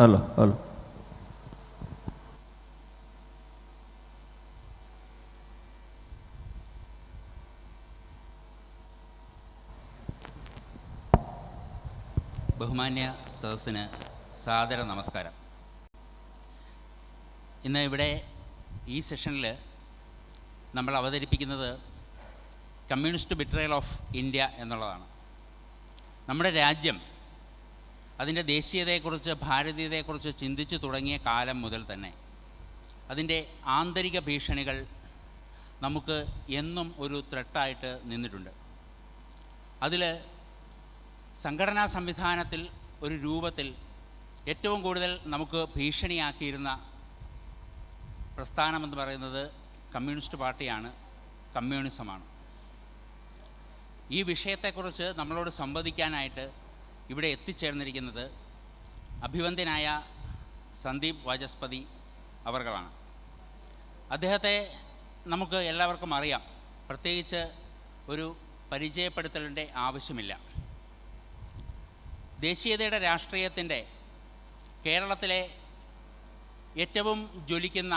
Hello hello. ബഹുമാന്യ സദസ്സിന് സാദര നമസ്കാരം. ഇന്ന് ഇവിടെ ഈ സെഷനിൽ നമ്മൾ അവതരിപ്പിക്കുന്നത് കമ്മ്യൂണിസ്റ്റ് ബിട്രയൽ ഓഫ് ഇന്ത്യ എന്നുള്ളതാണ്. നമ്മുടെ രാജ്യം അതിൻ്റെ ദേശീയതയെക്കുറിച്ച് ഭാരതീയതയെക്കുറിച്ച് ചിന്തിച്ചു തുടങ്ങിയ കാലം മുതൽ തന്നെ അതിൻ്റെ ആന്തരിക ഭീഷണികൾ നമുക്ക് എന്നും ഒരു ത്രെട്ടായിട്ട് നിന്നിട്ടുണ്ട്. അതിൽ സംഘടനാ സംവിധാനത്തിൽ ഒരു രൂപത്തിൽ ഏറ്റവും കൂടുതൽ നമുക്ക് ഭീഷണിയാക്കിയിരുന്ന പ്രസ്ഥാനമെന്ന് പറയുന്നത് കമ്മ്യൂണിസ്റ്റ് പാർട്ടിയാണ്, കമ്മ്യൂണിസമാണ്. ഈ വിഷയത്തെക്കുറിച്ച് നമ്മളോട് സംവദിക്കാനായിട്ട് ഇവിടെ എത്തിച്ചേർന്നിരിക്കുന്നത് അഭിവന്ദ്യനായ സന്ദീപ് വാചസ്പതി അവർകളാണ്. അദ്ദേഹത്തെ നമുക്ക് എല്ലാവർക്കും അറിയാം, പ്രത്യേകിച്ച് ഒരു പരിചയപ്പെടുത്തലിൻ്റെ ആവശ്യമില്ല. ദേശീയതയുടെ രാഷ്ട്രീയത്തിൻ്റെ കേരളത്തിലെ ഏറ്റവും ജ്വലിക്കുന്ന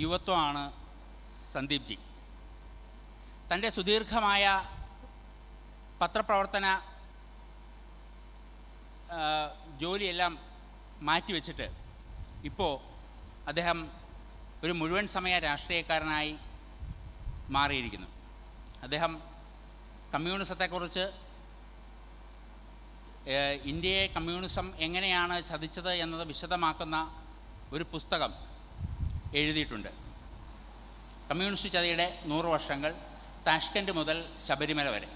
യുവത്വമാണ് സന്ദീപ് ജി. തൻ്റെ സുദീർഘമായ പത്രപ്രവർത്തന ജോലിയെല്ലാം മാറ്റിവെച്ചിട്ട് ഇപ്പോൾ അദ്ദേഹം ഒരു മുഴുവൻ സമയ രാഷ്ട്രീയക്കാരനായി മാറിയിരിക്കുന്നു. അദ്ദേഹം കമ്മ്യൂണിസത്തെക്കുറിച്ച്, ഇന്ത്യയെ കമ്മ്യൂണിസം എങ്ങനെയാണ് ചതിച്ചത് എന്നത് വിശദമാക്കുന്ന ഒരു പുസ്തകം എഴുതിയിട്ടുണ്ട്. കമ്മ്യൂണിസ്റ്റ് ചതിയുടെ 100 വർഷങ്ങൾ, താഷ്കൻഡ് മുതൽ ശബരിമല വരെ.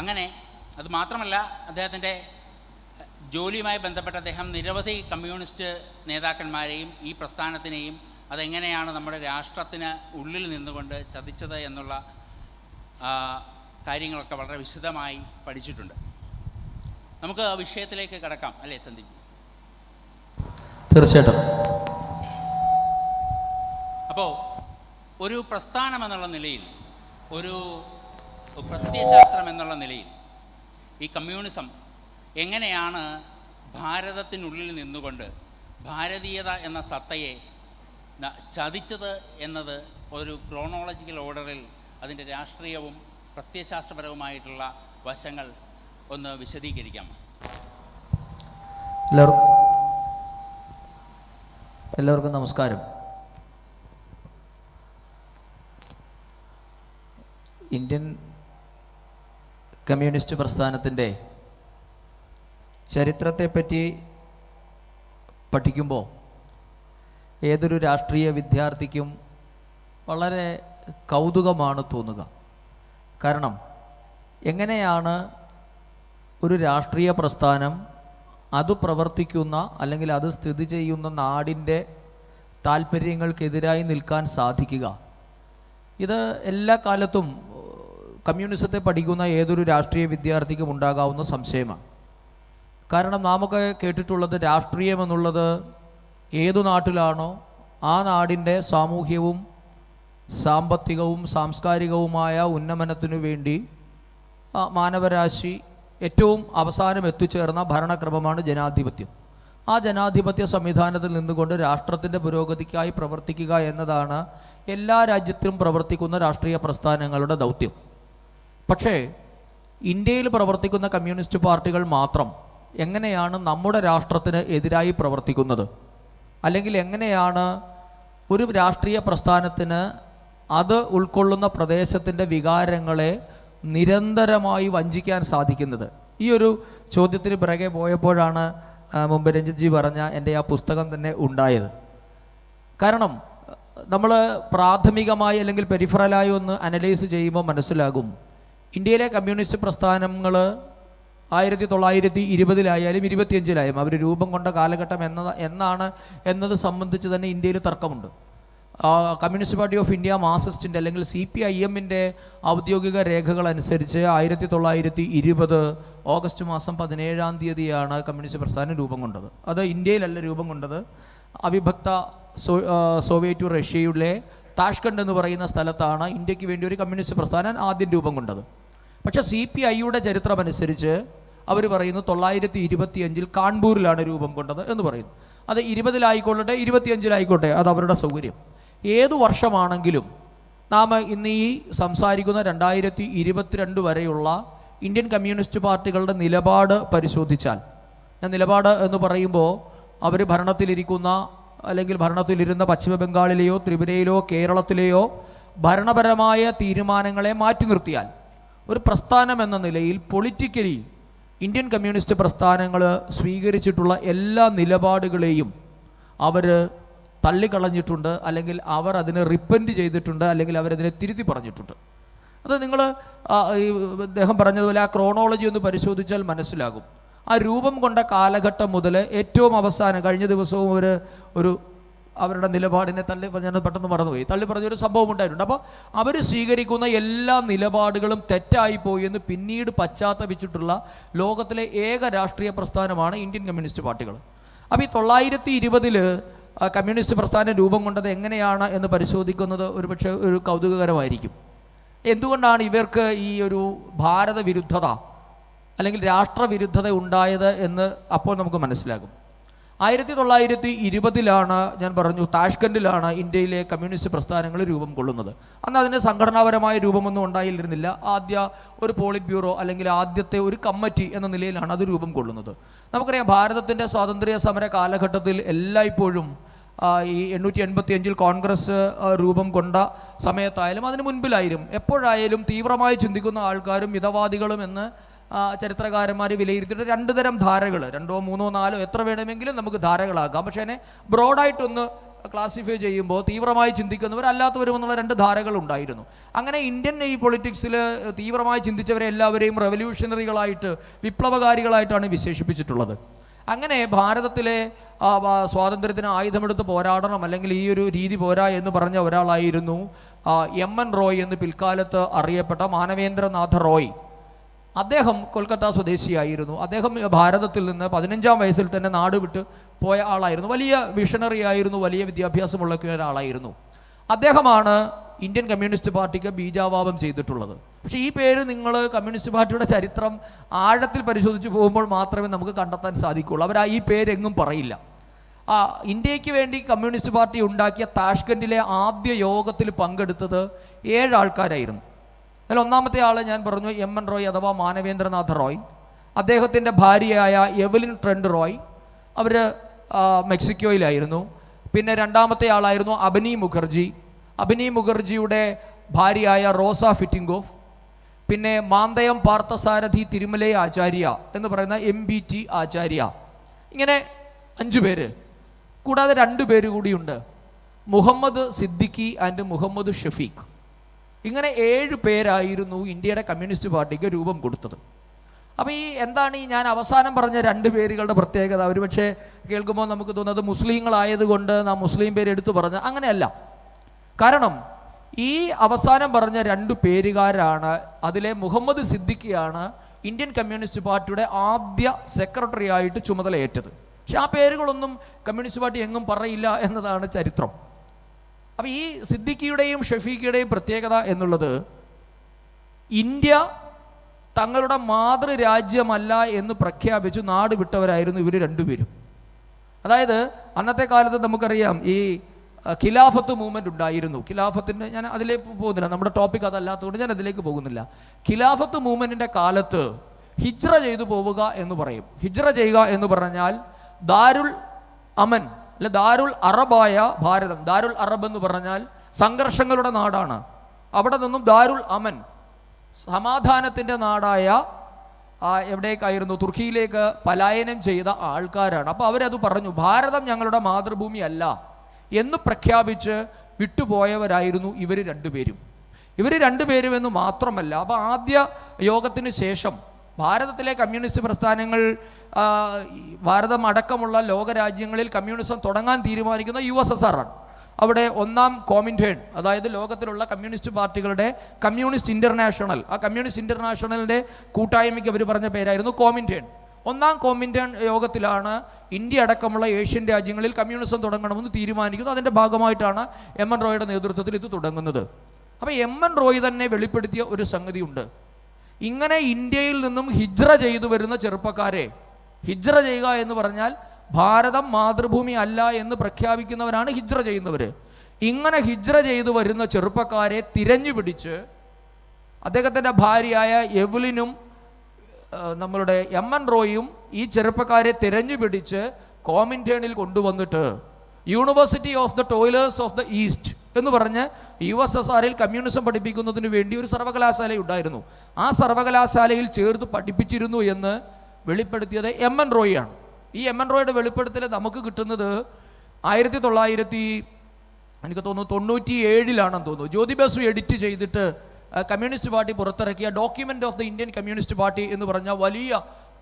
അങ്ങനെ അതുമാത്രമല്ല, അദ്ദേഹത്തിൻ്റെ ജോലിയുമായി ബന്ധപ്പെട്ട് അദ്ദേഹം നിരവധി കമ്മ്യൂണിസ്റ്റ് നേതാക്കന്മാരെയും ഈ പ്രസ്ഥാനത്തിനെയും അതെങ്ങനെയാണ് നമ്മുടെ രാഷ്ട്രത്തിന് ഉള്ളിൽ നിന്നുകൊണ്ട് ചതിച്ചത് എന്നുള്ള കാര്യങ്ങളൊക്കെ വളരെ വിശദമായി പഠിച്ചിട്ടുണ്ട്. നമുക്ക് ആ വിഷയത്തിലേക്ക് കടക്കാം, അല്ലേ സന്ദീപ്? തീർച്ചയായിട്ടും. അപ്പോൾ ഒരു പ്രസ്ഥാനം എന്നുള്ള നിലയിൽ, ഒരു പ്രത്യയശാസ്ത്രം എന്നുള്ള നിലയിൽ ഈ കമ്മ്യൂണിസം എങ്ങനെയാണ് ഭാരതത്തിനുള്ളിൽ നിന്നുകൊണ്ട് ഭാരതീയത എന്ന സത്തയെ ചതിച്ചത് എന്നത് ഒരു ക്രോണോളജിക്കൽ ഓർഡറിൽ അതിൻ്റെ രാഷ്ട്രീയവും പ്രത്യയശാസ്ത്രപരവുമായിട്ടുള്ള വശങ്ങൾ ഒന്ന് വിശദീകരിക്കാം. എല്ലാവർക്കും നമസ്കാരം. ഇന്ത്യൻ കമ്മ്യൂണിസ്റ്റ് പ്രസ്ഥാനത്തിൻ്റെ ചരിത്രത്തെപ്പറ്റി പഠിക്കുമ്പോൾ ഏതൊരു രാഷ്ട്രീയ വിദ്യാർത്ഥിക്കും വളരെ കൗതുകമാണ് തോന്നുക. കാരണം എങ്ങനെയാണ് ഒരു രാഷ്ട്രീയ പ്രസ്ഥാനം അത് പ്രവർത്തിക്കുന്ന അല്ലെങ്കിൽ അത് സ്ഥിതി ചെയ്യുന്ന നാടിൻ്റെ താല്പര്യങ്ങൾക്കെതിരായി നിൽക്കാൻ സാധിക്കുക? ഇത് എല്ലാ കാലത്തും കമ്മ്യൂണിസത്തെ പഠിക്കുന്ന ഏതൊരു രാഷ്ട്രീയ വിദ്യാർത്ഥിക്കും ഉണ്ടാകാവുന്ന സംശയമാണ്. കാരണം നാമൊക്കെ കേട്ടിട്ടുള്ളത് രാഷ്ട്രീയം എന്നുള്ളത് ഏതു നാട്ടിലാണോ ആ നാടിൻ്റെ സാമൂഹ്യവും സാമ്പത്തികവും സാംസ്കാരികവുമായ ഉന്നമനത്തിനു വേണ്ടി മാനവരാശി ഏറ്റവും അവസാനം എത്തിച്ചേർന്ന ഭരണക്രമമാണ് ജനാധിപത്യം. ആ ജനാധിപത്യ സംവിധാനത്തിൽ നിന്നുകൊണ്ട് രാഷ്ട്രത്തിൻ്റെ പുരോഗതിക്കായി പ്രവർത്തിക്കുക എന്നതാണ് എല്ലാ രാജ്യത്തിലും പ്രവർത്തിക്കുന്ന രാഷ്ട്രീയ പ്രസ്ഥാനങ്ങളുടെ ദൗത്യം. പക്ഷേ ഇന്ത്യയിൽ പ്രവർത്തിക്കുന്ന കമ്മ്യൂണിസ്റ്റ് പാർട്ടികൾ മാത്രം എങ്ങനെയാണ് നമ്മുടെ രാഷ്ട്രത്തിന് എതിരായി പ്രവർത്തിക്കുന്നത്? അല്ലെങ്കിൽ എങ്ങനെയാണ് ഒരു രാഷ്ട്രീയ പ്രസ്ഥാനത്തിന് അത് ഉൾക്കൊള്ളുന്ന പ്രദേശത്തിൻ്റെ വികാരങ്ങളെ നിരന്തരമായി വഞ്ചിക്കാൻ സാധിക്കുന്നത്? ഈ ഒരു ചോദ്യത്തിന് പിറകെ പോയപ്പോഴാണ് മുമ്പ് രഞ്ജിത് ജി പറഞ്ഞ എൻ്റെ ആ പുസ്തകം തന്നെ ഉണ്ടായത്. കാരണം നമ്മൾ പ്രാഥമികമായി അല്ലെങ്കിൽ പെരിഫറലായി ഒന്ന് അനലൈസ് ചെയ്യുമ്പോൾ മനസ്സിലാകും, ഇന്ത്യയിലെ കമ്മ്യൂണിസ്റ്റ് പ്രസ്ഥാനങ്ങൾ 1920-ലായാലും 25-ലായാലും അവർ രൂപം കൊണ്ട കാലഘട്ടം എന്നാണ് എന്നത് സംബന്ധിച്ച് തന്നെ ഇന്ത്യയിൽ തർക്കമുണ്ട്. കമ്മ്യൂണിസ്റ്റ് പാർട്ടി ഓഫ് ഇന്ത്യ മാർക്സിസ്റ്റിൻ്റെ അല്ലെങ്കിൽ CPIM-ൻ്റെ ഔദ്യോഗിക രേഖകൾ അനുസരിച്ച് 1920 ഓഗസ്റ്റ് മാസം 17-ാം തീയതിയാണ് കമ്മ്യൂണിസ്റ്റ് പ്രസ്ഥാനം രൂപം കൊണ്ടത്. അത് ഇന്ത്യയിലല്ല രൂപം കൊണ്ടത്, അവിഭക്ത സോവിയറ്റ് റഷ്യയിലെ താഷ്കണ്ട് എന്ന് പറയുന്ന സ്ഥലത്താണ് ഇന്ത്യക്ക് വേണ്ടി ഒരു കമ്മ്യൂണിസ്റ്റ് പ്രസ്ഥാനം ആദ്യം രൂപം കൊണ്ടത്. പക്ഷേ CPI-യുടെ ചരിത്രമനുസരിച്ച് അവർ പറയുന്നു 925 കാൺപൂരിലാണ് രൂപം കൊണ്ടത് എന്ന് പറയുന്നു. അത് 20-ലായിക്കൊള്ളട്ടെ 25-ലായിക്കോട്ടെ, അത് അവരുടെ സൗകര്യം. ഏതു വർഷമാണെങ്കിലും നാം ഇന്ന് ഈ സംസാരിക്കുന്ന 2022 വരെയുള്ള ഇന്ത്യൻ കമ്മ്യൂണിസ്റ്റ് പാർട്ടികളുടെ നിലപാട് പരിശോധിച്ചാൽ, ഞാൻ നിലപാട് എന്ന് പറയുമ്പോൾ അവർ ഭരണത്തിലിരിക്കുന്ന അല്ലെങ്കിൽ ഭരണത്തിലിരുന്ന പശ്ചിമ ബംഗാളിലെയോ ത്രിപുരയിലോ കേരളത്തിലെയോ ഭരണപരമായ തീരുമാനങ്ങളെ മാറ്റി നിർത്തിയാൽ ഒരു പ്രസ്ഥാനം എന്ന നിലയിൽ പൊളിറ്റിക്കലി ഇന്ത്യൻ കമ്മ്യൂണിസ്റ്റ് പ്രസ്ഥാനങ്ങൾ സ്വീകരിച്ചിട്ടുള്ള എല്ലാ നിലപാടുകളെയും അവർ തള്ളിക്കളഞ്ഞിട്ടുണ്ട്, അല്ലെങ്കിൽ അവർ അതിനെ റിപ്പൻറ്റ് ചെയ്തിട്ടുണ്ട്, അല്ലെങ്കിൽ അവരതിനെ തിരുത്തി പറഞ്ഞിട്ടുണ്ട്. അത് നിങ്ങൾ അദ്ദേഹം പറഞ്ഞതുപോലെ ആ ക്രോണോളജി ഒന്ന് പരിശോധിച്ചാൽ മനസ്സിലാകും. ആ രൂപം കൊണ്ട കാലഘട്ടം മുതൽ ഏറ്റവും അവസാനം കഴിഞ്ഞ ദിവസവും ഒരു അവരുടെ നിലപാടിനെ ഞാൻ പെട്ടെന്ന് മറന്നുപോയി, തള്ളി പറഞ്ഞൊരു സംഭവം ഉണ്ടായിട്ടുണ്ട്. അപ്പോൾ അവർ സ്വീകരിക്കുന്ന എല്ലാ നിലപാടുകളും തെറ്റായിപ്പോയി എന്ന് പിന്നീട് പശ്ചാത്തപിച്ചിട്ടുള്ള ലോകത്തിലെ ഏക രാഷ്ട്രീയ പ്രസ്ഥാനമാണ് ഇന്ത്യൻ കമ്മ്യൂണിസ്റ്റ് പാർട്ടികൾ. അപ്പോൾ ഈ 920 കമ്മ്യൂണിസ്റ്റ് പ്രസ്ഥാനം രൂപം കൊണ്ടത് എങ്ങനെയാണ് എന്ന് പരിശോധിക്കുന്നത് ഒരുപക്ഷെ ഒരു കൗതുകകരമായിരിക്കും. എന്തുകൊണ്ടാണ് ഇവർക്ക് ഈ ഒരു ഭാരത വിരുദ്ധത അല്ലെങ്കിൽ രാഷ്ട്രവിരുദ്ധത ഉണ്ടായത് എന്ന് അപ്പോൾ നമുക്ക് മനസ്സിലാകും. 1920 ഞാൻ പറഞ്ഞു, താഷ്കൻഡിലാണ് ഇന്ത്യയിലെ കമ്മ്യൂണിസ്റ്റ് പ്രസ്ഥാനങ്ങൾ രൂപം കൊള്ളുന്നത്. അന്ന് അതിന് സംഘടനാപരമായ രൂപമൊന്നും ഉണ്ടായിരുന്നില്ല. ആദ്യ ഒരു പോളിറ്റ് ബ്യൂറോ അല്ലെങ്കിൽ ആദ്യത്തെ ഒരു കമ്മിറ്റി എന്ന നിലയിലാണ് അത് രൂപം കൊള്ളുന്നത്. നമുക്കറിയാം, ഭാരതത്തിൻ്റെ സ്വാതന്ത്ര്യ സമര കാലഘട്ടത്തിൽ എല്ലായ്പ്പോഴും ഈ 885 കോൺഗ്രസ് രൂപം കൊണ്ട സമയത്തായാലും അതിന് മുൻപിലായാലും എപ്പോഴായാലും തീവ്രമായി ചിന്തിക്കുന്ന ആൾക്കാരും മിതവാദികളും എന്ന് ചരിത്രകാരന്മാർ വിലയിരുത്തിയിട്ട് 2 തരം ധാരകൾ, 2, 3, 4 എത്ര വേണമെങ്കിലും നമുക്ക് ധാരകളാക്കാം. പക്ഷേ അതിനെ ബ്രോഡായിട്ടൊന്ന് ക്ലാസിഫൈ ചെയ്യുമ്പോൾ തീവ്രമായി ചിന്തിക്കുന്നവർ അല്ലാത്തവരും എന്നുള്ള 2 ധാരകൾ ഉണ്ടായിരുന്നു. അങ്ങനെ ഇന്ത്യൻ ഈ പൊളിറ്റിക്സിൽ തീവ്രമായി ചിന്തിച്ചവരെ എല്ലാവരെയും റെവല്യൂഷണറികളായിട്ട്, വിപ്ലവകാരികളായിട്ടാണ് വിശേഷിപ്പിച്ചിട്ടുള്ളത്. അങ്ങനെ ഭാരതത്തിലെ സ്വാതന്ത്ര്യത്തിന് ആയുധമെടുത്ത് പോരാടണം, അല്ലെങ്കിൽ ഈ ഒരു രീതി പോരാ എന്ന് പറഞ്ഞ ഒരാളായിരുന്നു MN റോയ് എന്ന് പിൽക്കാലത്ത് അറിയപ്പെട്ട മാനവേന്ദ്രനാഥ റോയ്. അദ്ദേഹം കൊൽക്കത്ത സ്വദേശിയായിരുന്നു. അദ്ദേഹം ഭാരതത്തിൽ നിന്ന് 15-ാം വയസ്സിൽ തന്നെ നാട് വിട്ട് പോയ ആളായിരുന്നു. വലിയ വിഷണറി ആയിരുന്നു, വലിയ വിദ്യാഭ്യാസമുള്ള ഒരാളായിരുന്നു. അദ്ദേഹമാണ് ഇന്ത്യൻ കമ്മ്യൂണിസ്റ്റ് പാർട്ടിക്ക് ബീജാവാപം ചെയ്തിട്ടുള്ളത്. പക്ഷേ ഈ പേര് നിങ്ങൾ കമ്മ്യൂണിസ്റ്റ് പാർട്ടിയുടെ ചരിത്രം ആഴത്തിൽ പരിശോധിച്ച് പോകുമ്പോൾ മാത്രമേ നമുക്ക് കണ്ടെത്താൻ സാധിക്കുകയുള്ളൂ. അവർ ഈ പേരെങ്ങും പറയില്ല. ഇന്ത്യക്ക് വേണ്ടി കമ്മ്യൂണിസ്റ്റ് പാർട്ടി ഉണ്ടാക്കിയ താഷ്കൻഡിലെ ആദ്യ യോഗത്തിൽ പങ്കെടുത്തത് 7 ആൾക്കാരായിരുന്നു. അതിൽ ഒന്നാമത്തെ ആൾ ഞാൻ പറഞ്ഞു, MN റോയ് അഥവാ മാനവേന്ദ്രനാഥ റോയ്. അദ്ദേഹത്തിൻ്റെ ഭാര്യയായ എവലിൻ ട്രെൻഡ് റോയ്, അവർ മെക്സിക്കോയിലായിരുന്നു. പിന്നെ രണ്ടാമത്തെ ആളായിരുന്നു അബനി മുഖർജി. അബനി മുഖർജിയുടെ ഭാര്യയായ റോസ ഫിറ്റിംഗോഫ്. പിന്നെ മാന്തയം പാർത്ഥസാരഥി തിരുമലൈ ആചാര്യ എന്ന് പറയുന്ന MBT ആചാര്യ. ഇങ്ങനെ 5 പേര്. കൂടാതെ 2 പേര് കൂടിയുണ്ട്, മുഹമ്മദ് സിദ്ദിഖി ആൻഡ് മുഹമ്മദ് ഷഫീഖ്. ഇങ്ങനെ 7 പേരായിരുന്നു ഇന്ത്യയുടെ കമ്മ്യൂണിസ്റ്റ് പാർട്ടിക്ക് രൂപം കൊടുത്തത്. അപ്പോൾ എന്താണ് ഞാൻ അവസാനം പറഞ്ഞ 2 പേരുകളുടെ പ്രത്യേകത? ഒരുപക്ഷെ കേൾക്കുമ്പോൾ നമുക്ക് തോന്നുന്നത് മുസ്ലിങ്ങളായതുകൊണ്ട് നാം മുസ്ലിം പേര് എടുത്തു പറഞ്ഞ അങ്ങനെയല്ല. കാരണം ഈ അവസാനം പറഞ്ഞ 2 പേരുകാരാണ്, അതിലെ മുഹമ്മദ് സിദ്ദിഖിയാണ് ഇന്ത്യൻ കമ്മ്യൂണിസ്റ്റ് പാർട്ടിയുടെ ആദ്യ സെക്രട്ടറി ആയിട്ട് ചുമതലയേറ്റത്. പക്ഷെ ആ പേരുകളൊന്നും കമ്മ്യൂണിസ്റ്റ് പാർട്ടി എങ്ങും പറയില്ല എന്നതാണ് ചരിത്രം. അപ്പോൾ ഈ സിദ്ദിഖിയുടെയും ഷഫീഖിയുടെയും പ്രത്യേകത എന്നുള്ളത്, ഇന്ത്യ തങ്ങളുടെ മാതൃരാജ്യമല്ല എന്ന് പ്രഖ്യാപിച്ചു നാട് വിട്ടവരായിരുന്നു ഇവർ 2 പേരും. അതായത് അന്നത്തെ കാലത്ത് നമുക്കറിയാം ഈ ഖിലാഫത്ത് മൂവ്മെൻറ്റ് ഉണ്ടായിരുന്നു. ഖിലാഫത്തിൻ്റെ ഞാൻ അതിലേക്ക് പോകുന്നില്ല, നമ്മുടെ ടോപ്പിക് അതല്ലാത്തതുകൊണ്ട് ഞാൻ അതിലേക്ക് പോകുന്നില്ല. ഖിലാഫത്ത് മൂവ്മെൻറ്റിൻ്റെ കാലത്ത് ഹിജ്റ ചെയ്തു പോവുക എന്ന് പറയും. ഹിജ്റ ചെയ്യുക എന്ന് പറഞ്ഞാൽ ദാരുൽ അമൻ അല്ലെ ദാരുൽ അറബായ ഭാരതം. ദാരുൽ അറബ് എന്ന് പറഞ്ഞാൽ സംഘർഷങ്ങളുടെ നാടാണ്. അവിടെ നിന്നും ദാരുൽ അമൻ, സമാധാനത്തിൻ്റെ നാടായ എവിടേക്കായിരുന്നു, തുർക്കിയിലേക്ക് പലായനം ചെയ്ത ആൾക്കാരാണ്. അപ്പോൾ അവരത് പറഞ്ഞു, ഭാരതം ഞങ്ങളുടെ മാതൃഭൂമി അല്ല എന്ന് പ്രഖ്യാപിച്ച് വിട്ടുപോയവരായിരുന്നു ഇവർ 2 പേരും. ഇവർ 2 പേരും എന്ന് മാത്രമല്ല, അപ്പോൾ ആദ്യ യോഗത്തിന് ശേഷം ഭാരതത്തിലെ കമ്മ്യൂണിസ്റ്റ് പ്രസ്ഥാനങ്ങൾ, ഭാരതം അടക്കമുള്ള ലോകരാജ്യങ്ങളിൽ കമ്മ്യൂണിസം തുടങ്ങാൻ തീരുമാനിക്കുന്ന USSR ആണ്. അവിടെ 1ാം കോമിൻറ്റേൺ, അതായത് ലോകത്തിലുള്ള കമ്മ്യൂണിസ്റ്റ് പാർട്ടികളുടെ കമ്മ്യൂണിസ്റ്റ് ഇൻ്റർനാഷണൽ, ആ കമ്മ്യൂണിസ്റ്റ് ഇൻ്റർനാഷണലിൻ്റെ കൂട്ടായ്മയ്ക്ക് അവർ പറഞ്ഞ പേരായിരുന്നു കോമിൻറ്റേൺ. 1ാം കോമിൻറ്റേൺ യോഗത്തിലാണ് ഇന്ത്യ അടക്കമുള്ള ഏഷ്യൻ രാജ്യങ്ങളിൽ കമ്മ്യൂണിസം തുടങ്ങണമെന്ന് തീരുമാനിക്കുന്നത്. അതിൻ്റെ ഭാഗമായിട്ടാണ് MN റോയുടെ നേതൃത്വത്തിൽ ഇത് തുടങ്ങുന്നത്. അപ്പോൾ MN റോയ് തന്നെ വെളിപ്പെടുത്തിയ ഒരു സംഗതിയുണ്ട്. ഇങ്ങനെ ഇന്ത്യയിൽ നിന്നും ഹിജ്റ ചെയ്തു വരുന്ന ചെറുപ്പക്കാരെ, ഹിജ്റ ചെയ്യുക എന്ന് പറഞ്ഞാൽ ഭാരതം മാതൃഭൂമി അല്ല എന്ന് പ്രഖ്യാപിക്കുന്നവരാണ് ഹിജ്റ ചെയ്യുന്നവർ. ഇങ്ങനെ ഹിജ്റ ചെയ്തു വരുന്ന ചെറുപ്പക്കാരെ തിരഞ്ഞു പിടിച്ച് അദ്ദേഹത്തിൻ്റെ ഭാര്യയായ എവ്ലിനും നമ്മളുടെ എം.എൻ. റോയും ഈ ചെറുപ്പക്കാരെ തിരഞ്ഞു പിടിച്ച് കോമിൻറ്റേണിൽ കൊണ്ടുവന്നിട്ട് university of the toilers of the east എന്ന് പറഞ്ഞ് USSRൽ കമ്മ്യൂണിസം പഠിപ്പിക്കുന്നതിന് വേണ്ടി ഒരു സർവകലാശാല ഉണ്ടായിരുന്നു. ആ സർവകലാശാലയിൽ ചേർത്ത് പഠിപ്പിച്ചിരുന്നു എന്ന് വെളിപ്പെടുത്തിയത് എം.എൻ. റോയാണ്. ഈ എം.എൻ. റോയുടെ വെളിപ്പെടുത്തൽ നമുക്ക് കിട്ടുന്നത് 1997 തോന്നുന്നു. ജ്യോതി ബസു എഡിറ്റ് ചെയ്തിട്ട് കമ്മ്യൂണിസ്റ്റ് പാർട്ടി പുറത്തിറക്കിയ document of the Indian communist party എന്ന് പറഞ്ഞ വലിയ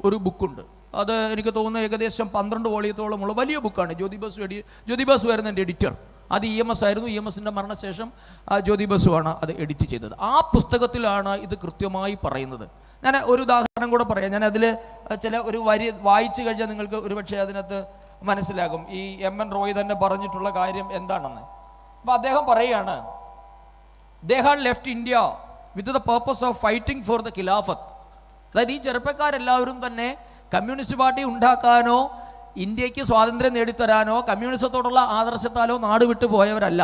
ഒരു ബുക്കുണ്ട്. അത് എനിക്ക് തോന്നുന്നു ഏകദേശം 12 വോളിയത്തോളമുള്ള വലിയ ബുക്കാണ്. ജ്യോതി ബസു ആയിരുന്നു എൻ്റെ എഡിറ്റർ. അത് EMS ആയിരുന്നു. EMSൻ്റെ മരണശേഷം ജ്യോതി ബസുവാണ് അത് എഡിറ്റ് ചെയ്തത്. ആ പുസ്തകത്തിലാണ് ഇത് കൃത്യമായി പറയുന്നത്. ഞാൻ ഒരു ഉദാഹരണം കൂടെ പറയാം. ഞാൻ അതിൽ ചില ഒരു വരി വായിച്ചു കഴിഞ്ഞാൽ നിങ്ങൾക്ക് ഒരുപക്ഷെ അതിനകത്ത് മനസ്സിലാകും ഈ എം.എൻ. റോയ് തന്നെ പറഞ്ഞിട്ടുള്ള കാര്യം എന്താണെന്ന്. അപ്പോൾ അദ്ദേഹം പറയുകയാണ്, they had left India with the purpose of fighting for the Khilafat. അതായത് ഈ ചെറുപ്പക്കാരെല്ലാവരും തന്നെ കമ്മ്യൂണിസ്റ്റ് പാർട്ടി ഉണ്ടാക്കാനോ ഇന്ത്യക്ക് സ്വാതന്ത്ര്യം നേടിത്തരാനോ കമ്മ്യൂണിസത്തോടുള്ള ആദർശത്താലോ നാട് വിട്ടു പോയവരല്ല.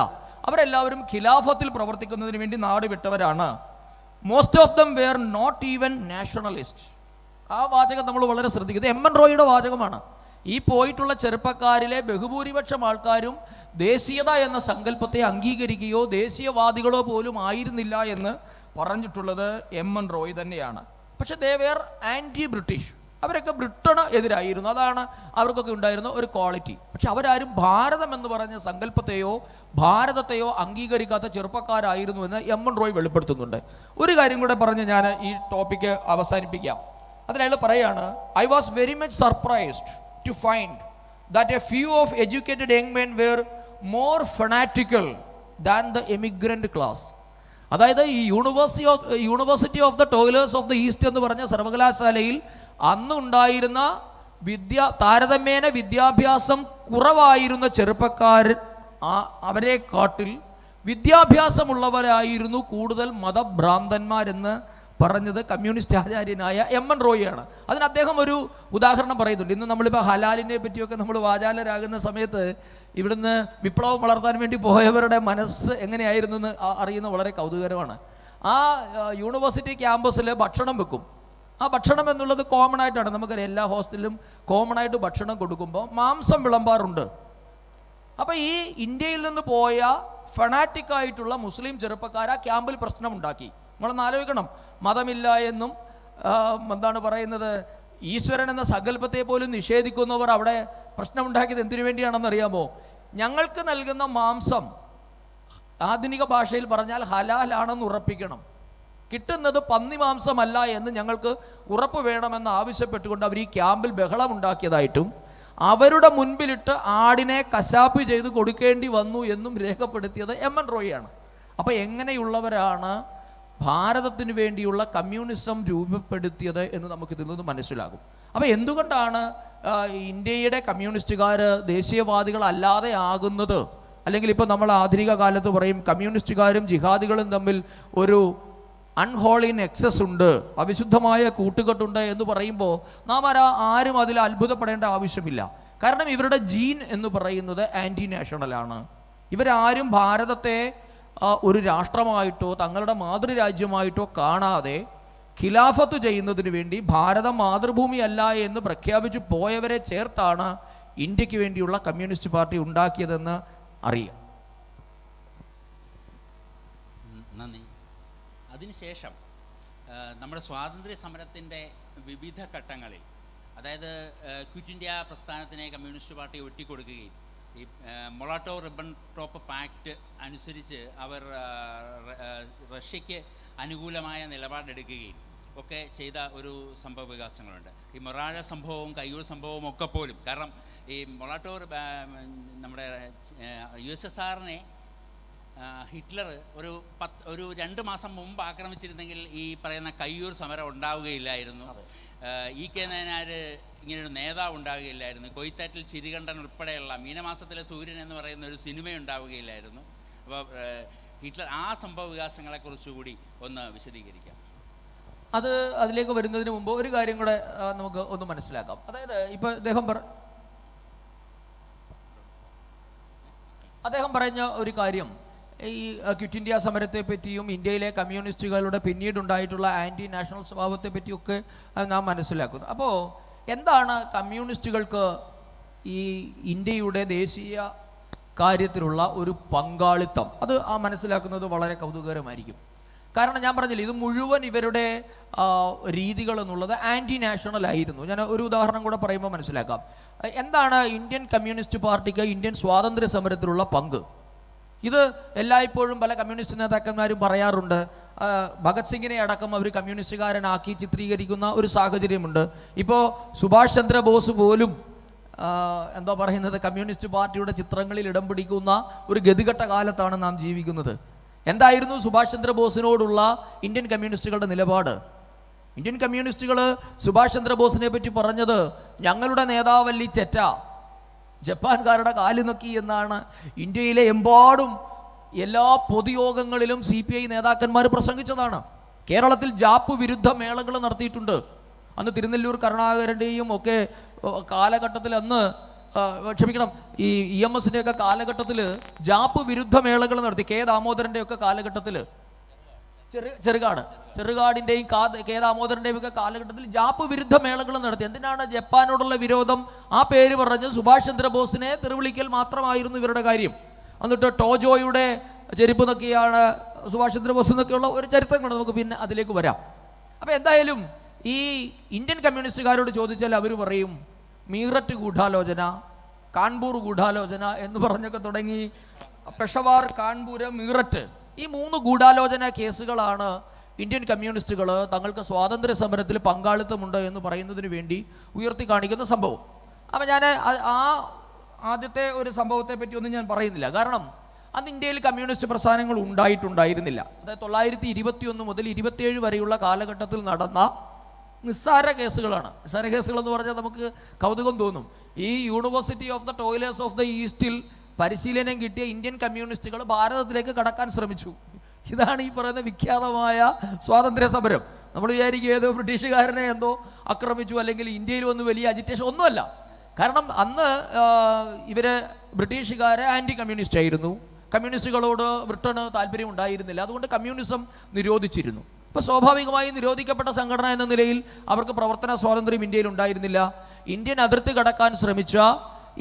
അവരെല്ലാവരും ഖിലാഫത്തിൽ പ്രവർത്തിക്കുന്നതിന് വേണ്ടി നാട് വിട്ടവരാണ്. Most of them were not even nationalist. ആ വാചകം നമ്മൾ വളരെ ശ്രദ്ധിക്കുന്നത് എം.എൻ. റോയിയുടെ വാചകമാണ്. ഈ പോയിട്ടുള്ള ചെറുപ്പക്കാരിലെ ബഹുഭൂരിപക്ഷം ആൾക്കാരും ദേശീയത എന്ന സങ്കല്പത്തെ അംഗീകരിക്കുകയോ ദേശീയവാദികളോ പോലും ആയിരുന്നില്ല എന്ന് പറഞ്ഞിട്ടുള്ളത് എം.എൻ. റോയ് തന്നെയാണ്. പക്ഷെ ദേ വെയർ ആൻറ്റി ബ്രിട്ടീഷ്. അവരൊക്കെ ബ്രിട്ടന് എതിരായിരുന്നു. അതാണ് അവർക്കൊക്കെ ഉണ്ടായിരുന്ന ഒരു ക്വാളിറ്റി. പക്ഷെ അവരാരും ഭാരതം എന്ന് പറഞ്ഞ സങ്കല്പത്തെയോ ഭാരതത്തെയോ അംഗീകരിക്കാത്ത ചെറുപ്പക്കാരായിരുന്നു എന്ന് എം.എൻ. റോയ് വെളിപ്പെടുത്തുന്നുണ്ട്. ഒരു കാര്യം കൂടെ പറഞ്ഞ് ഞാൻ ഈ ടോപ്പിക്ക് അവസാനിപ്പിക്കാം. അതിലയാൾ പറയാണ്, I was very much surprised to find that a few of educated young men were more fanatical than the immigrant class. അതായത് ഈ university of the toilers of the east എന്ന് പറഞ്ഞ സർവകലാശാലയിൽ അന്ന് ഉണ്ടായിരുന്ന താരതമ്യേന വിദ്യാഭ്യാസം കുറവായിരുന്ന ചെറുപ്പക്കാർ അവരെ കാട്ടിൽ വിദ്യാഭ്യാസമുള്ളവരായിരുന്നു കൂടുതൽ മതഭ്രാന്തന്മാരെന്ന് പറഞ്ഞത് കമ്മ്യൂണിസ്റ്റ് ആചാര്യനായ എം.എൻ. റോയിയാണ്. അതിന് അദ്ദേഹം ഒരു ഉദാഹരണം പറയുന്നുണ്ട്. ഇന്ന് നമ്മളിപ്പോൾ ഹലാലിനെ പറ്റിയൊക്കെ നമ്മൾ വാചാലരാകുന്ന സമയത്ത് ഇവിടുന്ന് വിപ്ലവം വളർത്താൻ വേണ്ടി പോയവരുടെ മനസ്സ് എങ്ങനെയായിരുന്നു എന്ന് അറിയുന്ന വളരെ കൗതുകരമാണ്. ആ യൂണിവേഴ്സിറ്റി ക്യാമ്പസിൽ ഭക്ഷണം വെക്കും. ആ ഭക്ഷണം എന്നുള്ളത് കോമൺ ആയിട്ടാണ്. നമുക്കറിയാം എല്ലാ ഹോസ്റ്റലിലും കോമൺ ആയിട്ട് ഭക്ഷണം കൊടുക്കുമ്പോൾ മാംസം വിളമ്പാറുണ്ട്. അപ്പോൾ ഈ ഇന്ത്യയിൽ നിന്ന് പോയ ഫണാറ്റിക്കായിട്ടുള്ള മുസ്ലിം ചെറുപ്പക്കാർ ആ ക്യാമ്പിൽ പ്രശ്നമുണ്ടാക്കി. നമ്മളൊന്ന് ആലോചിക്കണം, മതമില്ല എന്നും എന്താണ് പറയുന്നത് ഈശ്വരൻ എന്ന സങ്കല്പത്തെ പോലും നിഷേധിക്കുന്നവർ അവിടെ പ്രശ്നമുണ്ടാക്കിയത് എന്തിനു വേണ്ടിയാണെന്ന് അറിയാമോ? ഞങ്ങൾക്ക് നൽകുന്ന മാംസം ആധുനിക ഭാഷയിൽ പറഞ്ഞാൽ ഹലാലാണെന്ന് ഉറപ്പിക്കണം, കിട്ടുന്നത് പന്നി മാംസമല്ല എന്ന് ഞങ്ങൾക്ക് ഉറപ്പ് വേണമെന്ന് ആവശ്യപ്പെട്ടുകൊണ്ട് അവർ ഈ ക്യാമ്പിൽ ബഹളമുണ്ടാക്കിയതായിട്ടും അവരുടെ മുൻപിലിട്ട് ആടിനെ കശാപ്പ് ചെയ്ത് കൊടുക്കേണ്ടി വന്നു എന്നും രേഖപ്പെടുത്തിയത് എം.എൻ. റോയിയാണ്. അപ്പോൾ എങ്ങനെയുള്ളവരാണ് ഭാരതത്തിന് വേണ്ടിയുള്ള കമ്മ്യൂണിസം രൂപപ്പെടുത്തിയത് എന്ന് നമുക്കിതിൽ നിന്ന് മനസ്സിലാകും. അപ്പോൾ എന്തുകൊണ്ടാണ് ഇന്ത്യയുടെ കമ്മ്യൂണിസ്റ്റുകാർ ദേശീയവാദികളല്ലാതെ ആകുന്നത്? അല്ലെങ്കിൽ ഇപ്പോൾ നമ്മൾ ആധുനിക കാലത്ത് പറയും കമ്മ്യൂണിസ്റ്റുകാരും ജിഹാദികളും തമ്മിൽ ഒരു അൺഹോളി നെക്സസ് ഉണ്ട്, അവിശുദ്ധമായ കൂട്ടുകെട്ടുണ്ട് എന്ന് പറയുമ്പോൾ നാം ആരും അതിൽ അത്ഭുതപ്പെടേണ്ട ആവശ്യമില്ല. കാരണം ഇവരുടെ ജീൻ എന്ന് പറയുന്നത് ആൻറ്റി നാഷണലാണ്. ഇവരാരും ഭാരതത്തെ ഒരു രാഷ്ട്രമായിട്ടോ തങ്ങളുടെ മാതൃരാജ്യമായിട്ടോ കാണാതെ ഖിലാഫത്ത് ചെയ്യുന്നതിന് വേണ്ടി ഭാരതം മാതൃഭൂമിയല്ല എന്ന് പ്രഖ്യാപിച്ചു പോയവരെ ചേർത്താണ് ഇന്ത്യക്ക് വേണ്ടിയുള്ള കമ്മ്യൂണിസ്റ്റ് പാർട്ടി ഉണ്ടാക്കിയതെന്ന് അറിയാം. നന്ദി. അതിനുശേഷം നമ്മുടെ സ്വാതന്ത്ര്യ സമരത്തിൻ്റെ വിവിധ ഘട്ടങ്ങളിൽ, അതായത് ക്വിറ്റ് ഇന്ത്യ പ്രസ്ഥാനത്തിനെ കമ്മ്യൂണിസ്റ്റ് പാർട്ടി ഒറ്റിക്കൊടുക്കുകയും ഈ മൊളാട്ടോ റിബൺ ടോപ്പ് പാക്ട് അനുസരിച്ച് അവർ റഷ്യയ്ക്ക് അനുകൂലമായ നിലപാടെടുക്കുകയും ഒക്കെ ചെയ്ത ഒരു സംഭവ വികാസങ്ങളുണ്ട്. ഈ മൊറാഴ സംഭവവും കയ്യൂർ സംഭവവും ഒക്കെ പോലും, കാരണം ഈ മൊളാട്ടോ നമ്മുടെ USSRനെ ഹിറ്റ്ലർ ഒരു 2 മാസം മുമ്പ് ആക്രമിച്ചിരുന്നെങ്കിൽ ഈ പറയുന്ന കയ്യൂർ സമരം ഉണ്ടാവുകയില്ലായിരുന്നു. E.K. നായനാർ ഇങ്ങനൊരു നേതാവ് ഉണ്ടാവുകയില്ലായിരുന്നു. കൊയ്ത്താറ്റിൽ ചിരികണ്ഠൻ ഉൾപ്പെടെയുള്ള മീനമാസത്തിലെ സൂര്യൻ എന്ന് പറയുന്ന ഒരു സിനിമ ഉണ്ടാവുകയില്ലായിരുന്നു. അപ്പോൾ ഹിറ്റ്ലർ ആ സംഭവ വികാസങ്ങളെക്കുറിച്ചുകൂടി ഒന്ന് വിശദീകരിക്കാം. അതിലേക്ക് വരുന്നതിന് മുമ്പ് ഒരു കാര്യം കൂടെ നമുക്ക് ഒന്ന് മനസ്സിലാക്കാം. അതായത് ഇപ്പോൾ അദ്ദേഹം പറഞ്ഞ ഒരു കാര്യം, ഈ ക്വിറ്റ് ഇന്ത്യ സമരത്തെ പറ്റിയും ഇന്ത്യയിലെ കമ്മ്യൂണിസ്റ്റുകളുടെ പിന്നീടുണ്ടായിട്ടുള്ള ആൻറ്റി നാഷണൽ സ്വഭാവത്തെ പറ്റിയൊക്കെ നാം മനസ്സിലാക്കുന്നു. അപ്പോൾ എന്താണ് കമ്മ്യൂണിസ്റ്റുകൾക്ക് ഈ ഇന്ത്യയുടെ ദേശീയ കാര്യത്തിലുള്ള ഒരു പങ്കാളിത്തം? അത് മനസ്സിലാക്കുന്നത് വളരെ കൗതുകകരമായിരിക്കും. കാരണം ഞാൻ പറഞ്ഞില്ല, ഇത് മുഴുവൻ ഇവരുടെ രീതികൾ എന്നുള്ളത് ആൻറ്റി നാഷണൽ ആയിരുന്നു. ഞാൻ ഒരു ഉദാഹരണം കൂടെ പറയുമ്പോൾ മനസ്സിലാക്കാം. എന്താണ് ഇന്ത്യൻ കമ്മ്യൂണിസ്റ്റ് പാർട്ടിക്ക് ഇന്ത്യൻ സ്വാതന്ത്ര്യ സമരത്തിലുള്ള പങ്ക്? ഇത് എല്ലായ്പ്പോഴും പല കമ്മ്യൂണിസ്റ്റ് നേതാക്കന്മാരും പറയാറുണ്ട്. ഭഗത് സിംഗിനെ അടക്കം അവർ കമ്മ്യൂണിസ്റ്റുകാരനാക്കി ചിത്രീകരിക്കുന്ന ഒരു സാഹചര്യമുണ്ട്. ഇപ്പോൾ സുഭാഷ് ചന്ദ്രബോസ് പോലും എന്താ പറയുന്നത്, കമ്മ്യൂണിസ്റ്റ് പാർട്ടിയുടെ ചിത്രങ്ങളിൽ ഇടം പിടിക്കുന്ന ഒരു ഗതികെട്ട കാലത്താണ് നാം ജീവിക്കുന്നത്. എന്തായിരുന്നു സുഭാഷ് ചന്ദ്രബോസിനോടുള്ള ഇന്ത്യൻ കമ്മ്യൂണിസ്റ്റുകളുടെ നിലപാട്? ഇന്ത്യൻ കമ്മ്യൂണിസ്റ്റുകൾ സുഭാഷ് ചന്ദ്രബോസിനെ പറ്റി പറഞ്ഞത്, ഞങ്ങളുടെ നേതാവല്ലി ചെറ്റ, ജപ്പാൻകാരുടെ കാല് നക്കി എന്നാണ് ഇന്ത്യയിലെ എമ്പാടും എല്ലാ പൊതുയോഗങ്ങളിലും CPI നേതാക്കന്മാർ പ്രസംഗിച്ചതാണ്. കേരളത്തിൽ ജാപ്പ് വിരുദ്ധ മേളകൾ നടത്തിയിട്ടുണ്ട്. അന്ന് തിരുനെല്ലൂർ കരുണാകരൻ്റെയും ഒക്കെ കാലഘട്ടത്തിൽ, ഈ EMSൻ്റെയൊക്കെ കാലഘട്ടത്തിൽ ജാപ്പ് വിരുദ്ധ മേളകൾ നടത്തി. കെ ദാമോദരൻ്റെയൊക്കെ കാലഘട്ടത്തിൽ, ചെറുകാടിൻ്റെയും കെ ദാമോദരൻ്റെയും ഒക്കെ കാലഘട്ടത്തിൽ ജാപ്പ് വിരുദ്ധ മേളകൾ നടത്തി. എന്തിനാണ്? ജപ്പാനോടുള്ള വിരോധം. ആ പേര് പറഞ്ഞ് സുഭാഷ് ചന്ദ്രബോസിനെ തെറിവിളിക്കൽ മാത്രമായിരുന്നു ഇവരുടെ കാര്യം. എന്നിട്ട് ടോജോയുടെ ചെരുപ്പ് നോക്കിയാണ് സുഭാഷ് ചന്ദ്രബോസ് എന്നൊക്കെയുള്ള ഒരു ചരിത്രങ്ങളുണ്ട്. നമുക്ക് പിന്നെ അതിലേക്ക് വരാം. അപ്പോൾ എന്തായാലും ഈ ഇന്ത്യൻ കമ്മ്യൂണിസ്റ്റുകാരോട് ചോദിച്ചാൽ അവർ പറയും, മീററ്റ് ഗൂഢാലോചന, കാൺപൂർ ഗൂഢാലോചന എന്ന് പറഞ്ഞൊക്കെ തുടങ്ങി പെഷവാർ, കാൺപൂർ, മീററ്റ്, ഈ 3 ഗൂഢാലോചന കേസുകളാണ് ഇന്ത്യൻ കമ്മ്യൂണിസ്റ്റുകൾ തങ്ങൾക്ക് സ്വാതന്ത്ര്യ സമരത്തിൽ പങ്കാളിത്തമുണ്ട് എന്ന് പറയുന്നതിന് വേണ്ടി ഉയർത്തി കാണിക്കുന്ന സംഭവം. അപ്പോൾ ഞാൻ ആദ്യത്തെ ഒരു സംഭവത്തെ പറ്റി ഒന്നും ഞാൻ പറയുന്നില്ല. കാരണം അന്ന് ഇന്ത്യയിൽ കമ്മ്യൂണിസ്റ്റ് പ്രസ്ഥാനങ്ങൾ ഉണ്ടായിരുന്നില്ല. അതായത് 1921 മുതൽ 27 വരെയുള്ള കാലഘട്ടത്തിൽ നടന്ന നിസ്സാര കേസുകളാണ്. നിസ്സാര കേസുകൾ എന്ന് പറഞ്ഞാൽ നമുക്ക് കൗതുകം തോന്നും. ഈ university of the toilers of the ഈസ്റ്റിൽ പരിശീലനം കിട്ടിയ ഇന്ത്യൻ കമ്മ്യൂണിസ്റ്റുകൾ ഭാരതത്തിലേക്ക് കടക്കാൻ ശ്രമിച്ചു. ഇതാണ് ഈ പറയുന്ന വിഖ്യാതമായ സ്വാതന്ത്ര്യ സമരം. നമ്മൾ വിചാരിക്കും ഏതോ ബ്രിട്ടീഷുകാരനെ എന്തോ ആക്രമിച്ചു, അല്ലെങ്കിൽ ഇന്ത്യയിൽ വന്ന് വലിയ അജിറ്റേഷൻ, ഒന്നുമല്ല. കാരണം അന്ന് ബ്രിട്ടീഷുകാരെ ആൻറ്റി കമ്മ്യൂണിസ്റ്റ് ആയിരുന്നു. കമ്മ്യൂണിസ്റ്റുകളോട് ബ്രിട്ടന് താല്പര്യം ഉണ്ടായിരുന്നില്ല. അതുകൊണ്ട് കമ്മ്യൂണിസം നിരോധിച്ചിരുന്നു. ഇപ്പോൾ സ്വാഭാവികമായി നിരോധിക്കപ്പെട്ട സംഘടന എന്ന നിലയിൽ അവർക്ക് പ്രവർത്തന സ്വാതന്ത്ര്യം ഇന്ത്യയിൽ ഉണ്ടായിരുന്നില്ല. ഇന്ത്യൻ അതിർത്തി കടക്കാൻ ശ്രമിച്ച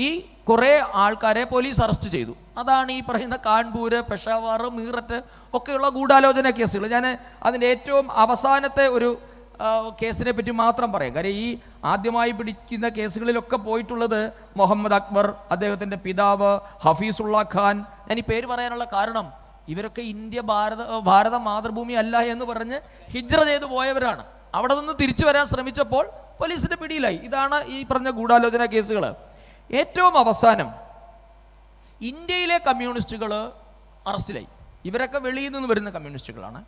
ഈ കുറേ ആൾക്കാരെ പോലീസ് അറസ്റ്റ് ചെയ്തു. അതാണ് ഈ പറയുന്ന കാൺപൂർ, പെഷാവർ, മീററ്റ് ഒക്കെയുള്ള ഗൂഢാലോചന കേസുകൾ. ഞാൻ അതിൻ്റെ ഏറ്റവും അവസാനത്തെ ഒരു കേസിനെ പറ്റി മാത്രം പറയാം. കാര്യം ഈ ആദ്യമായി പിടിക്കുന്ന കേസുകളിലൊക്കെ പോയിട്ടുള്ളത് മുഹമ്മദ് അക്ബർ, അദ്ദേഹത്തിൻ്റെ പിതാവ് ഹഫീസുള്ള ഖാൻ. ഞാൻ ഈ പേര് പറയാനുള്ള കാരണം, ഇവരൊക്കെ ഭാരത മാതൃഭൂമി അല്ല എന്ന് പറഞ്ഞ് ഹിജ്റ ചെയ്ത് പോയവരാണ്. അവിടെ നിന്ന് തിരിച്ചു വരാൻ ശ്രമിച്ചപ്പോൾ പോലീസിന്റെ പിടിയിലായി. ഇതാണ് ഈ പറഞ്ഞ ഗൂഢാലോചന കേസുകൾ. ഏറ്റവും അവസാനം ഇന്ത്യയിലെ കമ്മ്യൂണിസ്റ്റുകൾ അറസ്റ്റിലായി. ഇവരൊക്കെ വെളിയിൽ നിന്ന് വരുന്ന കമ്മ്യൂണിസ്റ്റുകളാണ്.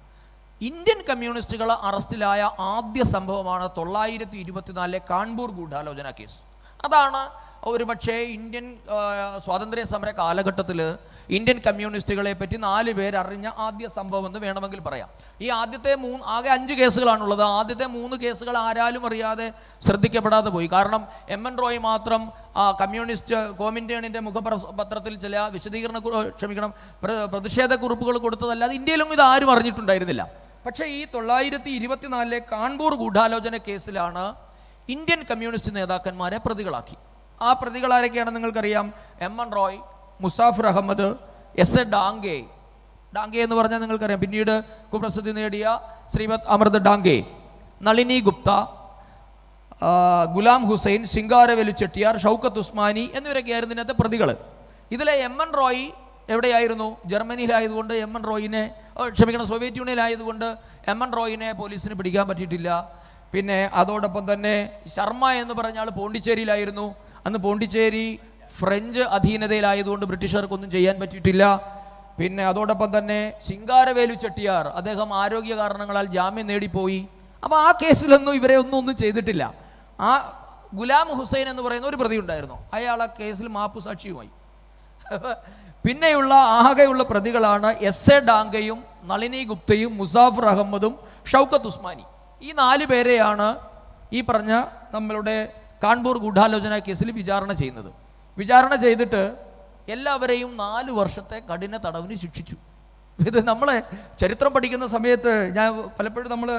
ഇന്ത്യൻ കമ്മ്യൂണിസ്റ്റുകൾ അറസ്റ്റിലായ ആദ്യ സംഭവമാണ് 1924 കാൺപൂർ ഗൂഢാലോചന കേസ്. അതാണ് ഒരുപക്ഷേ ഇന്ത്യൻ സ്വാതന്ത്ര്യ സമര കാലഘട്ടത്തിൽ ഇന്ത്യൻ കമ്മ്യൂണിസ്റ്റുകളെ പറ്റി 4 പേരറിഞ്ഞ ആദ്യ സംഭവം എന്ന് വേണമെങ്കിൽ പറയാം. ഈ ആദ്യത്തെ ആകെ 5 കേസുകളാണുള്ളത്. ആദ്യത്തെ 3 കേസുകൾ ആരാലും അറിയാതെ ശ്രദ്ധിക്കപ്പെടാതെ പോയി. കാരണം MN റോയ് മാത്രം കമ്മ്യൂണിസ്റ്റ് കോമിന്റേണിൻ്റെ മുഖപത്രത്തിൽ ചില പ്രതിഷേധ കുറിപ്പുകൾ കൊടുത്തതല്ലാതെ ഇന്ത്യയിലൊന്നും ഇത് ആരും അറിഞ്ഞിട്ടുണ്ടായിരുന്നില്ല. പക്ഷേ ഈ 1924 കാൺപൂർ ഗൂഢാലോചന കേസിലാണ് ഇന്ത്യൻ കമ്മ്യൂണിസ്റ്റ് നേതാക്കന്മാരെ പ്രതികളാക്കി. ആ പ്രതികൾ ആരൊക്കെയാണെന്ന് നിങ്ങൾക്കറിയാം. MN Roy, Muzaffar Ahmed, S.A. ഡാംഗെ എന്ന് പറഞ്ഞാൽ നിങ്ങൾക്കറിയാം, പിന്നീട് കുപ്രസിദ്ധി നേടിയ ശ്രീമദ് അമൃത് ഡാംഗെ, നളിനി ഗുപ്ത, ഗുലാം ഹുസൈൻ, ശിങ്കാരവേലു ചെട്ടിയാർ, ഷൗക്കത്ത് ഉസ്മാനി എന്നിവരൊക്കെയായിരുന്നു ഇതിനകത്തെ പ്രതികൾ. ഇതിലെ MN റോയ് എവിടെയായിരുന്നു? ജർമ്മനിയിലായതുകൊണ്ട് സോവിയറ്റ് യൂണിയനിലായതുകൊണ്ട് MN റോയിനെ പോലീസിന് പിടിക്കാൻ പറ്റിയിട്ടില്ല. പിന്നെ അതോടൊപ്പം തന്നെ ശർമ്മ എന്ന് പറഞ്ഞ ആൾ പോണ്ടിച്ചേരിയിലായിരുന്നു. അന്ന് പോണ്ടിച്ചേരി ഫ്രഞ്ച് അധീനതയിലായതുകൊണ്ട് ബ്രിട്ടീഷുകാർക്കൊന്നും ചെയ്യാൻ പറ്റിയിട്ടില്ല. പിന്നെ അതോടൊപ്പം തന്നെ ശിങ്കാരവേലു ചെട്ടിയാർ, അദ്ദേഹം ആരോഗ്യ കാരണങ്ങളാൽ ജാമ്യം നേടിപ്പോയി. അപ്പോൾ ആ കേസിലൊന്നും ഇവരെ ഒന്നും ചെയ്തിട്ടില്ല. ആ ഗുലാം ഹുസൈൻ എന്ന് പറയുന്ന ഒരു പ്രതി ഉണ്ടായിരുന്നു. അയാൾ ആ കേസിൽ മാപ്പു സാക്ഷിയുമായി. പിന്നെയുള്ള ആകെയുള്ള പ്രതികളാണ് S.A. ഡാംഗയും, നളിനി ഗുപ്തയും, മുസാഫർ അഹമ്മദും, ഷൗക്കത്ത് ഉസ്മാനി. ഈ 4 പേരെയാണ് ഈ പറഞ്ഞ നമ്മളുടെ കാൺപൂർ ഗൂഢാലോചന കേസിൽ വിചാരണ ചെയ്യുന്നത്. വിചാരണ ചെയ്തിട്ട് എല്ലാവരെയും 4 വർഷത്തെ കഠിന തടവിന് ശിക്ഷിച്ചു. ഇത് നമ്മളെ ചരിത്രം പഠിക്കുന്ന സമയത്ത് ഞാൻ പലപ്പോഴും നമ്മൾ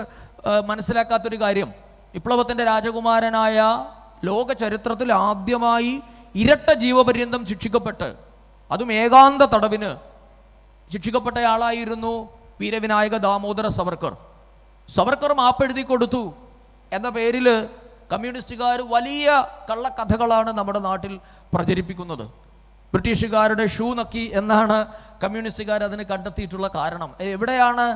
മനസ്സിലാക്കാത്തൊരു കാര്യം, വിപ്ലവത്തിൻ്റെ രാജകുമാരനായ ലോക ചരിത്രത്തിൽ ആദ്യമായി ഇരട്ട ജീവപര്യന്തം ശിക്ഷിക്കപ്പെട്ട് അതും ഏകാന്ത തടവിന് ശിക്ഷിക്കപ്പെട്ടയാളായിരുന്നു വീരവിനായക ദാമോദര സവർക്കർ. സവർക്കർ മാപ്പെഴുതി കൊടുത്തു എന്ന പേരിൽ കമ്മ്യൂണിസ്റ്റുകാർ വലിയ കള്ളക്കഥകളാണ് നമ്മുടെ നാട്ടിൽ പ്രചരിപ്പിക്കുന്നത്. ബ്രിട്ടീഷുകാരുടെ ഷൂ നക്കി എന്നാണ് കമ്മ്യൂണിസ്റ്റുകാർ അതിന് കണ്ടെത്തിയിട്ടുള്ള കാരണം. എവിടെയാണ്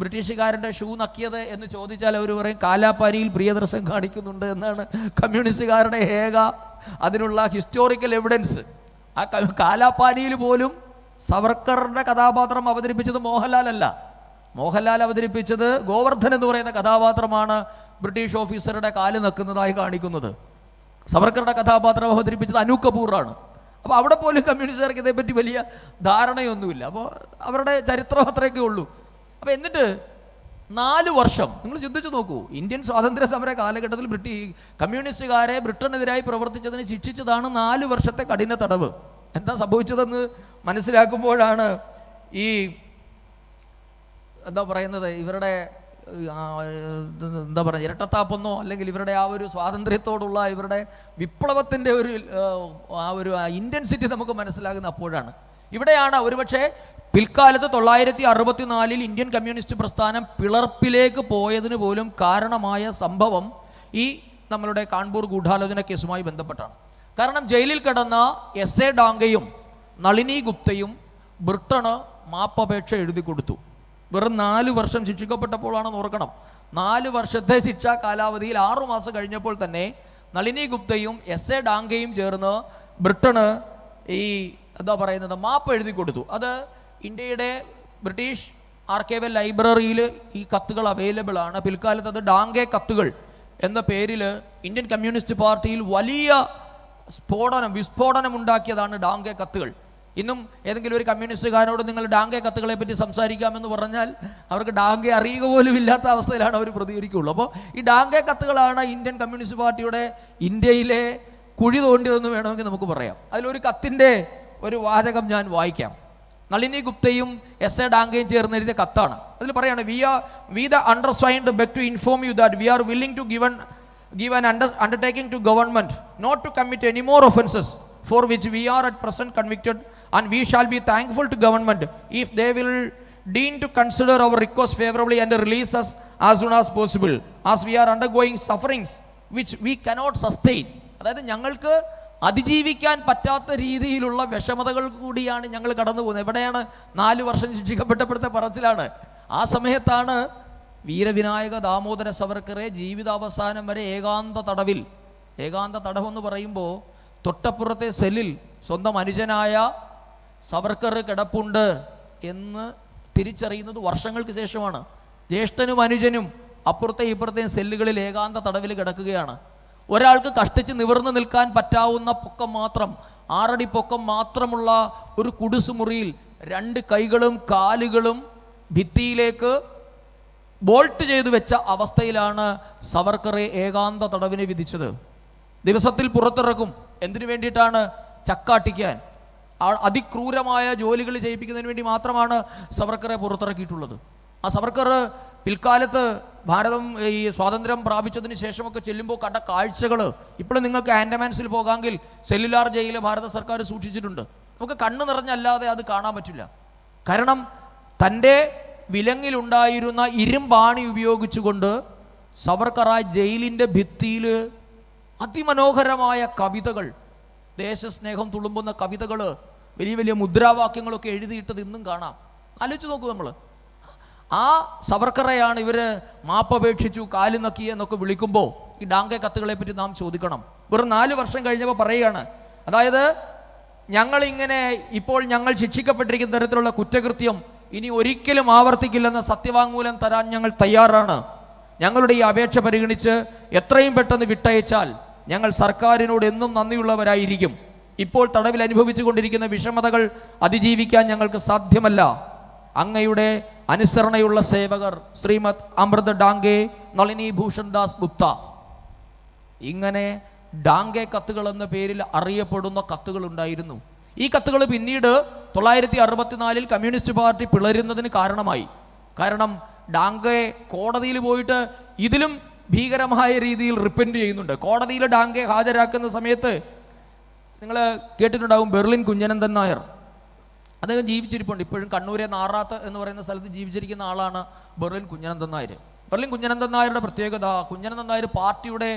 ബ്രിട്ടീഷുകാരൻ്റെ ഷൂ നക്കിയത് എന്ന് ചോദിച്ചാൽ അവർ പറയും കാലാപ്പാനിയിൽ പ്രിയദർശൻ കാണിക്കുന്നുണ്ട് എന്നാണ് കമ്മ്യൂണിസ്റ്റുകാരുടെ ഏക അതിനുള്ള ഹിസ്റ്റോറിക്കൽ എവിഡൻസ്. ആ കാലാപ്പാനിയിൽ പോലും സവർക്കറിൻ്റെ കഥാപാത്രം അവതരിപ്പിച്ചത് മോഹൻലാൽ അല്ല. മോഹൻലാൽ അവതരിപ്പിച്ചത് ഗോവർദ്ധൻ എന്ന് പറയുന്ന കഥാപാത്രമാണ് ബ്രിട്ടീഷ് ഓഫീസറുടെ കാല് നക്കുന്നതായി കാണിക്കുന്നത്. സവർക്കറുടെ കഥാപാത്രം അവതരിപ്പിച്ചത് അനൂപ് കപൂറാണ്. അപ്പോൾ അവിടെ പോലും കമ്മ്യൂണിസ്റ്റുകാർക്ക് ഇതേപ്പറ്റി വലിയ ധാരണയൊന്നുമില്ല. അപ്പോൾ അവരുടെ ചരിത്രം അത്രയൊക്കെ ഉള്ളൂ. അപ്പോൾ എന്നിട്ട് 4 വർഷം നിങ്ങൾ ചിന്തിച്ചു നോക്കൂ, ഇന്ത്യൻ സ്വാതന്ത്ര്യ സമര കാലഘട്ടത്തിൽ കമ്മ്യൂണിസ്റ്റുകാരെ ബ്രിട്ടനെതിരായി പ്രവർത്തിച്ചതിന് ശിക്ഷിച്ചതാണ് 4 വർഷത്തെ കഠിന തടവ്. എന്താ സംഭവിച്ചതെന്ന് മനസ്സിലാക്കുമ്പോഴാണ് ഈ എന്താ പറയുന്നത് ഇവരുടെ എന്താ പറയുക ഇരട്ടത്താപ്പെന്നോ അല്ലെങ്കിൽ ഇവരുടെ ആ ഒരു സ്വാതന്ത്ര്യത്തോടുള്ള ഇവരുടെ വിപ്ലവത്തിൻ്റെ ഒരു ഇൻറ്റൻസിറ്റി നമുക്ക് മനസ്സിലാകുന്ന അപ്പോഴാണ്. ഇവിടെയാണ് ഒരുപക്ഷെ പിൽക്കാലത്ത് 1964 ഇന്ത്യൻ കമ്മ്യൂണിസ്റ്റ് പ്രസ്ഥാനം പിളർപ്പിലേക്ക് പോയതിന് പോലും കാരണമായ സംഭവം ഈ നമ്മളുടെ കാൺപൂർ ഗൂഢാലോചന കേസുമായി ബന്ധപ്പെട്ടാണ്. കാരണം ജയിലിൽ കിടന്ന എസ് എ ഡാംഗയും നളിനി ഗുപ്തയും ബ്രിട്ടന് മാപ്പപേക്ഷ എഴുതി കൊടുത്തു. വെറും 4 വർഷം ശിക്ഷിക്കപ്പെട്ടപ്പോഴാണെന്ന് ഓർക്കണം. 4 വർഷത്തെ ശിക്ഷാ കാലാവധിയിൽ 6 മാസം കഴിഞ്ഞപ്പോൾ തന്നെ നളിനി ഗുപ്തയും എസ് എ ഡാംഗയും ചേർന്ന് ബ്രിട്ടന് ഈ എന്താ പറയുന്നത് മാപ്പ് എഴുതി കൊടുത്തു. അത് ഇന്ത്യയുടെ ബ്രിട്ടീഷ് ആർക്കൈവൽ ലൈബ്രറിയിൽ ഈ കത്തുകൾ അവൈലബിൾ ആണ്. പിൽക്കാലത്ത് അത് ഡാംഗെ കത്തുകൾ എന്ന പേരിൽ ഇന്ത്യൻ കമ്മ്യൂണിസ്റ്റ് പാർട്ടിയിൽ വലിയ വിസ്ഫോടനം ഉണ്ടാക്കിയതാണ് ഡാംഗെ കത്തുകൾ. ഇന്നും ഏതെങ്കിലും ഒരു കമ്മ്യൂണിസ്റ്റുകാരോട് നിങ്ങൾ ഡാംഗെ കത്തുകളെ പറ്റി സംസാരിക്കാമെന്ന് പറഞ്ഞാൽ അവർക്ക് ഡാംഗെ അറിയുക പോലും ഇല്ലാത്ത അവസ്ഥയിലാണ് അവർ പ്രതികരിക്കുകയുള്ളൂ. അപ്പോൾ ഈ ഡാംഗെ കത്തുകളാണ് ഇന്ത്യൻ കമ്മ്യൂണിസ്റ്റ് പാർട്ടിയുടെ ഇന്ത്യയിലെ കുഴി തോണ്ടിയതെന്ന് വേണമെങ്കിൽ നമുക്ക് പറയാം. അതിലൊരു കത്തിൻ്റെ ഒരു വാചകം ഞാൻ വായിക്കാം. നളിനി ഗുപ്തയും എസ് എ ഡാംഗയും ചേർന്ന് എഴുതിയ കത്താണ്. അതിൽ പറയാണ്, we the undersigned beg to inform you that we are willing to give an undertaking to government not to commit any more offences for which we are at present convicted, and we shall be thankful to government if they will deign to consider our request favorably and release us as soon as possible, as we are undergoing sufferings which we cannot sustain. അതായത് ഞങ്ങൾക്ക് അതിജീവിക്കാൻ പറ്റാത്ത രീതിയിലുള്ള വിഷമതകൾ കൂടിയാണ് ഞങ്ങൾ കടന്നു പോകുന്നത്. എവിടെയാണ് 4 വർഷം ശിക്ഷിക്കപ്പെട്ടപ്പോഴത്തെ പറച്ചിലാണ്. ആ സമയത്താണ് വീരവിനായക ദാമോദര സവർക്കറെ ജീവിതാവസാനം വരെ ഏകാന്ത തടവെന്ന് പറയുമ്പോൾ തൊട്ടപ്പുറത്തെ സെല്ലിൽ സ്വന്തം അനുജനായ സവർക്കർ കിടപ്പുണ്ട് എന്ന് തിരിച്ചറിയുന്നത് വർഷങ്ങൾക്ക് ശേഷമാണ്. ജ്യേഷ്ഠനും അനുജനും അപ്പുറത്തെയും ഇപ്പുറത്തെയും സെല്ലുകളിൽ ഏകാന്ത തടവിൽ കിടക്കുകയാണ്. ഒരാൾക്ക് കഷ്ടിച്ച് നിവർന്നു നിൽക്കാൻ പറ്റാവുന്ന പൊക്കം മാത്രം, 6 അടി പൊക്കം മാത്രമുള്ള ഒരു കുടിസുമുറിയിൽ 2 കൈകളും കാലുകളും ഭിത്തിയിലേക്ക് ബോൾട്ട് ചെയ്തു വെച്ച അവസ്ഥയിലാണ് സവർക്കറെ ഏകാന്ത തടവിന് വിധിച്ചത്. ദിവസത്തിൽ പുറത്തിറക്കും. എന്തിനു വേണ്ടിയിട്ടാണ്? ചക്കാട്ടിക്കാൻ, അതിക്രൂരമായ ജോലികൾ ചെയ്യിപ്പിക്കുന്നതിന് വേണ്ടി മാത്രമാണ് സവർക്കറെ പുറത്തിറക്കിയിട്ടുള്ളത്. ആ സവർക്കർ പിൽക്കാലത്ത് ഭാരതം ഈ സ്വാതന്ത്ര്യം പ്രാപിച്ചതിന് ശേഷമൊക്കെ ചെല്ലുമ്പോൾ കണ്ട കാഴ്ചകൾ ഇപ്പോഴും നിങ്ങൾക്ക് ആൻഡമാൻസിൽ പോകാമെങ്കിൽ സെല്ലുലാർ ജയിൽ ഭാരത സർക്കാർ സൂക്ഷിച്ചിട്ടുണ്ട്. നമുക്ക് കണ്ണ് നിറഞ്ഞല്ലാതെ അത് കാണാൻ പറ്റില്ല. കാരണം തൻ്റെ വിലങ്ങിലുണ്ടായിരുന്ന ഇരുമ്പാണി ഉപയോഗിച്ചുകൊണ്ട് സവർക്കർ ആ ജയിലിൻ്റെ ഭിത്തിയിൽ അതിമനോഹരമായ കവിതകൾ, ദേശസ്നേഹം തുളുമ്പുന്ന കവിതകൾ, വലിയ വലിയ മുദ്രാവാക്യങ്ങളൊക്കെ എഴുതിയിട്ടത് ഇന്നും കാണാം. ആലോചിച്ച് നോക്കൂ. നമ്മൾ ആ സവർക്കറെയാണ് ഇവർ മാപ്പപേക്ഷിച്ചു, കാല് നക്കി എന്നൊക്കെ വിളിക്കുമ്പോൾ ഈ ഡാംഗെ കത്തുകളെ പറ്റി നാം ചോദിക്കണം. വെറും 4 വർഷം കഴിഞ്ഞപ്പോൾ പറയുകയാണ്, അതായത് ഞങ്ങളിങ്ങനെ ഇപ്പോൾ ഞങ്ങൾ ശിക്ഷിക്കപ്പെട്ടിരിക്കുന്ന തരത്തിലുള്ള കുറ്റകൃത്യം ഇനി ഒരിക്കലും ആവർത്തിക്കില്ലെന്ന സത്യവാങ്മൂലം തരാൻ ഞങ്ങൾ തയ്യാറാണ്. ഞങ്ങളുടെ ഈ അപേക്ഷ പരിഗണിച്ച് എത്രയും പെട്ടെന്ന് വിട്ടയച്ചാൽ ഞങ്ങൾ സർക്കാരിനോട് എന്നും നന്ദിയുള്ളവരായിരിക്കും. ഇപ്പോൾ തടവിൽ അനുഭവിച്ചു കൊണ്ടിരിക്കുന്ന വിഷമതകൾ അതിജീവിക്കാൻ ഞങ്ങൾക്ക് സാധ്യമല്ല. അങ്ങയുടെ അനുസരണയുള്ള സേവകർ ശ്രീമദ് അമൃത് ഡാംഗെ, നളിനി ഭൂഷൺ ദാസ് ഗുപ്ത, ഇങ്ങനെ ഡാംഗെ കത്തുകൾ എന്ന പേരിൽ അറിയപ്പെടുന്ന കത്തുകൾ ഉണ്ടായിരുന്നു. ഈ കത്തുകൾ പിന്നീട് 1964 കമ്മ്യൂണിസ്റ്റ് പാർട്ടി പിളരുന്നതിന് കാരണമായി. കാരണം ഡാംഗെ കോടതിയിൽ പോയിട്ട് ഇതിലും ഭീകരമായ രീതിയിൽ റിപ്പൻറ്റ് ചെയ്യുന്നുണ്ട്. കോടതിയിൽ ഡാംഗെ ഹാജരാക്കുന്ന സമയത്ത് നിങ്ങൾ കേട്ടിട്ടുണ്ടാകും ബെർലിൻ കുഞ്ഞനന്ദൻ നായർ. അദ്ദേഹം ജീവിച്ചിരിപ്പുണ്ട്. ഇപ്പോഴും കണ്ണൂരെ നാറാത്ത് എന്ന് പറയുന്ന സ്ഥലത്ത് ജീവിച്ചിരിക്കുന്ന ആളാണ് ബെർലിൻ കുഞ്ഞനന്ദൻ നായർ. ബെർലിൻ കുഞ്ഞനന്ദൻ നായരുടെ പ്രത്യേകത, കുഞ്ഞനന്ദൻ നായർ പാർട്ടിയുടെ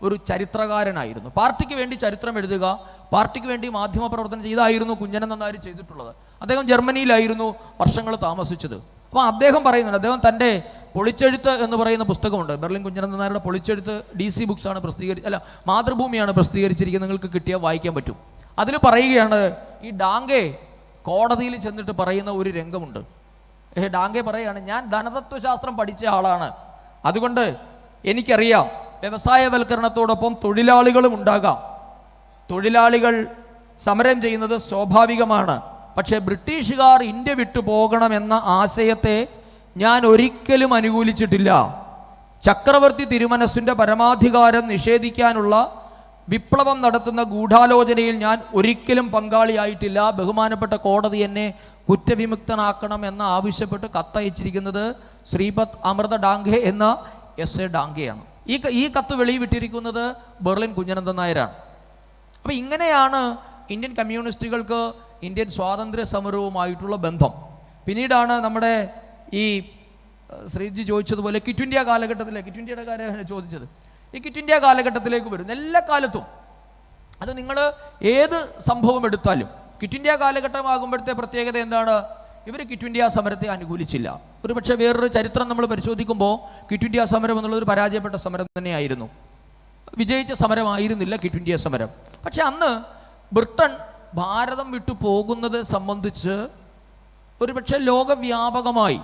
ഒരു ചരിത്രകാരനായിരുന്നു. പാർട്ടിക്ക് വേണ്ടി ചരിത്രം എഴുതുക, പാർട്ടിക്ക് വേണ്ടി മാധ്യമ പ്രവർത്തനം ചെയ്തായിരുന്നു കുഞ്ഞനന്ദൻ നായർ ചെയ്തിട്ടുള്ളത്. അദ്ദേഹം ജർമ്മനിയിലായിരുന്നു വർഷങ്ങൾ താമസിച്ചത്. അപ്പോൾ അദ്ദേഹം പറയുന്നുണ്ട്, അദ്ദേഹം തൻ്റെ പൊളിച്ചെഴുത്ത് എന്ന് പറയുന്ന പുസ്തകമുണ്ട്. ബെർലിൻ കുഞ്ഞനന്ദൻ നായരുടെ പൊളിച്ചെഴുത്ത് DC ബുക്സ് ആണ് മാതൃഭൂമിയാണ് പ്രസിദ്ധീകരിച്ചിരിക്കുന്നത്. നിങ്ങൾക്ക് കിട്ടിയാൽ വായിക്കാൻ പറ്റും. അതിൽ പറയുകയാണ്, ഈ ഡാംഗെ കോടതിയിൽ ചെന്നിട്ട് പറയുന്ന ഒരു രംഗമുണ്ട്. ഡാംഗെ പറയുകയാണ്, ഞാൻ ധനതത്വശാസ്ത്രം പഠിച്ച ആളാണ്, അതുകൊണ്ട് എനിക്കറിയാം വ്യവസായവൽക്കരണത്തോടൊപ്പം തൊഴിലാളികളും ഉണ്ടാകാം. തൊഴിലാളികൾ സമരം ചെയ്യുന്നത് സ്വാഭാവികമാണ്. പക്ഷേ ബ്രിട്ടീഷുകാർ ഇന്ത്യ വിട്ടു പോകണമെന്ന ആശയത്തെ ഞാൻ ഒരിക്കലും അനുകൂലിച്ചിട്ടില്ല. ചക്രവർത്തി തിരുമനസ്സിൻ്റെ പരമാധികാരം നിഷേധിക്കാനുള്ള വിപ്ലവം നടത്തുന്ന ഗൂഢാലോചനയിൽ ഞാൻ ഒരിക്കലും പങ്കാളിയായിട്ടില്ല. ബഹുമാനപ്പെട്ട കോടതി എന്നെ കുറ്റവിമുക്തനാക്കണം എന്ന് ആവശ്യപ്പെട്ട് കത്തയച്ചിരിക്കുന്നത് ശ്രീപദ് അമൃത ഡാംഗെ എന്ന SA ഡാംഗെയാണ്. ഈ കത്ത് വെളിവിട്ടിരിക്കുന്നത് ബെർലിൻ കുഞ്ഞനന്ദൻ നായരാണ്. അപ്പോൾ ഇങ്ങനെയാണ് ഇന്ത്യൻ കമ്മ്യൂണിസ്റ്റുകൾക്ക് ഇന്ത്യൻ സ്വാതന്ത്ര്യ സമരവുമായിട്ടുള്ള ബന്ധം. പിന്നീടാണ് നമ്മുടെ ഈ ശ്രീജി ചോദിച്ചതുപോലെ ക്വിറ്റ് ഇന്ത്യ കാലഘട്ടത്തിലെ, ക്വിറ്റ് ഇന്ത്യയുടെ കാര്യം ചോദിച്ചത്, ഈ ക്വിറ്റ് ഇന്ത്യ കാലഘട്ടത്തിലേക്ക് വരുന്ന എല്ലാ കാലത്തും, അത് നിങ്ങൾ ഏത് സംഭവം എടുത്താലും ക്വിറ്റ് ഇന്ത്യ കാലഘട്ടമാകുമ്പോഴത്തെ പ്രത്യേകത എന്താണ്? ഇവർ ക്വിറ്റ് ഇന്ത്യ സമരത്തെ അനുകൂലിച്ചില്ല. ഒരു പക്ഷേ വേറൊരു ചരിത്രം നമ്മൾ പരിശോധിക്കുമ്പോൾ ക്വിറ്റ് ഇന്ത്യ സമരം എന്നുള്ളൊരു പരാജയപ്പെട്ട സമരം തന്നെയായിരുന്നു, വിജയിച്ച സമരമായിരുന്നില്ല ക്വിറ്റ് ഇന്ത്യ സമരം. പക്ഷെ അന്ന് ബ്രിട്ടൻ ഭാരതം വിട്ടു പോകുന്നത് സംബന്ധിച്ച് ഒരുപക്ഷെ ലോകവ്യാപകമായി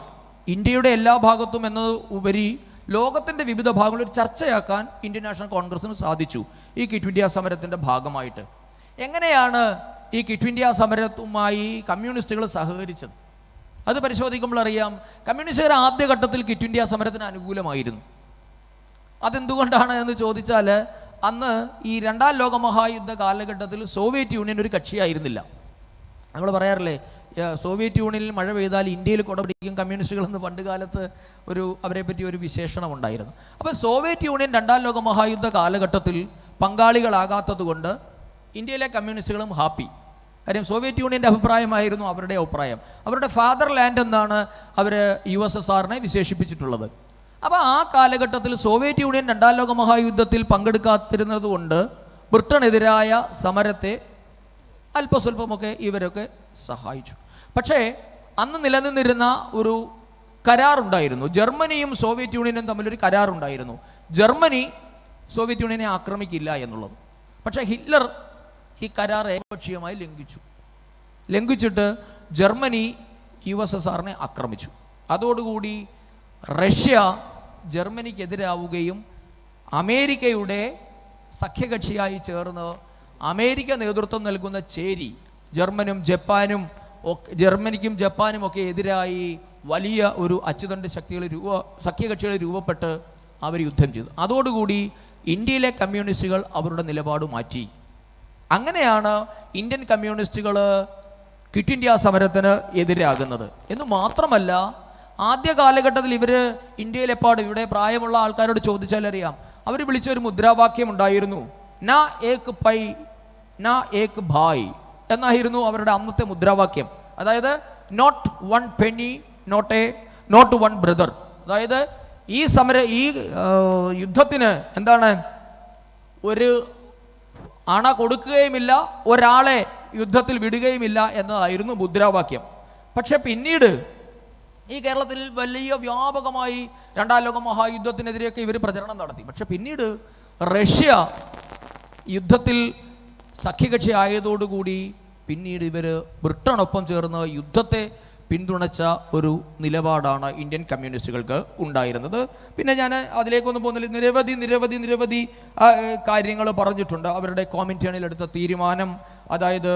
ഇന്ത്യയുടെ എല്ലാ ഭാഗത്തും എന്നത് ഉപരി ലോകത്തിൻ്റെ വിവിധ ഭാഗങ്ങളിൽ ഒരു ചർച്ചയാക്കാൻ ഇന്ത്യൻ നാഷണൽ കോൺഗ്രസിന് സാധിച്ചു ഈ ക്വിറ്റ് ഇന്ത്യ സമരത്തിൻ്റെ ഭാഗമായിട്ട്. എങ്ങനെയാണ് ഈ ക്വിറ്റ് ഇന്ത്യ സമരവുമായി കമ്മ്യൂണിസ്റ്റുകൾ സഹകരിച്ചത്? അത് പരിശോധിക്കുമ്പോൾ അറിയാം, കമ്മ്യൂണിസ്റ്റുകാർ ആദ്യഘട്ടത്തിൽ ക്വിറ്റ് ഇന്ത്യ സമരത്തിന് അനുകൂലമായിരുന്നു. അതെന്തുകൊണ്ടാണ് എന്ന് ചോദിച്ചാൽ, അന്ന് ഈ രണ്ടാം ലോക മഹായുദ്ധ കാലഘട്ടത്തിൽ സോവിയറ്റ് യൂണിയൻ ഒരു കക്ഷിയായിരുന്നില്ല. നമ്മൾ പറയാറില്ലേ, സോവിയറ്റ് യൂണിയനിൽ മഴ പെയ്താൽ ഇന്ത്യയിൽ കുട പിടിക്കും കമ്മ്യൂണിസ്റ്റുകളെന്ന് പണ്ട് കാലത്ത് അവരെ പറ്റി ഒരു വിശേഷണം ഉണ്ടായിരുന്നു. അപ്പോൾ സോവിയറ്റ് യൂണിയൻ രണ്ടാം ലോക മഹായുദ്ധ കാലഘട്ടത്തിൽ പങ്കാളികളാകാത്തത് കൊണ്ട് ഇന്ത്യയിലെ കമ്മ്യൂണിസ്റ്റുകളും ഹാപ്പി. കാര്യം സോവിയറ്റ് യൂണിയൻ്റെ അഭിപ്രായമായിരുന്നു അവരുടെ അഭിപ്രായം. അവരുടെ ഫാദർ ലാൻഡ് എന്നാണ് അവർ USSRനെ വിശേഷിപ്പിച്ചിട്ടുള്ളത്. അപ്പോൾ ആ കാലഘട്ടത്തിൽ സോവിയറ്റ് യൂണിയൻ രണ്ടാം ലോക മഹായുദ്ധത്തിൽ പങ്കെടുക്കാതിരുന്നത് കൊണ്ട് ബ്രിട്ടനെതിരായ സമരത്തെ അല്പസ്വല്പമൊക്കെ ഇവരൊക്കെ സഹായിച്ചു. പക്ഷേ അന്ന് നിലനിന്നിരുന്ന ഒരു കരാറുണ്ടായിരുന്നു. ജർമ്മനിയും സോവിയറ്റ് യൂണിയനും തമ്മിലൊരു കരാറുണ്ടായിരുന്നു. ജർമ്മനി സോവിയറ്റ് യൂണിയനെ ആക്രമിക്കില്ല എന്നുള്ളത്. പക്ഷേ ഹിറ്റ്ലർ ഈ കരാർ ഏകപക്ഷീയമായി ലംഘിച്ചിട്ട് ജർമ്മനി USSRനെ ആക്രമിച്ചു. അതോടുകൂടി റഷ്യ ജർമ്മനിക്കെതിരാവുകയും അമേരിക്കയുടെ സഖ്യകക്ഷിയായി ചേർന്ന് അമേരിക്ക നേതൃത്വം നൽകുന്ന ചേരി ജർമ്മനിക്കും ജപ്പാനും ഒക്കെ എതിരായി വലിയ ഒരു അച്ചുതണ്ട് സഖ്യകക്ഷികൾ രൂപപ്പെട്ട് അവർ യുദ്ധം ചെയ്തു. അതോടുകൂടി ഇന്ത്യയിലെ കമ്മ്യൂണിസ്റ്റുകൾ അവരുടെ നിലപാട് മാറ്റി. അങ്ങനെയാണ് ഇന്ത്യൻ കമ്മ്യൂണിസ്റ്റുകൾ ക്വിറ്റ് ഇന്ത്യ സമരത്തിന് എതിരാകുന്നത്. എന്ന് മാത്രമല്ല, ആദ്യ കാലഘട്ടത്തിൽ ഇവർ ഇന്ത്യയിലെപ്പാട് ഇവിടെ പ്രായമുള്ള ആൾക്കാരോട് ചോദിച്ചാൽ അറിയാം, അവർ വിളിച്ചൊരു മുദ്രാവാക്യം ഉണ്ടായിരുന്നു, നാ ഏക് പൈ നാ ഏക് ഭായ് എന്നായിരുന്നു അവരുടെ അന്നത്തെ മുദ്രാവാക്യം. അതായത് not one penny not one brother. അതായത് ഈ യുദ്ധത്തിന് എന്താണ്, ഒരു അണ കൊടുക്കുകയുമില്ല, ഒരാളെ യുദ്ധത്തിൽ വിടുകയുമില്ല എന്നതായിരുന്നു മുദ്രാവാക്യം. പക്ഷെ പിന്നീട് ഈ കേരളത്തിൽ വലിയ വ്യാപകമായി രണ്ടാം ലോക മഹായുദ്ധത്തിനെതിരെയൊക്കെ ഇവർ പ്രചരണം നടത്തി. പക്ഷെ പിന്നീട് റഷ്യ യുദ്ധത്തിൽ സഖ്യകക്ഷി ആയതോടുകൂടി പിന്നീട് ഇവർ ബ്രിട്ടനൊപ്പം ചേർന്ന് യുദ്ധത്തെ പിന്തുണച്ച ഒരു നിലപാടാണ് ഇന്ത്യൻ കമ്മ്യൂണിസ്റ്റുകൾക്ക് ഉണ്ടായിരുന്നത്. പിന്നെ ഞാൻ അതിലേക്കൊന്നും പോകുന്നില്ല, നിരവധി കാര്യങ്ങൾ പറഞ്ഞിട്ടുണ്ട്. അവരുടെ കോമിറ്റേണിൽ എടുത്ത തീരുമാനം, അതായത്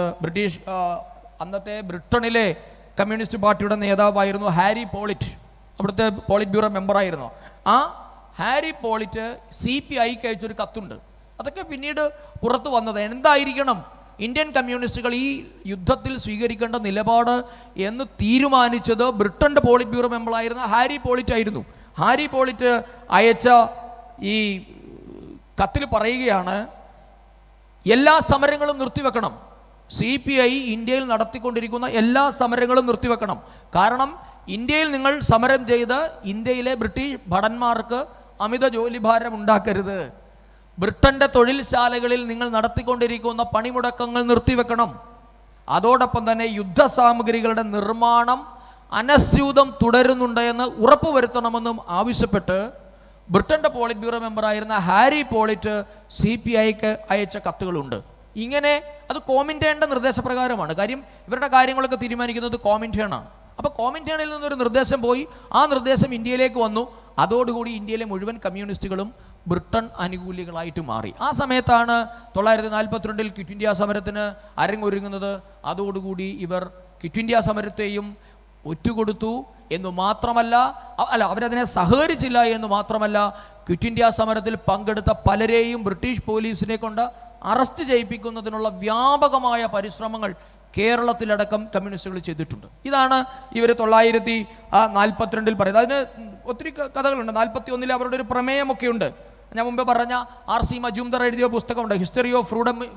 അന്നത്തെ ബ്രിട്ടനിലെ കമ്മ്യൂണിസ്റ്റ് പാർട്ടിയുടെ നേതാവായിരുന്നു ഹാരി പോളിറ്റ്. അവിടുത്തെ പോളിറ്റ് ബ്യൂറോ മെമ്പറായിരുന്നു. ആ ഹാരി പോളിറ്റ് CPIക്ക് അയച്ചൊരു കത്തുണ്ട്. അതൊക്കെ പിന്നീട് പുറത്തു വന്നത്. എന്തായിരിക്കണം ഇന്ത്യൻ കമ്മ്യൂണിസ്റ്റുകൾ ഈ യുദ്ധത്തിൽ സ്വീകരിക്കേണ്ട നിലപാട് എന്ന് തീരുമാനിച്ചത് ബ്രിട്ടൻ്റെ പോളിറ്റ് ബ്യൂറോ മെമ്പറായിരുന്ന ഹാരി പോളിറ്റ് ആയിരുന്നു. ഹാരി പോളിറ്റ് അയച്ച ഈ കത്തിൽ പറയുകയാണ്, എല്ലാ സമരങ്ങളും നിർത്തിവെക്കണം. CPI ഇന്ത്യയിൽ നടത്തിക്കൊണ്ടിരിക്കുന്ന എല്ലാ സമരങ്ങളും നിർത്തിവെക്കണം. കാരണം ഇന്ത്യയിൽ നിങ്ങൾ സമരം ചെയ്ത് ഇന്ത്യയിലെ ബ്രിട്ടീഷ് ഭടന്മാർക്ക് അമിത ജോലിഭാരം ഉണ്ടാക്കരുത്. ബ്രിട്ടൻ്റെ തൊഴിൽശാലകളിൽ നിങ്ങൾ നടത്തിക്കൊണ്ടിരിക്കുന്ന പണിമുടക്കങ്ങൾ നിർത്തിവെക്കണം. അതോടൊപ്പം തന്നെ യുദ്ധസാമഗ്രികളുടെ നിർമ്മാണം അനസ്യൂതം തുടരുന്നുണ്ട് എന്ന് ഉറപ്പുവരുത്തണമെന്നും ആവശ്യപ്പെട്ട് ബ്രിട്ടൻ്റെ പോളിറ്റ് ബ്യൂറോ മെമ്പറായിരുന്ന ഹാരി പോളിറ്റ് CPIക്ക് അയച്ച കത്തുകളുണ്ട്. ഇങ്ങനെ അത് കോമിൻറ്റേണിൻ്റെ നിർദ്ദേശപ്രകാരമാണ്. കാര്യം ഇവരുടെ കാര്യങ്ങളൊക്കെ തീരുമാനിക്കുന്നത് കോമിൻറ്റേണാണ്. അപ്പോൾ കോമിൻറ്റേണിൽ നിന്നൊരു നിർദ്ദേശം പോയി, ആ നിർദ്ദേശം ഇന്ത്യയിലേക്ക് വന്നു. അതോടുകൂടി ഇന്ത്യയിലെ മുഴുവൻ കമ്മ്യൂണിസ്റ്റുകളും ബ്രിട്ടൻ അനുകൂലികളായിട്ട് മാറി. ആ സമയത്താണ് 1942 ക്വിറ്റ് ഇന്ത്യ സമരത്തിന് അരങ്ങൊരുങ്ങുന്നത്. അതോടുകൂടി ഇവർ ക്വിറ്റ് ഇന്ത്യ സമരത്തെയും ഒറ്റുകൊടുത്തു എന്ന് മാത്രമല്ല, അവരതിനെ സഹകരിച്ചില്ല എന്ന് മാത്രമല്ല, ക്വിറ്റ് ഇന്ത്യ സമരത്തിൽ പങ്കെടുത്ത പലരെയും ബ്രിട്ടീഷ് പോലീസിനെ കൊണ്ട് അറസ്റ്റ് ചെയ്യിപ്പിക്കുന്നതിനുള്ള വ്യാപകമായ പരിശ്രമങ്ങൾ കേരളത്തിലടക്കം കമ്മ്യൂണിസ്റ്റുകൾ ചെയ്തിട്ടുണ്ട്. ഇതാണ് ഇവർ 1942 പറയുന്നത്. അതിന് ഒത്തിരി കഥകളുണ്ട്. 41 അവരുടെ ഒരു പ്രമേയമൊക്കെ ഉണ്ട്. ഞാൻ മുമ്പ് പറഞ്ഞ R.C. മജുംദർ എഴുതിയ പുസ്തകമുണ്ട്, history of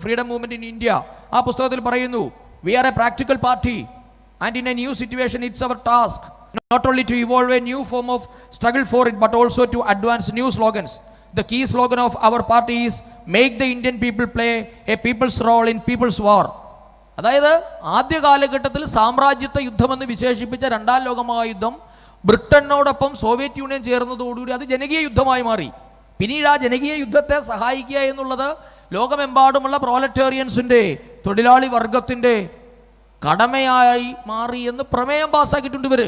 freedom movement in India. ആ പുസ്തകത്തിൽ പറയുന്നു, we are a practical party and in a new situation it's our task not only to evolve a new form of struggle for it but also to advance new slogans. The key slogan of our party is make the Indian people play a people's role in people's war. അതായത് ആദ്യ കാലഘട്ടത്തിൽ സാമ്രാജ്യത്വ യുദ്ധമെന്ന് വിശേഷിപ്പിച്ച രണ്ടാം ലോകമഹായുദ്ധം ബ്രിട്ടനോടൊപ്പം Soviet union ചേർന്നതോടുകൂടി അത് ജനകീയ യുദ്ധമായി മാറി. പിന്നീട് ആ ജനകീയ യുദ്ധത്തെ സഹായിക്കുക എന്നുള്ളത് ലോകമെമ്പാടുമുള്ള പ്രോലറ്റേറിയൻസിൻ്റെ, തൊഴിലാളി വർഗത്തിൻ്റെ കടമയായി മാറി എന്ന് പ്രമേയം പാസ്സാക്കിയിട്ടുണ്ട് ഇവർ.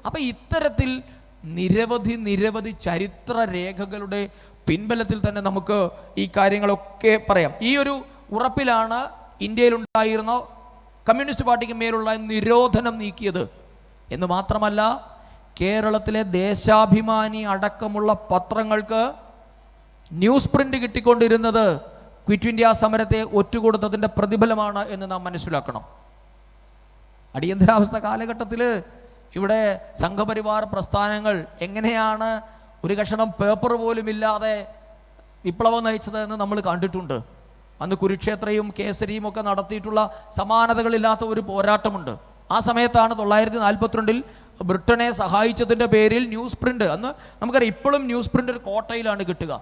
അപ്പം ഇത്തരത്തിൽ നിരവധി ചരിത്ര രേഖകളുടെ പിൻബലത്തിൽ തന്നെ നമുക്ക് ഈ കാര്യങ്ങളൊക്കെ പറയാം. ഈ ഒരു ഉറപ്പിലാണ് ഇന്ത്യയിലുണ്ടായിരുന്ന കമ്മ്യൂണിസ്റ്റ് പാർട്ടിക്ക് മേലുള്ള നിരോധനം നീക്കിയത് എന്ന് മാത്രമല്ല, കേരളത്തിലെ ദേശാഭിമാനി അടക്കമുള്ള പത്രങ്ങൾക്ക് ന്യൂസ് പ്രിന്റ് കിട്ടിക്കൊണ്ടിരുന്നത് ക്വിറ്റ് ഇന്ത്യ സമരത്തെ ഒറ്റുകൊടുത്തതിൻ്റെ പ്രതിഫലമാണ് എന്ന് നാം മനസ്സിലാക്കണം. അടിയന്തരാവസ്ഥ കാലഘട്ടത്തിൽ ഇവിടെ സംഘപരിവാർ പ്രസ്ഥാനങ്ങൾ എങ്ങനെയാണ് ഒരു കഷണം പേപ്പർ പോലും ഇല്ലാതെ വിപ്ലവം നയിച്ചത് എന്ന് നമ്മൾ കണ്ടിട്ടുണ്ട്. അന്ന് കുരുക്ഷേത്രയും കേസരിയും ഒക്കെ നടത്തിയിട്ടുള്ള സമാനതകളില്ലാത്ത ഒരു പോരാട്ടമുണ്ട്. ആ സമയത്താണ് 1942 ബ്രിട്ടനെ സഹായിച്ചതിൻ്റെ പേരിൽ ന്യൂസ് പ്രിന്റ്, അന്ന് നമുക്കറിയാം ഇപ്പോഴും ന്യൂസ് പ്രിന്റ് ഒരു കോട്ടയിലാണ് കിട്ടുക.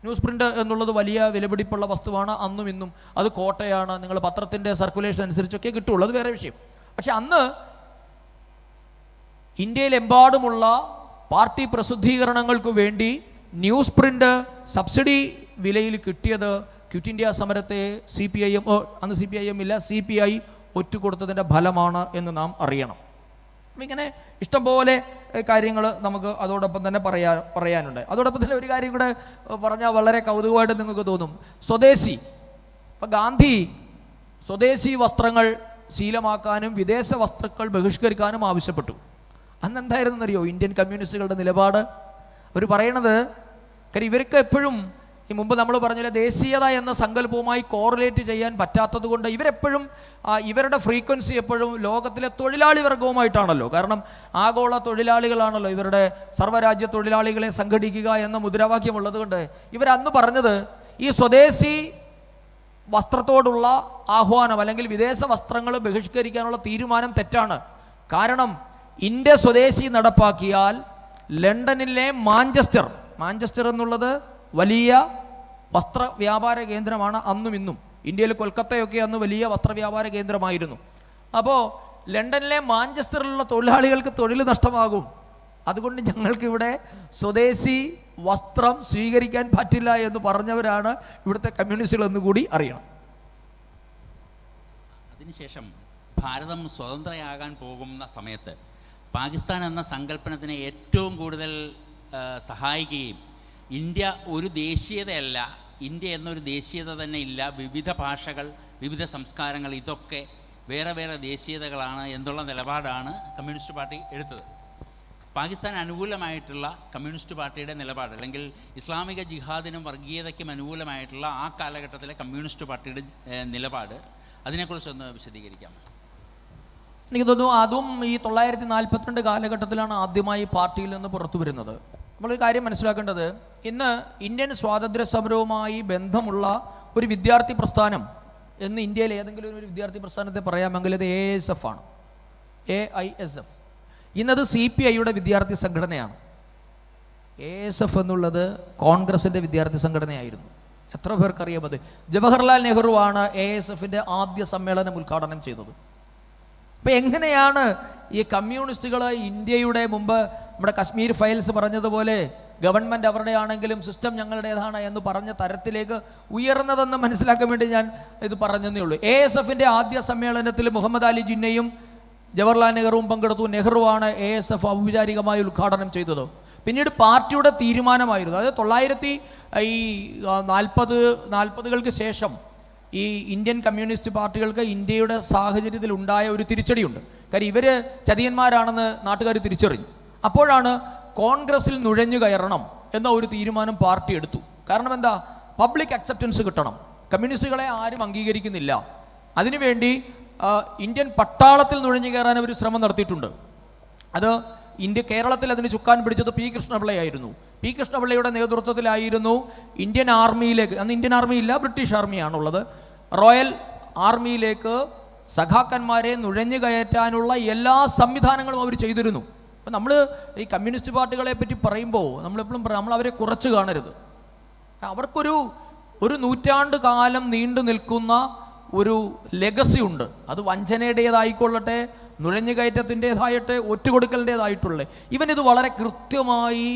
ന്യൂസ് പ്രിന്റ് എന്നുള്ളത് വലിയ വിലപിടിപ്പുള്ള വസ്തുവാണ് അന്നും ഇന്നും. അത് കോട്ടയാണ്, നിങ്ങൾ പത്രത്തിൻ്റെ സർക്കുലേഷൻ അനുസരിച്ചൊക്കെ കിട്ടുള്ളൂ, അത് വേറെ വിഷയം. പക്ഷെ അന്ന് ഇന്ത്യയിലെമ്പാടുമുള്ള പാർട്ടി പ്രസിദ്ധീകരണങ്ങൾക്ക് വേണ്ടി ന്യൂസ് പ്രിന്റ് സബ്സിഡി വിലയിൽ കിട്ടിയത് ക്വിറ്റ് ഇന്ത്യ സമരത്തെ അന്ന് CPIM ഇല്ല, CPI ഒറ്റുകൊടുത്തതിൻ്റെ ഫലമാണ് എന്ന് നാം അറിയണം. അപ്പം ഇങ്ങനെ ഇഷ്ടംപോലെ കാര്യങ്ങൾ നമുക്ക് അതോടൊപ്പം തന്നെ പറയാനുണ്ട്. അതോടൊപ്പം തന്നെ ഒരു കാര്യം കൂടെ പറഞ്ഞാൽ വളരെ കൗതുകമായിട്ട് നിങ്ങൾക്ക് തോന്നും. സ്വദേശി, ഇപ്പം ഗാന്ധി സ്വദേശി വസ്ത്രങ്ങൾ ശീലമാക്കാനും വിദേശ വസ്തുക്കൾ ബഹിഷ്കരിക്കാനും ആവശ്യപ്പെട്ടു. അന്ന് എന്തായിരുന്നെന്നറിയോ ഇന്ത്യൻ കമ്മ്യൂണിസ്റ്റുകളുടെ നിലപാട്? അവർ പറയണത്, കാര്യം ഇവർക്ക് എപ്പോഴും ഈ മുമ്പ് നമ്മൾ പറഞ്ഞ ദേശീയത എന്ന സങ്കല്പവുമായി കോറിലേറ്റ് ചെയ്യാൻ പറ്റാത്തത് കൊണ്ട് ഇവരെപ്പോഴും ഇവരുടെ ഫ്രീക്വൻസി എപ്പോഴും ലോകത്തിലെ തൊഴിലാളി വർഗവുമായിട്ടാണല്ലോ. കാരണം ആഗോള തൊഴിലാളികളാണല്ലോ ഇവരുടെ സർവ്വരാജ്യ തൊഴിലാളികളെ സംഘടിക്കുക എന്ന മുദ്രാവാക്യമുള്ളത് കൊണ്ട് ഇവരന്ന് പറഞ്ഞത് ഈ സ്വദേശി വസ്ത്രത്തോടുള്ള ആഹ്വാനം അല്ലെങ്കിൽ വിദേശ വസ്ത്രങ്ങൾ ബഹിഷ്കരിക്കാനുള്ള തീരുമാനം തെറ്റാണ്. കാരണം ഇന്ത്യ സ്വദേശി നടപ്പാക്കിയാൽ ലണ്ടനിലെ മാഞ്ചസ്റ്റർ എന്നുള്ളത് വലിയ വസ്ത്ര വ്യാപാര കേന്ദ്രമാണ് അന്നും ഇന്നും. ഇന്ത്യയിൽ കൊൽക്കത്തയൊക്കെ അന്ന് വലിയ വസ്ത്രവ്യാപാര കേന്ദ്രമായിരുന്നു. അപ്പോൾ ലണ്ടനിലെ മാഞ്ചസ്റ്ററിലുള്ള തൊഴിലാളികൾക്ക് തൊഴിൽ നഷ്ടമാകും. അതുകൊണ്ട് ഞങ്ങൾക്കിവിടെ സ്വദേശി വസ്ത്രം സ്വീകരിക്കാൻ പറ്റില്ല എന്ന് പറഞ്ഞവരാണ് ഇവിടുത്തെ കമ്മ്യൂണിസ്റ്റുകൾ എന്ന് കൂടി അറിയണം. അതിനുശേഷം ഭാരതം സ്വതന്ത്രയാകാൻ പോകുന്ന സമയത്ത് പാകിസ്ഥാൻ എന്ന സങ്കല്പനത്തിനെ ഏറ്റവും കൂടുതൽ സഹായിക്കുകയും ഇന്ത്യ ഒരു ദേശീയതയല്ല, ഇന്ത്യ എന്നൊരു ദേശീയത തന്നെ ഇല്ല, വിവിധ ഭാഷകൾ, വിവിധ സംസ്കാരങ്ങൾ, ഇതൊക്കെ വേറെ വേറെ ദേശീയതകളാണ് എന്നുള്ള നിലപാടാണ് കമ്മ്യൂണിസ്റ്റ് പാർട്ടി എടുത്തത്. പാകിസ്ഥാൻ അനുകൂലമായിട്ടുള്ള കമ്മ്യൂണിസ്റ്റ് പാർട്ടിയുടെ നിലപാട്, അല്ലെങ്കിൽ ഇസ്ലാമിക ജിഹാദിനും വർഗീയതയ്ക്കും അനുകൂലമായിട്ടുള്ള ആ കാലഘട്ടത്തിലെ കമ്മ്യൂണിസ്റ്റ് പാർട്ടിയുടെ നിലപാട്, അതിനെക്കുറിച്ചൊന്ന് വിശദീകരിക്കാം. എനിക്ക് തോന്നുന്നു അതും ഈ 1942 കാലഘട്ടത്തിലാണ് ആദ്യമായി പാർട്ടിയിൽ നിന്ന് പുറത്തു വരുന്നത്. നമ്മളൊരു കാര്യം മനസ്സിലാക്കേണ്ടത്, ഇന്ന് ഇന്ത്യൻ സ്വാതന്ത്ര്യ സമരവുമായി ബന്ധമുള്ള ഒരു വിദ്യാർത്ഥി പ്രസ്ഥാനം എന്ന് ഇന്ത്യയിൽ ഏതെങ്കിലും ഒരു വിദ്യാർത്ഥി പ്രസ്ഥാനത്തെ പറയാമെങ്കിൽ അത് AISF ആണ്. AISF. ഇന്നത് CPIയുടെ വിദ്യാർത്ഥി സംഘടനയാണ്. AISF എന്നുള്ളത് കോൺഗ്രസിൻ്റെ വിദ്യാർത്ഥി സംഘടനയായിരുന്നു. എത്ര പേർക്കറിയാം അത്? ജവഹർലാൽ നെഹ്റുവാണ് AISFൻ്റെ ആദ്യ സമ്മേളനം ഉദ്ഘാടനം ചെയ്തത്. അപ്പം എങ്ങനെയാണ് ഈ കമ്മ്യൂണിസ്റ്റുകൾ ഇന്ത്യയുടെ മുമ്പ് നമ്മുടെ കശ്മീർ ഫയൽസ് പറഞ്ഞതുപോലെ ഗവൺമെൻറ് അവരുടെ ആണെങ്കിലും സിസ്റ്റം ഞങ്ങളുടേതാണ് എന്ന് പറഞ്ഞ തരത്തിലേക്ക് ഉയർന്നതെന്ന് മനസ്സിലാക്കാൻ വേണ്ടി ഞാൻ ഇത് പറഞ്ഞതേ ഉള്ളൂ. AISFൻ്റെ ആദ്യ സമ്മേളനത്തിൽ മുഹമ്മദ് അലി ജിന്നയും ജവഹർലാൽ നെഹ്റുവും പങ്കെടുത്തു. നെഹ്റുവാണ് AISF ഔപചാരികമായി ഉദ്ഘാടനം ചെയ്തത്. പിന്നീട് പാർട്ടിയുടെ തീരുമാനമായിരുന്നു. അതായത് 1940 ശേഷം ഈ ഇന്ത്യൻ കമ്മ്യൂണിസ്റ്റ് പാർട്ടികൾക്ക് ഇന്ത്യയുടെ സാഹചര്യത്തിൽ ഉണ്ടായ ഒരു തിരിച്ചടിയുണ്ട്. കാര്യം ഇവർ ചതിയന്മാരാണെന്ന് നാട്ടുകാർ തിരിച്ചറിഞ്ഞു. അപ്പോഴാണ് കോൺഗ്രസിൽ നുഴഞ്ഞു കയറണം എന്ന ഒരു തീരുമാനം പാർട്ടി എടുത്തു. കാരണം എന്താ? പബ്ലിക് അക്സെപ്റ്റൻസ് കിട്ടണം. കമ്മ്യൂണിസ്റ്റുകളെ ആരും അംഗീകരിക്കുന്നില്ല. അതിനുവേണ്ടി ഇന്ത്യൻ പട്ടാളത്തിൽ നുഴഞ്ഞു കയറാൻ അവർ ശ്രമം നടത്തിയിട്ടുണ്ട്. അത് കേരളത്തിൽ അതിന് ചുക്കാൻ പിടിച്ചത് P. കൃഷ്ണപിള്ളയായിരുന്നു. P. കൃഷ്ണപിള്ളയുടെ നേതൃത്വത്തിലായിരുന്നു ഇന്ത്യൻ ആർമിയിലേക്ക്, അന്ന് ഇന്ത്യൻ ആർമി ഇല്ല, ബ്രിട്ടീഷ് ആർമിയാണുള്ളത്, റോയൽ ആർമിയിലേക്ക് സഖാക്കന്മാരെ നുഴഞ്ഞു കയറ്റാനുള്ള എല്ലാ സംവിധാനങ്ങളും അവർ ചെയ്തിരുന്നു. അപ്പം നമ്മൾ ഈ കമ്മ്യൂണിസ്റ്റ് പാർട്ടികളെ പറ്റി പറയുമ്പോൾ നമ്മളെപ്പോഴും നമ്മൾ അവരെ കുറച്ച് കാണരുത്. അവർക്കൊരു നൂറ്റാണ്ട് കാലം നീണ്ടു നിൽക്കുന്ന ഒരു ലെഗസി ഉണ്ട്. അത് വഞ്ചനയുടേതായിക്കൊള്ളട്ടെ, നുഴഞ്ഞുകയറ്റത്തിൻ്റെതായിട്ട്, ഒറ്റുകൊടുക്കലിൻ്റേതായിട്ടുള്ളത്. ഇവനിത് വളരെ കൃത്യമായി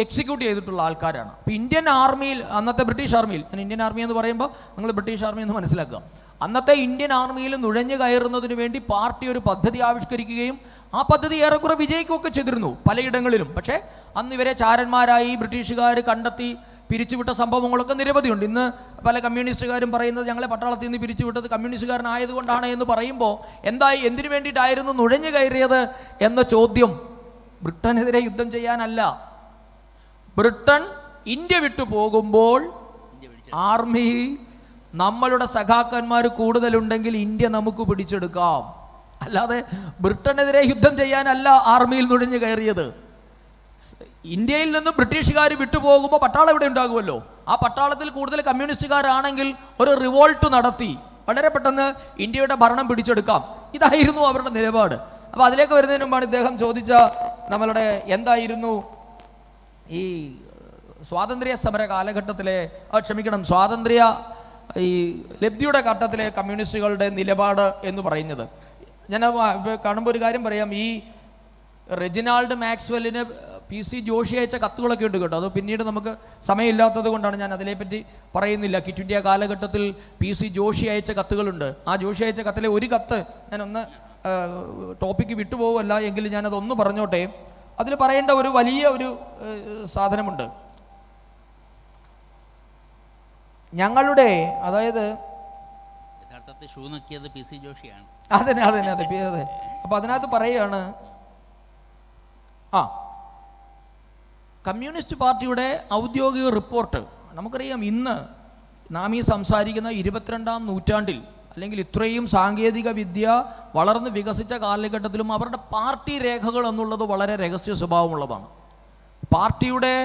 എക്സിക്യൂട്ട് ചെയ്തിട്ടുള്ള ആൾക്കാരാണ്. ഇപ്പോൾ ഇന്ത്യൻ ആർമിയിൽ, അന്നത്തെ ബ്രിട്ടീഷ് ആർമിയിൽ, ഞാൻ ഇന്ത്യൻ ആർമി എന്ന് പറയുമ്പോൾ നിങ്ങൾ ബ്രിട്ടീഷ് ആർമി എന്ന് മനസ്സിലാക്കുക, അന്നത്തെ ഇന്ത്യൻ ആർമിയിൽ നുഴഞ്ഞു കയറുന്നതിന് വേണ്ടി പാർട്ടി ഒരു പദ്ധതി ആവിഷ്കരിക്കുകയും ആ പദ്ധതി ഏറെക്കുറെ വിജയിക്കുകയൊക്കെ ചെയ്തിരുന്നു പലയിടങ്ങളിലും. പക്ഷേ അന്ന് ഇവരെ ചാരന്മാരായി ബ്രിട്ടീഷുകാർ കണ്ടെത്തി പിരിച്ചുവിട്ട സംഭവങ്ങളൊക്കെ നിരവധിയുണ്ട്. ഇന്ന് പല കമ്മ്യൂണിസ്റ്റുകാരും പറയുന്നത് ഞങ്ങളെ പട്ടാളത്തിൽ നിന്ന് പിരിച്ചുവിട്ടത് കമ്മ്യൂണിസ്റ്റുകാരനായതുകൊണ്ടാണ് എന്ന് പറയുമ്പോൾ എന്തിനു വേണ്ടിയിട്ടായിരുന്നു നുഴഞ്ഞു കയറിയത് എന്ന ചോദ്യം ബ്രിട്ടനെതിരെ യുദ്ധം ചെയ്യാനല്ല. ബ്രിട്ടൻ ഇന്ത്യ വിട്ടു പോകുമ്പോൾ ആർമി, നമ്മളുടെ സഖാക്കന്മാർ കൂടുതലുണ്ടെങ്കിൽ ഇന്ത്യ നമുക്ക് പിടിച്ചെടുക്കാം. അല്ലാതെ ബ്രിട്ടനെതിരെ യുദ്ധം ചെയ്യാനല്ല ആർമിയിൽ നുഴഞ്ഞു കയറിയത്. ഇന്ത്യയിൽ നിന്ന് ബ്രിട്ടീഷുകാർ വിട്ടുപോകുമ്പോൾ പട്ടാളം ഇവിടെ ഉണ്ടാകുമല്ലോ. ആ പട്ടാളത്തിൽ കൂടുതൽ കമ്മ്യൂണിസ്റ്റുകാരാണെങ്കിൽ ഒരു റിവോൾട്ട് നടത്തി വളരെ പെട്ടെന്ന് ഇന്ത്യയുടെ ഭരണം പിടിച്ചെടുക്കാം. ഇതായിരുന്നു അവരുടെ നിലപാട്. അപ്പോൾ അതിലേക്ക് വരുന്നതിന് മുമ്പാണ് ഇദ്ദേഹം ചോദിച്ച നമ്മളുടെ എന്തായിരുന്നു ഈ സ്വാതന്ത്ര്യ സമര കാലഘട്ടത്തിലെ, സ്വാതന്ത്ര്യ ഈ ലബ്ധിയുടെ ഘട്ടത്തിലെ കമ്മ്യൂണിസ്റ്റുകളുടെ നിലപാട് എന്ന് പറയുന്നത്. ഞാൻ കാണുമ്പോൾ ഒരു കാര്യം പറയാം. ഈ റെജിനാൾഡ് മാക്സ്വെല്ലിന് PC ജോഷി അയച്ച കത്തുകളൊക്കെ ഉണ്ട് കേട്ടോ. അത് പിന്നീട് നമുക്ക് സമയമില്ലാത്തത് കൊണ്ടാണ് ഞാൻ അതിനെപ്പറ്റി പറയുന്നില്ല. ക്വിറ്റ് ഇന്ത്യ കാലഘട്ടത്തിൽ PC ജോഷി അയച്ച കത്തുകളുണ്ട്. ആ ജോഷി അയച്ച കത്തിലെ ഒരു കത്ത് ഞാനൊന്ന് ടോപ്പിക്ക് വിട്ടുപോകുമല്ല എങ്കിലും ഞാനതൊന്ന് പറഞ്ഞോട്ടെ. അതിൽ പറയേണ്ട ഒരു വലിയ ഒരു സാധനമുണ്ട്. ഞങ്ങളുടെ, അതായത് യഥാർത്ഥത്തിൽ ഷൂ നോക്കിയത് PC ജോഷിയാണ്. അതെ. അപ്പോൾ അതിനകത്ത് പറയുകയാണ്, കമ്മ്യൂണിസ്റ്റ് പാർട്ടിയുടെ ഔദ്യോഗിക റിപ്പോർട്ട്. നമുക്കറിയാം, ഇന്ന് നാം ഈ സംസാരിക്കുന്ന 22ാം നൂറ്റാണ്ടിൽ, അല്ലെങ്കിൽ ഇത്രയും സാങ്കേതിക വിദ്യ വളർന്ന് വികസിച്ച കാലഘട്ടത്തിലും അവരുടെ പാർട്ടി രേഖകൾ എന്നുള്ളത് വളരെ രഹസ്യ സ്വഭാവമുള്ളതാണ്. പാർട്ടിയുടെ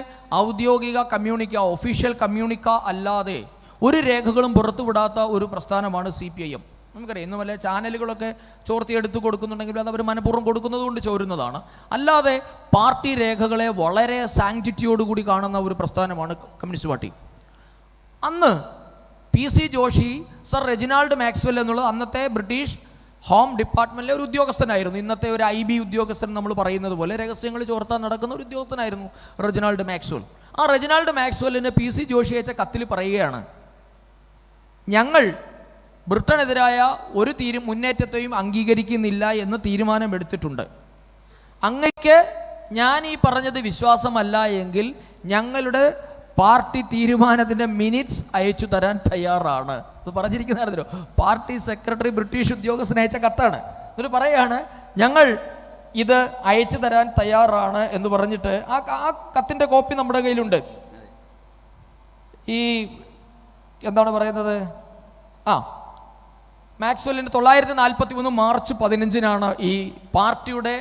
ഔദ്യോഗിക കമ്മ്യൂണിക്ക, ഒഫീഷ്യൽ കമ്മ്യൂണിക്ക അല്ലാതെ ഒരു രേഖകളും പുറത്തുവിടാത്ത ഒരു പ്രസ്ഥാനമാണ് CPIM. നമുക്കറിയാം, ഇന്ന് വല്ല ചാനലുകളൊക്കെ ചോർത്തിയെടുത്ത് കൊടുക്കുന്നുണ്ടെങ്കിലും അത് അവർ മനഃപൂർവ്വം കൊടുക്കുന്നത് കൊണ്ട് ചോരുന്നതാണ്. അല്ലാതെ പാർട്ടി രേഖകളെ വളരെ സാങ്ക്ടിറ്റിയോടുകൂടി കാണുന്ന ഒരു പ്രസ്ഥാനമാണ് കമ്മ്യൂണിസ്റ്റ് പാർട്ടി. അന്ന് PC Joshi, sir Reginald Maxwell എന്നുള്ളത് അന്നത്തെ ബ്രിട്ടീഷ് ഹോം ഡിപ്പാർട്ട്മെൻറ്റിലെ ഒരു ഉദ്യോഗസ്ഥനായിരുന്നു. ഇന്നത്തെ ഒരു IB ഉദ്യോഗസ്ഥൻ നമ്മൾ പറയുന്നത് പോലെ രഹസ്യങ്ങൾ ചോർത്താൻ നടക്കുന്ന ഒരു ഉദ്യോഗസ്ഥനായിരുന്നു റെജിനാൾഡ് മാക്സ്വെൽ. ആ റെജിനാൾഡ് മാക്സ്വെല്ലിന് PC ജോഷി അയച്ച കത്തിൽ പറയുകയാണ്, ഞങ്ങൾ ബ്രിട്ടനെതിരായ ഒരു മുന്നേറ്റത്തെയും അംഗീകരിക്കുന്നില്ല എന്ന് തീരുമാനമെടുത്തിട്ടുണ്ട്. അങ്ങയ്ക്ക് ഞാൻ ഈ പറഞ്ഞത് വിശ്വാസമല്ല എങ്കിൽ ഞങ്ങളുടെ പാർട്ടി തീരുമാനത്തിൻ്റെ മിനിറ്റ്സ് അയച്ചു തരാൻ തയ്യാറാണ്. ഇത് പറഞ്ഞിരിക്കുന്നതാണല്ലോ, പാർട്ടി സെക്രട്ടറി ബ്രിട്ടീഷ് ഉദ്യോഗസ്ഥന് അയച്ച കത്താണ്. എന്നിട്ട് പറയാണ്, ഞങ്ങൾ ഇത് അയച്ചു തരാൻ തയ്യാറാണ് എന്ന് പറഞ്ഞിട്ട് ആ കത്തിൻ്റെ കോപ്പി നമ്മുടെ കയ്യിലുണ്ട്. ഈ എന്താണ് പറയുന്നത്, മാക്സ്വെല്ലിന് 943 മാർച്ച് 15 ഈ പാർട്ടിയുടെ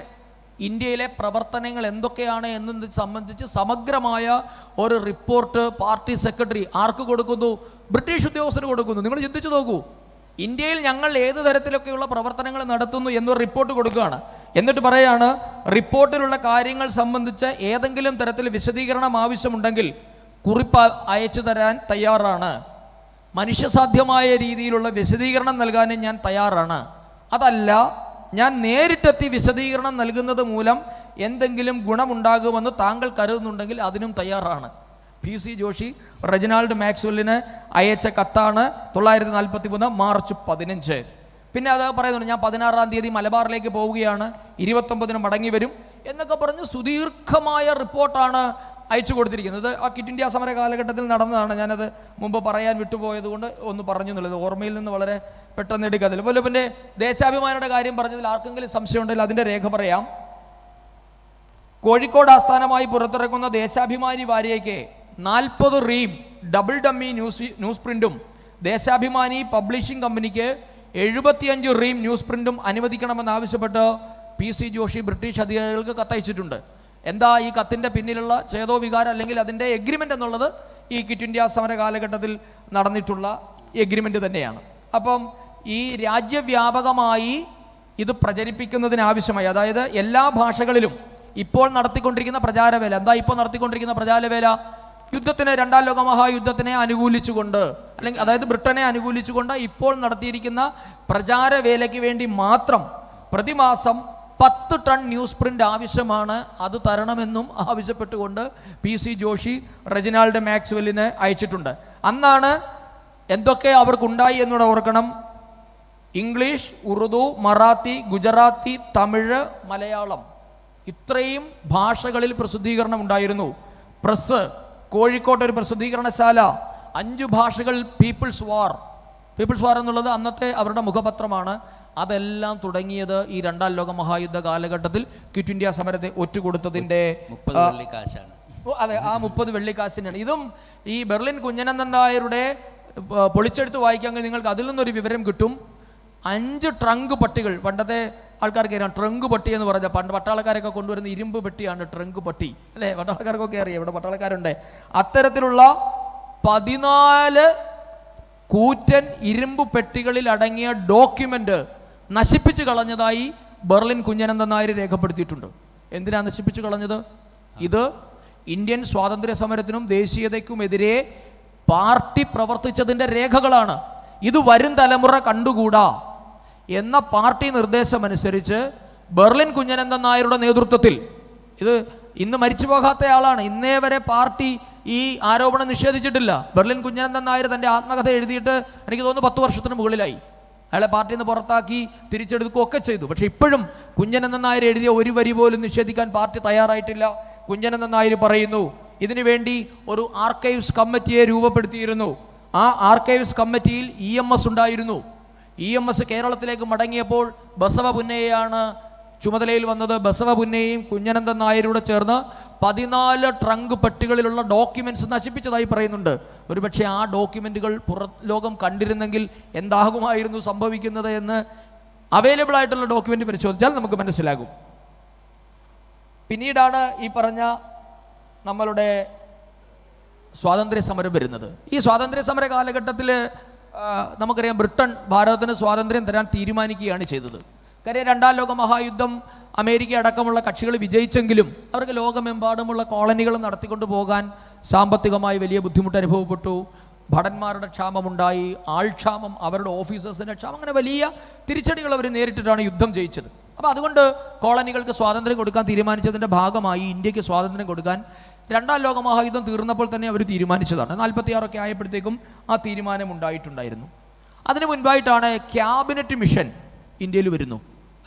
ഇന്ത്യയിലെ പ്രവർത്തനങ്ങൾ എന്തൊക്കെയാണ് എന്നത് സംബന്ധിച്ച് സമഗ്രമായ ഒരു റിപ്പോർട്ട് പാർട്ടി സെക്രട്ടറി ആർക്ക് കൊടുക്കുന്നു? ബ്രിട്ടീഷ് ഉദ്യോഗസ്ഥന് കൊടുക്കുന്നു. നിങ്ങൾ ചിന്തിച്ചു നോക്കൂ, ഇന്ത്യയിൽ ഞങ്ങൾ ഏത് തരത്തിലൊക്കെയുള്ള പ്രവർത്തനങ്ങൾ നടത്തുന്നു എന്നൊരു റിപ്പോർട്ട് കൊടുക്കുകയാണ്. എന്നിട്ട് പറയാണ്, റിപ്പോർട്ടിലുള്ള കാര്യങ്ങൾ സംബന്ധിച്ച് ഏതെങ്കിലും തരത്തിൽ വിശദീകരണം ആവശ്യമുണ്ടെങ്കിൽ കുറിപ്പ് അയച്ചു തരാൻ തയ്യാറാണ്. മനുഷ്യസാധ്യമായ രീതിയിലുള്ള വിശദീകരണം നൽകാനും ഞാൻ തയ്യാറാണ്. അതല്ല, ഞാൻ നേരിട്ടെത്തി വിശദീകരണം നൽകുന്നത് മൂലം എന്തെങ്കിലും ഗുണമുണ്ടാകുമെന്ന് താങ്കൾ കരുതുന്നുണ്ടെങ്കിൽ അതിനും തയ്യാറാണ്. PC ജോഷി റെജിനാൾഡ് മാക്സ്വെല്ലിന് അയച്ച കത്താണ് 943 മാർച്ച് 15. പിന്നെ അത് പറയുന്നുണ്ട്, ഞാൻ 16-ാം തീയതി മലബാറിലേക്ക് പോവുകയാണ്, 29-ന് മടങ്ങി വരും എന്നൊക്കെ പറഞ്ഞ് സുദീർഘമായ റിപ്പോർട്ടാണ് അയച്ചു കൊടുത്തിരിക്കുന്നത്. ആ ക്വിറ്റ് ഇന്ത്യ സമര കാലഘട്ടത്തിൽ നടന്നതാണ്. ഞാനത് മുമ്പ് പറയാൻ വിട്ടുപോയത് കൊണ്ട് ഒന്ന് പറഞ്ഞു എന്നുള്ളത് ഓർമ്മയിൽ നിന്ന് വളരെ പെട്ടെന്ന് എടുക്കാതില്ല. അതുപോലെ പിന്നെ ദേശാഭിമാനിയുടെ കാര്യം പറഞ്ഞതിൽ ആർക്കെങ്കിലും സംശയം ഉണ്ടെങ്കിൽ അതിൻ്റെ രേഖ പറയാം. കോഴിക്കോട് ആസ്ഥാനമായി പുറത്തിറക്കുന്ന ദേശാഭിമാനി വാരികയ്ക്ക് 40 റീം ഡബിൾ ഡമ്മി ന്യൂസ് പ്രിന്റും ദേശാഭിമാനി പബ്ലിഷിംഗ് കമ്പനിക്ക് 75 റീം ന്യൂസ് പ്രിന്റും അനുവദിക്കണമെന്നാവശ്യപ്പെട്ട് PC ജോഷി ബ്രിട്ടീഷ് അധികാരികൾക്ക് കത്തയച്ചിട്ടുണ്ട്. എന്താ ഈ കത്തിൻ്റെ പിന്നിലുള്ള ചേതോ വികാരം അല്ലെങ്കിൽ അതിൻ്റെ എഗ്രിമെൻ്റ് എന്നുള്ളത് ഈ ക്വിറ്റ് ഇന്ത്യ സമര കാലഘട്ടത്തിൽ നടന്നിട്ടുള്ള എഗ്രിമെൻ്റ് തന്നെയാണ്. അപ്പം ഈ രാജ്യവ്യാപകമായി ഇത് പ്രചരിപ്പിക്കുന്നതിനാവശ്യമായി, അതായത് എല്ലാ ഭാഷകളിലും ഇപ്പോൾ നടത്തിക്കൊണ്ടിരിക്കുന്ന പ്രചാരവേല എന്താ? ഇപ്പോൾ നടത്തിക്കൊണ്ടിരിക്കുന്ന പ്രചാരവേല യുദ്ധത്തിന്, 2ാം ലോക മഹായുദ്ധത്തിനെ അനുകൂലിച്ചുകൊണ്ട്, അല്ലെങ്കിൽ അതായത് ബ്രിട്ടനെ അനുകൂലിച്ചുകൊണ്ട് ഇപ്പോൾ നടത്തിയിരിക്കുന്ന പ്രചാരവേലയ്ക്ക് വേണ്ടി മാത്രം പ്രതിമാസം 10 ടൺ ന്യൂസ് പ്രിന്റ് ആവശ്യമാണ്. അത് തരണമെന്നും ആവശ്യപ്പെട്ടുകൊണ്ട് PC ജോഷി റെജിനാൾഡ് മാക്സ്വെല്ലിന് അയച്ചിട്ടുണ്ട്. അന്നാണ് എന്തൊക്കെ അവർക്കുണ്ടായി എന്നൂടെ ഓർക്കണം. ഇംഗ്ലീഷ്, ഉറുദു, മറാത്തി, ഗുജറാത്തി, തമിഴ്, മലയാളം, ഇത്രയും ഭാഷകളിൽ പ്രസിദ്ധീകരണം ഉണ്ടായിരുന്നു. പ്രസ്, കോഴിക്കോട്ട് ഒരു പ്രസിദ്ധീകരണശാല, 5 ഭാഷകൾ. പീപ്പിൾസ് വാർ എന്നുള്ളത് അന്നത്തെ അവരുടെ മുഖപത്രമാണ്. അതെല്ലാം തുടങ്ങിയത് ഈ 2ാം ലോക മഹായുദ്ധ കാലഘട്ടത്തിൽ ക്വിറ്റ് ഇന്ത്യ സമരത്തെ ഒറ്റുകൊടുത്തതിൻ്റെ 30 വെള്ളിക്കാശാണ്. അതെ, ആ 30 വെള്ളിക്കാശിനാണ്. ഇതും ഈ ബെർലിൻ കുഞ്ഞനന്ദൻ നായരുടെ പൊളിച്ചെടുത്ത് വായിക്കാമെങ്കിൽ നിങ്ങൾക്ക് അതിൽ നിന്നൊരു വിവരം കിട്ടും. 5 ട്രങ്ക് പട്ടികൾ, പണ്ടത്തെ ആൾക്കാർക്ക് അറിയാം ട്രങ്ക് പട്ടി എന്ന് പറഞ്ഞാൽ, പണ്ട് പട്ടാളക്കാരൊക്കെ കൊണ്ടുവരുന്ന ഇരുമ്പ് പെട്ടിയാണ് ട്രങ്ക് പട്ടി, അല്ലേ? പട്ടാളക്കാർക്കൊക്കെ അറിയാം, ഇവിടെ പട്ടാളക്കാരുണ്ട്. അത്തരത്തിലുള്ള 14 കൂറ്റൻ ഇരുമ്പ് പെട്ടികളിൽ അടങ്ങിയ ഡോക്യുമെന്റ് നശിപ്പിച്ചു കളഞ്ഞതായി ബെർലിൻ കുഞ്ഞനന്ദൻ നായർ രേഖപ്പെടുത്തിയിട്ടുണ്ട്. എന്തിനാ നശിപ്പിച്ചു കളഞ്ഞത്? ഇത് ഇന്ത്യൻ സ്വാതന്ത്ര്യ സമരത്തിനും ദേശീയതയ്ക്കുമെതിരെ പാർട്ടി പ്രവർത്തിച്ചതിൻ്റെ രേഖകളാണ്. ഇത് വരും തലമുറ കണ്ടുകൂടാ എന്ന പാർട്ടി നിർദ്ദേശമനുസരിച്ച് ബെർലിൻ കുഞ്ഞനന്ദൻ നായരുടെ നേതൃത്വത്തിൽ, ഇത് ഇന്ന് മരിച്ചു പോകാത്ത ആളാണ്, ഇന്നേ വരെ പാർട്ടി ഈ ആരോപണം നിഷേധിച്ചിട്ടില്ല. ബെർലിൻ കുഞ്ഞനന്ദൻ നായർ തൻ്റെ ആത്മകഥ എഴുതിയിട്ട് എനിക്ക് തോന്നുന്നു 10 വർഷത്തിന് മുകളിലായി. അയാളെ പാർട്ടിയിൽ നിന്ന് പുറത്താക്കി തിരിച്ചെടുക്കുകയൊക്കെ ചെയ്തു. പക്ഷെ ഇപ്പോഴും കുഞ്ഞനന്ദൻ നായർ എഴുതിയ ഒരു വരി പോലും നിഷേധിക്കാൻ പാർട്ടി തയ്യാറായിട്ടില്ല. കുഞ്ഞനന്ദൻ നായർ പറയുന്നു, ഇതിനു വേണ്ടി ഒരു ആർക്കൈവ്സ് കമ്മിറ്റിയെ രൂപപ്പെടുത്തിയിരുന്നു. ആ ആർക്കൈവ്സ് കമ്മിറ്റിയിൽ EMS ഉണ്ടായിരുന്നു. EMS കേരളത്തിലേക്ക് മടങ്ങിയപ്പോൾ ബസവ പുന്നയെയാണ് ചുമതലയിൽ വന്നത്. ബസവ പുന്നയെയും കുഞ്ഞനന്ദൻ നായരോട് ചേർന്ന് 14 ട്രങ്ക് പെട്ടികളിലുള്ള ഡോക്യുമെന്റ്സ് നശിപ്പിച്ചതായി പറയുന്നുണ്ട്. ഒരുപക്ഷെ ആ ഡോക്യുമെന്റുകൾ പുറലോകം കണ്ടിരുന്നെങ്കിൽ എന്താകുമായിരുന്നു സംഭവിക്കുന്നത് എന്ന് അവൈലബിൾ ആയിട്ടുള്ള ഡോക്യുമെന്റ് പരിശോധിച്ചാൽ നമുക്ക് മനസ്സിലാകും. പിന്നീടാണ് ഈ പറഞ്ഞ നമ്മളുടെ സ്വാതന്ത്ര്യ സമരം വരുന്നത്. ഈ സ്വാതന്ത്ര്യ സമര കാലഘട്ടത്തിൽ നമുക്കറിയാം ബ്രിട്ടൻ ഭാരതത്തിന് സ്വാതന്ത്ര്യം തരാൻ തീരുമാനിക്കുകയാണ് ചെയ്തത്. കാര്യം 2ാം ലോക മഹായുദ്ധം അമേരിക്ക അടക്കമുള്ള കക്ഷികൾ വിജയിച്ചെങ്കിലും അവർക്ക് ലോകമെമ്പാടുമുള്ള കോളനികൾ നടത്തിക്കൊണ്ടു പോകാൻ സാമ്പത്തികമായി വലിയ ബുദ്ധിമുട്ട് അനുഭവപ്പെട്ടു. ഭടന്മാരുടെ ക്ഷാമമുണ്ടായി, ആൾക്ഷാമം, അവരുടെ ഓഫീസേഴ്സിൻ്റെ ക്ഷാമം, അങ്ങനെ വലിയ തിരിച്ചടികൾ അവർ നേരിട്ടിട്ടാണ് യുദ്ധം ജയിച്ചത്. അപ്പോൾ അതുകൊണ്ട് കോളനികൾക്ക് സ്വാതന്ത്ര്യം കൊടുക്കാൻ തീരുമാനിച്ചതിൻ്റെ ഭാഗമായി ഇന്ത്യക്ക് സ്വാതന്ത്ര്യം കൊടുക്കാൻ 2ാം ലോക മഹായുദ്ധം തീർന്നപ്പോൾ തന്നെ അവർ തീരുമാനിച്ചതാണ്. 46 ആയപ്പോഴത്തേക്കും ആ തീരുമാനം ഉണ്ടായിട്ടുണ്ടായിരുന്നു. അതിനു മുൻപായിട്ടാണ് ക്യാബിനറ്റ് മിഷൻ ഇന്ത്യയിൽ വരുന്നു.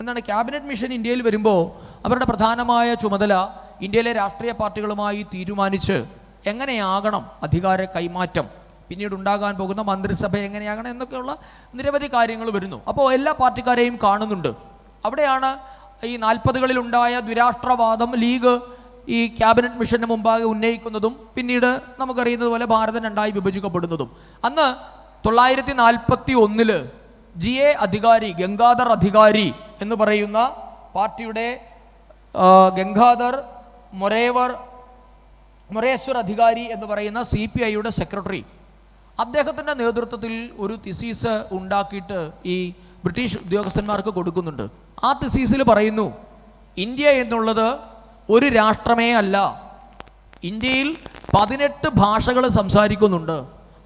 എന്താണ് ക്യാബിനറ്റ് മിഷൻ ഇന്ത്യയിൽ വരുമ്പോൾ അവരുടെ പ്രധാനമായ ചുമതല ഇന്ത്യയിലെ രാഷ്ട്രീയ പാർട്ടികളുമായി തീരുമാനിച്ച് എങ്ങനെയാകണം അധികാര കൈമാറ്റം, പിന്നീട് ഉണ്ടാകാൻ പോകുന്ന മന്ത്രിസഭ എങ്ങനെയാകണം എന്നൊക്കെയുള്ള നിരവധി കാര്യങ്ങൾ വരുന്നു. അപ്പോൾ എല്ലാ പാർട്ടിക്കാരെയും കാണുന്നുണ്ട്. അവിടെയാണ് ഈ 40കളിലുണ്ടായ ദ്വിരാഷ്ട്രവാദം ലീഗ് ഈ ക്യാബിനറ്റ് മിഷന് മുമ്പാകെ ഉന്നയിക്കുന്നതും പിന്നീട് നമുക്കറിയുന്നത് പോലെ ഭാരതം രണ്ടായി വിഭജിക്കപ്പെടുന്നതും. അന്ന് 1941 GA അധികാരി, ഗംഗാധർ അധികാരി എന്ന് പറയുന്ന പാർട്ടിയുടെ ഗംഗാധർ മൊരേശ്വർ അധികാരി എന്ന് പറയുന്ന CPIയുടെ സെക്രട്ടറി, അദ്ദേഹത്തിൻ്റെ നേതൃത്വത്തിൽ ഒരു തിസീസ് ഉണ്ടാക്കിയിട്ട് ഈ ബ്രിട്ടീഷ് ഉദ്യോഗസ്ഥന്മാർക്ക് കൊടുക്കുന്നുണ്ട്. ആ തിസീസിൽ പറയുന്നു, ഇന്ത്യ എന്നുള്ളത് ഒരു രാഷ്ട്രമേ അല്ല, ഇന്ത്യയിൽ 18 ഭാഷകൾ സംസാരിക്കുന്നുണ്ട്,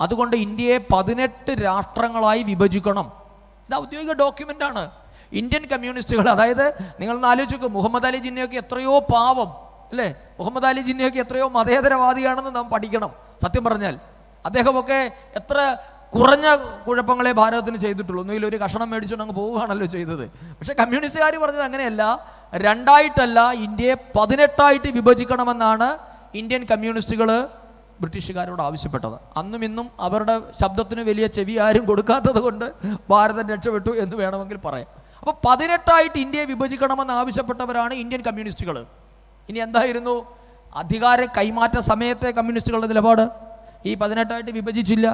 അതുകൊണ്ട് ഇന്ത്യയെ 18 രാഷ്ട്രങ്ങളായി വിഭജിക്കണം. ഇത് ഔദ്യോഗിക ഡോക്യുമെൻ്റാണ്. ഇന്ത്യൻ കമ്മ്യൂണിസ്റ്റുകൾ, അതായത് നിങ്ങളൊന്ന് ആലോചിക്കുക, മുഹമ്മദ് അലി ജിന്നയൊക്കെ എത്രയോ പാവം അല്ലേ, മുഹമ്മദ് അലി ജിന്നയൊക്കെ എത്രയോ മതേതരവാദിയാണെന്ന് നാം പഠിക്കണം. സത്യം പറഞ്ഞാൽ അദ്ദേഹമൊക്കെ എത്ര കുറഞ്ഞ കുഴപ്പങ്ങളെ ഭാരതത്തിന് ചെയ്തിട്ടുള്ളൂ. ഒന്നുകിൽ ഒരു കഷണം മേടിച്ചുകൊണ്ട് അങ്ങ് പോവുകയാണല്ലോ ചെയ്തത്. പക്ഷേ കമ്മ്യൂണിസ്റ്റുകാർ പറഞ്ഞത് അങ്ങനെയല്ല, രണ്ടായിട്ടല്ല, ഇന്ത്യയെ 18ആയിട്ട് വിഭജിക്കണമെന്നാണ് ഇന്ത്യൻ കമ്മ്യൂണിസ്റ്റുകൾ ബ്രിട്ടീഷുകാരോട് ആവശ്യപ്പെട്ടത്. അന്നും ഇന്നും അവരുടെ ശബ്ദത്തിന് വലിയ ചെവി ആരും കൊടുക്കാത്തത് കൊണ്ട് ഭാരതം രക്ഷപ്പെട്ടു എന്ന് വേണമെങ്കിൽ പറയാം. അപ്പോൾ 18ആയിട്ട് ഇന്ത്യയെ വിഭജിക്കണമെന്ന് ആവശ്യപ്പെട്ടവരാണ് ഇന്ത്യൻ കമ്മ്യൂണിസ്റ്റുകൾ. ഇനി എന്തായിരുന്നു അധികാര കൈമാറ്റ സമയത്തെ കമ്മ്യൂണിസ്റ്റുകളുടെ നിലപാട്? ഈ 18ആയിട്ട് വിഭജിച്ചില്ല.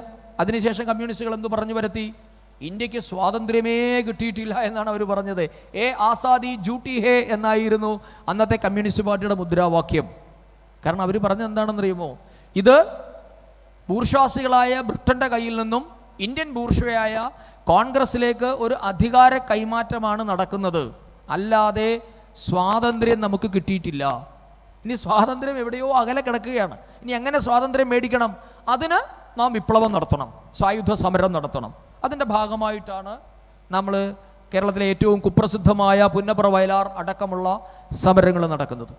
അതിനുശേഷം കമ്മ്യൂണിസ്റ്റുകൾ എന്ത് പറഞ്ഞു വരുത്തി? ഇന്ത്യക്ക് സ്വാതന്ത്ര്യമേ കിട്ടിയിട്ടില്ല എന്നാണ് അവർ പറഞ്ഞത്. ആസാദി ജൂട്ടി ഹേ എന്നായിരുന്നു അന്നത്തെ കമ്മ്യൂണിസ്റ്റ് പാർട്ടിയുടെ മുദ്രാവാക്യം. കാരണം അവർ പറഞ്ഞത് എന്താണെന്നറിയുമോ? ഇത് ബൂർഷ്വാസികളായ ബ്രിട്ടൻ്റെ കയ്യിൽ നിന്നും ഇന്ത്യൻ ബൂർഷ്വയായ കോൺഗ്രസിലേക്ക് ഒരു അധികാര കൈമാറ്റമാണ് നടക്കുന്നത്, അല്ലാതെ സ്വാതന്ത്ര്യം നമുക്ക് കിട്ടിയിട്ടില്ല. ഇനി സ്വാതന്ത്ര്യം എവിടെയോ അകലെ കിടക്കുകയാണ്. ഇനി എങ്ങനെ സ്വാതന്ത്ര്യം മേടിക്കണം? അതിന് നാം വിപ്ലവം നടത്തണം, സായുധ സമരം നടത്തണം. അതിൻ്റെ ഭാഗമായിട്ടാണ് നമ്മൾ കേരളത്തിലെ ഏറ്റവും കുപ്രസിദ്ധമായ പുന്നപ്ര വയലാർ അടക്കമുള്ള സമരങ്ങൾ നടക്കുന്നത്.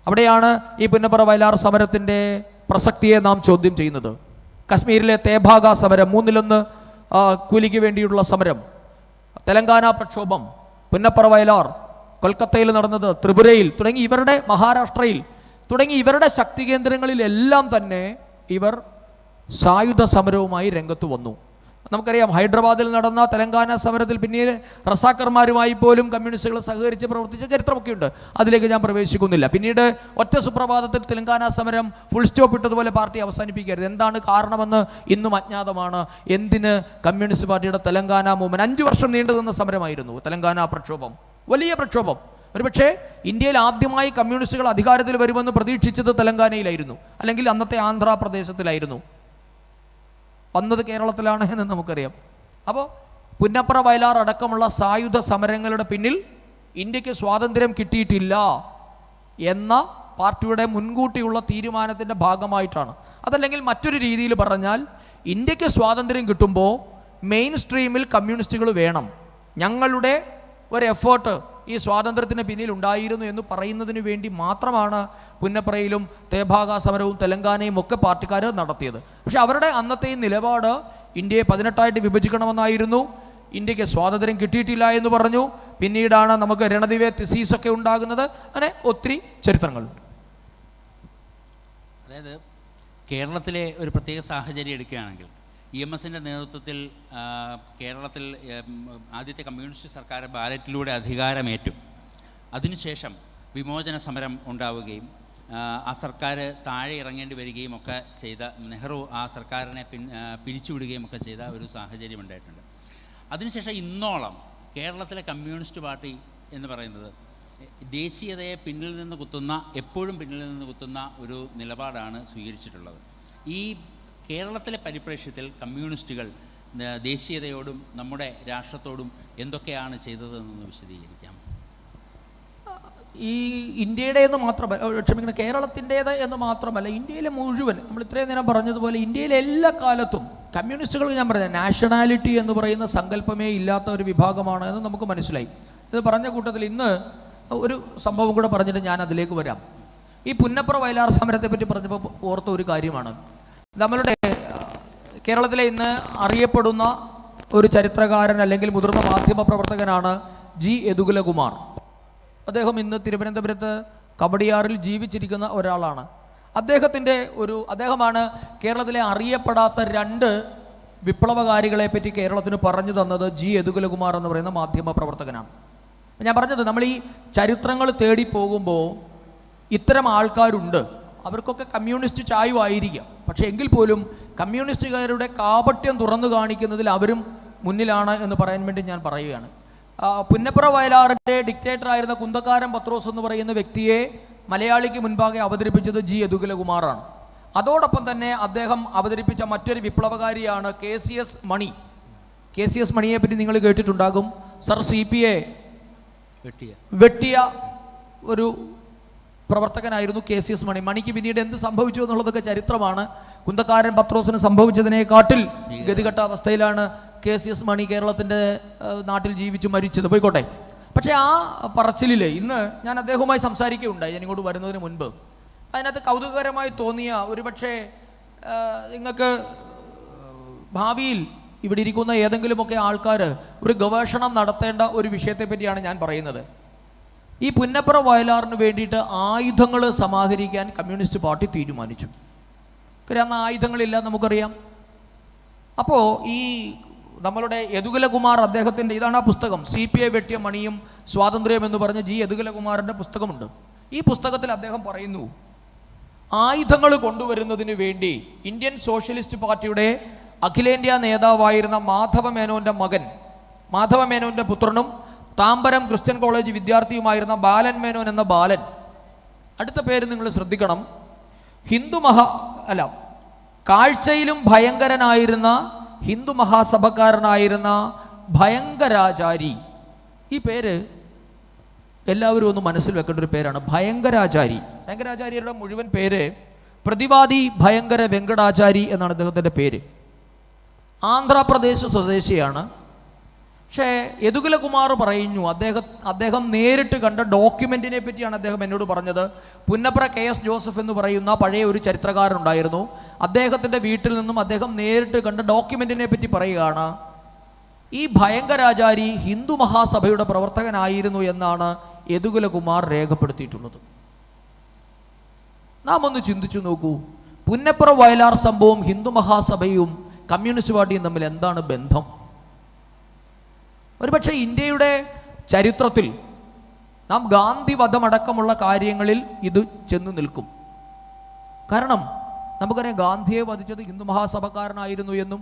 അവിടെയാണ് ഈ പുന്നപ്ര വയലാർ സമരത്തിൻ്റെ പ്രസക്തിയെ നാം ചോദ്യം ചെയ്യുന്നത്. കശ്മീരിലെ തേഭാഗ സമരം, 1/3 കൂലിക്ക് വേണ്ടിയുള്ള സമരം, തെലങ്കാന പ്രക്ഷോഭം, പുന്നപ്ര വയലാർ, കൊൽക്കത്തയിൽ നടന്നത്, ത്രിപുരയിൽ തുടങ്ങി ഇവരുടെ, മഹാരാഷ്ട്രയിൽ തുടങ്ങി ഇവരുടെ ശക്തി കേന്ദ്രങ്ങളിലെല്ലാം തന്നെ ഇവർ സായുധ സമരവുമായി രംഗത്ത് വന്നു. നമുക്കറിയാം, ഹൈദരാബാദിൽ നടന്ന തെലങ്കാന സമരത്തിൽ പിന്നീട് റസാക്കർമാരുമായി പോലും കമ്മ്യൂണിസ്റ്റുകൾ സഹകരിച്ച് പ്രവർത്തിച്ച ചരിത്രമൊക്കെ ഉണ്ട്. അതിലേക്ക് ഞാൻ പ്രവേശിക്കുന്നില്ല. പിന്നീട് ഒറ്റ സുപ്രഭാതത്തിൽ തെലങ്കാന സമരം ഫുൾ സ്റ്റോപ്പ് ഇട്ടതുപോലെ പാർട്ടി അവസാനിപ്പിക്കരുത്. എന്താണ് കാരണമെന്ന് ഇന്നും അജ്ഞാതമാണ്. എന്തിന് കമ്മ്യൂണിസ്റ്റ് പാർട്ടിയുടെ തെലങ്കാന മൂവ്മെന്റ് 5 വർഷം നീണ്ടു നിന്ന സമരമായിരുന്നു തെലങ്കാന പ്രക്ഷോഭം, വലിയ പ്രക്ഷോഭം. ഒരുപക്ഷെ ഇന്ത്യയിൽ ആദ്യമായി കമ്മ്യൂണിസ്റ്റുകൾ അധികാരത്തിൽ വരുമെന്ന് പ്രതീക്ഷിച്ചത് തെലങ്കാനയിലായിരുന്നു, അല്ലെങ്കിൽ അന്നത്തെ ആന്ധ്രാപ്രദേശത്തിലായിരുന്നു. വന്നത് കേരളത്തിലാണ് എന്ന് നമുക്കറിയാം. അപ്പോൾ പുന്നപ്ര വയലാർ അടക്കമുള്ള സായുധ സമരങ്ങളുടെ പിന്നിൽ ഇന്ത്യക്ക് സ്വാതന്ത്ര്യം കിട്ടിയിട്ടില്ല എന്ന പാർട്ടിയുടെ മുൻകൂട്ടിയുള്ള തീരുമാനത്തിൻ്റെ ഭാഗമായിട്ടാണ്. അതല്ലെങ്കിൽ മറ്റൊരു രീതിയിൽ പറഞ്ഞാൽ, ഇന്ത്യക്ക് സ്വാതന്ത്ര്യം കിട്ടുമ്പോൾ മെയിൻ സ്ട്രീമിൽ കമ്മ്യൂണിസ്റ്റുകൾ വേണം, ഞങ്ങളുടെ ഒരു എഫേർട്ട് ഈ സ്വാതന്ത്ര്യത്തിന് പിന്നിൽ ഉണ്ടായിരുന്നു എന്ന് പറയുന്നതിന് വേണ്ടി മാത്രമാണ് പുന്നപ്രയിലും തേഭാഗ സമരവും തെലങ്കാനയും ഒക്കെ പാർട്ടിക്കാർ നടത്തിയത്. പക്ഷെ അവരുടെ അന്നത്തെ നിലപാട് ഇന്ത്യയെ 18ആയിട്ട് വിഭജിക്കണമെന്നായിരുന്നു. ഇന്ത്യക്ക് സ്വാതന്ത്ര്യം കിട്ടിയിട്ടില്ല എന്ന് പറഞ്ഞു. പിന്നീടാണ് നമുക്ക് രണദിവേ തിസീസൊക്കെ ഉണ്ടാകുന്നത്. അങ്ങനെ ഒത്തിരി ചരിത്രങ്ങളുണ്ട്. അതായത് കേരളത്തിലെ ഒരു പ്രത്യേക സാഹചര്യം എടുക്കുകയാണെങ്കിൽ, EMSൻ്റെ നേതൃത്വത്തിൽ കേരളത്തിൽ ആദ്യത്തെ കമ്മ്യൂണിസ്റ്റ് സർക്കാർ ബാലറ്റിലൂടെ അധികാരമേറ്റു. അതിനുശേഷം വിമോചന സമരം ഉണ്ടാവുകയും ആ സർക്കാർ താഴെ ഇറങ്ങേണ്ടി വരികയും ഒക്കെ ചെയ്ത, നെഹ്റു ആ സർക്കാരിനെ പിരിച്ചുവിടുകയും ഒക്കെ ചെയ്ത ഒരു സാഹചര്യം ഉണ്ടായിട്ടുണ്ട്. അതിനുശേഷം ഇന്നോളം കേരളത്തിലെ കമ്മ്യൂണിസ്റ്റ് പാർട്ടി എന്ന് പറയുന്നത് ദേശീയതയെ പിന്നിൽ നിന്ന് കുത്തുന്ന, എപ്പോഴും പിന്നിൽ നിന്ന് കുത്തുന്ന ഒരു നിലപാടാണ് സ്വീകരിച്ചിട്ടുള്ളത്. ഈ കേരളത്തിലെ പരിപ്രേക്ഷ്യത്തിൽ കമ്മ്യൂണിസ്റ്റുകൾ ദേശീയതയോടും നമ്മുടെ രാഷ്ട്രത്തോടും എന്തൊക്കെയാണ് ചെയ്തതെന്നൊന്ന് വിശദീകരിക്കാം. ഈ ഇന്ത്യയുടെ എന്ന് മാത്രമല്ല, ക്ഷമിക്കണം, കേരളത്തിൻ്റേത് എന്ന് മാത്രമല്ല, ഇന്ത്യയിലെ മുഴുവൻ, നമ്മൾ ഇത്രയും നേരം പറഞ്ഞതുപോലെ ഇന്ത്യയിലെ എല്ലാ കാലത്തും കമ്മ്യൂണിസ്റ്റുകൾ, ഞാൻ പറഞ്ഞത് നാഷണാലിറ്റി എന്ന് പറയുന്ന സങ്കല്പമേ ഇല്ലാത്ത ഒരു വിഭാഗമാണ് എന്ന് നമുക്ക് മനസ്സിലായി. ഇത് പറഞ്ഞ കൂട്ടത്തിൽ ഇന്ന് ഒരു സംഭവം കൂടെ പറഞ്ഞിട്ട് ഞാൻ അതിലേക്ക് വരാം. ഈ പുന്നപ്ര വയലാർ സമരത്തെ പറ്റി പറഞ്ഞപ്പോൾ ഓർത്ത ഒരു കാര്യമാണ്. നമ്മളുടെ കേരളത്തിലെ ഇന്ന് അറിയപ്പെടുന്ന ഒരു ചരിത്രകാരൻ അല്ലെങ്കിൽ മുതിർന്ന മാധ്യമ പ്രവർത്തകനാണ് G. യദുകുലകുമാർ. അദ്ദേഹം ഇന്ന് തിരുവനന്തപുരത്ത് കവടിയാറിൽ ജീവിച്ചിരിക്കുന്ന ഒരാളാണ്. അദ്ദേഹമാണ് കേരളത്തിലെ അറിയപ്പെടാത്ത 2 വിപ്ലവകാരികളെ പറ്റി കേരളത്തിന് പറഞ്ഞു തന്നത് G. യദുകുലകുമാർ എന്ന് പറയുന്ന മാധ്യമ പ്രവർത്തകനാണ്. ഞാൻ പറഞ്ഞത്, നമ്മൾ ഈ ചരിത്രങ്ങൾ തേടി പോകുമ്പോൾ ഇത്തരം ആൾക്കാരുണ്ട്. അവർക്കൊക്കെ കമ്മ്യൂണിസ്റ്റ് ചായ്വായിരിക്കാം. പക്ഷേ എങ്കിൽ പോലും കമ്മ്യൂണിസ്റ്റുകാരുടെ കാപട്യം തുറന്നു കാണിക്കുന്നതിൽ അവരും മുന്നിലാണ് എന്ന് പറയാൻ വേണ്ടി ഞാൻ പറയുകയാണ്. പുന്നപ്ര വയലാറിൻ്റെ ഡിക്റ്റേറ്ററായിരുന്ന കുന്തക്കാരൻ പത്രോസ് എന്ന് പറയുന്ന വ്യക്തിയെ മലയാളിക്ക് മുൻപാകെ അവതരിപ്പിച്ചത് ജി യദുകുലകുമാറാണ്. അതോടൊപ്പം തന്നെ അദ്ദേഹം അവതരിപ്പിച്ച മറ്റൊരു വിപ്ലവകാരിയാണ് KCS മണി. KCS മണിയെ പറ്റി നിങ്ങൾ കേട്ടിട്ടുണ്ടാകും. സർ CPA വെട്ടിയ ഒരു പ്രവർത്തകനായിരുന്നു KCS മണി. മണിക്ക് പിന്നീട് എന്ത് സംഭവിച്ചു എന്നുള്ളതൊക്കെ ചരിത്രമാണ്. കുന്തക്കാരൻ പത്രോസിന് സംഭവിച്ചതിനെക്കാട്ടിൽ ഗതികെട്ട അവസ്ഥയിലാണ് KCS മണി കേരളത്തിൻ്റെ നാട്ടിൽ ജീവിച്ച് മരിച്ചത്. പോയിക്കോട്ടെ. പക്ഷേ ആ പറച്ചിലിൽ ഇന്ന് ഞാൻ അദ്ദേഹവുമായി സംസാരിക്കുകയുണ്ടായി ഞാൻ ഇങ്ങോട്ട് വരുന്നതിന് മുൻപ്. അതിനകത്ത് കൗതുകകരമായി തോന്നിയ, ഒരുപക്ഷെ നിങ്ങൾക്ക് ഭാവിയിൽ ഇവിടെ ഇരിക്കുന്ന ഏതെങ്കിലുമൊക്കെ ആൾക്കാർ ഒരു ഗവേഷണം നടത്തേണ്ട ഒരു വിഷയത്തെ പറ്റിയാണ് ഞാൻ പറയുന്നത്. ഈ പുന്നപ്ര വയലാറിന് വേണ്ടിയിട്ട് ആയുധങ്ങൾ സമാഹരിക്കാൻ കമ്മ്യൂണിസ്റ്റ് പാർട്ടി തീരുമാനിച്ചു. കാര്യം അന്ന് ആയുധങ്ങളില്ല, നമുക്കറിയാം. അപ്പോൾ ഈ നമ്മളുടെ യദുകുലകുമാർ അദ്ദേഹത്തിൻ്റെ, ഇതാണ് ആ പുസ്തകം, CPA വെട്ടിയ മണിയും സ്വാതന്ത്ര്യം എന്ന് പറഞ്ഞ് ജി യദുകുലകുമാറിൻ്റെ പുസ്തകമുണ്ട്. ഈ പുസ്തകത്തിൽ അദ്ദേഹം പറയുന്നു, ആയുധങ്ങൾ കൊണ്ടുവരുന്നതിന് വേണ്ടി ഇന്ത്യൻ സോഷ്യലിസ്റ്റ് പാർട്ടിയുടെ അഖിലേന്ത്യാ നേതാവായിരുന്ന മാധവ മേനോൻ്റെ മകൻ, മാധവ മേനോൻ്റെ പുത്രനും താമ്പരം ക്രിസ്ത്യൻ കോളേജ് വിദ്യാർത്ഥിയുമായിരുന്ന ബാലൻ മേനോൻ എന്ന ബാലൻ, അടുത്ത പേര് നിങ്ങൾ ശ്രദ്ധിക്കണം, കാഴ്ചയിലും ഭയങ്കരനായിരുന്ന ഹിന്ദു മഹാസഭക്കാരനായിരുന്ന ഭയങ്കരാചാരി. ഈ പേര് എല്ലാവരും ഒന്ന് മനസ്സിൽ വെക്കേണ്ട ഒരു പേരാണ്, ഭയങ്കരാചാരി. ഭയങ്കരാചാര്യരുടെ മുഴുവൻ പേര് പ്രതിവാദി ഭയങ്കര വെങ്കടാചാരി എന്നാണ് അദ്ദേഹത്തിൻ്റെ പേര്. ആന്ധ്രാപ്രദേശ് സ്വദേശിയാണ്. പക്ഷേ യദുകുലകുമാർ പറയുന്നു, അദ്ദേഹം നേരിട്ട് കണ്ട ഡോക്യുമെൻറ്റിനെ പറ്റിയാണ് അദ്ദേഹം എന്നോട് പറഞ്ഞത്. പുന്നപ്ര KS ജോസഫ് എന്ന് പറയുന്ന പഴയ ഒരു ചരിത്രകാരനുണ്ടായിരുന്നു. അദ്ദേഹത്തിൻ്റെ വീട്ടിൽ നിന്നും അദ്ദേഹം നേരിട്ട് കണ്ട ഡോക്യുമെൻറ്റിനെ പറ്റി പറയുകയാണ്. ഈ ഭയങ്കരാചാരി ഹിന്ദു മഹാസഭയുടെ പ്രവർത്തകനായിരുന്നു എന്നാണ് യദുകുലകുമാർ രേഖപ്പെടുത്തിയിട്ടുള്ളത്. നാം ഒന്ന് ചിന്തിച്ചു നോക്കൂ, പുന്നപ്ര വയലാർ സംഭവം ഹിന്ദു മഹാസഭയും കമ്മ്യൂണിസ്റ്റ് പാർട്ടിയും തമ്മിൽ എന്താണ് ബന്ധം? ഒരുപക്ഷെ ഇന്ത്യയുടെ ചരിത്രത്തിൽ നാം ഗാന്ധി വധമടക്കമുള്ള കാര്യങ്ങളിൽ ഇത് ചെന്ന് നിൽക്കും. കാരണം നമുക്കറിയാം, ഗാന്ധിയെ വധിച്ചത് ഹിന്ദു മഹാസഭക്കാരനായിരുന്നു എന്നും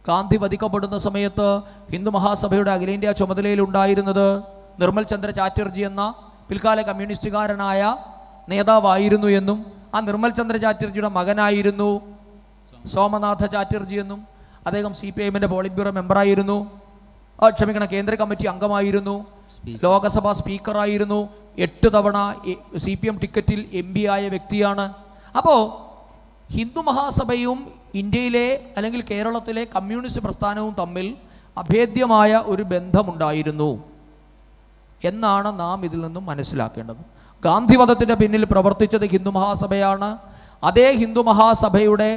ഗാന്ധി വധിക്കപ്പെടുന്ന സമയത്ത് ഹിന്ദു മഹാസഭയുടെ അഖിലേന്ത്യാ ചുമതലയിലുണ്ടായിരുന്നത് നിർമ്മൽ ചന്ദ്ര ചാറ്റർജി എന്ന പിൽക്കാല കമ്മ്യൂണിസ്റ്റുകാരനായ നേതാവായിരുന്നു എന്നും ആ നിർമ്മൽ ചന്ദ്ര ചാറ്റർജിയുടെ മകനായിരുന്നു സോമനാഥ ചാറ്റർജി എന്നും അദ്ദേഹം CPIMൻ്റെ പോളിറ്റ് ബ്യൂറോ മെമ്പറായിരുന്നു, കേന്ദ്ര കമ്മിറ്റി അംഗമായിരുന്നു, ലോകസഭാ സ്പീക്കറായിരുന്നു, 8 തവണ CPM ടിക്കറ്റിൽ MP ആയ വ്യക്തിയാണ്. അപ്പോൾ ഹിന്ദു മഹാസഭയും ഇന്ത്യയിലെ അല്ലെങ്കിൽ കേരളത്തിലെ കമ്മ്യൂണിസ്റ്റ് പ്രസ്ഥാനവും തമ്മിൽ അഭേദ്യമായ ഒരു ബന്ധമുണ്ടായിരുന്നു എന്നാണ് നാം ഇതിൽ നിന്നും മനസ്സിലാക്കേണ്ടത്. ഗാന്ധിവധത്തിൻ്റെ പിന്നിൽ പ്രവർത്തിച്ചത് ഹിന്ദു മഹാസഭയാണ്. അതേ ഹിന്ദു മഹാസഭയുടെ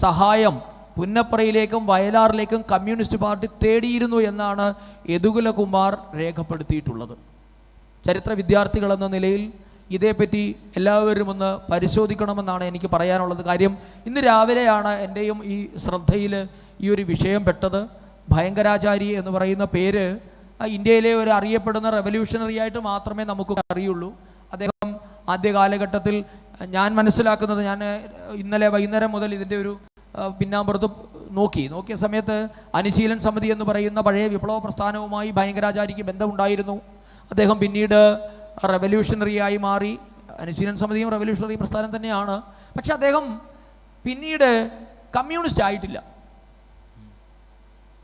സഹായം പുന്നപ്രയിലേക്കും വയലാറിലേക്കും കമ്മ്യൂണിസ്റ്റ് പാർട്ടി തേടിയിരുന്നു എന്നാണ് യദുകുലകുമാർ രേഖപ്പെടുത്തിയിട്ടുള്ളത്. ചരിത്ര വിദ്യാർത്ഥികൾ എന്ന നിലയിൽ ഇതേപ്പറ്റി എല്ലാവരും ഒന്ന് പരിശോധിക്കണമെന്നാണ് എനിക്ക് പറയാനുള്ളത്. കാര്യം ഇന്ന് രാവിലെയാണ് എൻ്റെയും ഈ ശ്രദ്ധയിൽ ഈ ഒരു വിഷയം പെട്ടത്. ഭയങ്കരാചാരി എന്ന് പറയുന്ന പേര് ഇന്ത്യയിലെ ഒരു അറിയപ്പെടുന്ന റെവല്യൂഷണറി ആയിട്ട് മാത്രമേ നമുക്ക് അറിയുള്ളൂ. അദ്ദേഹം ആദ്യ കാലഘട്ടത്തിൽ ഞാൻ മനസ്സിലാക്കുന്നത്, ഞാൻ ഇന്നലെ വൈകുന്നേരം മുതൽ ഇതിൻ്റെ ഒരു പിന്നാമ്പുറത്ത് നോക്കിയ സമയത്ത് അനുശീലൻ സമിതി എന്ന് പറയുന്ന പഴയ വിപ്ലവ പ്രസ്ഥാനവുമായി ഭയങ്കരാചാരിക്ക് ബന്ധമുണ്ടായിരുന്നു. അദ്ദേഹം പിന്നീട് റെവല്യൂഷണറിയായി മാറി. അനുശീലൻ സമിതിയും റെവല്യൂഷണറി പ്രസ്ഥാനം തന്നെയാണ്. പക്ഷെ അദ്ദേഹം പിന്നീട് കമ്മ്യൂണിസ്റ്റ് ആയിട്ടില്ല.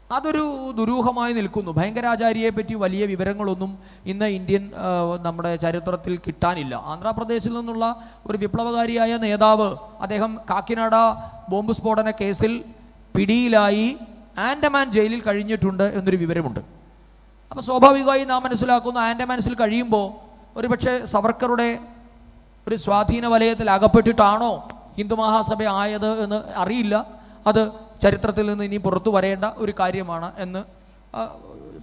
അതൊരു ദുരൂഹമായി നിൽക്കുന്നു. ഭയങ്കരാചാര്യയെ പറ്റി വലിയ വിവരങ്ങളൊന്നും ഇന്ന് ഇന്ത്യൻ നമ്മുടെ ചരിത്രത്തിൽ കിട്ടാനില്ല. ആന്ധ്രാപ്രദേശിൽ നിന്നുള്ള ഒരു വിപ്ലവകാരിയായ നേതാവ്, അദ്ദേഹം കാക്കിനാഡ ബോംബ് സ്ഫോടന കേസിൽ പിടിയിലായി ആൻഡമാൻ ജയിലിൽ കഴിഞ്ഞിട്ടുണ്ട് എന്നൊരു വിവരമുണ്ട്. അപ്പോൾ സ്വാഭാവികമായി നാം മനസ്സിലാക്കുന്നു, ആൻഡമാൻസിൽ കഴിയുമ്പോൾ ഒരുപക്ഷെ സവർക്കറുടെ ഒരു സ്വാധീന വലയത്തിൽ അകപ്പെട്ടിട്ടാണോ ഹിന്ദു മഹാസഭ ആയത് എന്ന് അറിയില്ല. അത് ചരിത്രത്തിൽ നിന്ന് ഇനി പുറത്തു വരേണ്ട ഒരു കാര്യമാണ് എന്ന്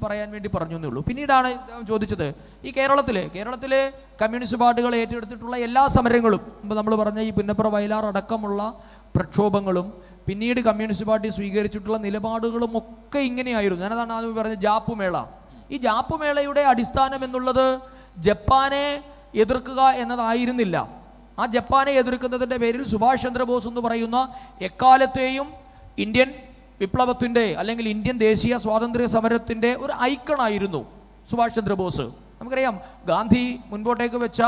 പറയാൻ വേണ്ടി പറഞ്ഞു എന്നേ ഉള്ളൂ. പിന്നീടാണ് ചോദിച്ചത്, ഈ കേരളത്തിലെ കമ്മ്യൂണിസ്റ്റ് പാർട്ടികൾ ഏറ്റെടുത്തിട്ടുള്ള എല്ലാ സമരങ്ങളും, ഇപ്പോൾ നമ്മൾ പറഞ്ഞ ഈ പുന്നപ്ര വയലാർ അടക്കമുള്ള പ്രക്ഷോഭങ്ങളും പിന്നീട് കമ്മ്യൂണിസ്റ്റ് പാർട്ടി സ്വീകരിച്ചിട്ടുള്ള നിലപാടുകളും ഒക്കെ ഇങ്ങനെയായിരുന്നു. ഞാനതാണ് ആദ്യം പറഞ്ഞ ജാപ്പുമേള. ഈ ജാപ്പ് മേളയുടെ അടിസ്ഥാനം എന്നുള്ളത് ജപ്പാനെ എതിർക്കുക എന്നതായിരുന്നില്ല. ആ ജപ്പാനെ എതിർക്കുന്നതിൻ്റെ പേരിൽ സുഭാഷ് ചന്ദ്രബോസ് എന്ന് പറയുന്ന എക്കാലത്തെയും ഇന്ത്യൻ വിപ്ലവത്തിൻ്റെ അല്ലെങ്കിൽ ഇന്ത്യൻ ദേശീയ സ്വാതന്ത്ര്യ സമരത്തിൻ്റെ ഒരു ഐക്കണായിരുന്നു സുഭാഷ് ചന്ദ്രബോസ്. നമുക്കറിയാം, ഗാന്ധി മുൻപോട്ടേക്ക് വെച്ച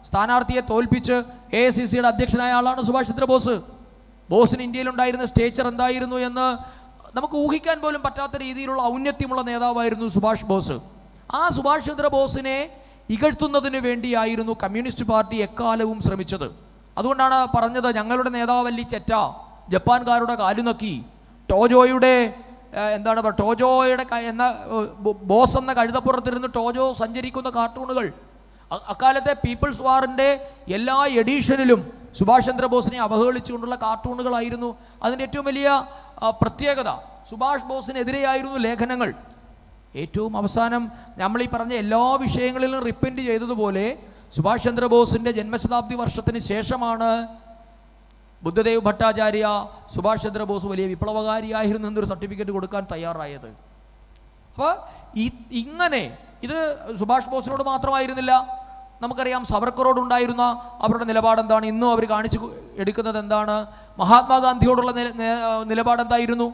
സ്ഥാനാർത്ഥിയെ തോൽപ്പിച്ച് AICCയുടെ അധ്യക്ഷനായ ആളാണ് സുഭാഷ് ചന്ദ്രബോസ്. ബോസിന് ഇന്ത്യയിലുണ്ടായിരുന്ന സ്റ്റേച്ചർ എന്തായിരുന്നു എന്ന് നമുക്ക് ഊഹിക്കാൻ പോലും പറ്റാത്ത രീതിയിലുള്ള ഔന്നത്യമുള്ള നേതാവായിരുന്നു സുഭാഷ് ബോസ്. ആ സുഭാഷ് ചന്ദ്രബോസിനെ ഇകഴ്ത്തുന്നതിന് വേണ്ടിയായിരുന്നു കമ്മ്യൂണിസ്റ്റ് പാർട്ടി എക്കാലവും ശ്രമിച്ചത്. അതുകൊണ്ടാണ് പറഞ്ഞത്, ഞങ്ങളുടെ നേതാവല്ലി ചെറ്റ ജപ്പാൻകാരുടെ കാലുനക്കി, ടോജോയുടെ ബോസ് എന്ന കഴുതപ്പുറത്തിരുന്ന് ടോജോ സഞ്ചരിക്കുന്ന കാർട്ടൂണുകൾ, അക്കാലത്തെ പീപ്പിൾസ് വാറിൻ്റെ എല്ലാ എഡീഷനിലും സുഭാഷ് ചന്ദ്രബോസിനെ അവഹേളിച്ചുകൊണ്ടുള്ള കാർട്ടൂണുകളായിരുന്നു അതിൻ്റെ ഏറ്റവും വലിയ പ്രത്യേകത. സുഭാഷ് ബോസിനെതിരെയായിരുന്നു ലേഖനങ്ങൾ. ഏറ്റവും അവസാനം നമ്മൾ ഈ പറഞ്ഞ എല്ലാ വിഷയങ്ങളിലും റിപ്പൻറ്റ് ചെയ്തതുപോലെ സുഭാഷ് ചന്ദ്രബോസിൻ്റെ ജന്മശതാബ്ദി വർഷത്തിന് ശേഷമാണ് ബുദ്ധദേവ് ഭട്ടാചാര്യ സുഭാഷ് ചന്ദ്രബോസ് വലിയ വിപ്ലവകാരിയായിരുന്നു എന്നൊരു സർട്ടിഫിക്കറ്റ് കൊടുക്കാൻ തയ്യാറായത്. അപ്പോൾ ഇങ്ങനെ ഇത് സുഭാഷ് ബോസിനോട് മാത്രമായിരുന്നില്ല. നമുക്കറിയാം സവർക്കറോടുണ്ടായിരുന്ന അവരുടെ നിലപാടെന്താണ്, ഇന്നും അവർ കാണിച്ചു എടുക്കുന്നത് എന്താണ്, മഹാത്മാഗാന്ധിയോടുള്ള നിലപാടെന്തായിരുന്നു,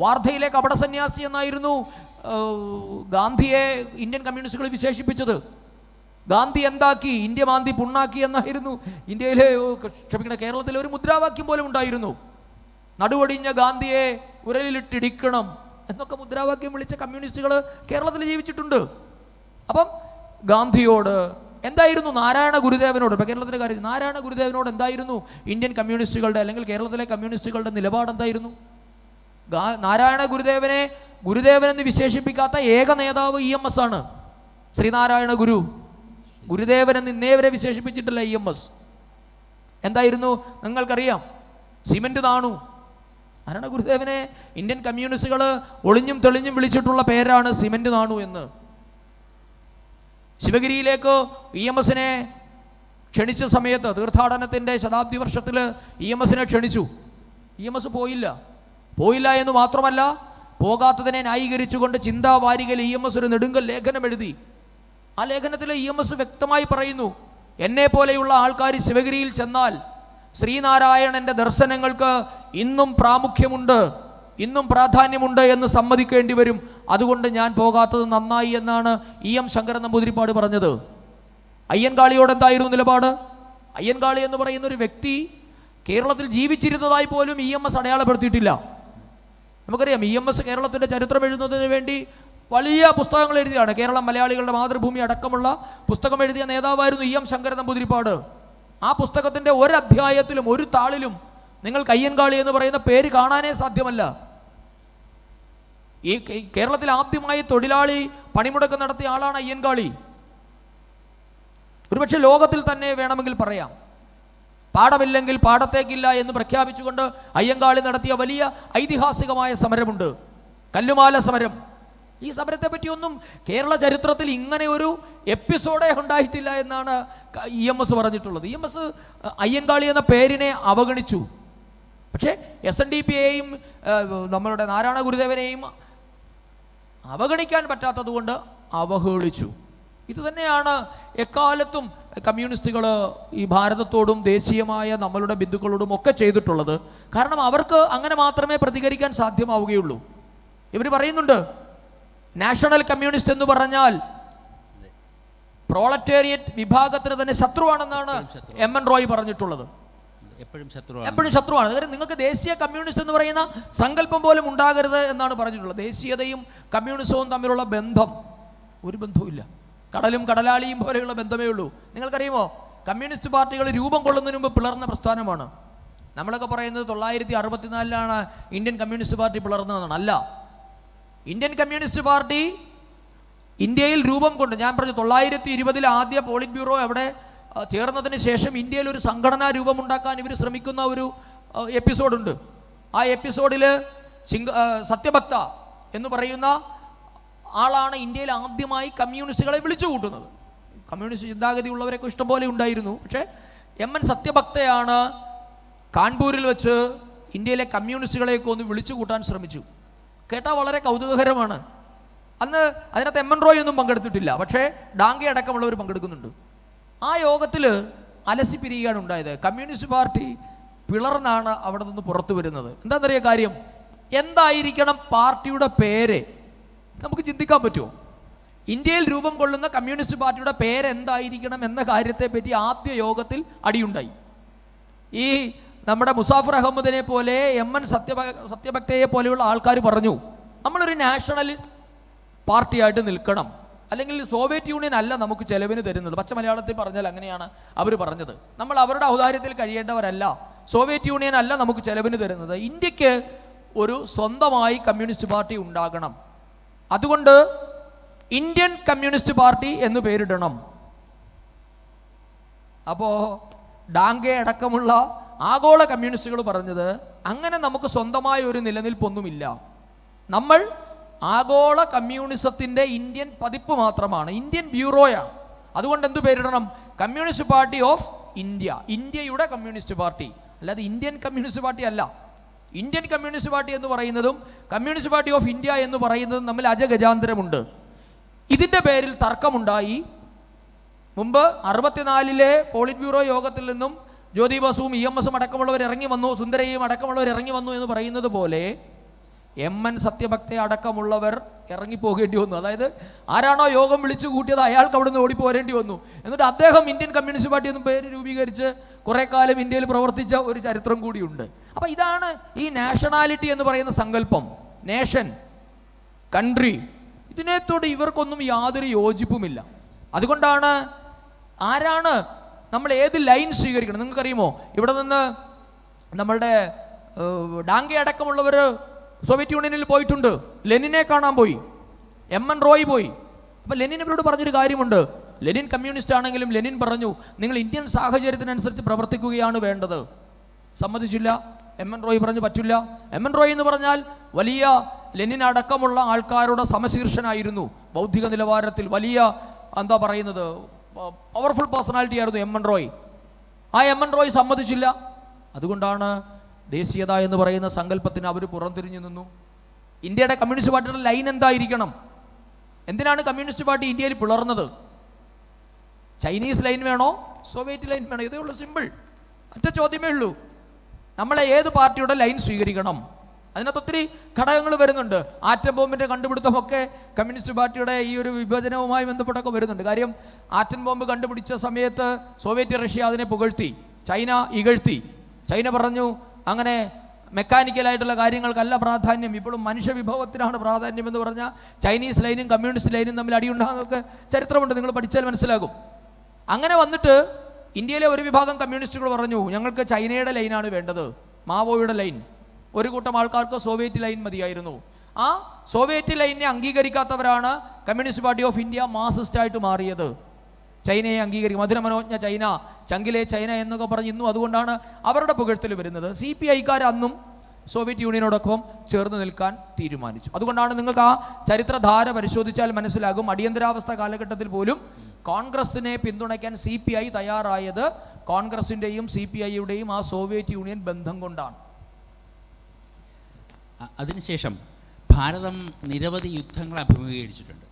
വാർധയിലെ കപടസന്യാസി എന്നായിരുന്നു ഗാന്ധിയെ ഇന്ത്യൻ കമ്മ്യൂണിസ്റ്റുകൾ വിശേഷിപ്പിച്ചത്. ഗാന്ധി എന്താക്കി, ഇന്ത്യ മാന്തി പുണ്ണാക്കി എന്നായിരുന്നു കേരളത്തിലെ ഒരു മുദ്രാവാക്യം പോലും ഉണ്ടായിരുന്നു. നടുവൊടിഞ്ഞ ഗാന്ധിയെ ഉരലിലിട്ടിടിക്കണം എന്നൊക്കെ മുദ്രാവാക്യം വിളിച്ച കമ്മ്യൂണിസ്റ്റുകൾ കേരളത്തിൽ ജീവിച്ചിട്ടുണ്ട്. അപ്പം ഗാന്ധിയോട് എന്തായിരുന്നു, നാരായണ ഗുരുദേവനോട്, ഇപ്പം കേരളത്തിലെ കാര്യം, നാരായണ ഗുരുദേവനോട് എന്തായിരുന്നു ഇന്ത്യൻ കമ്മ്യൂണിസ്റ്റുകളുടെ അല്ലെങ്കിൽ കേരളത്തിലെ കമ്മ്യൂണിസ്റ്റുകളുടെ നിലപാട് എന്തായിരുന്നു? നാരായണ ഗുരുദേവനെ ഗുരുദേവനെന്ന് വിശേഷിപ്പിക്കാത്ത ഏക നേതാവ് EMS ആണ്. ശ്രീനാരായണ ഗുരു ഗുരുദേവനെന്ന് ഇന്നേവരെ വിശേഷിപ്പിച്ചിട്ടില്ല EMS. എന്തായിരുന്നു നിങ്ങൾക്കറിയാം, സിമന്റ് നാണു. നാരായണ ഗുരുദേവനെ ഇന്ത്യൻ കമ്മ്യൂണിസ്റ്റുകൾ ഒളിഞ്ഞും തെളിഞ്ഞും വിളിച്ചിട്ടുള്ള പേരാണ് സിമന്റ് നാണു എന്ന്. ശിവഗിരിയിലേക്ക് EMSനെ ക്ഷണിച്ച സമയത്ത് തീർത്ഥാടനത്തിൻ്റെ ശതാബ്ദി വർഷത്തിൽ EMSനെ ക്ഷണിച്ചു. EMS പോയില്ല എന്ന് മാത്രമല്ല, പോകാത്തതിനെ ന്യായീകരിച്ചുകൊണ്ട് ചിന്താവാരികയിൽ EMS ഒരു നെടുങ്കൽ ലേഖനം എഴുതി. ആ ലേഖനത്തിൽ EMS വ്യക്തമായി പറയുന്നു, എന്നെ പോലെയുള്ള ആൾക്കാർ ശിവഗിരിയിൽ ചെന്നാൽ ശ്രീനാരായണൻ്റെ ദർശനങ്ങൾക്ക് ഇന്നും പ്രാമുഖ്യമുണ്ട്, ഇന്നും പ്രാധാന്യമുണ്ട് എന്ന് സമ്മതിക്കേണ്ടി വരും. അതുകൊണ്ട് ഞാൻ പോകാത്തത് നന്നായി എന്നാണ് EM ശങ്കരൻ നമ്പൂതിരിപ്പാട് പറഞ്ഞത്. അയ്യൻകാളിയോട് എന്തായിരുന്നു നിലപാട്? അയ്യൻകാളി എന്ന് പറയുന്ന ഒരു വ്യക്തി കേരളത്തിൽ ജീവിച്ചിരുന്നതായി പോലും EMS അടയാളപ്പെടുത്തിയിട്ടില്ല. നമുക്കറിയാം, EMS കേരളത്തിൻ്റെ ചരിത്രം എഴുതുന്നതിന് വേണ്ടി വലിയ പുസ്തകങ്ങൾ എഴുതിയാണ്. കേരളം മലയാളികളുടെ മാതൃഭൂമി അടക്കമുള്ള പുസ്തകം എഴുതിയ നേതാവായിരുന്നു EM ശങ്കരൻ നമ്പൂതിരിപ്പാട്. ആ പുസ്തകത്തിൻ്റെ ഒരധ്യായത്തിലും ഒരു താളിലും നിങ്ങൾക്ക് അയ്യൻകാളി എന്ന് പറയുന്ന പേര് കാണാനേ സാധ്യമല്ല. ഈ കേരളത്തിൽ ആദ്യമായി തൊഴിലാളി പണിമുടക്ക് നടത്തിയ ആളാണ് അയ്യൻകാളി. ഒരുപക്ഷെ ലോകത്തിൽ തന്നെ വേണമെങ്കിൽ പറയാം. പാടമില്ലെങ്കിൽ പാടത്തേക്കില്ല എന്ന് പ്രഖ്യാപിച്ചുകൊണ്ട് അയ്യങ്കാളി നടത്തിയ വലിയ ഐതിഹാസികമായ സമരമുണ്ട്, കല്ലുമാല സമരം. ഈ സമരത്തെ പറ്റിയൊന്നും കേരള ചരിത്രത്തിൽ ഇങ്ങനെ ഒരു എപ്പിസോഡേ ഉണ്ടായിട്ടില്ല എന്നാണ് EMS പറഞ്ഞിട്ടുള്ളത്. EMS അയ്യൻകാളി എന്ന പേരിനെ അവഗണിച്ചു. പക്ഷേ SNDPയെയും നമ്മളുടെ നാരായണ ഗുരുദേവനെയും അവഗണിക്കാൻ പറ്റാത്തതുകൊണ്ട് അവഹേളിച്ചു. ഇത് തന്നെയാണ് എക്കാലത്തും കമ്മ്യൂണിസ്റ്റുകൾ ഈ ഭാരതത്തോടും ദേശീയമായ നമ്മളുടെ ബന്ധുക്കളോടും ഒക്കെ ചെയ്തിട്ടുള്ളത്. കാരണം അവർക്ക് അങ്ങനെ മാത്രമേ പ്രതികരിക്കാൻ സാധ്യമാവുകയുള്ളൂ. ഇവർ പറയുന്നുണ്ട്, നാഷണൽ കമ്മ്യൂണിസ്റ്റ് എന്ന് പറഞ്ഞാൽ പ്രോളറ്റേറിയറ്റ് വിഭാഗത്തിന് തന്നെ ശത്രുവാണെന്നാണ് MN റോയ് പറഞ്ഞിട്ടുള്ളത്. എപ്പോഴും ശത്രുവാണ്. കാര്യം നിങ്ങൾക്ക് ദേശീയ കമ്മ്യൂണിസ്റ്റ് എന്ന് പറയുന്ന സങ്കല്പം പോലും ഉണ്ടാകരുത് എന്നാണ് പറഞ്ഞിട്ടുള്ളത്. ദേശീയതയും കമ്മ്യൂണിസവും തമ്മിലുള്ള ബന്ധം ഒരു ബന്ധവുമില്ല. കടലും കടലാളിയും പോലെയുള്ള ബന്ധമേ ഉള്ളൂ. നിങ്ങൾക്കറിയുമോ, കമ്മ്യൂണിസ്റ്റ് പാർട്ടികൾ രൂപം കൊള്ളുന്നതിന് മുമ്പ് പിളർന്ന പ്രസ്ഥാനമാണ്. നമ്മളൊക്കെ പറയുന്നത് 1964 ഇന്ത്യൻ കമ്മ്യൂണിസ്റ്റ് പാർട്ടി പിളർന്നതെന്നാണ്. അല്ല, ഇന്ത്യൻ കമ്മ്യൂണിസ്റ്റ് പാർട്ടി ഇന്ത്യയിൽ രൂപം കൊണ്ട്, ഞാൻ പറഞ്ഞു 1920 ആദ്യ പോളിറ്റ് ബ്യൂറോ അവിടെ ചേർന്നതിന് ശേഷം ഇന്ത്യയിൽ ഒരു സംഘടനാ രൂപമുണ്ടാക്കാൻ ഇവർ ശ്രമിക്കുന്ന ഒരു എപ്പിസോഡുണ്ട്. ആ എപ്പിസോഡിൽ സത്യഭക്ത എന്ന് പറയുന്ന ആളാണ് ഇന്ത്യയിൽ ആദ്യമായി കമ്മ്യൂണിസ്റ്റുകളെ വിളിച്ചു കൂട്ടുന്നത്. കമ്മ്യൂണിസ്റ്റ് ചിന്താഗതി ഉള്ളവരൊക്കെ ഇഷ്ടംപോലെ ഉണ്ടായിരുന്നു. പക്ഷേ MN സത്യഭക്തയാണ് കാൺപൂരിൽ വെച്ച് ഇന്ത്യയിലെ കമ്മ്യൂണിസ്റ്റുകളെയൊക്കെ ഒന്ന് വിളിച്ചു കൂട്ടാൻ ശ്രമിച്ചു. കേട്ടാൽ വളരെ കൗതുകകരമാണ്. അന്ന് അതിനകത്ത് എം എൻ റോയ് ഒന്നും പങ്കെടുത്തിട്ടില്ല, പക്ഷേ ഡാങ്കെ അടക്കമുള്ളവർ പങ്കെടുക്കുന്നുണ്ട്. ആ യോഗത്തിൽ അലസി പിരിയുകയാണ് ഉണ്ടായത്. കമ്മ്യൂണിസ്റ്റ് പാർട്ടി പിളർന്നാണ് അവിടെ നിന്ന് പുറത്തു വരുന്നത്. എന്താണെന്നറിയ കാര്യം, എന്തായിരിക്കണം പാർട്ടിയുടെ പേര് നമുക്ക് ചിന്തിക്കാൻ പറ്റുമോ? ഇന്ത്യയിൽ രൂപം കൊള്ളുന്ന കമ്മ്യൂണിസ്റ്റ് പാർട്ടിയുടെ പേരെന്തായിരിക്കണം എന്ന കാര്യത്തെപ്പറ്റി ആദ്യ യോഗത്തിൽ അടിയുണ്ടായി. ഈ നമ്മുടെ മുസാഫർ അഹമ്മദിനെ പോലെ എം എൻ സത്യഭക്തയെ പോലെയുള്ള ആൾക്കാർ പറഞ്ഞു, നമ്മളൊരു നാഷണൽ പാർട്ടിയായിട്ട് നിൽക്കണം, അല്ലെങ്കിൽ സോവിയറ്റ് യൂണിയൻ അല്ല നമുക്ക് ചെലവിന് തരുന്നത്. പച്ച മലയാളത്തിൽ പറഞ്ഞാൽ അങ്ങനെയാണ് അവർ പറഞ്ഞത്. നമ്മൾ അവരുടെ ഔദാര്യത്തിൽ കഴിയേണ്ടവരല്ല, സോവിയറ്റ് യൂണിയൻ അല്ല നമുക്ക് ചെലവിന് തരുന്നത്, ഇന്ത്യക്ക് ഒരു സ്വന്തമായി കമ്മ്യൂണിസ്റ്റ് പാർട്ടി ഉണ്ടാകണം, അതുകൊണ്ട് ഇന്ത്യൻ കമ്മ്യൂണിസ്റ്റ് പാർട്ടി എന്ന് പേരിടണം. അപ്പോൾ ഡാങ്കെ അടക്കമുള്ള ആഗോള കമ്മ്യൂണിസ്റ്റുകൾ പറഞ്ഞത്, അങ്ങനെ നമുക്ക് സ്വന്തമായ ഒരു നിലനിൽപ്പൊന്നുമില്ല, നമ്മൾ ആഗോള കമ്മ്യൂണിസത്തിൻ്റെ ഇന്ത്യൻ പതിപ്പ് മാത്രമാണ്, ഇന്ത്യൻ ബ്യൂറോയാണ്, അതുകൊണ്ട് എന്ത് പേരിടണം? കമ്മ്യൂണിസ്റ്റ് പാർട്ടി ഓഫ് ഇന്ത്യ, ഇന്ത്യയുടെ കമ്മ്യൂണിസ്റ്റ് പാർട്ടി, അല്ലാതെ ഇന്ത്യൻ കമ്മ്യൂണിസ്റ്റ് പാർട്ടി അല്ല. ഇന്ത്യൻ കമ്മ്യൂണിസ്റ്റ് പാർട്ടി എന്ന് പറയുന്നതും കമ്മ്യൂണിസ്റ്റ് പാർട്ടി ഓഫ് ഇന്ത്യ എന്ന് പറയുന്നതും തമ്മിൽ അജഗജാന്തരമുണ്ട്. ഇതിൻ്റെ പേരിൽ തർക്കമുണ്ടായി. മുമ്പ് 64-ലെ പോളിറ്റ് ബ്യൂറോ യോഗത്തിൽ നിന്നും ജ്യോതി ബസുവും EMS അടക്കമുള്ളവർ ഇറങ്ങി വന്നു, സുന്ദരയും അടക്കമുള്ളവർ ഇറങ്ങി വന്നു എന്ന് പറയുന്നത് പോലെ എം എൻ സത്യഭക്ത അടക്കമുള്ളവർ ഇറങ്ങിപ്പോകേണ്ടി വന്നു. അതായത് ആരാണോ യോഗം വിളിച്ചു കൂട്ടിയത് അയാൾക്ക് അവിടെ നിന്ന് ഓടിപ്പോരേണ്ടി വന്നു. എന്നിട്ട് അദ്ദേഹം ഇന്ത്യൻ കമ്മ്യൂണിസ്റ്റ് പാർട്ടി എന്ന പേര് രൂപീകരിച്ച് കുറേ കാലം ഇന്ത്യയിൽ പ്രവർത്തിച്ച ഒരു ചരിത്രം കൂടിയുണ്ട്. അപ്പം ഇതാണ് ഈ നാഷണാലിറ്റി എന്ന് പറയുന്ന സങ്കല്പം, നേഷൻ, കൺട്രി, ഇതിനോട് ഇവർക്കൊന്നും യാതൊരു യോജിപ്പുമില്ല. അതുകൊണ്ടാണ് ആരാണ് നമ്മൾ ഏത് ലൈൻ സ്വീകരിക്കണം? നിങ്ങൾക്കറിയുമോ, ഇവിടെ നിന്ന് നമ്മളുടെ ഡാങ്കെ അടക്കമുള്ളവർ സോവിയറ്റ് യൂണിയനിൽ പോയിട്ടുണ്ട്, ലെനിനെ കാണാൻ പോയി, എം എൻ റോയ് പോയി. അപ്പം ലെനിൻ ഇവരോട് പറഞ്ഞൊരു കാര്യമുണ്ട്, ലെനിൻ കമ്മ്യൂണിസ്റ്റ് ആണെങ്കിലും ലെനിൻ പറഞ്ഞു, നിങ്ങൾ ഇന്ത്യൻ സാഹചര്യത്തിനനുസരിച്ച് പ്രവർത്തിക്കുകയാണ് വേണ്ടത്. സമ്മതിച്ചില്ല. എം എൻ റോയ് പറഞ്ഞു പറ്റില്ല. എം എൻ റോയ് എന്ന് പറഞ്ഞാൽ വലിയ ലെനിൻ അടക്കമുള്ള ആൾക്കാരുടെ സമശീർഷനായിരുന്നു, ബൗദ്ധിക നിലവാരത്തിൽ വലിയ എന്താ പറയുന്നത് പവർഫുൾ പേഴ്സണാലിറ്റി ആയിരുന്നു എം എൻ റോയ്. ആ എം എൻ റോയ് സമ്മതിച്ചില്ല. അതുകൊണ്ടാണ് ദേശീയത എന്ന് പറയുന്ന സങ്കല്പത്തിന് അവർ പുറംതിരിഞ്ഞു നിന്നു. ഇന്ത്യയുടെ കമ്മ്യൂണിസ്റ്റ് പാർട്ടിയുടെ ലൈൻ എന്തായിരിക്കണം? എന്തിനാണ് കമ്മ്യൂണിസ്റ്റ് പാർട്ടി ഇന്ത്യയിൽ പിളർന്നത്? ചൈനീസ് ലൈൻ വേണോ, സോവിയറ്റ് ലൈൻ വേണോ? ഇതേ ഉള്ളൂ, സിമ്പിൾ, ഒറ്റ ചോദ്യമേ ഉള്ളൂ. നമ്മളെ ഏത് പാർട്ടിയുടെ ലൈൻ സ്വീകരിക്കണം? അതിനകത്ത് ഒത്തിരി ഘടകങ്ങൾ വരുന്നുണ്ട്. ആറ്റം ബോംബിൻ്റെ കണ്ടുപിടുത്തമൊക്കെ കമ്മ്യൂണിസ്റ്റ് പാർട്ടിയുടെ ഈ ഒരു വിഭജനവുമായി ബന്ധപ്പെട്ടൊക്കെ വരുന്നുണ്ട്. കാര്യം ആറ്റം ബോംബ് കണ്ടുപിടിച്ച സമയത്ത് സോവിയറ്റ് റഷ്യ അതിനെ പുകഴ്ത്തി, ചൈന ഇകഴ്ത്തി. ചൈന പറഞ്ഞു അങ്ങനെ മെക്കാനിക്കലായിട്ടുള്ള കാര്യങ്ങൾക്കല്ല പ്രാധാന്യം, ഇപ്പോഴും മനുഷ്യവിഭവത്തിനാണ് പ്രാധാന്യം എന്ന് പറഞ്ഞാൽ ചൈനീസ് ലൈനും കമ്മ്യൂണിസ്റ്റ് ലൈനും തമ്മിൽ അടിയുണ്ടാകുന്നതൊക്കെ ചരിത്രമുണ്ട്, നിങ്ങൾ പഠിച്ചാൽ മനസ്സിലാകും. അങ്ങനെ വന്നിട്ട് ഇന്ത്യയിലെ ഒരു വിഭാഗം കമ്മ്യൂണിസ്റ്റുകൾ പറഞ്ഞു, ഞങ്ങൾക്ക് ചൈനയുടെ ലൈനാണ് വേണ്ടത്, മാവോയുടെ ലൈൻ. ഒരു കൂട്ടം ആൾക്കാർക്ക് സോവിയറ്റ് ലൈൻ മതിയായിരുന്നു. ആ സോവിയറ്റ് ലൈനിനെ അംഗീകരിക്കാത്തവരാണ് കമ്മ്യൂണിസ്റ്റ് പാർട്ടി ഓഫ് ഇന്ത്യ മാർക്സിസ്റ്റായിട്ട് മാറിയത്. ചൈനയെ അംഗീകരിക്കും, മധുരമനോജ്ഞ ചൈന, ചങ്കിലെ ചൈന എന്നൊക്കെ പറഞ്ഞ് ഇന്നും അതുകൊണ്ടാണ് അവരുടെ പുകഴ്ത്തൽ വരുന്നത്. CPI-ക്കാർ അന്നും സോവിയറ്റ് യൂണിയനോടൊപ്പം ചേർന്ന് നിൽക്കാൻ തീരുമാനിച്ചു. അതുകൊണ്ടാണ് നിങ്ങൾക്ക് ആ ചരിത്രധാര പരിശോധിച്ചാൽ മനസ്സിലാകും, അടിയന്തരാവസ്ഥ കാലഘട്ടത്തിൽ പോലും കോൺഗ്രസിനെ പിന്തുണയ്ക്കാൻ CPI തയ്യാറായത് കോൺഗ്രസിൻ്റെയും CPI-യുടെയും ആ സോവിയറ്റ് യൂണിയൻ ബന്ധം കൊണ്ടാണ്. അതിനുശേഷം ഭാരതം നിരവധി യുദ്ധങ്ങൾ അഭിമുഖീകരിച്ചിട്ടുണ്ട്.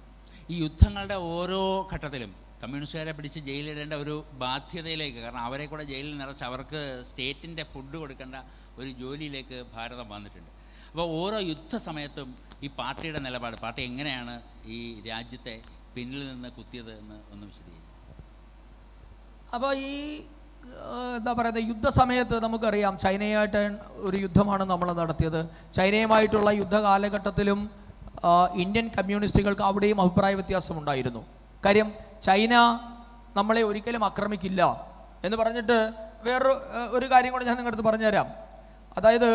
ഈ യുദ്ധങ്ങളുടെ ഓരോ ഘട്ടത്തിലും കമ്മ്യൂണിസ്റ്റുകാരെ പിടിച്ച് ജയിലിടേണ്ട ഒരു ബാധ്യതയിലേക്ക്, കാരണം അവരെ കൂടെ ജയിലിൽ നിറച്ച് അവർക്ക് സ്റ്റേറ്റിൻ്റെ ഫുഡ് കൊടുക്കേണ്ട ഒരു ജോലിയിലേക്ക് ഭാരതം വന്നിട്ടുണ്ട്. അപ്പോൾ ഓരോ യുദ്ധ സമയത്തും ഈ പാർട്ടിയുടെ നിലപാട്, പാർട്ടി എങ്ങനെയാണ് ഈ രാജ്യത്തെ പിന്നിൽ നിന്ന് കുത്തിയത് എന്ന് ഒന്ന് വിശദീകരിക്കും. അപ്പോൾ ഈ എന്താ പറയുന്നത്, യുദ്ധസമയത്ത് നമുക്കറിയാം ചൈനയായിട്ട് ഒരു യുദ്ധമാണ് നമ്മൾ നടത്തിയത്. ചൈനയുമായിട്ടുള്ള യുദ്ധ കാലഘട്ടത്തിലും ഇന്ത്യൻ കമ്മ്യൂണിസ്റ്റുകൾക്ക് അവിടെയും അഭിപ്രായ വ്യത്യാസമുണ്ടായിരുന്നു. കാര്യം ചൈന നമ്മളെ ഒരിക്കലും ആക്രമിക്കില്ല എന്ന് പറഞ്ഞിട്ട് വേറൊരു കാര്യം കൂടെ ഞാൻ നിങ്ങളുടെ അടുത്ത് പറഞ്ഞുതരാം. അതായത്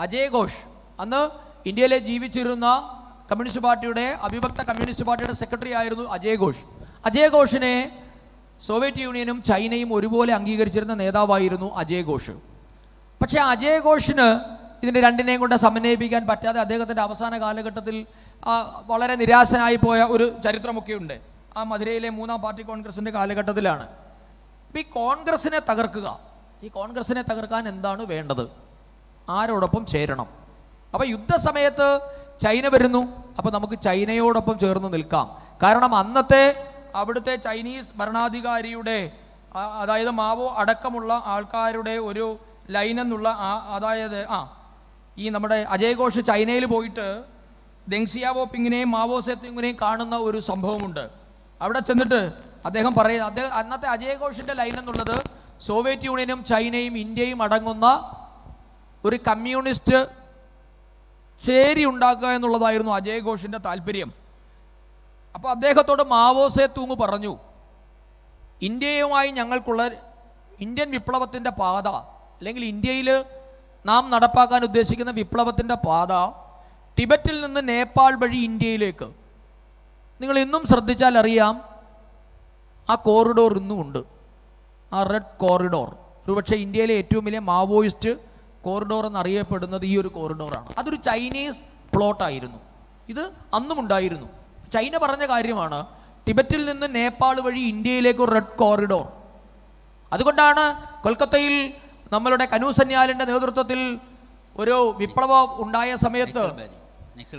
അജയ് ഘോഷ് അന്ന് ഇന്ത്യയിലെ ജീവിച്ചിരുന്ന കമ്മ്യൂണിസ്റ്റ് പാർട്ടിയുടെ അവിഭക്ത കമ്മ്യൂണിസ്റ്റ് പാർട്ടിയുടെ സെക്രട്ടറി ആയിരുന്നു അജയ് ഘോഷ്. അജയ് ഘോഷിനെ സോവിയറ്റ് യൂണിയനും ചൈനയും ഒരുപോലെ അംഗീകരിച്ചിരുന്ന നേതാവായിരുന്നു അജയ് ഘോഷ്. പക്ഷേ അജയ് ഘോഷിന് ഇതിൻ്റെ രണ്ടിനെയും കൊണ്ട് സമന്വയിപ്പിക്കാൻ പറ്റാതെ അദ്ദേഹത്തിൻ്റെ അവസാന കാലഘട്ടത്തിൽ വളരെ നിരാശനായി പോയ ഒരു ചരിത്രമൊക്കെ ഉണ്ട്. ആ മധുരയിലെ 3-ാം പാർട്ടി കോൺഗ്രസിൻ്റെ കാലഘട്ടത്തിലാണ്. അപ്പോൾ ഈ കോൺഗ്രസിനെ തകർക്കുക, ഈ കോൺഗ്രസിനെ തകർക്കാൻ എന്താണ് വേണ്ടത്? ആരോടൊപ്പം ചേരണം? അപ്പോൾ യുദ്ധസമയത്ത് ചൈന വരുന്നു, അപ്പോൾ നമുക്ക് ചൈനയോടൊപ്പം ചേർന്ന് നിൽക്കാം. കാരണം അന്നത്തെ അവിടുത്തെ ചൈനീസ് ഭരണാധികാരിയുടെ അതായത് മാവോ അടക്കമുള്ള ആൾക്കാരുടെ ഒരു ലൈൻ എന്നുള്ള അതായത് ഈ നമ്മുടെ അജയ് ഘോഷ് ചൈനയിൽ പോയിട്ട് ദെങ് സിയാവോപിങ്ങിനെയും മാവോ സേതുങ്ങിനെയും കാണുന്ന ഒരു സംഭവമുണ്ട്. അവിടെ ചെന്നിട്ട് അദ്ദേഹം പറയുന്നത്, അന്നത്തെ അജയ് ഘോഷിൻ്റെ ലൈൻ എന്നുള്ളത് സോവിയറ്റ് യൂണിയനും ചൈനയും ഇന്ത്യയും അടങ്ങുന്ന ഒരു കമ്മ്യൂണിസ്റ്റ് ചേരി ഉണ്ടാക്കുക എന്നുള്ളതായിരുന്നു അജയ് ഘോഷിൻ്റെ താല്പര്യം. അപ്പോൾ അദ്ദേഹത്തോട് മാവോ സേതുങ് പറഞ്ഞു, ഇന്ത്യയുമായി ഞങ്ങൾക്കുള്ള ഇന്ത്യൻ വിപ്ലവത്തിൻ്റെ പാത, അല്ലെങ്കിൽ ഇന്ത്യയിൽ നാം നടപ്പാക്കാൻ ഉദ്ദേശിക്കുന്ന വിപ്ലവത്തിൻ്റെ പാത ടിബറ്റിൽ നിന്ന് നേപ്പാൾ വഴി ഇന്ത്യയിലേക്ക്. നിങ്ങൾ ഇന്നും ശ്രദ്ധിച്ചാൽ അറിയാം, ആ കോറിഡോർ ഇന്നും ഉണ്ട്, ആ റെഡ് കോറിഡോർ. ഒരുപക്ഷെ ഇന്ത്യയിലെ ഏറ്റവും വലിയ മാവോയിസ്റ്റ് കോറിഡോർ എന്നറിയപ്പെടുന്നത് ഈ ഒരു കോറിഡോറാണ്. അതൊരു ചൈനീസ് പ്ലോട്ടായിരുന്നു. ഇത് അന്നും ഉണ്ടായിരുന്നു. ചൈന പറഞ്ഞ കാര്യമാണ്, ടിബറ്റിൽ നിന്ന് നേപ്പാൾ വഴി ഇന്ത്യയിലേക്ക് ഒരു റെഡ് കോറിഡോർ. അതുകൊണ്ടാണ് കൊൽക്കത്തയിൽ നമ്മളുടെ കനു സന്യാലിൻ്റെ നേതൃത്വത്തിൽ ഒരു വിപ്ലവം ഉണ്ടായ സമയത്ത്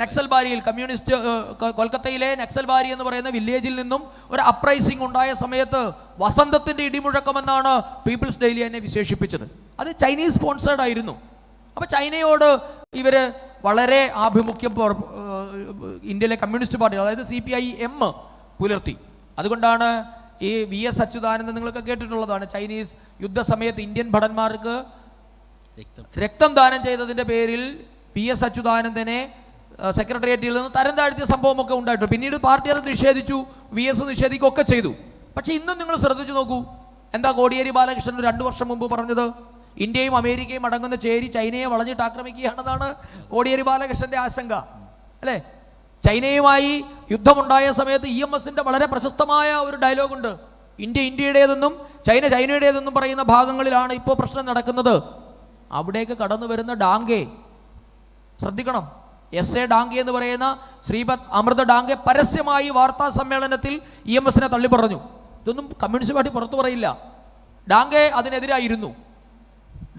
നക്സൽബാരിയിൽ കമ്മ്യൂണിസ്റ്റ് കൊൽക്കത്തയിലെ നക്സൽബാരി എന്ന് പറയുന്ന വില്ലേജിൽ നിന്നും ഒരു അപ്രൈസിംഗ് ഉണ്ടായ സമയത്ത് വസന്തത്തിൻ്റെ ഇടിമുഴക്കമെന്നാണ് പീപ്പിൾസ് ഡെയിലി എന്നെ വിശേഷിപ്പിച്ചത്. അത് ചൈനീസ് സ്പോൺസേഡ് ആയിരുന്നു. അപ്പോൾ ചൈനയോട് ഇവർ വളരെ ആഭിമുഖ്യം ഇന്ത്യയിലെ കമ്മ്യൂണിസ്റ്റ് പാർട്ടി അതായത് CPIM പുലർത്തി. അതുകൊണ്ടാണ് ഈ VS അച്യുതാനന്ദൻ നിങ്ങളൊക്കെ കേട്ടിട്ടുള്ളതാണ്, ചൈനീസ് യുദ്ധസമയത്ത് ഇന്ത്യൻ ഭടന്മാർക്ക് രക്തം ദാനം ചെയ്തതിൻ്റെ പേരിൽ VS അച്യുതാനന്ദനെ സെക്രട്ടേറിയറ്റിൽ നിന്ന് തരം താഴ്ത്തിയ സംഭവമൊക്കെ ഉണ്ടായിട്ടുണ്ട്. പിന്നീട് പാർട്ടി അത് നിഷേധിച്ചു, VS നിഷേധിക്കുകയൊക്കെ ചെയ്തു. പക്ഷേ ഇന്നും നിങ്ങൾ ശ്രദ്ധിച്ചു നോക്കൂ, എന്താ കോടിയേരി ബാലകൃഷ്ണൻ 2 വർഷം മുമ്പ് പറഞ്ഞത്? ഇന്ത്യയും അമേരിക്കയും അടങ്ങുന്ന ചേരി ചൈനയെ വളഞ്ഞിട്ട് ആക്രമിക്കുകയാണെന്നാണ് കോടിയേരി ബാലകൃഷ്ണന്റെ ആശങ്ക, അല്ലേ? ചൈനയുമായി യുദ്ധമുണ്ടായ സമയത്ത് EMSന്റെ വളരെ പ്രശസ്തമായ ഒരു ഡയലോഗുണ്ട്, ഇന്ത്യ ഇന്ത്യയുടേതെന്നും ചൈന ചൈനയുടേതെന്നും പറയുന്ന ഭാഗങ്ങളിലാണ് ഇപ്പോൾ പ്രശ്നം നടക്കുന്നത്. അവിടേക്ക് കടന്നു വരുന്ന ഡാങ്കെ ശ്രദ്ധിക്കണം. SA ഡാങ്കെ എന്ന് പറയുന്ന ശ്രീപദ് അമൃത ഡാങ്കെ പരസ്യമായി വാർത്താ സമ്മേളനത്തിൽ EMSനെ തള്ളി പറഞ്ഞു. ഇതൊന്നും കമ്മ്യൂണിസ്റ്റ് പാർട്ടി പുറത്തു പറയില്ല. ഡാങ്കെ അതിനെതിരായിരുന്നു.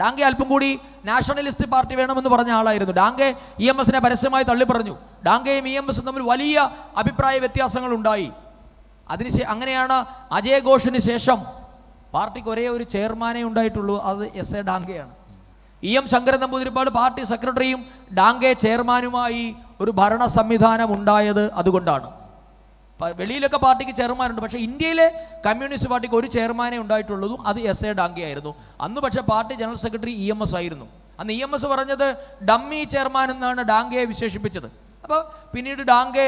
ഡാങ്കെ അല്പം കൂടി നാഷണലിസ്റ്റ് പാർട്ടി വേണമെന്ന് പറഞ്ഞ ആളായിരുന്നു. ഡാങ്കെ EMSനെ പരസ്യമായി തള്ളി പറഞ്ഞു. ഡാങ്കയും EMSും തമ്മിൽ വലിയ അഭിപ്രായ വ്യത്യാസങ്ങൾ ഉണ്ടായി. അങ്ങനെയാണ് അജയ് ഘോഷിന് ശേഷം പാർട്ടിക്ക് ഒരേ ഒരു ചെയർമാനേ ഉണ്ടായിട്ടുള്ളൂ, അത് SA ഡാങ്കെയാണ്. EM ശങ്കരൻ നമ്പൂതിരിപ്പാട് പാർട്ടി സെക്രട്ടറിയും ഡാങ്കെ ചെയർമാനുമായി ഒരു ഭരണ സംവിധാനം ഉണ്ടായത് അതുകൊണ്ടാണ്. വെളിയിലൊക്കെ പാർട്ടിക്ക് ചെയർമാനുണ്ട്, പക്ഷേ ഇന്ത്യയിലെ കമ്മ്യൂണിസ്റ്റ് പാർട്ടിക്ക് ഒരു ചെയർമാനേ ഉണ്ടായിട്ടുള്ളതും അത് SA ഡാങ്കെ ആയിരുന്നു. അന്ന് പക്ഷേ പാർട്ടി ജനറൽ സെക്രട്ടറി EMS ആയിരുന്നു. അന്ന് EMS പറഞ്ഞത് ഡമ്മി ചെയർമാൻ എന്നാണ് ഡാങ്കയെ വിശേഷിപ്പിച്ചത്. അപ്പോൾ പിന്നീട് ഡാങ്കെ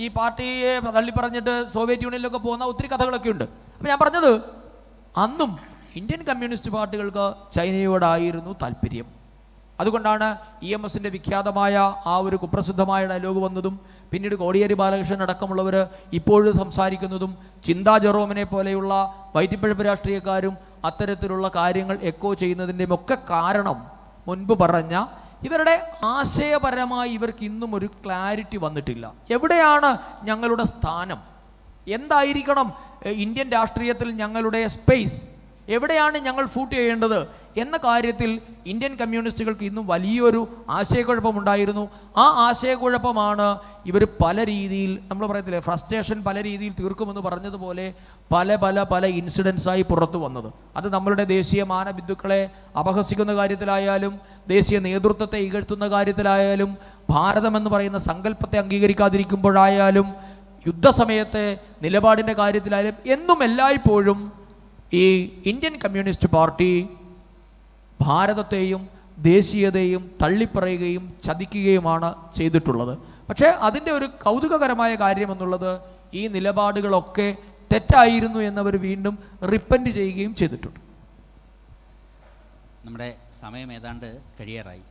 ഈ പാർട്ടിയെ തള്ളിപ്പറഞ്ഞിട്ട് സോവിയറ്റ് യൂണിയനിലൊക്കെ പോകുന്ന ഒത്തിരി കഥകളൊക്കെ ഉണ്ട്. അപ്പോൾ ഞാൻ പറഞ്ഞത്, അന്നും ഇന്ത്യൻ കമ്മ്യൂണിസ്റ്റ് പാർട്ടികൾക്ക് ചൈനയോടായിരുന്നു താല്പര്യം. അതുകൊണ്ടാണ് EMSന്റെ വിഖ്യാതമായ ആ ഒരു കുപ്രസിദ്ധമായ ഡയലോഗ് വന്നതും പിന്നീട് കോടിയേരി ബാലകൃഷ്ണൻ അടക്കമുള്ളവർ ഇപ്പോഴും സംസാരിക്കുന്നതും ചിന്താ ജെറോമിനെ പോലെയുള്ള വൈറ്റിപ്പഴപ്പ് രാഷ്ട്രീയക്കാരും അത്തരത്തിലുള്ള കാര്യങ്ങൾ എക്കോ ചെയ്യുന്നതിൻ്റെയും ഒക്കെ കാരണം മുൻപ് പറഞ്ഞ ഇവരുടെ ആശയപരമായി ഇവർക്ക് ഇന്നും ഒരു ക്ലാരിറ്റി വന്നിട്ടില്ല. എവിടെയാണ് ഞങ്ങളുടെ സ്ഥാനം, എന്തായിരിക്കണം ഇന്ത്യൻ രാഷ്ട്രീയത്തിൽ ഞങ്ങളുടെ സ്പേസ്, എവിടെയാണ് ഞങ്ങൾ ഫൂട്ട് ചെയ്യേണ്ടത് എന്ന കാര്യത്തിൽ ഇന്ത്യൻ കമ്മ്യൂണിസ്റ്റുകൾക്ക് ഇന്നും വലിയൊരു ആശയക്കുഴപ്പമുണ്ടായിരുന്നു. ആ ആശയക്കുഴപ്പമാണ് ഇവർ പല രീതിയിൽ, നമ്മൾ പറയത്തില്ലേ ഫ്രസ്ട്രേഷൻ പല രീതിയിൽ തീർക്കുമെന്ന് പറഞ്ഞതുപോലെ പല പല പല ഇൻസിഡൻസായി പുറത്തു വന്നത്. അത് നമ്മളുടെ ദേശീയ മാനബിന്ദുക്കളെ അപഹസിക്കുന്ന കാര്യത്തിലായാലും ദേശീയ നേതൃത്വത്തെ ഇകഴ്ത്തുന്ന കാര്യത്തിലായാലും ഭാരതമെന്ന് പറയുന്ന സങ്കല്പത്തെ അംഗീകരിക്കാതിരിക്കുമ്പോഴായാലും യുദ്ധസമയത്തെ നിലപാടിൻ്റെ കാര്യത്തിലായാലും എന്നും എല്ലായ്പ്പോഴും ഈ ഇന്ത്യൻ കമ്മ്യൂണിസ്റ്റ് പാർട്ടി ഭാരതത്തെയും ദേശീയതയും തള്ളിപ്പറയുകയും ചതിക്കുകയുമാണ് ചെയ്തിട്ടുള്ളത്. പക്ഷേ അതിൻ്റെ ഒരു കൗതുകകരമായ കാര്യമെന്നുള്ളത് ഈ നിലപാടുകളൊക്കെ തെറ്റായിരുന്നു എന്നവർ വീണ്ടും റിപ്പൻറ്റ് ചെയ്യുകയും ചെയ്തിട്ടുണ്ട്. നമ്മുടെ സമയം ഏതാണ്ട് കഴിയാറായി.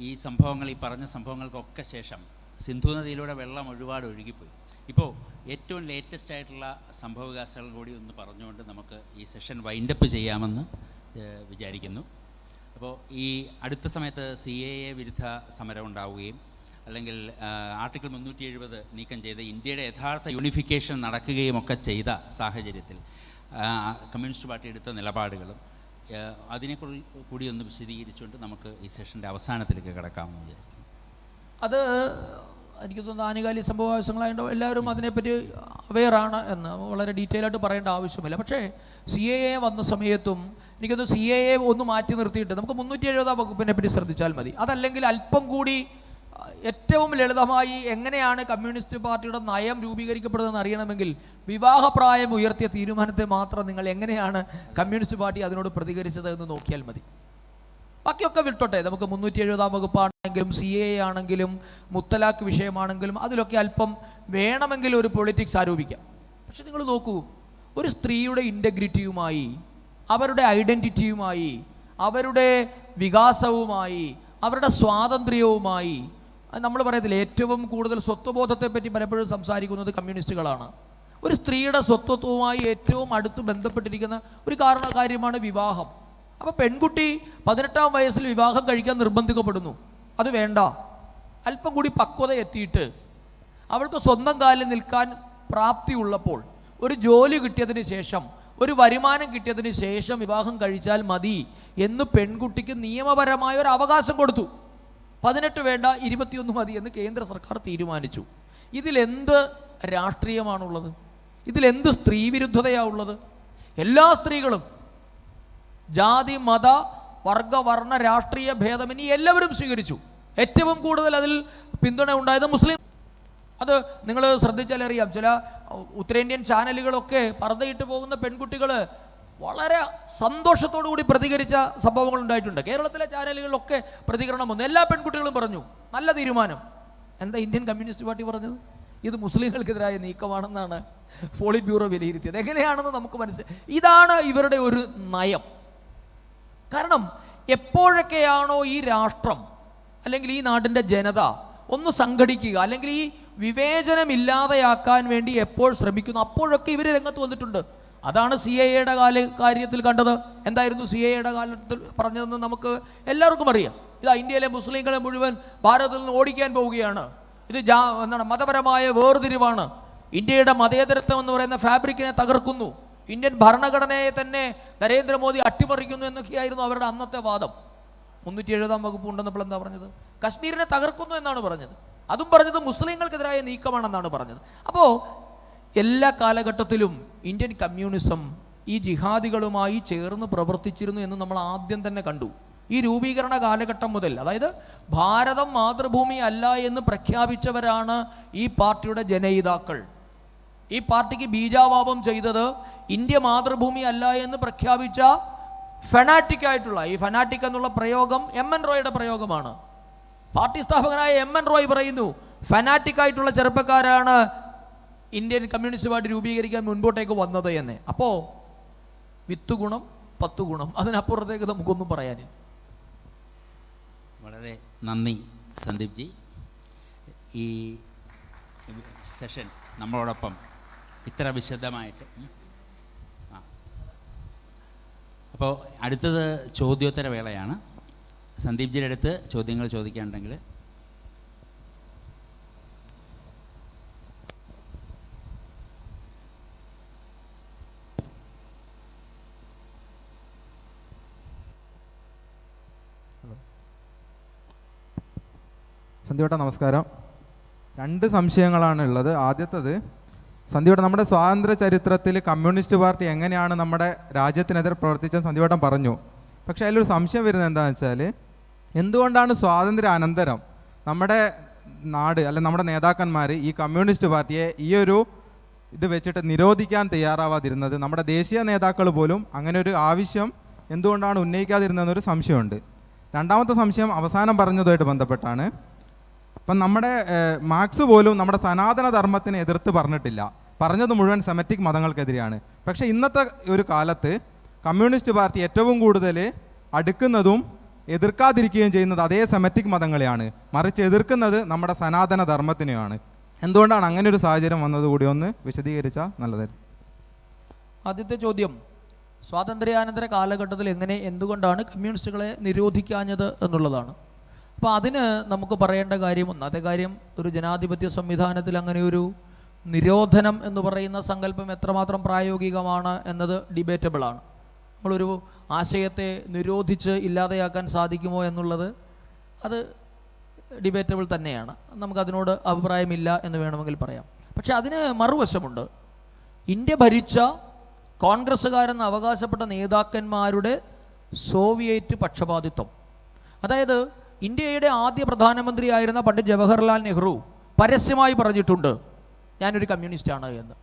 ഈ സംഭവങ്ങൾ, ഈ പറഞ്ഞ സംഭവങ്ങൾക്കൊക്കെ ശേഷം സിന്ധു നദിയിലൂടെ വെള്ളം ഒരുപാട് ഒഴുകിപ്പോയി. ഇപ്പോൾ ഏറ്റവും ലേറ്റസ്റ്റ് ആയിട്ടുള്ള സംഭവവികാസങ്ങൾ കൂടി ഒന്ന് പറഞ്ഞുകൊണ്ട് നമുക്ക് ഈ സെഷൻ വൈൻഡപ്പ് ചെയ്യാമെന്ന് വിചാരിക്കുന്നു. അപ്പോൾ ഈ അടുത്ത സമയത്ത് CAA വിരുദ്ധ സമരം ഉണ്ടാവുകയും അല്ലെങ്കിൽ ആർട്ടിക്കിൾ 370 നീക്കം ചെയ്ത് ഇന്ത്യയുടെ യഥാർത്ഥ യൂണിഫിക്കേഷൻ നടക്കുകയും ഒക്കെ ചെയ്ത സാഹചര്യത്തിൽ കമ്മ്യൂണിസ്റ്റ് പാർട്ടി എടുത്ത നിലപാടുകളും അതിനെക്കുറിച്ച് കൂടി ഒന്ന് വിശദീകരിച്ചുകൊണ്ട് നമുക്ക് ഈ സെഷൻ്റെ അവസാനത്തിലേക്ക് കിടക്കാമെന്ന് വിചാരിക്കുന്നു. അത് എനിക്ക് തോന്നുന്നു ആനുകാലിക സംഭവവികാസങ്ങളായതുകൊണ്ട് എല്ലാവരും അതിനെപ്പറ്റി അവെയറാണ് എന്ന് വളരെ ഡീറ്റെയിൽ ആയിട്ട് പറയേണ്ട ആവശ്യമില്ല. പക്ഷേ CAA വന്ന സമയത്തും എനിക്കൊന്ന് CAA ഒന്ന് മാറ്റി നിർത്തിയിട്ട് നമുക്ക് 370 വകുപ്പിനെ പറ്റി ശ്രദ്ധിച്ചാൽ മതി. അതല്ലെങ്കിൽ അല്പം കൂടി ഏറ്റവും ലളിതമായി എങ്ങനെയാണ് കമ്മ്യൂണിസ്റ്റ് പാർട്ടിയുടെ നയം രൂപീകരിക്കപ്പെടുന്നതെന്ന് അറിയണമെങ്കിൽ വിവാഹപ്രായം ഉയർത്തിയ തീരുമാനത്തെ മാത്രം നിങ്ങൾ എങ്ങനെയാണ് കമ്മ്യൂണിസ്റ്റ് പാർട്ടി അതിനോട് പ്രതികരിച്ചത് എന്ന് നോക്കിയാൽ മതി. ബാക്കിയൊക്കെ വിട്ടോട്ടെ, നമുക്ക് 370 വകുപ്പാണെങ്കിലും CAA ആണെങ്കിലും മുത്തലാഖ് വിഷയമാണെങ്കിലും അതിലൊക്കെ അല്പം വേണമെങ്കിൽ ഒരു പൊളിറ്റിക്സ് ആരോപിക്കാം. പക്ഷെ നിങ്ങൾ നോക്കൂ, ഒരു സ്ത്രീയുടെ ഇൻറ്റഗ്രിറ്റിയുമായി, അവരുടെ ഐഡൻറ്റിറ്റിയുമായി, അവരുടെ വികാസവുമായി, അവരുടെ സ്വാതന്ത്ര്യവുമായി, നമ്മൾ പറയത്തില്ല ഏറ്റവും കൂടുതൽ സ്വത്വബോധത്തെപ്പറ്റി പലപ്പോഴും സംസാരിക്കുന്നത് കമ്മ്യൂണിസ്റ്റുകളാണ്. ഒരു സ്ത്രീയുടെ സ്വത്വവുമായി ഏറ്റവും അടുത്ത് ബന്ധപ്പെട്ടിരിക്കുന്ന ഒരു കാര്യമാണ് വിവാഹം. അപ്പോൾ പെൺകുട്ടി 18-ാം വയസ്സിൽ വിവാഹം കഴിക്കാൻ നിർബന്ധിക്കപ്പെടുന്നു. അത് വേണ്ട, അല്പം കൂടി പക്വത എത്തിയിട്ട് അവൾക്ക് സ്വന്തം കാലിൽ നിൽക്കാൻ പ്രാപ്തിയുള്ളപ്പോൾ, ഒരു ജോലി കിട്ടിയതിന് ശേഷം, ഒരു വരുമാനം കിട്ടിയതിന് ശേഷം വിവാഹം കഴിച്ചാൽ മതി എന്ന് പെൺകുട്ടിക്ക് നിയമപരമായ ഒരു അവകാശം കൊടുത്തു. 18 വേണ്ട, 21 മതി എന്ന് കേന്ദ്ര സർക്കാർ തീരുമാനിച്ചു. ഇതിലെന്ത് രാഷ്ട്രീയമാണുള്ളത്? ഇതിലെന്ത് സ്ത്രീവിരുദ്ധതയാണുള്ളത്? എല്ലാ സ്ത്രീകളും ജാതി, മത, വർഗ, വർണ്ണ, രാഷ്ട്രീയ ഭേദമന്യേ എല്ലാവരും സ്വീകരിച്ചു. ഏറ്റവും കൂടുതൽ അതിൽ പിന്തുണ ഉണ്ടായത് മുസ്ലിം. അത് നിങ്ങൾ ശ്രദ്ധിച്ചാലറിയാം, ചില ഉത്തരേന്ത്യൻ ചാനലുകളൊക്കെ പർദ്ദയിട്ട് പോകുന്ന പെൺകുട്ടികൾ വളരെ സന്തോഷത്തോടു കൂടി പ്രതികരിച്ച സംഭവങ്ങൾ ഉണ്ടായിട്ടുണ്ട്. കേരളത്തിലെ ചാനലുകളിലൊക്കെ പ്രതികരണം വന്നു. എല്ലാ പെൺകുട്ടികളും പറഞ്ഞു നല്ല തീരുമാനം. എന്താ ഇന്ത്യൻ കമ്മ്യൂണിസ്റ്റ് പാർട്ടി പറഞ്ഞത്? ഇത് മുസ്ലിങ്ങൾക്കെതിരായ നീക്കമാണെന്നാണ് പോളിറ്റ് ബ്യൂറോ വിലയിരുത്തിയത്. എങ്ങനെയാണെന്ന് നമുക്ക് മനസ്സിലായി. ഇതാണ് ഇവരുടെ ഒരു നയം. കാരണം എപ്പോഴൊക്കെയാണോ ഈ രാഷ്ട്രം അല്ലെങ്കിൽ ഈ നാടിൻ്റെ ജനത ഒന്ന് സംഘടിക്കുക, അല്ലെങ്കിൽ ഈ വിവേചനമില്ലാതെയാക്കാൻ വേണ്ടി എപ്പോൾ ശ്രമിക്കുന്നു, അപ്പോഴൊക്കെ ഇവർ രംഗത്ത് വന്നിട്ടുണ്ട്. അതാണ് CAA കാര്യത്തിൽ കണ്ടത്. എന്തായിരുന്നു CAA കാലത്തിൽ പറഞ്ഞതെന്ന് നമുക്ക് എല്ലാവർക്കും അറിയാം. ഇതാ ഇന്ത്യയിലെ മുസ്ലിങ്ങളെ മുഴുവൻ ഭാരതത്തിൽ നിന്ന് ഓടിക്കാൻ പോവുകയാണ്. ഇത് എന്താണ്, മതപരമായ വേർതിരിവാണ്. ഇന്ത്യയുടെ മതേതരത്വം എന്ന് പറയുന്ന ഫാബ്രിക്കിനെ തകർക്കുന്നു. ഇന്ത്യൻ ഭരണഘടനയെ തന്നെ നരേന്ദ്രമോദി അട്ടിമറിക്കുന്നു എന്നൊക്കെയായിരുന്നു അവരുടെ അന്നത്തെ വാദം. 370 വകുപ്പ് ഉണ്ടെന്നപ്പോൾ എന്താ പറഞ്ഞത്? കശ്മീരിനെ തകർക്കുന്നു എന്നാണ് പറഞ്ഞത്. അതും പറഞ്ഞത് മുസ്ലിങ്ങൾക്കെതിരായ നീക്കമാണെന്നാണ് പറഞ്ഞത്. അപ്പോൾ എല്ലാ കാലഘട്ടത്തിലും ഇന്ത്യൻ കമ്മ്യൂണിസം ഈ ജിഹാദികളുമായി ചേർന്ന് പ്രവർത്തിച്ചിരുന്നു എന്ന് നമ്മൾ ആദ്യം തന്നെ കണ്ടു. ഈ രൂപീകരണ കാലഘട്ടം മുതൽ, അതായത് ഭാരതം മാതൃഭൂമി അല്ല എന്ന് പ്രഖ്യാപിച്ചവരാണ് ഈ പാർട്ടിയുടെ ജനയിതാക്കൾ. ഈ പാർട്ടിക്ക് ബീജാവാപം ചെയ്തത് ഇന്ത്യ മാതൃഭൂമി അല്ല എന്ന് പ്രഖ്യാപിച്ച ഫെനാറ്റിക് ആയിട്ടുള്ള, ഈ ഫെനാറ്റിക് എന്നുള്ള പ്രയോഗം MN റോയുടെ പ്രയോഗമാണ്. പാർട്ടി സ്ഥാപകനായ MN റോയ് പറയുന്നു ഫെനാറ്റിക് ആയിട്ടുള്ള ചെറുപ്പക്കാരാണ് ഇന്ത്യൻ കമ്മ്യൂണിസ്റ്റ് പാർട്ടി രൂപീകരിക്കാൻ മുൻപോട്ടേക്ക് വന്നത് എന്ന്. അപ്പോൾ 10 ഗുണം 10 ഗുണം, അതിനപ്പുറത്തേക്ക് നമുക്കൊന്നും പറയാനില്ല. വളരെ നന്ദി സന്ദീപ് ജി. ഈ സെഷൻ നമ്മളോടൊപ്പം ഇത്ര വിശദമായിട്ട്. അപ്പോൾ അടുത്തത് ചോദ്യോത്തര വേളയാണ്. സന്ദീപ് ജിയുടെ അടുത്ത് ചോദ്യങ്ങൾ ചോദിക്കാനുണ്ടെങ്കിൽ സന്ധ്യവട്ട നമസ്കാരം. 2 സംശയങ്ങളാണ് ഉള്ളത്. ആദ്യത്തത്, സന്ധ്യവട്ടം നമ്മുടെ സ്വാതന്ത്ര്യ ചരിത്രത്തിൽ കമ്മ്യൂണിസ്റ്റ് പാർട്ടി എങ്ങനെയാണ് നമ്മുടെ രാജ്യത്തിനെതിരെ പ്രവർത്തിച്ചെന്ന് സന്ധ്യവട്ടം പറഞ്ഞു. പക്ഷേ അതിലൊരു സംശയം വരുന്നത് എന്താണെന്ന് വെച്ചാൽ, എന്തുകൊണ്ടാണ് സ്വാതന്ത്ര്യ അനന്തരം നമ്മുടെ നാട് അല്ലെങ്കിൽ നമ്മുടെ നേതാക്കന്മാർ ഈ കമ്മ്യൂണിസ്റ്റ് പാർട്ടിയെ ഈ ഒരു ഇത് വെച്ചിട്ട് നിരോധിക്കാൻ തയ്യാറാവാതിരുന്നത്? നമ്മുടെ ദേശീയ നേതാക്കൾ പോലും അങ്ങനെ ഒരു ആവശ്യം എന്തുകൊണ്ടാണ് ഉന്നയിക്കാതിരുന്നതെന്നൊരു സംശയമുണ്ട്. രണ്ടാമത്തെ സംശയം അവസാനം പറഞ്ഞതുമായിട്ട് ബന്ധപ്പെട്ടാണ്. ഇപ്പം നമ്മുടെ മാർക്സ് പോലും നമ്മുടെ സനാതന ധർമ്മത്തിനെ എതിർത്ത് പറഞ്ഞിട്ടില്ല, പറഞ്ഞത് മുഴുവൻ സെമറ്റിക് മതങ്ങൾക്കെതിരെയാണ്. പക്ഷേ ഇന്നത്തെ ഒരു കാലത്ത് കമ്മ്യൂണിസ്റ്റ് പാർട്ടി ഏറ്റവും കൂടുതൽ അടുക്കുന്നതും എതിർക്കാതിരിക്കുകയും ചെയ്യുന്നത് അതേ സെമറ്റിക് മതങ്ങളെയാണ്, മറിച്ച് എതിർക്കുന്നത് നമ്മുടെ സനാതന ധർമ്മത്തിനെയാണ്. എന്തുകൊണ്ടാണ് അങ്ങനെ ഒരു സാഹചര്യം വന്നത് കൂടി ഒന്ന് വിശദീകരിച്ചാൽ നല്ലതായിരുന്നു. ആദ്യത്തെ ചോദ്യം, സ്വാതന്ത്ര്യാനന്തര കാലഘട്ടത്തിൽ എന്തുകൊണ്ടാണ് കമ്മ്യൂണിസ്റ്റുകളെ നിരോധിക്കാഞ്ഞത് എന്നുള്ളതാണ്. അപ്പോൾ അതിന് നമുക്ക് പറയേണ്ട കാര്യം, ഒന്നാമത്തെ കാര്യം, ഒരു ജനാധിപത്യ സംവിധാനത്തിൽ അങ്ങനെ ഒരു നിരോധനം എന്ന് പറയുന്ന സങ്കല്പം എത്രമാത്രം പ്രായോഗികമാണ് എന്നത് ഡിബേറ്റബിളാണ്. നമ്മളൊരു ആശയത്തെ നിരോധിച്ച് ഇല്ലാതെയാക്കാൻ സാധിക്കുമോ എന്നുള്ളത് അത് ഡിബേറ്റബിൾ തന്നെയാണ്, നമുക്കതിനോട് അഭിപ്രായമില്ല എന്ന് വേണമെങ്കിൽ പറയാം. പക്ഷെ അതിന് മറുവശമുണ്ട്. ഇന്ത്യ ഭരിച്ച കോൺഗ്രസ്സുകാരെന്ന് അവകാശപ്പെട്ട നേതാക്കന്മാരുടെ സോവിയറ്റ് പക്ഷപാതിത്വം. അതായത് ഇന്ത്യയുടെ ആദ്യ പ്രധാനമന്ത്രിയായിരുന്ന പണ്ഡിറ്റ് ജവഹർലാൽ നെഹ്റു പരസ്യമായി പറഞ്ഞിട്ടുണ്ട് ഞാനൊരു കമ്മ്യൂണിസ്റ്റാണ് എന്ന്.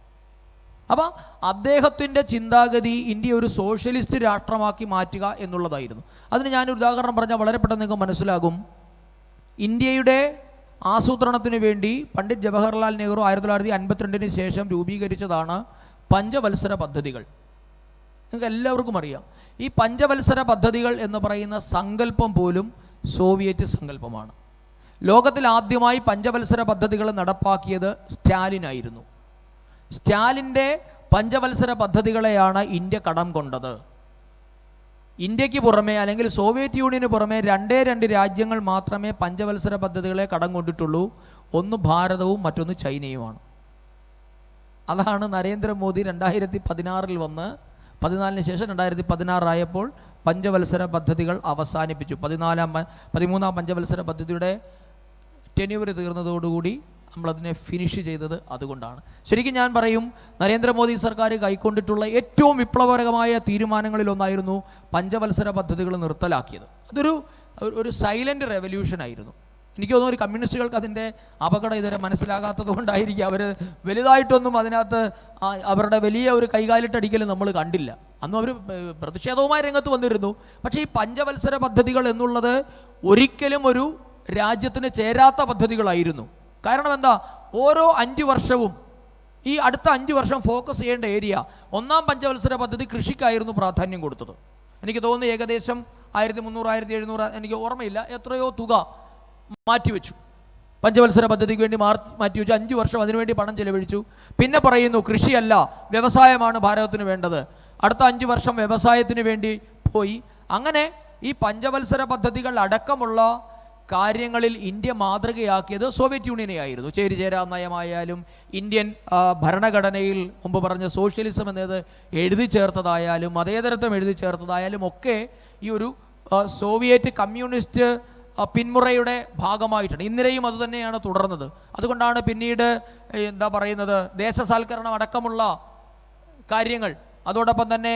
അപ്പോൾ അദ്ദേഹത്തിൻ്റെ ചിന്താഗതി ഇന്ത്യ ഒരു സോഷ്യലിസ്റ്റ് രാഷ്ട്രമാക്കി മാറ്റുക എന്നുള്ളതായിരുന്നു. അതിന് ഞാനൊരു ഉദാഹരണം പറഞ്ഞാൽ വളരെ പെട്ടെന്ന് നിങ്ങൾക്ക് മനസ്സിലാകും. ഇന്ത്യയുടെ ആസൂത്രണത്തിന് വേണ്ടി പണ്ഡിറ്റ് ജവഹർലാൽ നെഹ്റു 1952 ശേഷം രൂപീകരിച്ചതാണ് പഞ്ചവത്സര പദ്ധതികൾ. നിങ്ങൾക്ക് എല്ലാവർക്കും അറിയാം. ഈ പഞ്ചവത്സര പദ്ധതികൾ എന്ന് പറയുന്ന സങ്കല്പം പോലും സോവിയറ്റ് സങ്കല്പമാണ്. ലോകത്തിൽ ആദ്യമായി പഞ്ചവത്സര പദ്ധതികൾ നടപ്പാക്കിയത് സ്റ്റാലിനായിരുന്നു. സ്റ്റാലിൻ്റെ പഞ്ചവത്സര പദ്ധതികളെയാണ് ഇന്ത്യ കടം കൊണ്ടത്. ഇന്ത്യക്ക് പുറമെ അല്ലെങ്കിൽ സോവിയറ്റ് യൂണിയന് പുറമെ 2 രാജ്യങ്ങൾ മാത്രമേ പഞ്ചവത്സര പദ്ധതികളെ കടം കൊണ്ടിട്ടുള്ളൂ. ഒന്ന് ഭാരതവും മറ്റൊന്ന് ചൈനയുമാണ്. അതാണ് നരേന്ദ്രമോദി 2016 വന്ന് 14 ശേഷം 2016 ആയപ്പോൾ പഞ്ചവത്സര പദ്ധതികൾ അവസാനിപ്പിച്ചു. 13ാം പഞ്ചവത്സര പദ്ധതിയുടെ ടെന്യൂർ തീർന്നതോടുകൂടി നമ്മളതിനെ ഫിനിഷ് ചെയ്തത് അതുകൊണ്ടാണ്. ശരിക്കും ഞാൻ പറയും, നരേന്ദ്രമോദി സർക്കാർ കൈക്കൊണ്ടിട്ടുള്ള ഏറ്റവും വിപ്ലവകരമായ തീരുമാനങ്ങളിലൊന്നായിരുന്നു പഞ്ചവത്സര പദ്ധതികൾ നിർത്തലാക്കിയത്. അതൊരു സൈലൻ്റ് റെവല്യൂഷനായിരുന്നു. എനിക്ക് തോന്നുന്നു ഒരു കമ്മ്യൂണിസ്റ്റുകൾക്ക് അതിൻ്റെ അപകടം ഇതുവരെ മനസ്സിലാകാത്തത് കൊണ്ടായിരിക്കും അവർ വലുതായിട്ടൊന്നും അതിനകത്ത് അവരുടെ വലിയ ഒരു കൈകാലിട്ടടിക്കൽ നമ്മൾ കണ്ടില്ല. അന്നും അവർ പ്രതിഷേധവുമായി രംഗത്ത് വന്നിരുന്നു. പക്ഷേ ഈ പഞ്ചവത്സര പദ്ധതികൾ എന്നുള്ളത് ഒരിക്കലും ഒരു രാജ്യത്തിന് ചേരാത്ത പദ്ധതികളായിരുന്നു. കാരണം എന്താ, ഓരോ 5 വർഷവും ഈ അടുത്ത 5 വർഷം ഫോക്കസ് ചെയ്യേണ്ട ഏരിയ, ഒന്നാം പഞ്ചവത്സര പദ്ധതി കൃഷിക്കായിരുന്നു പ്രാധാന്യം കൊടുത്തത്. എനിക്ക് തോന്നുന്നു ഏകദേശം 1300 1700 എനിക്ക് ഓർമ്മയില്ല എത്രയോ തുക മാറ്റിവെച്ചു. പഞ്ചവത്സര പദ്ധതിക്ക് വേണ്ടി മാറ്റിവെച്ചു. 5 വർഷം അതിനുവേണ്ടി പണം ചെലവഴിച്ചു. പിന്നെ പറയുന്നു കൃഷിയല്ല വ്യവസായമാണ് ഭാരതത്തിന് വേണ്ടത്. അടുത്ത 5 വർഷം വ്യവസായത്തിന് വേണ്ടി പോയി. അങ്ങനെ ഈ പഞ്ചവത്സര പദ്ധതികൾ അടക്കമുള്ള കാര്യങ്ങളിൽ ഇന്ത്യ മാതൃകയാക്കിയത് സോവിയറ്റ് യൂണിയനെ ആയിരുന്നു. ചേരിചേരാ നയമായാലും ഇന്ത്യൻ ഭരണഘടനയിൽ മുമ്പ് പറഞ്ഞ സോഷ്യലിസം എന്നത് എഴുതി ചേർത്തതായാലും മതേതരത്വം എഴുതി ചേർത്തതായാലും ഒക്കെ ഈ ഒരു സോവിയറ്റ് കമ്മ്യൂണിസ്റ്റ് പിന്മുറയുടെ ഭാഗമായിട്ടാണ്. ഇന്നലെയും അതുതന്നെയാണ് തുടർന്നത്. അതുകൊണ്ടാണ് പിന്നീട് എന്താ പറയുന്നത്, ദേശസാൽക്കരണം അടക്കമുള്ള കാര്യങ്ങൾ, അതോടൊപ്പം തന്നെ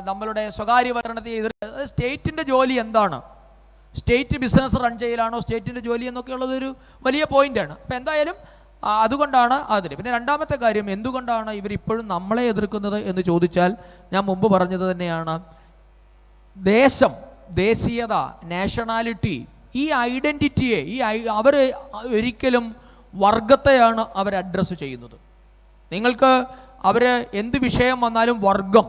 നമ്മളുടെ സ്വകാര്യവൽക്കരണത്തെ എതിർ സ്റ്റേറ്റിൻ്റെ ജോലി എന്താണ്, സ്റ്റേറ്റ് ബിസിനസ് റൺ ചെയ്യലാണോ സ്റ്റേറ്റിൻ്റെ ജോലി എന്നൊക്കെ ഉള്ളതൊരു വലിയ പോയിൻ്റാണ്. അപ്പോൾ എന്തായാലും അതുകൊണ്ടാണ് അതിന്. പിന്നെ രണ്ടാമത്തെ കാര്യം, എന്തുകൊണ്ടാണ് ഇവരിപ്പോഴും നമ്മളെ എതിർക്കുന്നത് എന്ന് ചോദിച്ചാൽ ഞാൻ മുമ്പ് പറഞ്ഞത് തന്നെയാണ്. ദേശം, ദേശീയത, നാഷണാലിറ്റി, ഈ ഐഡൻറ്റിറ്റിയെ അവർ ഒരിക്കലും വർഗത്തെയാണ് അവർ അഡ്രസ്സ് ചെയ്യുന്നത്. നിങ്ങൾക്ക് അവർ എന്ത് വിഷയം വന്നാലും വർഗം,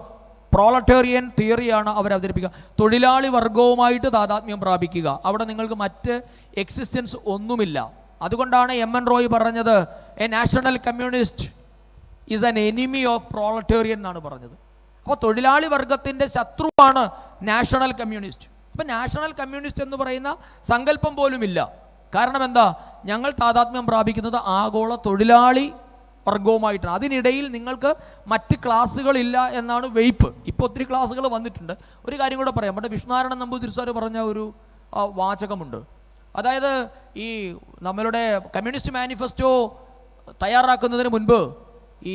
പ്രോളറ്റേറിയൻ തിയറിയാണ് അവർ അവതരിപ്പിക്കുക. തൊഴിലാളി വർഗവുമായിട്ട് താതാത്മ്യം പ്രാപിക്കുക. അവിടെ നിങ്ങൾക്ക് മറ്റ് എക്സിസ്റ്റൻസ് ഒന്നുമില്ല. അതുകൊണ്ടാണ് എൻ റോയ് പറഞ്ഞത് a national communist is an enemy of proletarian എന്നാണ് പറഞ്ഞത്. അപ്പോൾ തൊഴിലാളി വർഗത്തിൻ്റെ ശത്രുവാണ് നാഷണൽ കമ്മ്യൂണിസ്റ്റ്. അപ്പം നാഷണൽ കമ്മ്യൂണിസ്റ്റ് എന്ന് പറയുന്ന സങ്കല്പം പോലുമില്ല. കാരണം എന്താ, ഞങ്ങൾ താതാത്മ്യം പ്രാപിക്കുന്നത് ആഗോള തൊഴിലാളി വർഗവുമായിട്ടാണ്. അതിനിടയിൽ നിങ്ങൾക്ക് മറ്റ് ക്ലാസ്സുകളില്ല എന്നാണ് വെയ്പ്പ്. ഇപ്പോൾ ഒത്തിരി ക്ലാസ്സുകൾ വന്നിട്ടുണ്ട്. ഒരു കാര്യം കൂടെ പറയാം. നമ്മുടെ വിഷ്ണുനാരായണൻ നമ്പൂതിരി സാർ പറഞ്ഞ ഒരു വാചകമുണ്ട്. അതായത് ഈ നമ്മളുടെ കമ്മ്യൂണിസ്റ്റ് മാനിഫെസ്റ്റോ തയ്യാറാക്കുന്നതിന് മുൻപ് ഈ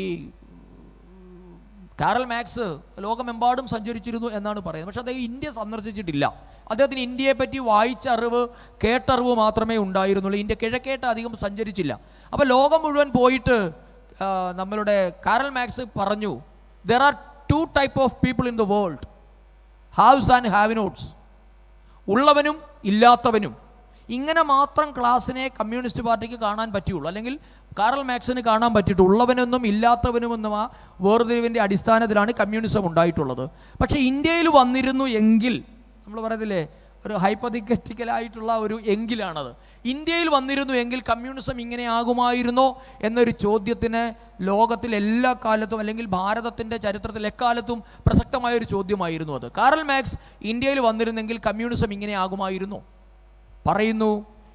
കാറൽ മാക്സ് ലോകമെമ്പാടും സഞ്ചരിച്ചിരുന്നു എന്നാണ് പറയുന്നത്. പക്ഷെ അദ്ദേഹം ഇന്ത്യ സന്ദർശിച്ചിട്ടില്ല. അദ്ദേഹത്തിന് ഇന്ത്യയെപ്പറ്റി വായിച്ച അറിവ്, കേട്ടറിവ് മാത്രമേ ഉണ്ടായിരുന്നുള്ളൂ. ഇന്ത്യ കിഴക്കേട്ട് അധികം സഞ്ചരിച്ചില്ല. അപ്പോൾ ലോകം മുഴുവൻ പോയിട്ട് നമ്മളുടെ കാറൽ മാക്സ് പറഞ്ഞു, there are 2 type of people in the world, haves and have nots, ഉള്ളവനും ഇല്ലാത്തവനും. ഇങ്ങനെ മാത്രം ക്ലാസ്സിനെ കമ്മ്യൂണിസ്റ്റ് പാർട്ടിക്ക് കാണാൻ പറ്റുള്ളൂ, അല്ലെങ്കിൽ കാറൽ മാക്സിന് കാണാൻ പറ്റിയിട്ട് ഉള്ളവനെന്നും ഇല്ലാത്തവനുമെന്നും ആ വേർതിരിവിൻ്റെ അടിസ്ഥാനത്തിലാണ് കമ്മ്യൂണിസം ഉണ്ടായിട്ടുള്ളത്. പക്ഷേ ഇന്ത്യയിൽ വന്നിരുന്നു എങ്കിൽ, നമ്മൾ പറയത്തില്ലേ ഒരു ഹൈപ്പത്തിക്കലായിട്ടുള്ള ഒരു എങ്കിലാണത്, ഇന്ത്യയിൽ വന്നിരുന്നു എങ്കിൽ കമ്മ്യൂണിസം ഇങ്ങനെ ആകുമായിരുന്നോ എന്നൊരു ചോദ്യത്തിന് ലോകത്തിൽ എല്ലാ കാലത്തും അല്ലെങ്കിൽ ഭാരതത്തിൻ്റെ ചരിത്രത്തിൽ എക്കാലത്തും പ്രസക്തമായൊരു ചോദ്യമായിരുന്നു അത്. കാറൽ മാക്സ് ഇന്ത്യയിൽ വന്നിരുന്നെങ്കിൽ കമ്മ്യൂണിസം ഇങ്ങനെ ആകുമായിരുന്നോ പറയുന്നു.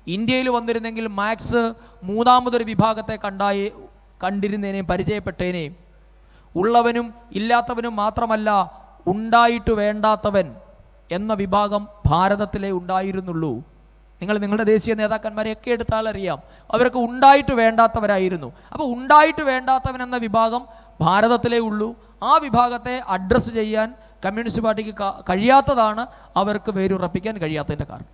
ഇന്ത്യയിൽ വന്നിരുന്നെങ്കിൽ മാക്സ് മൂന്നാമതൊരു വിഭാഗത്തെ കണ്ടിരുന്നേനെയും പരിചയപ്പെട്ടേനെയും. ഉള്ളവനും ഇല്ലാത്തവനും മാത്രമല്ല, ഉണ്ടായിട്ട് വേണ്ടാത്തവൻ എന്ന വിഭാഗം ഭാരതത്തിലേ ഉണ്ടായിരുന്നുള്ളൂ. നിങ്ങൾ നിങ്ങളുടെ ദേശീയ നേതാക്കന്മാരെയൊക്കെ എടുത്താൽ അറിയാം, അവരൊക്കെ ഉണ്ടായിട്ട് വേണ്ടാത്തവരായിരുന്നു. അപ്പോൾ ഉണ്ടായിട്ട് വേണ്ടാത്തവൻ എന്ന വിഭാഗം ഭാരതത്തിലേ ഉള്ളൂ. ആ വിഭാഗത്തെ അഡ്രസ്സ് ചെയ്യാൻ കമ്മ്യൂണിസ്റ്റ് പാർട്ടിക്ക് കഴിയാത്തതാണ് അവർക്ക് വേരുറപ്പിക്കാൻ കഴിയാത്തതിൻ്റെ കാരണം.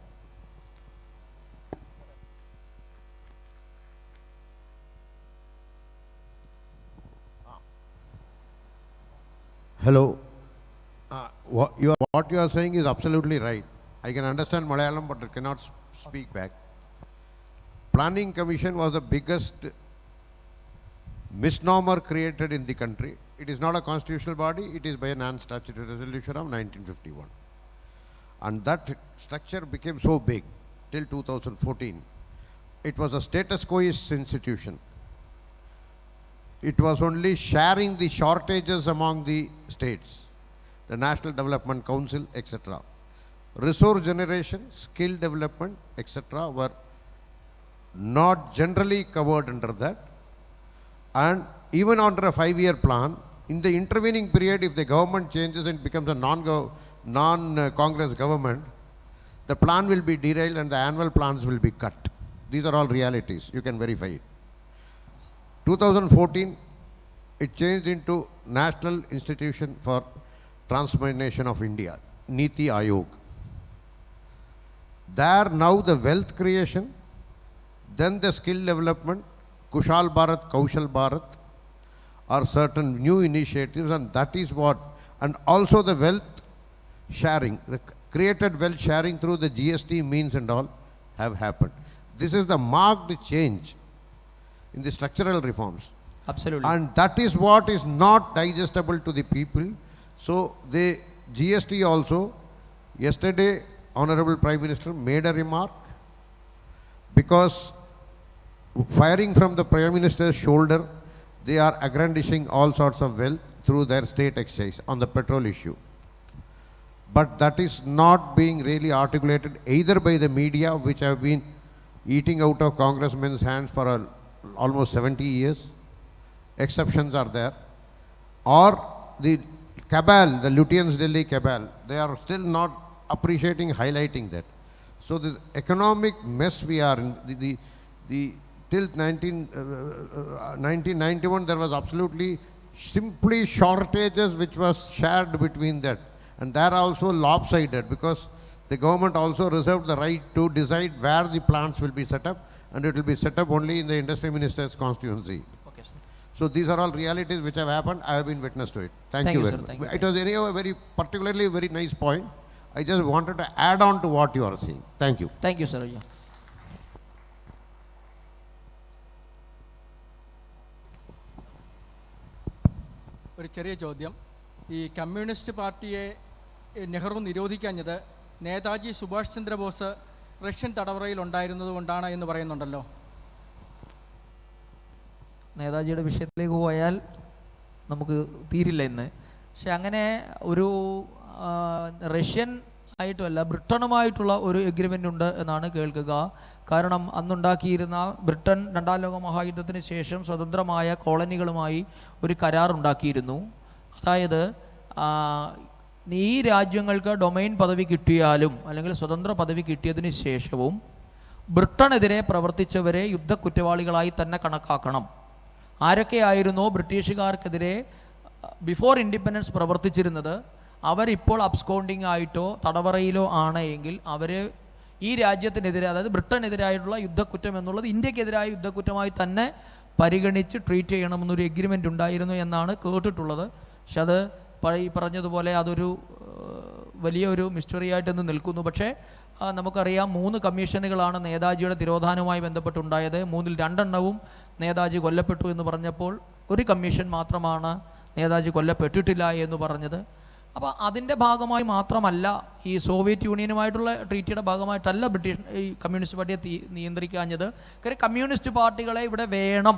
Hello. What you are saying is absolutely right. I can understand Malayalam, but I cannot speak back. Planning Commission was the biggest misnomer created in the country. It is not a constitutional body. It is by a non-statutory resolution of 1951. And that structure became so big till 2014. It was a status quoist institution. It was only sharing the shortages among the states, the National Development Council, etc. Resource generation, skill development, etc. were not generally covered under that. And even under a 5-year plan, in the intervening period, if the government changes and becomes a non-Congress government, the plan will be derailed and the annual plans will be cut. These are all realities. You can verify it. 2014, it changed into National Institution for Transformation of India, Niti Ayog. There now the wealth creation, then the skill development, Kushal Bharat, Kaushal Bharat, are certain new initiatives, and that is what, and also the wealth sharing, the created wealth sharing through the GST means and all have happened. This is the marked change in the structural reforms. Absolutely. And that is what is not digestible to the people. So the GST also, yesterday Honorable Prime Minister made a remark, because firing from the Prime Minister's shoulder, they are aggrandizing all sorts of wealth through their state exchange on the petrol issue. But that is not being really articulated either by the media, which have been eating out of congressmen's hands for almost 70 years. Exceptions are there. Or the cabal, the Lutyens Delhi cabal, they are still not appreciating, highlighting that. So the economic mess we are in, till 1991, there was absolutely simply shortages which was shared between that. And they are also lopsided, because the government also reserved the right to decide where the plants will be set up, and it will be set up only in the industry minister's constituency. Okay, sir. So these are all realities which have happened. I have been witness to it. Thank you very sir. much. Thank you. It was anyhow a very particularly very nice point. I just wanted to add on to what you are saying. Thank you. Thank you, sir. Yeah. ഒരു ചെറിയ ചോദ്യം. ഈ communist പാർട്ടിയെ Nehru നിരോധിക്കാഞ്ഞത് Netaji Subhash Chandrabose Russian തടവറയിൽ ഉണ്ടായിരുന്നത് കൊണ്ടാണ് എന്ന് പറയുന്നുണ്ടല്ലോ. നേതാജിയുടെ വിഷയത്തിലേക്ക് പോയാൽ നമുക്ക് തീരില്ല ഇന്ന്. പക്ഷെ അങ്ങനെ ഒരു റഷ്യൻ ആയിട്ടുമല്ല, ബ്രിട്ടനുമായിട്ടുള്ള ഒരു എഗ്രിമെൻ്റ് ഉണ്ട് എന്നാണ് കേൾക്കുക. കാരണം അന്നുണ്ടാക്കിയിരുന്ന ബ്രിട്ടൻ 2ാം ലോക മഹായുദ്ധത്തിന് ശേഷം സ്വതന്ത്രമായ കോളനികളുമായി ഒരു കരാർ ഉണ്ടാക്കിയിരുന്നു. അതായത് ഈ രാജ്യങ്ങൾക്ക് ഡൊമൈൻ പദവി കിട്ടിയാലും അല്ലെങ്കിൽ സ്വതന്ത്ര പദവി കിട്ടിയതിന് ശേഷവും ബ്രിട്ടനെതിരെ പ്രവർത്തിച്ചവരെ യുദ്ധക്കുറ്റവാളികളായി തന്നെ കണക്കാക്കണം. ആരൊക്കെയായിരുന്നോ ബ്രിട്ടീഷുകാർക്കെതിരെ ബിഫോർ ഇൻഡിപെൻഡൻസ് പ്രവർത്തിച്ചിരുന്നത്, അവരിപ്പോൾ അബ്സ്കോണ്ടിങ് ആയിട്ടോ തടവറയിലോ ആണ് എങ്കിൽ അവരെ ഈ രാജ്യത്തിനെതിരെ, അതായത് ബ്രിട്ടനെതിരായിട്ടുള്ള യുദ്ധക്കുറ്റം എന്നുള്ളത് ഇന്ത്യക്കെതിരായ യുദ്ധക്കുറ്റമായി തന്നെ പരിഗണിച്ച് ട്രീറ്റ് ചെയ്യണമെന്നൊരു എഗ്രിമെൻ്റ് ഉണ്ടായിരുന്നു എന്നാണ് കേട്ടിട്ടുള്ളത്. പക്ഷെ അത് ഈ പറഞ്ഞതുപോലെ അതൊരു വലിയൊരു മിസ്റ്ററിയായിട്ട് ഇന്ന് നിൽക്കുന്നു. പക്ഷേ നമുക്കറിയാം 3 കമ്മീഷനുകളാണ് നേതാജിയുടെ തിരോധാനവുമായി ബന്ധപ്പെട്ടുണ്ടായത്. 3-ൽ 2 നേതാജി കൊല്ലപ്പെട്ടു എന്ന് പറഞ്ഞപ്പോൾ ഒരു കമ്മീഷൻ മാത്രമാണ് നേതാജി കൊല്ലപ്പെട്ടിട്ടില്ല എന്ന് പറഞ്ഞത്. അപ്പോൾ അതിൻ്റെ ഭാഗമായി മാത്രമല്ല, ഈ സോവിയറ്റ് യൂണിയനുമായിട്ടുള്ള ട്രീറ്റിയുടെ ഭാഗമായിട്ടല്ല ഈ കമ്മ്യൂണിസ്റ്റ് പാർട്ടിയെ നിയന്ത്രിക്കാഞ്ഞത്. കാര്യം കമ്മ്യൂണിസ്റ്റ് പാർട്ടികളെ ഇവിടെ വേണം,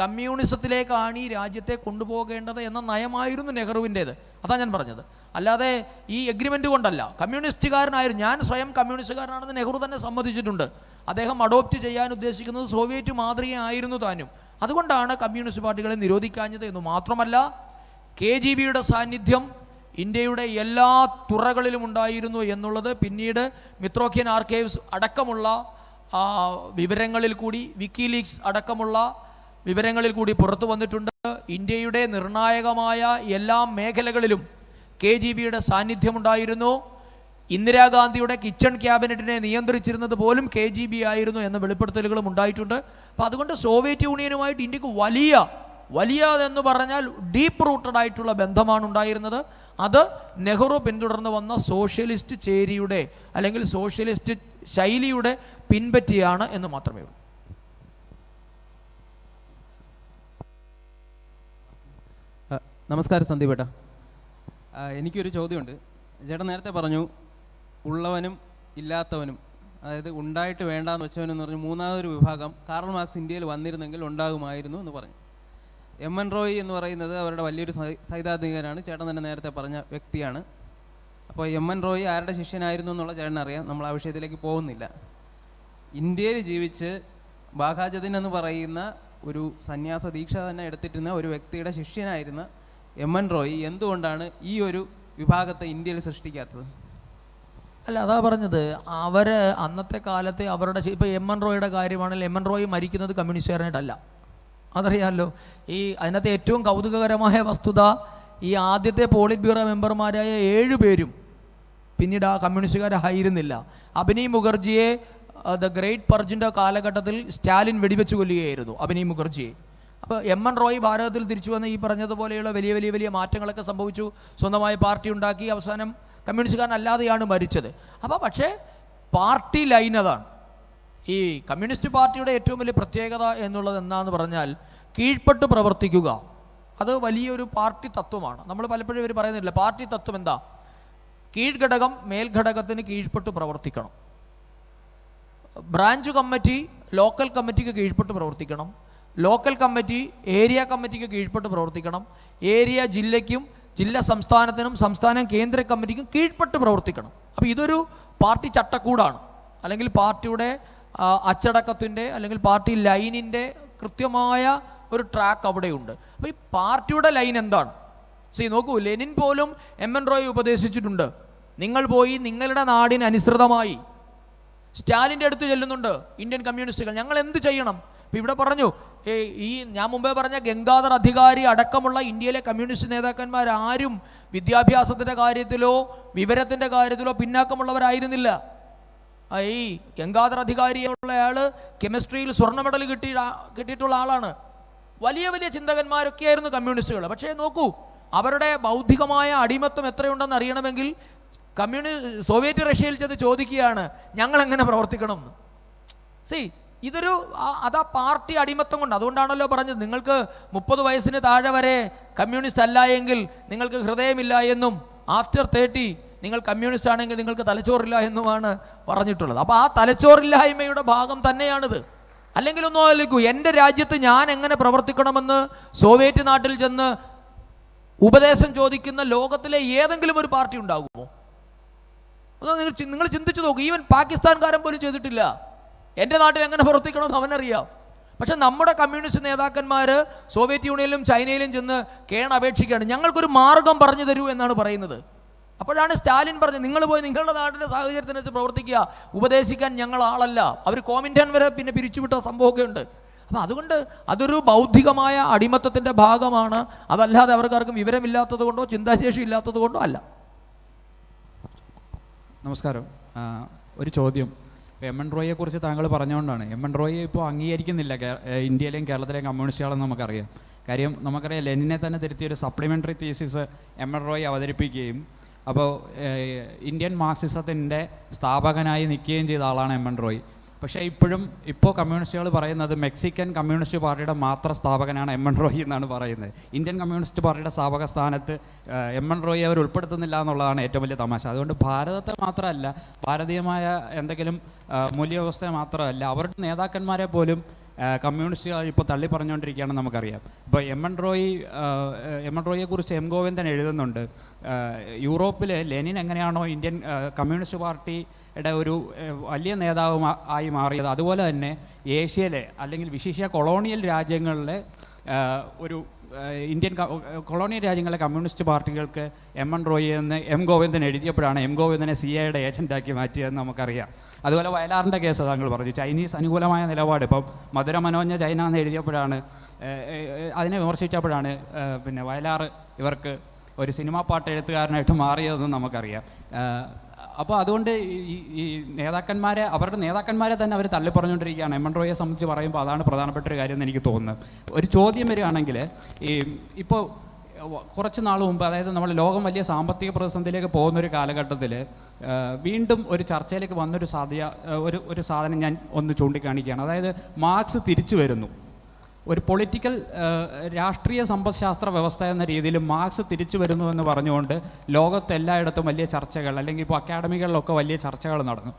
കമ്മ്യൂണിസത്തിലേക്കാണ് ഈ രാജ്യത്തെ കൊണ്ടുപോകേണ്ടത് എന്ന നയമായിരുന്നു നെഹ്റുവിൻ്റേത്. അതാണ് ഞാൻ പറഞ്ഞത്. അല്ലാതെ ഈ എഗ്രിമെൻ്റ് കൊണ്ടല്ല. കമ്മ്യൂണിസ്റ്റുകാരനായിരുന്നു, ഞാൻ സ്വയം കമ്മ്യൂണിസ്റ്റുകാരനാണെന്ന് നെഹ്റു തന്നെ സമ്മതിച്ചിട്ടുണ്ട്. അദ്ദേഹം അഡോപ്റ്റ് ചെയ്യാൻ ഉദ്ദേശിക്കുന്നത് സോവിയറ്റ് മാതൃകയായിരുന്നു താനും. അതുകൊണ്ടാണ് കമ്മ്യൂണിസ്റ്റ് പാർട്ടികളെ നിരോധിക്കാഞ്ഞത് എന്ന് മാത്രമല്ല, KGBയുടെ സാന്നിധ്യം ഇന്ത്യയുടെ എല്ലാ തുറകളിലും ഉണ്ടായിരുന്നു എന്നുള്ളത് പിന്നീട് മിത്രോക്കിയൻ ആർക്കൈവ്സ് അടക്കമുള്ള വിവരങ്ങളിൽ കൂടി, വിക്കിലീക്സ് അടക്കമുള്ള വിവരങ്ങളിൽ കൂടി പുറത്തു വന്നിട്ടുണ്ട്. ഇന്ത്യയുടെ നിർണായകമായ എല്ലാ മേഖലകളിലും KGBയുടെ സാന്നിധ്യമുണ്ടായിരുന്നു. ഇന്ദിരാഗാന്ധിയുടെ കിച്ചൺ ക്യാബിനറ്റിനെ നിയന്ത്രിച്ചിരുന്നത് പോലും KGB ആയിരുന്നു എന്ന വെളിപ്പെടുത്തലുകളും ഉണ്ടായിട്ടുണ്ട്. അപ്പോൾ അതുകൊണ്ട് സോവിയറ്റ് യൂണിയനുമായിട്ട് ഇന്ത്യക്ക് വലിയ എന്ന് പറഞ്ഞാൽ ഡീപ്പ് റൂട്ടഡ് ആയിട്ടുള്ള ബന്ധമാണ് ഉണ്ടായിരുന്നത്. അത് നെഹ്റു പിന്തുടർന്ന് വന്ന സോഷ്യലിസ്റ്റ് ചേരിയുടെ അല്ലെങ്കിൽ സോഷ്യലിസ്റ്റ് ശൈലിയുടെ പിൻപറ്റിയാണ് എന്ന് മാത്രമേ ഉള്ളൂ. നമസ്കാരം സന്ദീപേട്ട. എനിക്കൊരു ചോദ്യമുണ്ട്. ചേട്ടൻ നേരത്തെ പറഞ്ഞു ഉള്ളവനും ഇല്ലാത്തവനും, അതായത് ഉണ്ടായിട്ട് വേണ്ടാന്ന് വെച്ചവനും എന്ന് പറഞ്ഞ് മൂന്നാമതൊരു വിഭാഗം കാർൽ മാർക്സ് ഇന്ത്യയിൽ വന്നിരുന്നെങ്കിൽ ഉണ്ടാകുമായിരുന്നു എന്ന് പറഞ്ഞു. MN റോയ് എന്ന് പറയുന്നത് അവരുടെ വലിയൊരു സൈദ്ധാന്തികനാണ്. ചേട്ടൻ തന്നെ നേരത്തെ പറഞ്ഞ വ്യക്തിയാണ്. അപ്പോൾ MN റോയ് ആരുടെ ശിഷ്യനായിരുന്നു എന്നുള്ള ചേട്ടനറിയാം. നമ്മൾ ആ വിഷയത്തിലേക്ക് പോകുന്നില്ല. ഇന്ത്യയിൽ ജീവിച്ച് ബാഘാജതിൻ എന്ന് പറയുന്ന ഒരു സന്യാസ ദീക്ഷ തന്നെ എടുത്തിട്ടുന്ന ഒരു വ്യക്തിയുടെ ശിഷ്യനായിരുന്ന MN റോയ് എന്തുകൊണ്ടാണ് ഈ ഒരു വിഭാഗത്തെ ഇന്ത്യയിൽ സൃഷ്ടിക്കാത്തത്? അല്ല, അതാ പറഞ്ഞത്, അവർ അന്നത്തെ കാലത്തെ അവരുടെ ഇപ്പോൾ MN റോയുടെ കാര്യമാണെങ്കിൽ MN റോയ് മരിക്കുന്നത് കമ്മ്യൂണിസ്റ്റുകാരനായിട്ടല്ല, അതറിയാമല്ലോ. അതിനകത്ത് ഏറ്റവും കൗതുകകരമായ വസ്തുത, ഈ ആദ്യത്തെ പോളിറ്റ് ബ്യൂറോ മെമ്പർമാരായ 7 പേരും പിന്നീട് ആ കമ്മ്യൂണിസ്റ്റുകാരായിരുന്നില്ല. അഭിനയ് മുഖർജിയെ ദ ഗ്രേറ്റ് പർജിൻ്റെ കാലഘട്ടത്തിൽ സ്റ്റാലിൻ വെടിവെച്ച് കൊല്ലുകയായിരുന്നു അഭിനയ് മുഖർജിയെ. അപ്പോൾ MN റോയ് ഭാരതത്തിൽ തിരിച്ചു വന്ന് ഈ പറഞ്ഞതുപോലെയുള്ള വലിയ മാറ്റങ്ങളൊക്കെ സംഭവിച്ചു. സ്വന്തമായി പാർട്ടി ഉണ്ടാക്കി അവസാനം കമ്മ്യൂണിസ്റ്റുകാരനല്ലാതെയാണ് മരിച്ചത്. അപ്പോൾ പക്ഷേ പാർട്ടി ലൈൻ അതാണ്. ഈ കമ്മ്യൂണിസ്റ്റ് പാർട്ടിയുടെ ഏറ്റവും വലിയ പ്രത്യേകത എന്നുള്ളത് എന്താണെന്ന് പറഞ്ഞാൽ കീഴ്പ്പെട്ട് പ്രവർത്തിക്കുക. അത് വലിയൊരു പാർട്ടി തത്വമാണ്. നമ്മൾ പലപ്പോഴും ഇവർ പറയുന്നില്ല, പാർട്ടി തത്വം എന്താ? കീഴ്ഘടകം മേൽഘടകത്തിന് കീഴ്പ്പെട്ട് പ്രവർത്തിക്കണം. ബ്രാഞ്ച് കമ്മിറ്റി ലോക്കൽ കമ്മിറ്റിക്ക് കീഴ്പ്പെട്ട് പ്രവർത്തിക്കണം. ലോക്കൽ കമ്മിറ്റി ഏരിയ കമ്മിറ്റിക്ക് കീഴ്പ്പെട്ട് പ്രവർത്തിക്കണം. ഏരിയ ജില്ലയ്ക്കും, ജില്ല സംസ്ഥാനത്തിനും, സംസ്ഥാനം കേന്ദ്ര കമ്മിറ്റിക്കും കീഴ്പ്പെട്ട് പ്രവർത്തിക്കണം. അപ്പോൾ ഇതൊരു പാർട്ടി ചട്ടക്കൂടാണ്. അല്ലെങ്കിൽ പാർട്ടിയുടെ അച്ചടക്കത്തിൻ്റെ അല്ലെങ്കിൽ പാർട്ടി ലൈനിൻ്റെ കൃത്യമായ ഒരു ട്രാക്ക് അവിടെയുണ്ട്. അപ്പോൾ ഈ പാർട്ടിയുടെ ലൈൻ എന്താണ്? നോക്കൂ, ലെനിൻ പോലും MN റോയ് ഉപദേശിച്ചിട്ടുണ്ട്, നിങ്ങൾ പോയി നിങ്ങളുടെ നാടിന് അനുസൃതമായി. സ്റ്റാലിൻ്റെ അടുത്ത് ചെല്ലുന്നുണ്ട് ഇന്ത്യൻ കമ്മ്യൂണിസ്റ്റുകൾ, ഞങ്ങൾ എന്ത് ചെയ്യണം? ഇപ്പോൾ ഇവിടെ പറഞ്ഞു, ഞാൻ മുമ്പേ പറഞ്ഞ ഗംഗാധർ അധികാരി അടക്കമുള്ള ഇന്ത്യയിലെ കമ്മ്യൂണിസ്റ്റ് നേതാക്കന്മാരാരും വിദ്യാഭ്യാസത്തിൻ്റെ കാര്യത്തിലോ വിവരത്തിൻ്റെ കാര്യത്തിലോ പിന്നാക്കമുള്ളവരായിരുന്നില്ല. ഈ ഗംഗാധർ അധികാരിയുള്ള ആൾ കെമിസ്ട്രിയിൽ സ്വർണ്ണ മെഡൽ കിട്ടിയിട്ടുള്ള ആളാണ്. വലിയ ചിന്തകന്മാരൊക്കെയായിരുന്നു കമ്മ്യൂണിസ്റ്റുകൾ. പക്ഷേ നോക്കൂ, അവരുടെ ബൗദ്ധികമായ അടിമത്വം എത്രയുണ്ടെന്ന് അറിയണമെങ്കിൽ സോവിയറ്റ് റഷ്യയിൽ ചെന്ന് ചോദിക്കുകയാണ്, ഞങ്ങൾ എങ്ങനെ പ്രവർത്തിക്കണം എന്ന്. ഇതൊരു അതാ പാർട്ടി അടിമത്തം കൊണ്ട്. അതുകൊണ്ടാണല്ലോ പറഞ്ഞത്, നിങ്ങൾക്ക് 30 വയസ്സിന് താഴെ വരെ കമ്മ്യൂണിസ്റ്റ് അല്ല എങ്കിൽ നിങ്ങൾക്ക് ഹൃദയമില്ല എന്നും, ആഫ്റ്റർ 30 നിങ്ങൾ കമ്മ്യൂണിസ്റ്റ് ആണെങ്കിൽ നിങ്ങൾക്ക് തലച്ചോറില്ല എന്നുമാണ് പറഞ്ഞിട്ടുള്ളത്. അപ്പോൾ ആ തലച്ചോറില്ലായ്മയുടെ ഭാഗം തന്നെയാണിത്. അല്ലെങ്കിൽ ഒന്നും ആലോചിക്കൂ, എൻ്റെ രാജ്യത്ത് ഞാൻ എങ്ങനെ പ്രവർത്തിക്കണമെന്ന് സോവിയറ്റ് നാട്ടിൽ ചെന്ന് ഉപദേശം ചോദിക്കുന്ന ലോകത്തിലെ ഏതെങ്കിലും ഒരു പാർട്ടി ഉണ്ടാകുമോ? നിങ്ങൾ ചിന്തിച്ചു നോക്കൂ. ഈവൻ പാകിസ്ഥാൻകാരൻ പോലും ചെയ്തിട്ടില്ല. എൻ്റെ നാട്ടിൽ എങ്ങനെ പ്രവർത്തിക്കണമെന്ന് അവനറിയാം. പക്ഷെ നമ്മുടെ കമ്മ്യൂണിസ്റ്റ് നേതാക്കന്മാർ സോവിയറ്റ് യൂണിയനിലും ചൈനയിലും ചെന്ന് അപേക്ഷിക്കുകയാണ്, ഞങ്ങൾക്കൊരു മാർഗം പറഞ്ഞു തരൂ എന്നാണ് പറയുന്നത്. അപ്പോഴാണ് സ്റ്റാലിൻ പറഞ്ഞത്, നിങ്ങൾ പോയി നിങ്ങളുടെ നാടിൻ്റെ സാഹചര്യത്തിനനുസരിച്ച് പ്രവർത്തിക്കുക, ഉപദേശിക്കാൻ ഞങ്ങൾ ആളല്ല. അവർ കോമിൻറ്റൻ വരെ പിന്നെ പിരിച്ചുവിട്ട സംഭവമൊക്കെ ഉണ്ട്. അപ്പോൾ അതുകൊണ്ട് അതൊരു ബൗദ്ധികമായ അടിമത്തത്തിൻ്റെ ഭാഗമാണ്. അതല്ലാതെ അവർക്കാർക്കും വിവരമില്ലാത്തത് കൊണ്ടോ ചിന്താശേഷി ഇല്ലാത്തത് കൊണ്ടോ അല്ല. നമസ്കാരം. ഒരു ചോദ്യം. MN റോയിയെക്കുറിച്ച് താങ്കൾ പറഞ്ഞുകൊണ്ടാണ്. MN റോയെ ഇപ്പോൾ അംഗീകരിക്കുന്നില്ല ഇന്ത്യയിലെയും കേരളത്തിലെയും കമ്മ്യൂണിസ്റ്റുകളെന്ന് നമുക്കറിയാം. കാര്യം നമുക്കറിയാം, ലെനിനെ തന്നെ തിരുത്തിയൊരു സപ്ലിമെൻ്ററി തീസിസ് MN റോയ് അവതരിപ്പിക്കുകയും അപ്പോൾ ഇന്ത്യൻ മാർക്സിസത്തിൻ്റെ സ്ഥാപകനായി നിൽക്കുകയും ചെയ്ത ആളാണ് MN റോയ്. പക്ഷേ ഇപ്പോൾ കമ്മ്യൂണിസ്റ്റുകൾ പറയുന്നത് മെക്സിക്കൻ കമ്മ്യൂണിസ്റ്റ് പാർട്ടിയുടെ മാത്രം സ്ഥാപകനാണ് MN റോയ് എന്നാണ് പറയുന്നത്. ഇന്ത്യൻ കമ്മ്യൂണിസ്റ്റ് പാർട്ടിയുടെ സ്ഥാപക സ്ഥാനത്ത് MN റോയ് അവർ ഉൾപ്പെടുത്തുന്നില്ല എന്നുള്ളതാണ് ഏറ്റവും വലിയ തമാശ. അതുകൊണ്ട് ഭാരതത്തെ മാത്രമല്ല, ഭാരതീയമായ എന്തെങ്കിലും മൂല്യവ്യവസ്ഥയെ മാത്രമല്ല, അവരുടെ നേതാക്കന്മാരെ പോലും കമ്മ്യൂണിസ്റ്റുകാർ ഇപ്പോൾ തള്ളി പറഞ്ഞുകൊണ്ടിരിക്കുകയാണെന്ന് നമുക്കറിയാം. ഇപ്പോൾ MN റോയിയെക്കുറിച്ച് M. ഗോവിന്ദൻ എഴുതുന്നുണ്ട്, യൂറോപ്പിൽ ലെനിൻ എങ്ങനെയാണോ ഇന്ത്യൻ കമ്മ്യൂണിസ്റ്റ് പാർട്ടിയുടെ ഒരു വലിയ നേതാവ് ആയി മാറിയത്, അതുപോലെ തന്നെ ഏഷ്യയിലെ അല്ലെങ്കിൽ വിശേഷ കൊളോണിയൽ രാജ്യങ്ങളിലെ ഒരു ഇന്ത്യൻ കൊളോണിയൽ രാജ്യങ്ങളിലെ കമ്മ്യൂണിസ്റ്റ് പാർട്ടികൾക്ക് എം റോയി എന്ന് എം ഗോവിന്ദൻ എഴുതിയപ്പോഴാണ് എം ഗോവിന്ദനെ CIAയുടെ ഏജൻറ്റാക്കി മാറ്റിയതെന്ന് നമുക്കറിയാം. അതുപോലെ വയലാറിൻ്റെ കേസ് താങ്കൾ പറഞ്ഞു, ചൈനീസ് അനുകൂലമായ നിലപാട്. ഇപ്പം മധുര മനോജ്ഞ ചൈന എന്ന് എഴുതിയപ്പോഴാണ്, അതിനെ വിമർശിച്ചപ്പോഴാണ് പിന്നെ വയലാർ ഇവർക്ക് ഒരു സിനിമാ പാട്ട് എഴുത്തുകാരനായിട്ട് മാറിയതെന്ന് നമുക്കറിയാം. അപ്പോൾ അതുകൊണ്ട് ഈ നേതാക്കന്മാരെ, അവരുടെ നേതാക്കന്മാരെ തന്നെ അവർ തള്ളിപ്പറഞ്ഞുകൊണ്ടിരിക്കുകയാണ്. എം റോയിയെ സംബന്ധിച്ച് പറയുമ്പോൾ അതാണ് പ്രധാനപ്പെട്ട ഒരു കാര്യം എന്ന് എനിക്ക് തോന്നുന്നത്. ഒരു ചോദ്യം വരികയാണെങ്കിൽ, ഇപ്പോൾ കുറച്ച് നാൾ മുമ്പ്, അതായത് നമ്മൾ ലോകം വലിയ സാമ്പത്തിക പ്രതിസന്ധിയിലേക്ക് പോകുന്നൊരു കാലഘട്ടത്തിൽ വീണ്ടും ഒരു ചർച്ചയിലേക്ക് വന്നൊരു ഒരു സാധനം ഞാൻ ഒന്ന് ചൂണ്ടിക്കാണിക്കുകയാണ്. അതായത് മാർക്സ് തിരിച്ചു വരുന്നു. ഒരു പൊളിറ്റിക്കൽ രാഷ്ട്രീയ സമ്പദ്ശാസ്ത്ര വ്യവസ്ഥ എന്ന രീതിയിൽ മാർക്സ് തിരിച്ചു വരുന്നു എന്ന് പറഞ്ഞുകൊണ്ട് ലോകത്തെല്ലായിടത്തും വലിയ ചർച്ചകൾ, അല്ലെങ്കിൽ ഇപ്പോൾ അക്കാഡമികളിലൊക്കെ വലിയ ചർച്ചകൾ നടന്നു.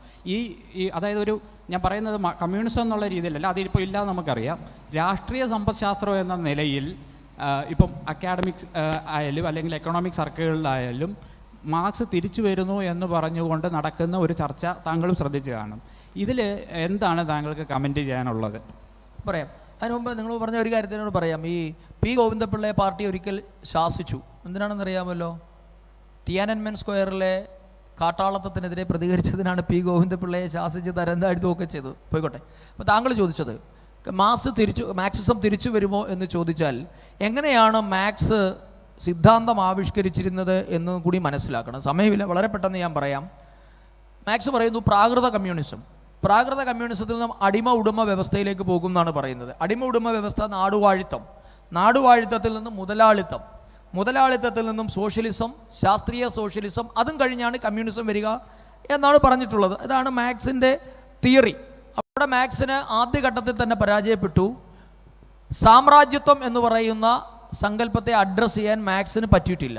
അതായത് ഞാൻ പറയുന്നത് കമ്മ്യൂണിസം എന്നുള്ള രീതിയിലല്ല, അതിപ്പോൾ ഇല്ലാതെ നമുക്കറിയാം. രാഷ്ട്രീയ സമ്പദ്ശാസ്ത്രം എന്ന നിലയിൽ ഇപ്പം അക്കാഡമിക്സ് ആയാലും അല്ലെങ്കിൽ എക്കണോമിക് സർക്കിളുകളിലായാലും മാർക്സ് തിരിച്ചു വരുന്നു എന്ന് പറഞ്ഞുകൊണ്ട് നടക്കുന്ന ഒരു ചർച്ച താങ്കളും ശ്രദ്ധിച്ചു കാണും. ഇതിൽ എന്താണ് താങ്കൾക്ക് കമൻറ്റ് ചെയ്യാനുള്ളത്? പറയാം. അതിന് മുമ്പ് നിങ്ങൾ പറഞ്ഞ ഒരു കാര്യത്തിനോട് പറയാം. ഈ പി ഗോവിന്ദപിള്ളയെ പാർട്ടി ഒരിക്കൽ ശാസിച്ചു. എന്തിനാണെന്നറിയാമല്ലോ? ടിയാനൻമെൻ സ്ക്വയറിലെ കാട്ടാളത്തത്തിനെതിരെ പ്രതികരിച്ചതിനാണ് പി ഗോവിന്ദപിള്ളയെ ശാസിച്ച് തരം താഴ്ത്തുകയൊക്കെ ചെയ്തത്. പോയിക്കോട്ടെ. അപ്പോൾ താങ്കൾ ചോദിച്ചത് മാർക്സിസം തിരിച്ചു വരുമോ എന്ന് ചോദിച്ചാൽ, എങ്ങനെയാണ് മാർക്സ് സിദ്ധാന്തം ആവിഷ്കരിച്ചിരുന്നത് എന്ന് കൂടി മനസ്സിലാക്കണം. സമയമില്ല, വളരെ പെട്ടെന്ന് ഞാൻ പറയാം. മാർക്സ് പറയുന്നു പ്രാകൃത കമ്മ്യൂണിസത്തിൽ നിന്നും അടിമ ഉടമ വ്യവസ്ഥയിലേക്ക് പോകും എന്നാണ് പറയുന്നത്. അടിമ ഉടമ വ്യവസ്ഥ നാടുവാഴിത്തത്തിൽ നിന്നും മുതലാളിത്തത്തിൽ നിന്നും സോഷ്യലിസം, ശാസ്ത്രീയ സോഷ്യലിസം, അതും കഴിഞ്ഞാണ് കമ്മ്യൂണിസം വരിക എന്നാണ് പറഞ്ഞിട്ടുള്ളത്. ഇതാണ് മാർക്സിൻ്റെ തിയറി. അവിടെ മാർക്സിന് ആദ്യഘട്ടത്തിൽ തന്നെ പരാജയപ്പെട്ടു. സാമ്രാജ്യത്വം എന്ന് പറയുന്ന സങ്കല്പത്തെ അഡ്രസ്സ് ചെയ്യാൻ മാർക്സിന് പറ്റിയിട്ടില്ല.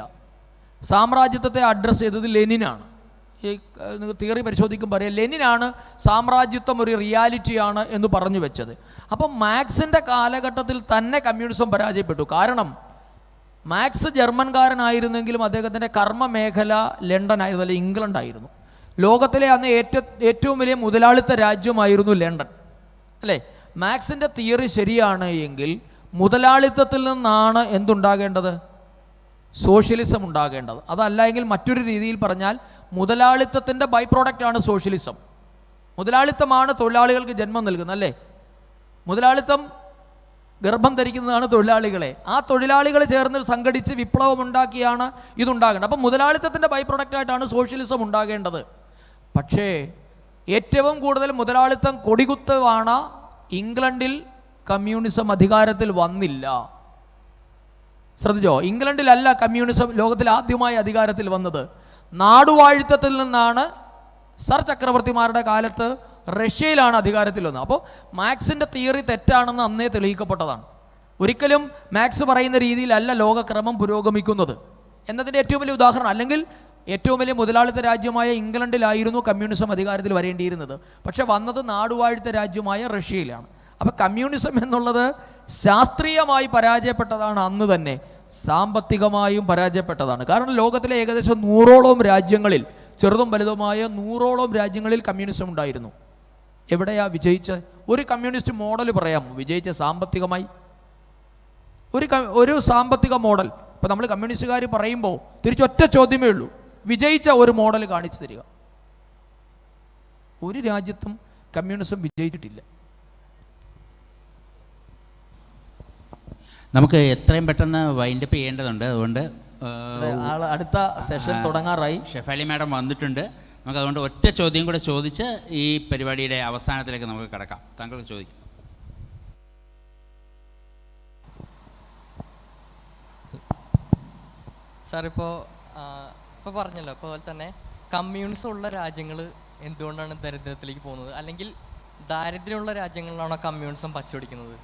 സാമ്രാജ്യത്വത്തെ അഡ്രസ്സ് ചെയ്തത് ലെനിനാണ്. ഈ തിയറി പരിശോധിക്കുമ്പോൾ പറയാം, ലെനിനാണ് സാമ്രാജ്യത്വം ഒരു റിയാലിറ്റിയാണ് എന്ന് പറഞ്ഞു വെച്ചത്. അപ്പം മാർക്സിൻ്റെ കാലഘട്ടത്തിൽ തന്നെ കമ്മ്യൂണിസം പരാജയപ്പെട്ടു. കാരണം മാർക്സ് ജർമ്മൻകാരനായിരുന്നെങ്കിലും അദ്ദേഹത്തിൻ്റെ കർമ്മമേഖല ലണ്ടൻ ആയിരുന്നു, അല്ലെങ്കിൽ ഇംഗ്ലണ്ട് ആയിരുന്നു. ലോകത്തിലെ അന്ന് ഏറ്റവും വലിയ മുതലാളിത്ത രാജ്യമായിരുന്നു ലണ്ടൻ, അല്ലേ? മാർക്സിൻ്റെ തിയറി ശരിയാണ് എങ്കിൽ മുതലാളിത്തത്തിൽ നിന്നാണ് എന്തുണ്ടാകേണ്ടത്? സോഷ്യലിസം ഉണ്ടാകേണ്ടത്. അതല്ല എങ്കിൽ മറ്റൊരു രീതിയിൽ പറഞ്ഞാൽ മുതലാളിത്തത്തിൻ്റെ ബൈ പ്രോഡക്റ്റാണ് സോഷ്യലിസം. മുതലാളിത്തമാണ് തൊഴിലാളികൾക്ക് ജന്മം നൽകുന്നത്, അല്ലേ? മുതലാളിത്തം ഗർഭം ധരിക്കുന്നതാണ് തൊഴിലാളികളെ. ആ തൊഴിലാളികൾ ചേർന്ന് സംഘടിച്ച് വിപ്ലവം ഉണ്ടാക്കിയാണ് ഇതുണ്ടാകേണ്ടത്. അപ്പം മുതലാളിത്തത്തിൻ്റെ ബൈ പ്രോഡക്റ്റായിട്ടാണ് സോഷ്യലിസം ഉണ്ടാകേണ്ടത്. പക്ഷേ ഏറ്റവും കൂടുതൽ മുതലാളിത്തം കൊടികുത്തവാണ് ഇംഗ്ലണ്ടിൽ കമ്മ്യൂണിസം അധികാരത്തിൽ വന്നില്ല. ശ്രദ്ധിച്ചോ? ഇംഗ്ലണ്ടിലല്ല കമ്മ്യൂണിസം ലോകത്തിൽ ആദ്യമായി അധികാരത്തിൽ വന്നത്. നാടുവാഴിത്തത്തിൽ നിന്നാണ് സർ ചക്രവർത്തിമാരുടെ കാലത്ത് റഷ്യയിലാണ് അധികാരത്തിൽ വന്നത്. അപ്പോൾ മാർക്സിൻ്റെ തിയറി തെറ്റാണെന്ന് അന്നേ തെളിയിക്കപ്പെട്ടതാണ്. ഒരിക്കലും മാർക്സ് പറയുന്ന രീതിയിലല്ല ലോകക്രമം പുരോഗമിക്കുന്നത് എന്നതിൻ്റെ ഏറ്റവും വലിയ ഉദാഹരണം. അല്ലെങ്കിൽ ഏറ്റവും വലിയ മുതലാളിത്ത രാജ്യമായ ഇംഗ്ലണ്ടിലായിരുന്നു കമ്മ്യൂണിസം അധികാരത്തിൽ വരേണ്ടിയിരുന്നത്. പക്ഷെ വന്നത് നാടുവാഴിത്ത രാജ്യമായ റഷ്യയിലാണ്. അപ്പോൾ കമ്മ്യൂണിസം എന്നുള്ളത് ശാസ്ത്രീയമായി പരാജയപ്പെട്ടതാണ്, അന്ന് തന്നെ സാമ്പത്തികമായും പരാജയപ്പെട്ടതാണ്. കാരണം ലോകത്തിലെ ഏകദേശം 100ഓളം രാജ്യങ്ങളിൽ, ചെറുതും വലുതുമായ 100ഓളം രാജ്യങ്ങളിൽ കമ്മ്യൂണിസം ഉണ്ടായിരുന്നു. എവിടെയാ വിജയിച്ച ഒരു കമ്മ്യൂണിസ്റ്റ് മോഡൽ പറയാമോ വിജയിച്ച സാമ്പത്തികമായി? ഒരു സാമ്പത്തിക മോഡൽ ഇപ്പോൾ നമ്മൾ കമ്മ്യൂണിസ്റ്റുകാർ പറയുമ്പോൾ തിരിച്ചൊറ്റ ചോദ്യമേ ഉള്ളൂ, വിജയിച്ച ഒരു മോഡൽ കാണിച്ചു തരിക. ഒരു രാജ്യത്തും കമ്മ്യൂണിസം വിജയിച്ചിട്ടില്ല. നമുക്ക് എത്രയും പെട്ടെന്ന് വൈൻഡപ്പ് ചെയ്യേണ്ടതുണ്ട്. അതുകൊണ്ട് അടുത്ത സെഷൻ തുടങ്ങാറായി. ഷെഫാലി മാഡം വന്നിട്ടുണ്ട്. നമുക്ക് അതുകൊണ്ട് ഒറ്റ ചോദ്യം കൂടെ ചോദിച്ച് ഈ പരിപാടിയുടെ അവസാനത്തിലേക്ക് നമുക്ക് കിടക്കാം. താങ്കൾക്ക് ചോദിക്കും. സാർ ഇപ്പോൾ പറഞ്ഞല്ലോ, അതുപോലെ തന്നെ കമ്മ്യൂണിസം ഉള്ള രാജ്യങ്ങൾ എന്തുകൊണ്ടാണ് ദരിദ്രത്തിലേക്ക് പോകുന്നത്? അല്ലെങ്കിൽ ദാരിദ്ര്യമുള്ള രാജ്യങ്ങളിലാണോ കമ്മ്യൂണിസം പച്ചപിടിക്കുന്നത്?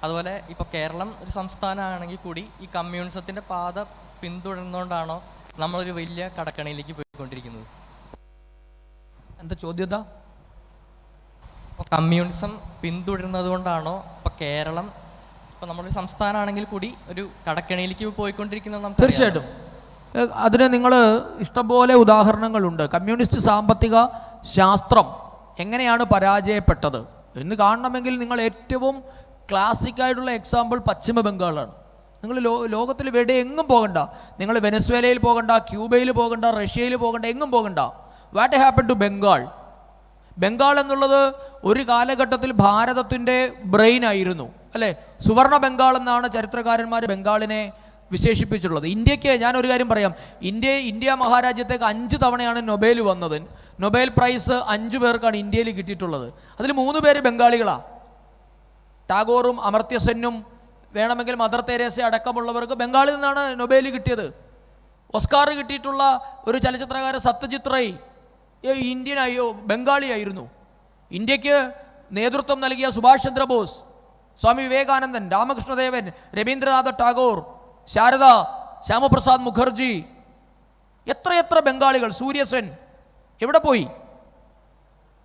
അതുപോലെ ഇപ്പോൾ കേരളം ഒരു സംസ്ഥാനമാണെങ്കിൽ കൂടി ഈ കമ്മ്യൂണിസത്തിൻ്റെ പാത പിന്തുടരുന്നതുകൊണ്ടാണോ നമ്മളൊരു വലിയ കടക്കണിയിലേക്ക് പോയിക്കൊണ്ടിരിക്കുന്നത്? എന്താ ചോദ്യത? ഇപ്പോൾ കമ്മ്യൂണിസം പിന്തുടരുന്നത് കൊണ്ടാണോ ഇപ്പോൾ കേരളം, ഇപ്പോൾ നമ്മളൊരു സംസ്ഥാനമാണെങ്കിൽ കൂടി ഒരു കടക്കണിയിലേക്ക് പോയിക്കൊണ്ടിരിക്കുന്നത്? നമുക്ക് തീർച്ചയായിട്ടും അതിന് നിങ്ങൾ ഇഷ്ടംപോലെ ഉദാഹരണങ്ങളുണ്ട്. കമ്മ്യൂണിസ്റ്റ് സാമ്പത്തിക ശാസ്ത്രം എങ്ങനെയാണ് പരാജയപ്പെട്ടത് എന്ന് കാണണമെങ്കിൽ നിങ്ങൾ ഏറ്റവും ക്ലാസിക്കായിട്ടുള്ള എക്സാമ്പിൾ പശ്ചിമ ബംഗാളാണ്. നിങ്ങൾ ലോകത്തിൽ എവിടെ എങ്ങും പോകണ്ട. നിങ്ങൾ വെനസ്വേലയിൽ പോകണ്ട, ക്യൂബയിൽ പോകണ്ട, റഷ്യയിൽ പോകണ്ട, എങ്ങും പോകണ്ട. What happen to Bengal? Bengal എന്നുള്ളത് ഒരു കാലഘട്ടത്തിൽ ഭാരതത്തിൻ്റെ ബ്രെയിൻ ആയിരുന്നു, അല്ലേ? സുവർണ ബംഗാൾ എന്നാണ് ചരിത്രകാരന്മാർ ബംഗാളിനെ വിശേഷിപ്പിച്ചിട്ടുള്ളത്. ഇന്ത്യക്ക് ഞാൻ ഒരു കാര്യം പറയാം, ഇന്ത്യ മഹാരാജ്യത്തേക്ക് 5 തവണയാണ് നൊബേൽ വന്നത്. നൊബേൽ പ്രൈസ് 5 പേർക്കാണ് ഇന്ത്യയിൽ കിട്ടിയിട്ടുള്ളത്. അതിൽ 3 പേര് ബംഗാളികളാണ്. ടാഗോറും അമർത്യ വേണമെങ്കിൽ മദർ തെരേസ അടക്കമുള്ളവർക്ക് ബംഗാളിൽ നിന്നാണ് നൊബേൽ കിട്ടിയത്. ഓസ്കാർ കിട്ടിയിട്ടുള്ള ഒരു ചലച്ചിത്രകാരൻ സത്യജിത് റേ ബംഗാളിയായിരുന്നു. ഇന്ത്യക്ക് നേതൃത്വം നൽകിയ സുഭാഷ് ചന്ദ്രബോസ്, സ്വാമി വിവേകാനന്ദൻ, രാമകൃഷ്ണദേവൻ, രവീന്ദ്രനാഥ ടാഗോർ, ശാരദ, ശ്യാമപ്രസാദ് മുഖർജി, എത്രയെത്ര ബംഗാളികൾ, സൂര്യസെൻ എവിടെ പോയി?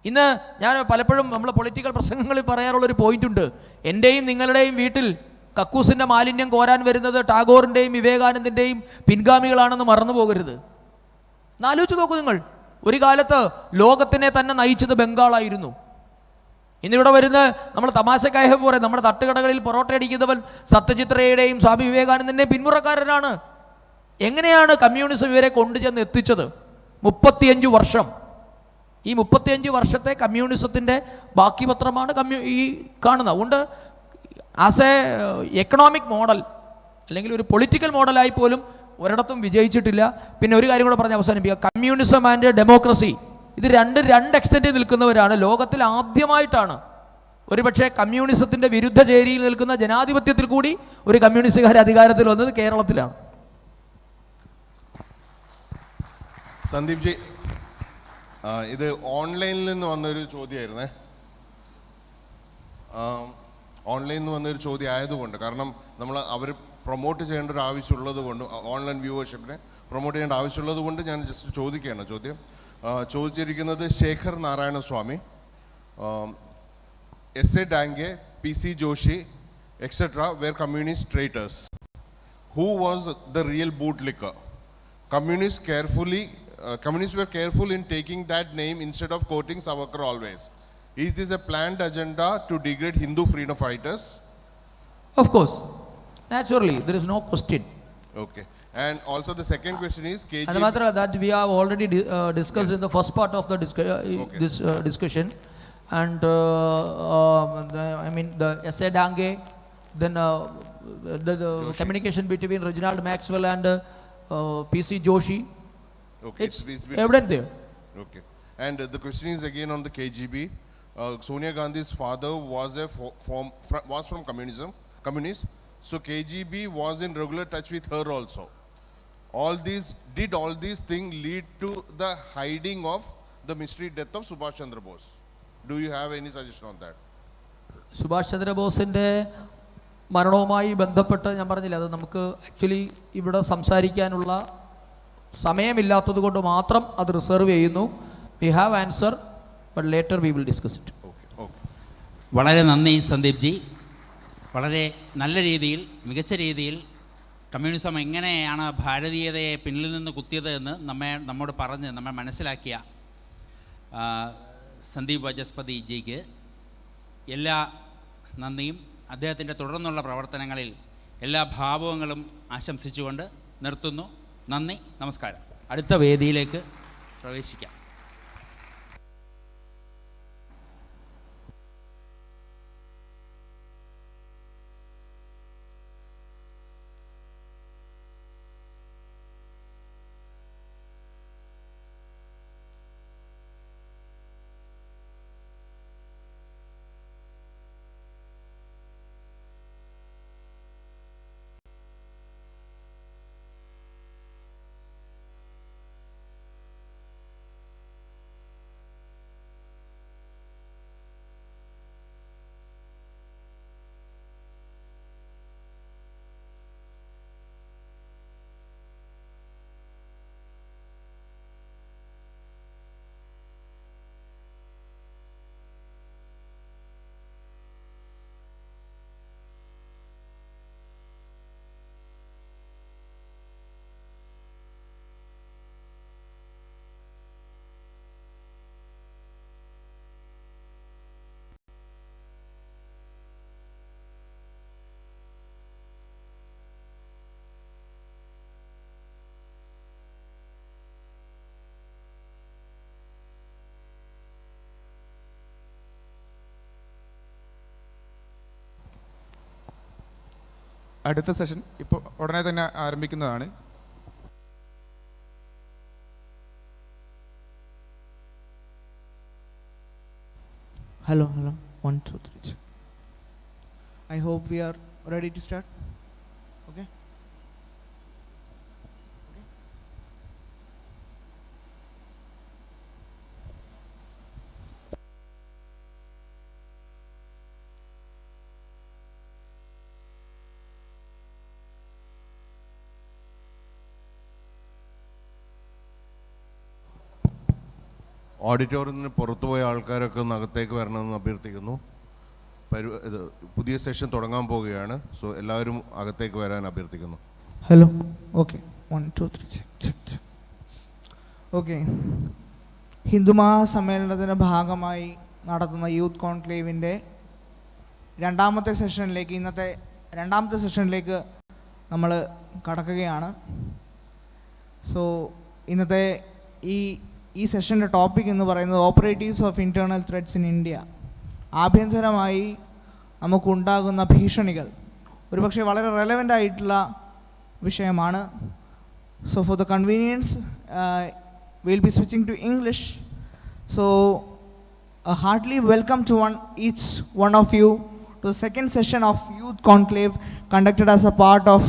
ഇന്ന് ഞാൻ പലപ്പോഴും നമ്മൾ പൊളിറ്റിക്കൽ പ്രസംഗങ്ങളിൽ പറയാറുള്ളൊരു പോയിൻ്റുണ്ട്. എൻ്റെയും നിങ്ങളുടെയും വീട്ടിൽ കക്കൂസിൻ്റെ മാലിന്യം കോരാൻ വരുന്നത് ടാഗോറിൻ്റെയും വിവേകാനന്ദൻ്റെയും പിൻഗാമികളാണെന്ന് മറന്നു പോകരുത്. എന്നാലോചിച്ച് നോക്കൂ നിങ്ങൾ, ഒരു കാലത്ത് ലോകത്തിനെ തന്നെ നയിച്ചത് ബംഗാളായിരുന്നു. ഇന്നിവിടെ വരുന്ന നമ്മൾ തമാശക്കായ പോലെ നമ്മുടെ തട്ടുകടകളിൽ പൊറോട്ട അടിക്കുന്നവൻ സത്യജിത് റേയുടെയും സ്വാമി വിവേകാനന്ദൻ്റെയും പിന്മുറക്കാരനാണ്. എങ്ങനെയാണ് കമ്മ്യൂണിസം ഇവരെ കൊണ്ടുചെന്ന് എത്തിച്ചത്? 35 വർഷം. ഈ 35 വർഷത്തെ കമ്മ്യൂണിസത്തിൻ്റെ ബാക്കി പത്രമാണ് ഈ കാണുന്നത്. അതുകൊണ്ട് ആസ് എ എക്കണോമിക് മോഡൽ അല്ലെങ്കിൽ ഒരു പൊളിറ്റിക്കൽ മോഡലായി പോലും ഒരിടത്തും വിജയിച്ചിട്ടില്ല. പിന്നെ ഒരു കാര്യം കൂടെ പറഞ്ഞ് അവസാനിപ്പിക്കുക, കമ്മ്യൂണിസം ആൻഡ് ഡെമോക്രസി ഇത് രണ്ട് എക്സ്റ്റൻറ്റിൽ നിൽക്കുന്നവരാണ്. ലോകത്തിൽ ആദ്യമായിട്ടാണ് ഒരുപക്ഷെ കമ്മ്യൂണിസത്തിൻ്റെ വിരുദ്ധ ചേരിയിൽ നിൽക്കുന്ന ജനാധിപത്യത്തിൽ കൂടി ഒരു കമ്മ്യൂണിസ്റ്റുകാർ അധികാരത്തിൽ വന്നത് കേരളത്തിലാണ്. സന്ദീപ് ജി, ഇത് ഓൺലൈനിൽ നിന്ന് വന്നൊരു ചോദ്യമായിരുന്നേ. ഓൺലൈനിൽ നിന്ന് വന്നൊരു ചോദ്യം ആയതുകൊണ്ട്, കാരണം അവർ പ്രൊമോട്ട് ചെയ്യേണ്ട ഒരു ആവശ്യമുള്ളത് കൊണ്ട്, ഓൺലൈൻ വ്യൂവർഷിപ്പിനെ പ്രൊമോട്ട് ചെയ്യേണ്ട ആവശ്യമുള്ളത് കൊണ്ട് ഞാൻ ജസ്റ്റ് ചോദിക്കുകയാണ്. ചോദിച്ചിരിക്കുന്നത് Shekhar Narayana Swami, S A. Dange, P C. Joshi etcetera were communist traitors. Who was the real bootlicker? Communists were careful in taking that name instead of quoting Savarkar always. Is this a planned agenda to degrade Hindu freedom fighters? Of course, naturally, there is no question. Okay. And also the second question is KG. As a matter of that, we have already discussed in the first part of the discussion. And I mean the S.A. Dange, then the communication between Reginald Maxwell and P.C. Joshi. Okay. It's evident there. Okay. And the question is again on the KGB. Sonia Gandhi's father was from communist. So KGB was in regular touch with her also. All these things lead to the hiding of the mystery death of Subhash Chandra Bose? Do you have any suggestion on that? Subhash ചന്ദ്രബോസിൻ്റെ മരണവുമായി ബന്ധപ്പെട്ട് ഞാൻ പറഞ്ഞില്ല, അത് നമുക്ക് actually ഇവിടെ സംസാരിക്കാനുള്ള സമയമില്ലാത്തത് കൊണ്ട് മാത്രം അത് റിസർവ് ചെയ്യുന്നു. We have answer, but later we will discuss it. വളരെ നന്ദി സന്ദീപ് ജി. വളരെ നല്ല രീതിയിൽ, മികച്ച രീതിയിൽ കമ്മ്യൂണിസം എങ്ങനെയാണ് ഭാരതീയതയെ പിന്നിൽ നിന്ന് കുത്തിയത് എന്ന് നമ്മോട് പറഞ്ഞ് നമ്മെ മനസ്സിലാക്കിയ സന്ദീപ് വാചസ്പതി ജിക്ക് എല്ലാ നന്ദിയും. അദ്ദേഹത്തിൻ്റെ തുടർന്നുള്ള പ്രവർത്തനങ്ങളിൽ എല്ലാ ഭാവുകങ്ങളും ആശംസിച്ചുകൊണ്ട് നിർത്തുന്നു. നന്ദി, നമസ്കാരം. അടുത്ത വേദിയിലേക്ക് പ്രവേശിക്കാം. അടുത്ത സെഷൻ ഇപ്പോൾ ഉടനെ തന്നെ ആരംഭിക്കുന്നതാണ്. Hello, 1, 2, 3. I hope we are ready to start. Okay. ഓഡിറ്റോറിയത്തിന് പുറത്തുപോയ ആൾക്കാരൊക്കെ ഒന്ന് അകത്തേക്ക് വരണമെന്ന് അഭ്യർത്ഥിക്കുന്നു. ഇത് പുതിയ സെഷൻ തുടങ്ങാൻ പോവുകയാണ്. സോ എല്ലാവരും അകത്തേക്ക് വരാൻ അഭ്യർത്ഥിക്കുന്നു. Hello. Okay. 1, 2, 3. Check. Okay. Hindu മഹാസമ്മേളനത്തിൻ്റെ ഭാഗമായി നടത്തുന്ന യൂത്ത് കോൺക്ലേവിൻ്റെ ഇന്നത്തെ രണ്ടാമത്തെ സെഷനിലേക്ക് നമ്മൾ കടക്കുകയാണ്. സോ ഇന്നത്തെ ഈ സെഷൻ്റെ ടോപ്പിക് എന്ന് പറയുന്നത് operatives of internal threads in India. ആഭ്യന്തരമായി നമുക്കുണ്ടാകുന്ന ഭീഷണികൾ ഒരുപക്ഷെ വളരെ റെലവൻ്റ് ആയിട്ടുള്ള വിഷയമാണ്. So for the convenience we'll be switching to English. So a heartily welcome to each one of you to the second session of Youth Conclave conducted as a part of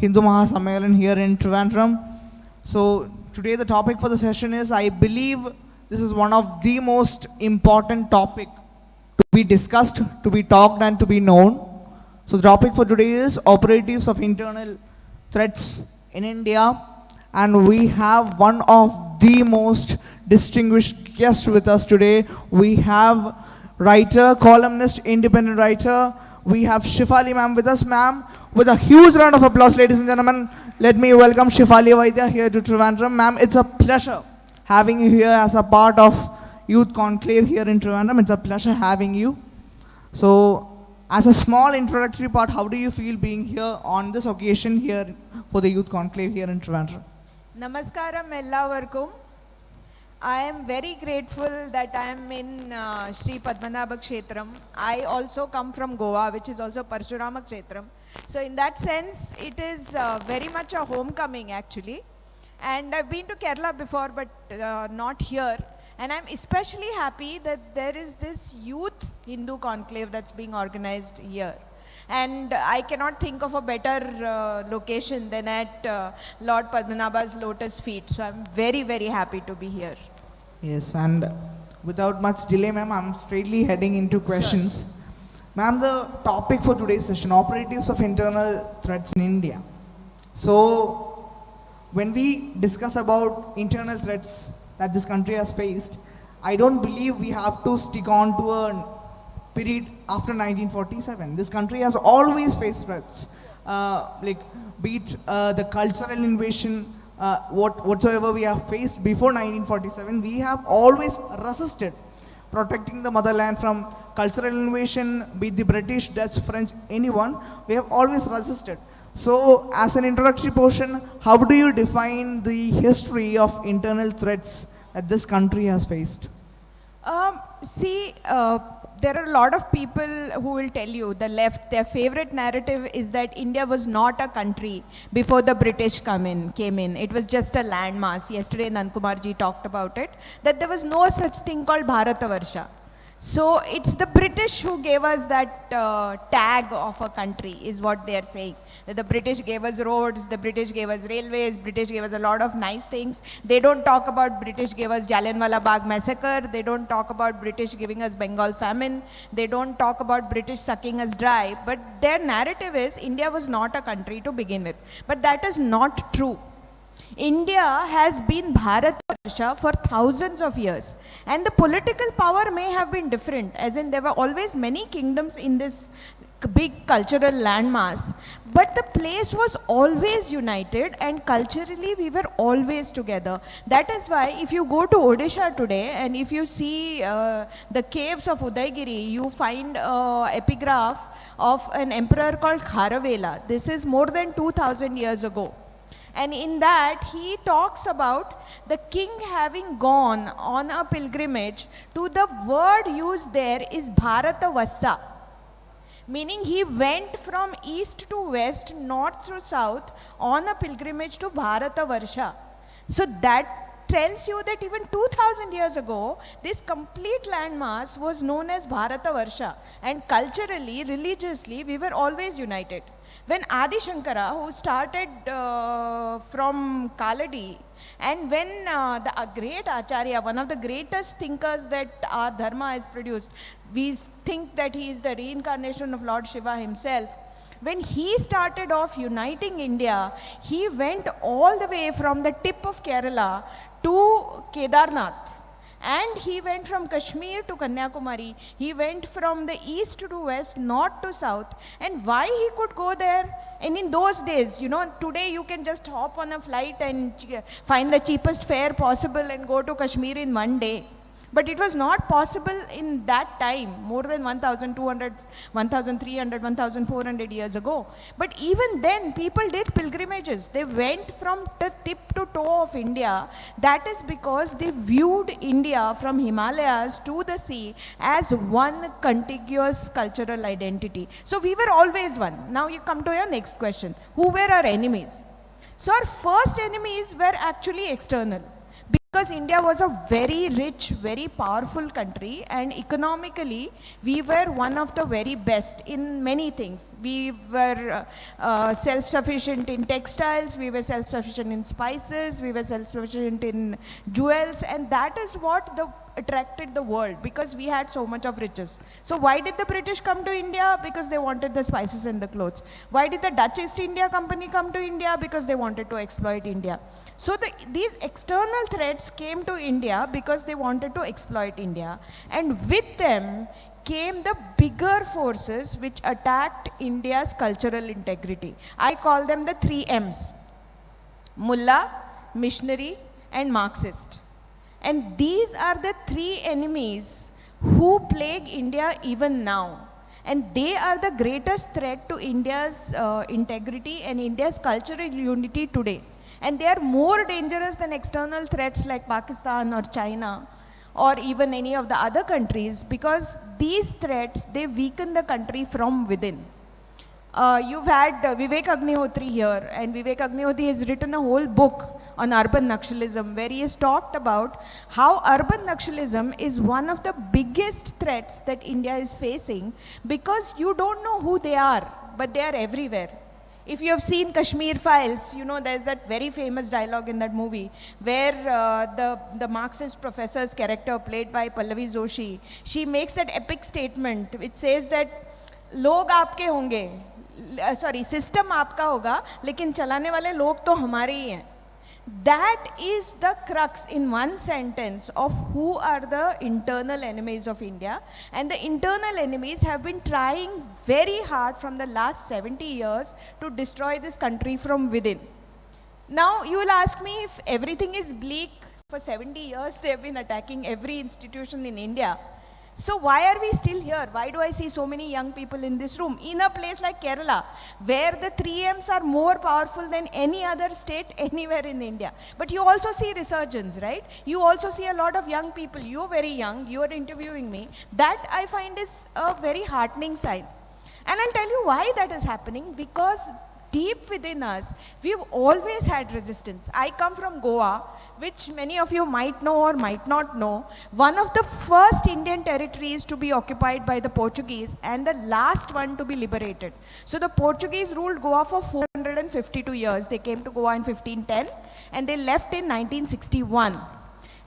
Hindu Mahasammelanam here in Trivandrum. So today the topic for the session is, I believe this is one of the most important topic to be discussed, to be talked and to be known. So the topic for today is operatives of internal threats in India, and we have one of the most distinguished guests with us today. We have writer, columnist, independent writer. We have Shifali ma'am with us. Ma'am, with a huge round of applause, ladies and gentlemen, let me welcome Shifali Vaidya here to Trivandrum. Ma'am, it's a pleasure having you here as a part of Youth Conclave here in Trivandrum. It's a pleasure having you. So, as a small introductory part, how do you feel being here on this occasion here for the Youth Conclave here in Trivandrum? Namaskaram ellavarkum. I am very grateful that I am in Sri Padmanabha Kshetram. I also come from Goa, which is also Parshurama Kshetram. So in that sense, it is very much a homecoming actually. And I've been to Kerala before, but not here. And I'm especially happy that there is this youth Hindu conclave that's being organized here. And I cannot think of a better location than at Lord Padmanabha's lotus feet. So I'm very, very happy to be here. Yes, and without much delay, ma'am, I'm straightly heading into questions. Sure. Ma'am, the topic for today's session, operatives of internal threats in India. So, when we discuss about internal threats that this country has faced, I don't believe we have to stick on to a period after 1947. This country has always faced threats, like be it the cultural invasion, whatsoever we have faced before 1947, we have always resisted protecting the motherland from cultural invasion, be it the British, Dutch, French, anyone. We have always resisted. So, as an introductory portion, how do you define the history of internal threats that this country has faced? There are a lot of people who will tell you, the left, their favorite narrative is that India was not a country before the British came in. It was just a landmass. Yesterday Nankumarji talked about it, that there was no such thing called Bharatavarsha. So it's the British who gave us that tag of a country, is what they are saying. That the British gave us roads, the British gave us railways, British gave us a lot of nice things. They don't talk about British gave us Jallianwala Bagh massacre. They don't talk about British giving us Bengal famine. They don't talk about British sucking us dry. But their narrative is India was not a country to begin with. But that is not true. India has been Bharatvarsha for thousands of years, and the political power may have been different, as in there were always many kingdoms in this big cultural landmass, but the place was always united, and culturally we were always together. That is why if you go to Odisha today and if you see the caves of Udaygiri, you find an epigraph of an emperor called Kharavela. This is more than 2000 years ago. And in that, he talks about the king having gone on a pilgrimage to, the word used there is Bharatavassa, Meaning he went from east to west, north to south on a pilgrimage to Bharata Varsha. So that tells you that even 2000 years ago, this complete landmass was known as Bharata Varsha. And culturally, religiously, we were always united. When Adi Shankara, who started from Kaladi, and when the great Acharya, one of the greatest thinkers that our dharma has produced, we think that he is the reincarnation of Lord Shiva himself. When he started off uniting India, he went all the way from the tip of Kerala to Kedarnath. And he went from Kashmir to Kanyakumari. He went from the east to west, north to south. And why he could go there? And in those days, you know, today you can just hop on a flight and find the cheapest fare possible and go to Kashmir in one day. But it was not possible in that time, more than 1,200, 1,300, 1,400 years ago. But even then, people did pilgrimages. They went from the tip to toe of India. That is because they viewed India from Himalayas to the sea as one contiguous cultural identity. So we were always one. Now you come to your next question. Who were our enemies? So our first enemies were actually external. Because India was a very rich, very powerful country, and economically we were one of the very best in many things. We were self-sufficient in textiles, we were self-sufficient in spices, we were self-sufficient in jewels, and that is what attracted the world, because we had so much of riches. So why did the British come to India? Because they wanted the spices and the clothes. Why did the Dutch East India Company come to India? Because they wanted to exploit India. So these external threats came to India because they wanted to exploit India. And with them came the bigger forces which attacked India's cultural integrity. I call them the 3 M's: Mullah, missionary, and Marxist. And these are the 3 enemies who plague India even now. And they are the greatest threat to India's integrity and India's cultural unity today. And they are more dangerous than external threats like Pakistan or China or even any of the other countries, because these threats, they weaken the country from within. You've had Vivek Agnihotri here, and Vivek Agnihotri has written a whole book on urban nationalism, where he has talked about how urban nationalism is one of the biggest threats that India is facing, because you don't know who they are, but they are everywhere. If you have seen Kashmir Files, you know there's that very famous dialogue in that movie where the Marxist professor's character, played by Pallavi Joshi, she makes that epic statement which says that log aapke honge, system आपका होगा, लेकिन चलाने वाले लोग तो हमारे ही हैं. That is the crux in one sentence of who are the internal enemies of India. And the internal enemies have been trying very hard from the last 70 years to destroy this country from within. Now you will ask me, if everything is bleak, for 70 years they have been attacking every institution in India. So why are we still here? Why do I see so many young people in this room? In a place like Kerala, where the 3Ms are more powerful than any other state anywhere in India. But you also see resurgence, right? You also see a lot of young people. You're very young, you're interviewing me. That I find is a very heartening sign. And I'll tell you why that is happening, because deep within us, we've always had resistance. I come from Goa, which many of you might know or might not know, one of the first Indian territories to be occupied by the Portuguese and the last one to be liberated. So the Portuguese ruled Goa for 452 years. They came to Goa in 1510 and they left in 1961.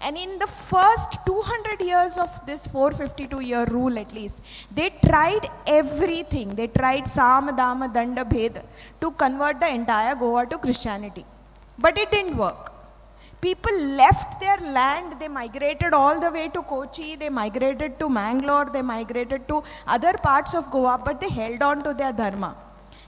And in the first 200 years of this 452-year rule at least, they tried everything. They tried Sama, Dama, Danda, Bhed to convert the entire Goa to Christianity. But it didn't work. People left their land, they migrated all the way to Kochi, they migrated to Mangalore, they migrated to other parts of Goa, but they held on to their dharma.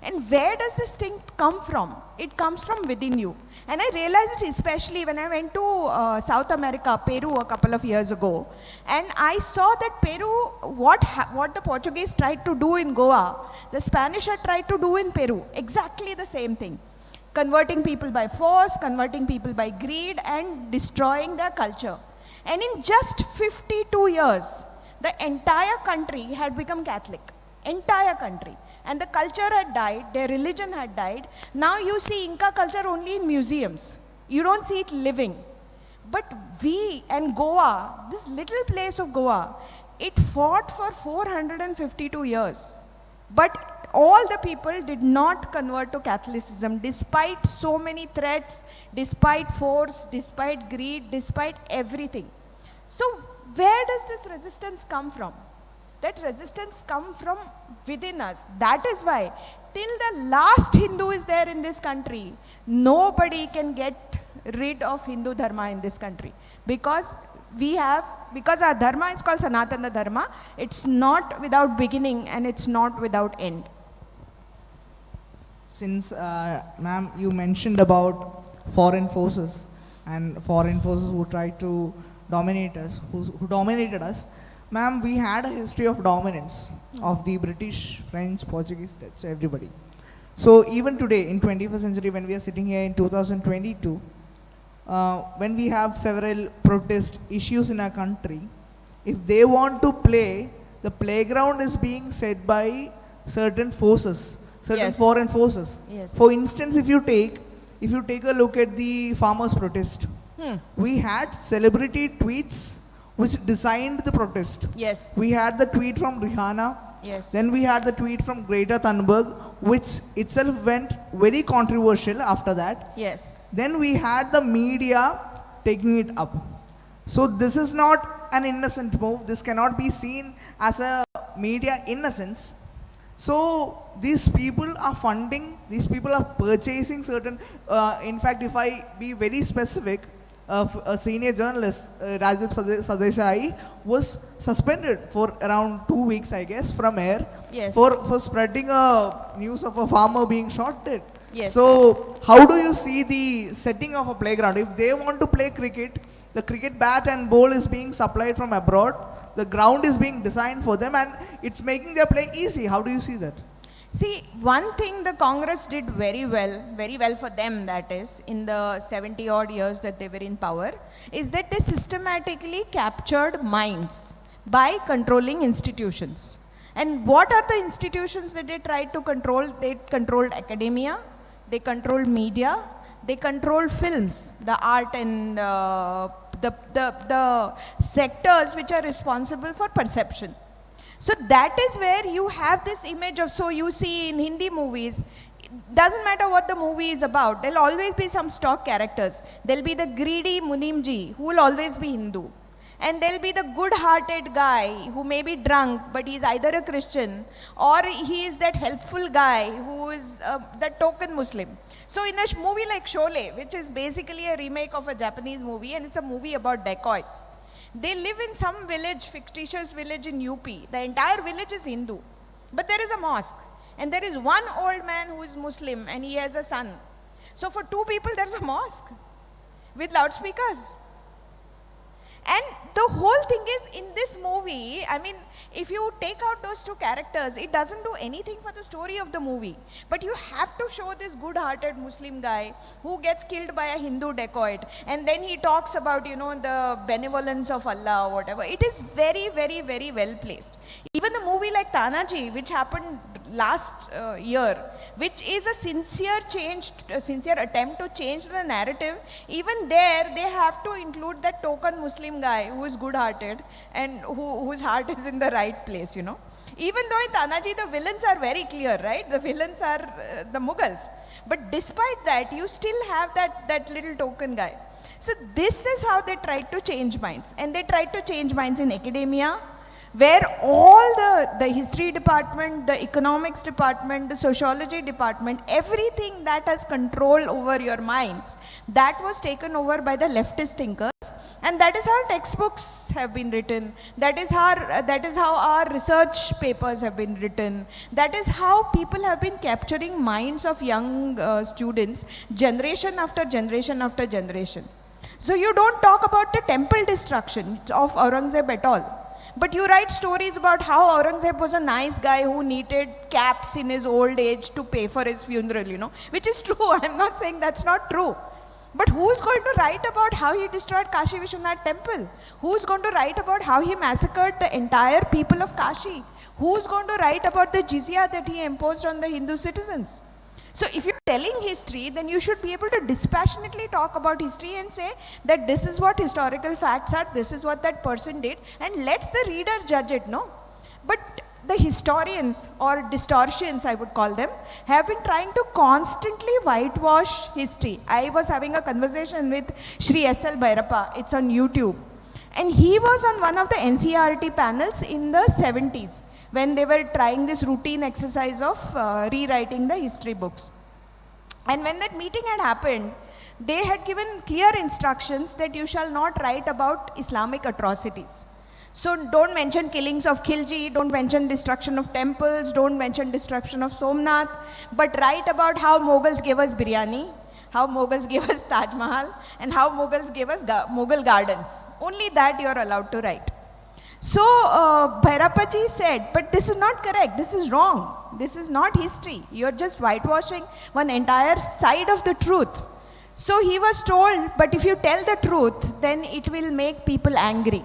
And where does this thing come from? It comes from within you. And I realized it especially when I went to South America, Peru, a couple of years ago. And I saw that Peru, what the Portuguese tried to do in Goa, the Spanish had tried to do in Peru. Exactly the same thing. Converting people by force, converting people by greed, and destroying their culture. And in just 52 years, the entire country had become Catholic. entire country. And the culture had died, their religion had died. Now you see Inca culture only in museums. You don't see it living. But we and Goa, this little place of Goa, it fought for 452 years. But all the people did not convert to Catholicism despite so many threats, despite force, despite greed, despite everything. So where does this resistance come from? That resistance comes from within us. That is why till the last Hindu is there in this country, nobody can get rid of Hindu dharma in this country. Because our dharma is called Sanatana Dharma, it's not without beginning and it's not without end. Since, ma'am, you mentioned about foreign forces and foreign forces who tried to dominate us, who dominated us, ma'am, we had a history of dominance of the British, French, Portuguese, Dutch, everybody. So even today, in 21st century, when we are sitting here in 2022, when we have several protest issues in our country, if they want to play, the playground is being set by certain forces, certain Yes. foreign forces. Yes. For instance, if you take a look at the farmers' protest, we had celebrity tweets which designed the protest. Yes. We had the tweet from Rihanna. Yes. Then we had the tweet from Greta Thunberg, which itself went very controversial after that. Yes. Then we had the media taking it up. So this is not an innocent move. This cannot be seen as a media innocence. So these people are funding, these people are purchasing certain, in fact, if I be very specific, a senior journalist, Rajiv Sadesai, was suspended for around 2 weeks, I guess, from air Yes. for spreading a news of a farmer being shot dead. Yes. So how do you see the setting of a playground? If they want to play cricket, the cricket bat and ball is being supplied from abroad, the ground is being designed for them and it's making their play easy. How do you see that? See, one thing the Congress did very well for them, that is, in the 70 odd years that they were in power, is that they systematically captured minds by controlling institutions. And what are the institutions that they tried to control? They controlled academia, they controlled media, they controlled films, the art and the sectors which are responsible for perception. So that is where you have this image of, so you see in Hindi movies, doesn't matter what the movie is about, there'll always be some stock characters. There'll be the greedy Munimji, who will always be Hindu. And there'll be the good-hearted guy who may be drunk, but he's either a Christian or he is that helpful guy who is the token Muslim. So in a movie like Sholay, which is basically a remake of a Japanese movie, and it's a movie about dacoits, they live in some village, fictitious village in UP. The entire village is Hindu. But there is a mosque. And there is one old man who is Muslim and he has a son. So for two people, there's a mosque with loudspeakers. And the whole thing is, in this movie, I mean, if you take out those two characters, it doesn't do anything for the story of the movie. But you have to show this good-hearted Muslim guy who gets killed by a Hindu dacoit. And then he talks about, you know, the benevolence of Allah or whatever. It is very, very, very well placed. Even the movie like Tanaji, which happened last year, which is a sincere attempt to change the narrative, even there they have to include that token Muslim guy who is good-hearted and whose heart is in the right place, you know. Even though in Tanaji the villains are very clear, right? The villains are the Mughals. But despite that, you still have that little token guy. So this is how they tried to change minds. And they tried to change minds in academia, where all the history department, the economics department, the sociology department, everything that has control over your minds, that was taken over by the leftist thinkers. And that is how textbooks have been written. That is how our research papers have been written. That is how people have been capturing minds of young students, generation after generation after generation. So you don't talk about the temple destruction of Aurangzeb at all. But you write stories about how Aurangzeb was a nice guy who knitted caps in his old age to pay for his funeral, you know, which is true. I'm not saying that's not true. But who's going to write about how he destroyed Kashi Vishwanath temple? Who's going to write about how he massacred the entire people of Kashi? Who's going to write about the jizya that he imposed on the Hindu citizens? So if you're telling history, then you should be able to dispassionately talk about history and say that this is what historical facts are, this is what that person did, and let the reader judge it, no? But the historians, or distortions I would call them, have been trying to constantly whitewash history. I was having a conversation with Shri S.L. Bhairappa, it's on YouTube. And he was on one of the NCERT panels in the 70s, when they were trying this routine exercise of rewriting the history books. And when that meeting had happened, they had given clear instructions that you shall not write about Islamic atrocities. So don't mention killings of Khilji, don't mention destruction of temples, don't mention destruction of Somnath, but write about how Mughals gave us biryani, how Mughals gave us Taj Mahal, and how Mughals gave us Mughal gardens. Only that you are allowed to write. So Bhairappaji said, but this is not correct, this is wrong, this is not history, you're just whitewashing one entire side of the truth. So he was told, but if you tell the truth, then it will make people angry.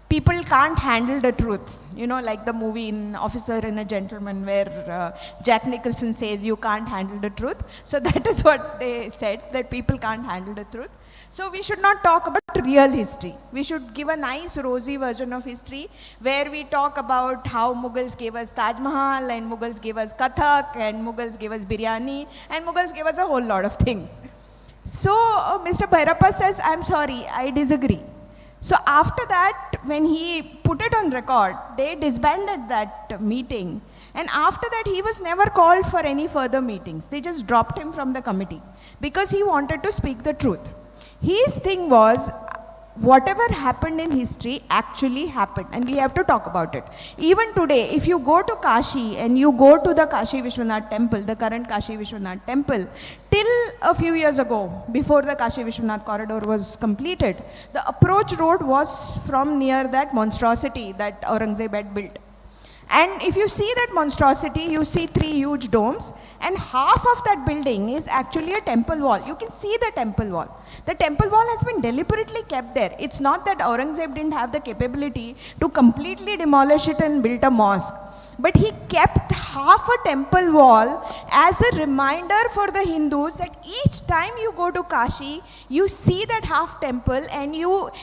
People can't handle the truth, you know, like the movie in Officer and a Gentleman where Jack Nicholson says you can't handle the truth. So that is what they said, that people can't handle the truth. So we should not talk about real history. We should give a nice rosy version of history where we talk about how Mughals gave us Taj Mahal, and Mughals gave us Kathak, and Mughals gave us biryani, and Mughals gave us a whole lot of things. So Mr. Bhairappa says, I'm sorry, I disagree. So after that, when he put it on record, they disbanded that meeting. And after that, he was never called for any further meetings. They just dropped him from the committee because he wanted to speak the truth. His thing was, whatever happened in history actually happened, and we have to talk about it. Even today, if you go to Kashi and you go to the Kashi Vishwanath temple, the current Kashi Vishwanath temple, till a few years ago, before the Kashi Vishwanath corridor was completed, the approach road was from near that monstrosity that Aurangzeb had built. And if you see that monstrosity, you see 3 huge domes, and half of that building is actually a temple wall. You can see the temple wall. The temple wall has been deliberately kept there. It's not that Aurangzeb didn't have the capability to completely demolish it and build a mosque. But he kept half a temple wall as a reminder for the Hindus that each time you go to Kashi, you see that half temple and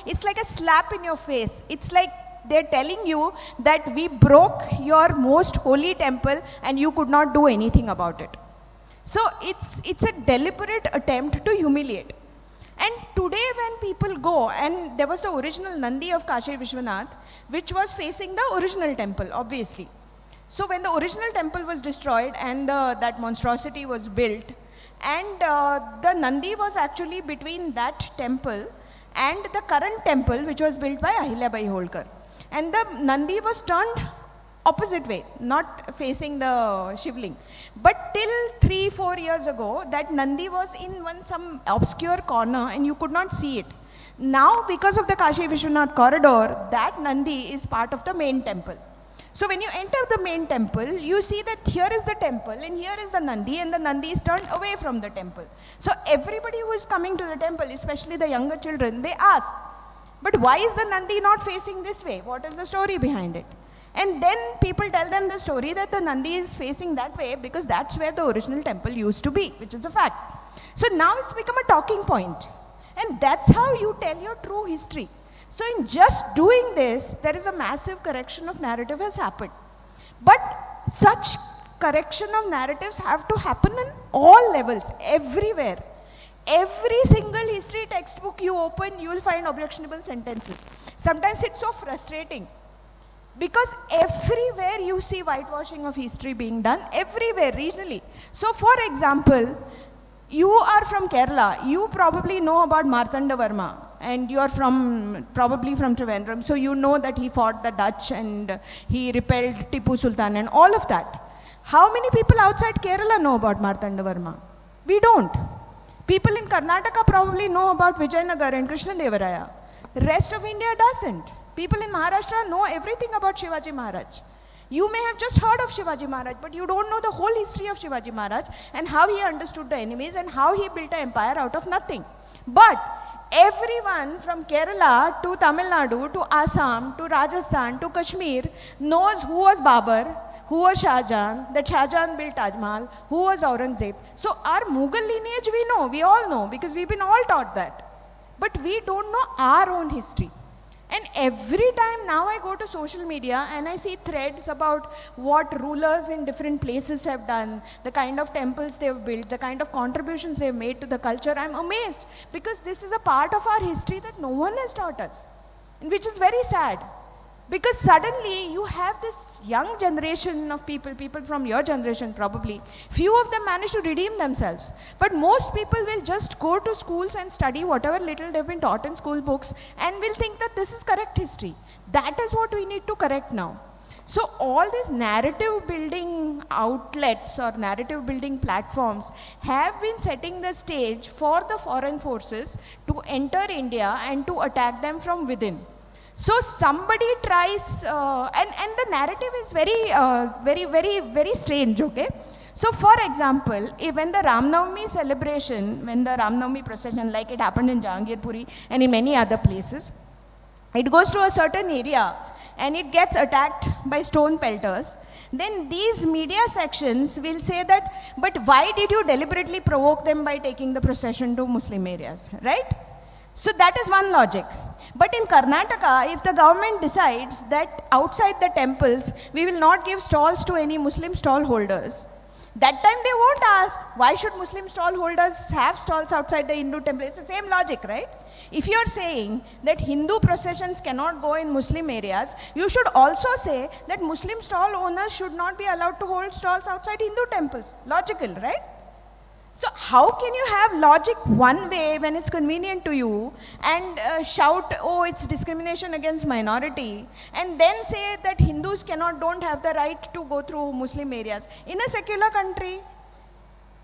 it's like a slap in your face. It's like they're telling you that we broke your most holy temple and you could not do anything about it. So it's a deliberate attempt to humiliate. And today when people go, and there was the original Nandi of Kashi Vishwanath, which was facing the original temple, obviously. So when the original temple was destroyed and that monstrosity was built, and the Nandi was actually between that temple and the current temple, which was built by Ahilyabai Holkar. And the Nandi was turned opposite way, not facing the Shivling. But till 3-4 years ago, that Nandi was in some obscure corner and you could not see it. Now, because of the Kashi Vishwanath corridor, that Nandi is part of the main temple. So when you enter the main temple, you see that here is the temple and here is the Nandi, and the Nandi is turned away from the temple. So everybody who is coming to the temple, especially the younger children, they ask, but why is the Nandi not facing this way? What is the story behind it? And then people tell them the story that the Nandi is facing that way because that's where the original temple used to be, which is a fact. So now it's become a talking point. And that's how you tell your true history. So in just doing this, there is a massive correction of narrative has happened. But such correction of narratives have to happen in all levels, everywhere. Every single history textbook you open, you will find objectionable sentences. Sometimes it's so frustrating because everywhere you see whitewashing of history being done, everywhere, regionally. So for example, you are from Kerala, you probably know about Martanda Varma, and you are probably from Trivandrum, so you know that he fought the Dutch and he repelled Tipu Sultan and all of that. How many people outside Kerala know about Martanda Varma? We don't. People in Karnataka probably know about Vijayanagar and Krishnadevaraya. The rest of India doesn't. People in Maharashtra know everything about Shivaji Maharaj. You may have just heard of Shivaji Maharaj, but you don't know the whole history of Shivaji Maharaj and how he understood the enemies and how he built an empire out of nothing. But everyone from Kerala to Tamil Nadu to Assam to Rajasthan to Kashmir knows who was Babur, who was Shah Jahan, that Shah Jahan built Taj Mahal, who was Aurangzeb. So our Mughal lineage we know, we all know, because we've been all taught that. But we don't know our own history. And every time now I go to social media and I see threads about what rulers in different places have done, the kind of temples they've built, the kind of contributions they've made to the culture, I'm amazed, because this is a part of our history that no one has taught us, and which is very sad. Because suddenly you have this young generation of people from your generation probably, few of them manage to redeem themselves. But most people will just go to schools and study whatever little they've been taught in school books and will think that this is correct history. That is what we need to correct now. So all these narrative building outlets or narrative building platforms have been setting the stage for the foreign forces to enter India and to attack them from within. So somebody tries, and the narrative is very strange, okay? So for example, when the Ram Navami celebration, when the Ram Navami procession, like it happened in Jahangirpuri and in many other places, it goes to a certain area and it gets attacked by stone pelters, then these media sections will say that, but why did you deliberately provoke them by taking the procession to Muslim areas, right? So that is one logic. But in Karnataka, if the government decides that outside the temples, we will not give stalls to any Muslim stall holders, that time they won't ask, why should Muslim stall holders have stalls outside the Hindu temple? It's the same logic, right? If you're saying that Hindu processions cannot go in Muslim areas, you should also say that Muslim stall owners should not be allowed to hold stalls outside Hindu temples. Logical, right? So how can you have logic one way when it's convenient to you and shout, oh, it's discrimination against minority, and then say that Hindus don't have the right to go through Muslim areas? In a secular country,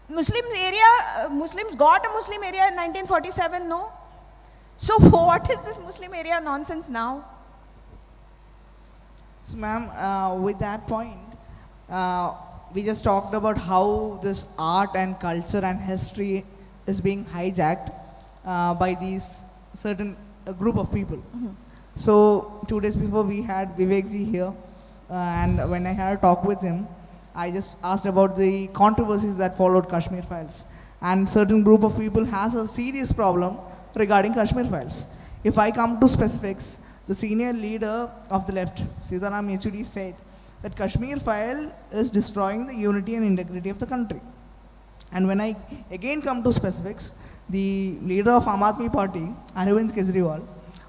Muslims got a Muslim area in 1947, no? So what is this Muslim area nonsense now? So ma'am, with that point, we just talked about how this art and culture and history is being hijacked by these certain group of people. Mm-hmm. So 2 days before we had Vivekji here, and when I had a talk with him, I just asked about the controversies that followed Kashmir Files. And certain group of people has a serious problem regarding Kashmir Files. If I come to specifics, the senior leader of the left, Sitaram Yechuri, said that Kashmir File is destroying the unity and integrity of the country. And when I again come to specifics, the leader of Aam Aadmi Party, Arvind Kejriwal,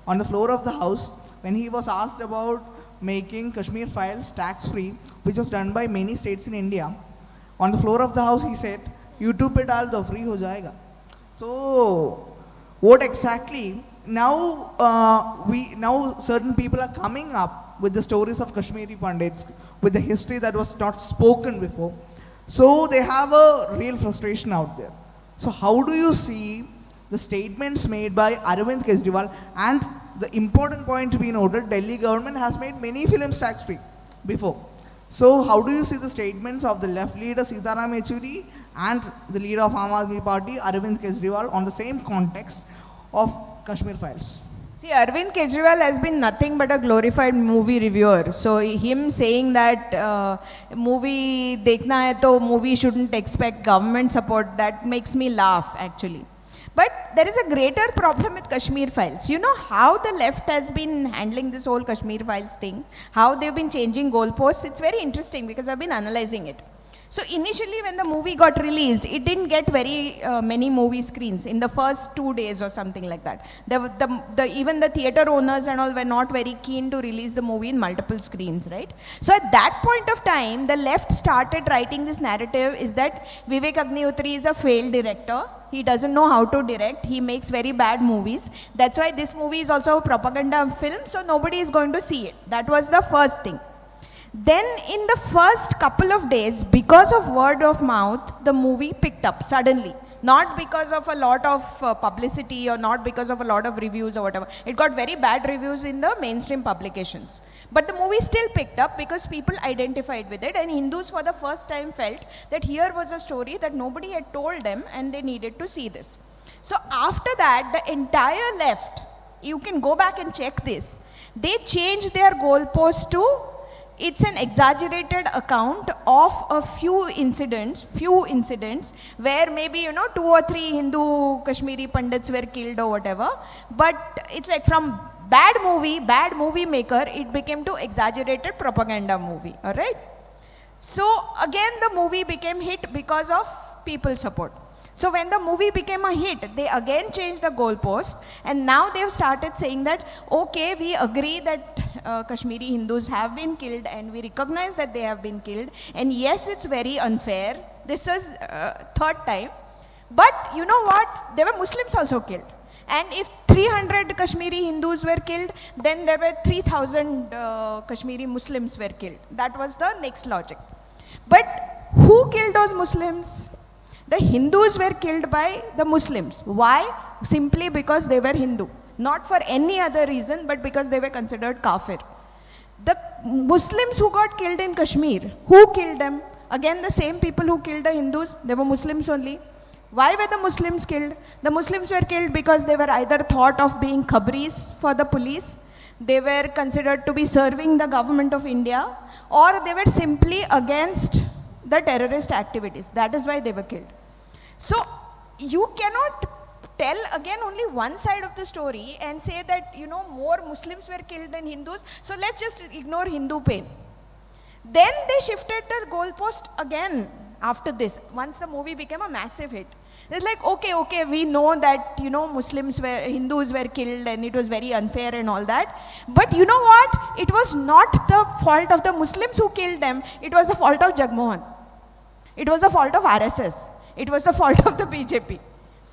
on the floor of the House, when he was asked about making Kashmir Files tax-free, which was done by many states in India, on the floor of the House he said, YouTube pe dal do, free ho jayega. So, what exactly? Now certain people are coming up with the stories of Kashmiri Pandits, with the history that was not spoken before. So they have a real frustration out there. So how do you see the statements made by Arvind Kejriwal? And the important point to be noted, Delhi government has made many films tax-free before. So how do you see the statements of the left leader Sitaram Yechuri and the leader of Aam Aadmi Party, Arvind Kejriwal, on the same context of Kashmir Files? See, Arvind Kejriwal has been nothing but a glorified movie reviewer. So him saying that movie dekhna hai to movie shouldn't expect government support, that makes me laugh actually. But there is a greater problem with Kashmir Files. You know how the left has been handling this whole Kashmir Files thing, how they've been changing goalposts. It's very interesting because I've been analyzing it. So initially when the movie got released, it didn't get very many movie screens in the first 2 days or something like that. Even the theatre owners and all were not very keen to release the movie in multiple screens, right? So at that point of time, the left started writing this narrative is that Vivek Agnihotri is a failed director. He doesn't know how to direct. He makes very bad movies. That's why this movie is also a propaganda film, so nobody is going to see it. That was the first thing. Then in the first couple of days, because of word of mouth, the movie picked up suddenly. not because of a lot of publicity or not because of a lot of reviews or whatever. It got very bad reviews in the mainstream publications. But the movie still picked up because people identified with it, and Hindus for the first time felt that here was a story that nobody had told them and they needed to see this. So after that, the entire left, you can go back and check this, they changed their goalpost to it's an exaggerated account of a few incidents where maybe, 2 or 3 Hindu Kashmiri Pandits were killed or whatever. But it's like from bad movie maker, it became to exaggerated propaganda movie, all right? So again, the movie became hit because of people support. So when the movie became a hit, they again changed the goalpost, and now they've started saying that, okay, we agree that Kashmiri Hindus have been killed and we recognize that they have been killed, and yes, it's very unfair. This is third time. But you know what? There were Muslims also killed. And if 300 Kashmiri Hindus were killed, then there were 3,000 Kashmiri Muslims were killed. That was the next logic. But who killed those Muslims? The Hindus were killed by the Muslims. Why? Simply because they were Hindu. Not for any other reason, but because they were considered kafir. The Muslims who got killed in Kashmir, who killed them? Again, the same people who killed the Hindus, they were Muslims only. Why were the Muslims killed? The Muslims were killed because they were either thought of being khabris for the police, they were considered to be serving the government of India, or they were simply against the terrorist activities. That is why they were killed. So you cannot tell again only one side of the story and say that, more Muslims were killed than Hindus, so let's just ignore Hindu pain. Then they shifted their goalpost again after this, once the movie became a massive hit. It's like, okay, we know that, Hindus were killed and it was very unfair and all that. But you know what? It was not the fault of the Muslims who killed them. It was the fault of Jagmohan. It was the fault of RSS. It was the fault of the BJP.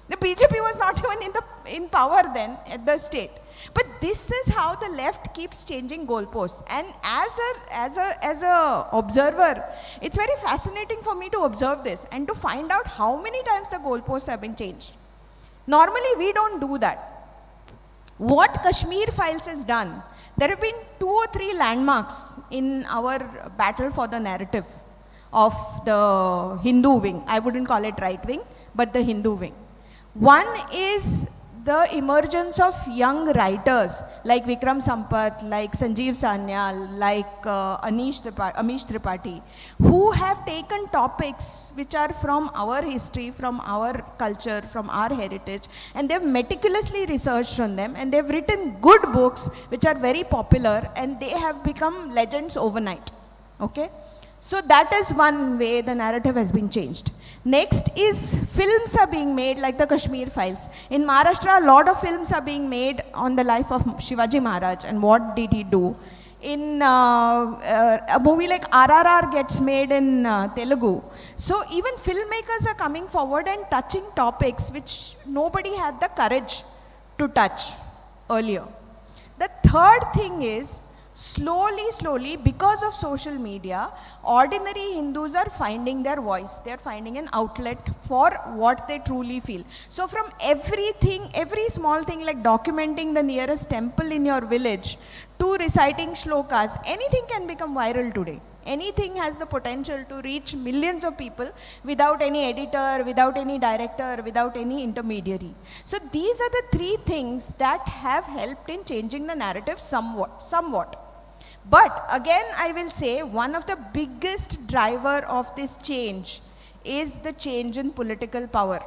The BJP was not even in power then at the state. But this is how the left keeps changing goalposts. And as a observer, it's very fascinating for me to observe this and to find out how many times the goalposts have been changed. Normally, we don't do that. What Kashmir Files has done, there have been 2 or 3 landmarks in our battle for the narrative of the Hindu wing. I wouldn't call it right wing, but the Hindu wing. One is the emergence of young writers like Vikram Sampath, like Sanjeev Sanyal, like Amish Tripathi, who have taken topics which are from our history, from our culture, from our heritage, and they've meticulously researched on them, and they've written good books which are very popular, and they have become legends overnight. Okay? So that is one way the narrative has been changed. Next is films are being made like the Kashmir Files. In Maharashtra, a lot of films are being made on the life of Shivaji Maharaj and what did he do. In a movie like RRR gets made in Telugu. So even filmmakers are coming forward and touching topics which nobody had the courage to touch earlier. The third thing is, slowly, because of social media, ordinary Hindus are finding their voice. They are finding an outlet for what they truly feel. So from everything, every small thing like documenting the nearest temple in your village to reciting shlokas, anything can become viral today. Anything has the potential to reach millions of people without any editor, without any director, without any intermediary. So these are the 3 things that have helped in changing the narrative somewhat. But again, I will say one of the biggest driver of this change is the change in political power.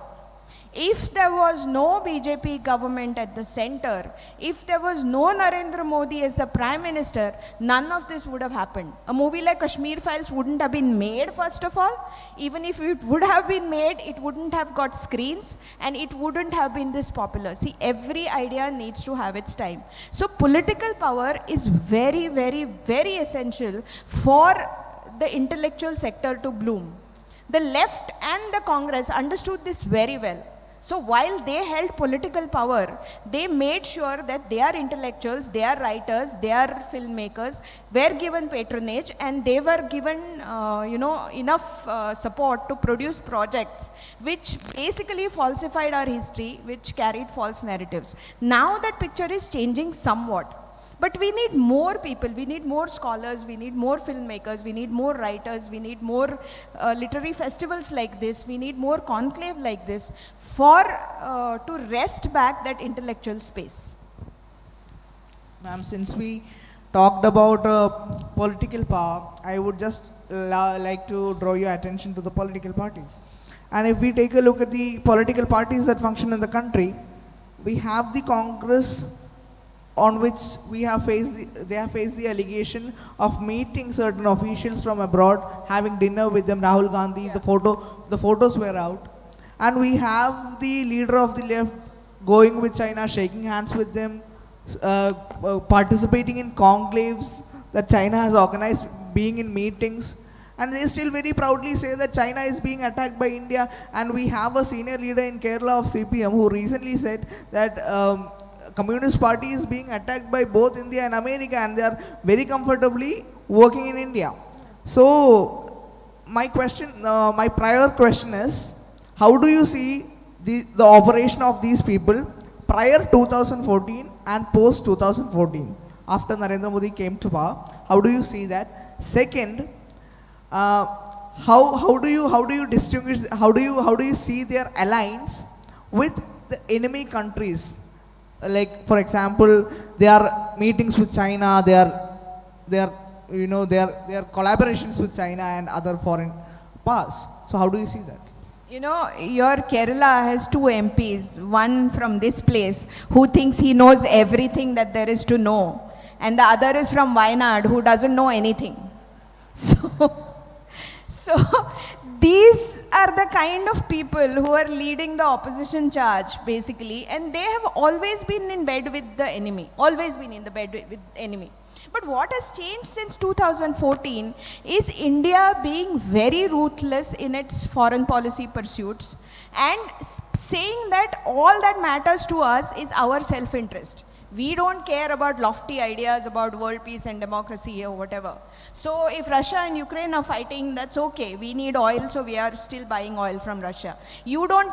If there was no BJP government at the center, if there was no Narendra Modi as the Prime Minister, none of this would have happened. A movie like Kashmir Files wouldn't have been made, first of all. Even if it would have been made, it wouldn't have got screens and it wouldn't have been this popular. See, every idea needs to have its time. So political power is very, very, very essential for the intellectual sector to bloom. The left and the Congress understood this very well. So while they held political power, they made sure that their intellectuals, their writers, their filmmakers were given patronage, and they were given, enough support to produce projects which basically falsified our history, which carried false narratives. Now that picture is changing somewhat. But we need more people, we need more scholars, we need more filmmakers, we need more writers, we need more literary festivals like this, we need more conclave like this for to wrest back that intellectual space. Ma'am, since we talked about political power, I would just like to draw your attention to the political parties. And if we take a look at the political parties that function in the country, we have the Congress, on which they have faced the allegation of meeting certain officials from abroad, having dinner with them, Rahul Gandhi, Yeah. the photos were out. And we have the leader of the left going with China, shaking hands with them, participating in conclaves that China has organized, being in meetings. And they still very proudly say that China is being attacked by India. And we have a senior leader in Kerala of CPM who recently said that Communist Party is being attacked by both India and America, and they are very comfortably working in India. So my prior question is, how do you see the operation of these people prior 2014 and post 2014, after Narendra Modi came to power? How do you see that? Second, how do you distinguish? How do you see their alliance with the enemy countries? Like, for example, there are meetings with China, there are collaborations with China and other foreign powers. So how do you see that? You know, your Kerala has two MPs, one from this place who thinks he knows everything that there is to know, and the other is from Wayanad who doesn't know anything. So these are the kind of people who are leading the opposition charge, basically, and they have always been in bed with the enemy, always been in the bed with the enemy. But what has changed since 2014 is India being very ruthless in its foreign policy pursuits and saying that all that matters to us is our self-interest. We don't care about lofty ideas about world peace and democracy or whatever. So if Russia and Ukraine are fighting, that's okay. We need oil, so we are still buying oil from Russia. You don't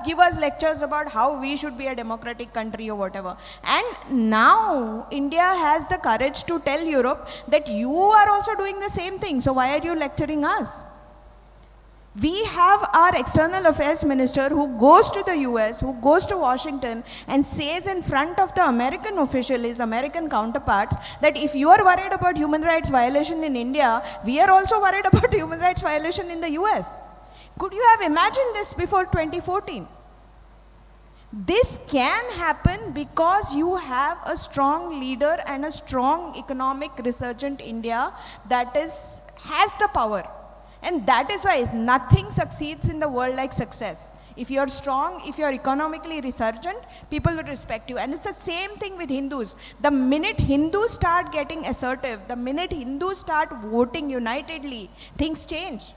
give us lectures about how we should be a democratic country or whatever. And now India has the courage to tell Europe that you are also doing the same thing. So why are you lecturing us? We have our external affairs minister who goes to the US, who goes to Washington and says in front of the American official, his American counterparts, that if you are worried about human rights violation in India, we are also worried about human rights violation in the US. Could you have imagined this before 2014? This can happen because you have a strong leader and a strong economic resurgent India that has the power. And that is why nothing succeeds in the world like success. If you're strong, if you're economically resurgent, people will respect you. And it's the same thing with Hindus. The minute Hindus start getting assertive, the minute Hindus start voting unitedly, things change.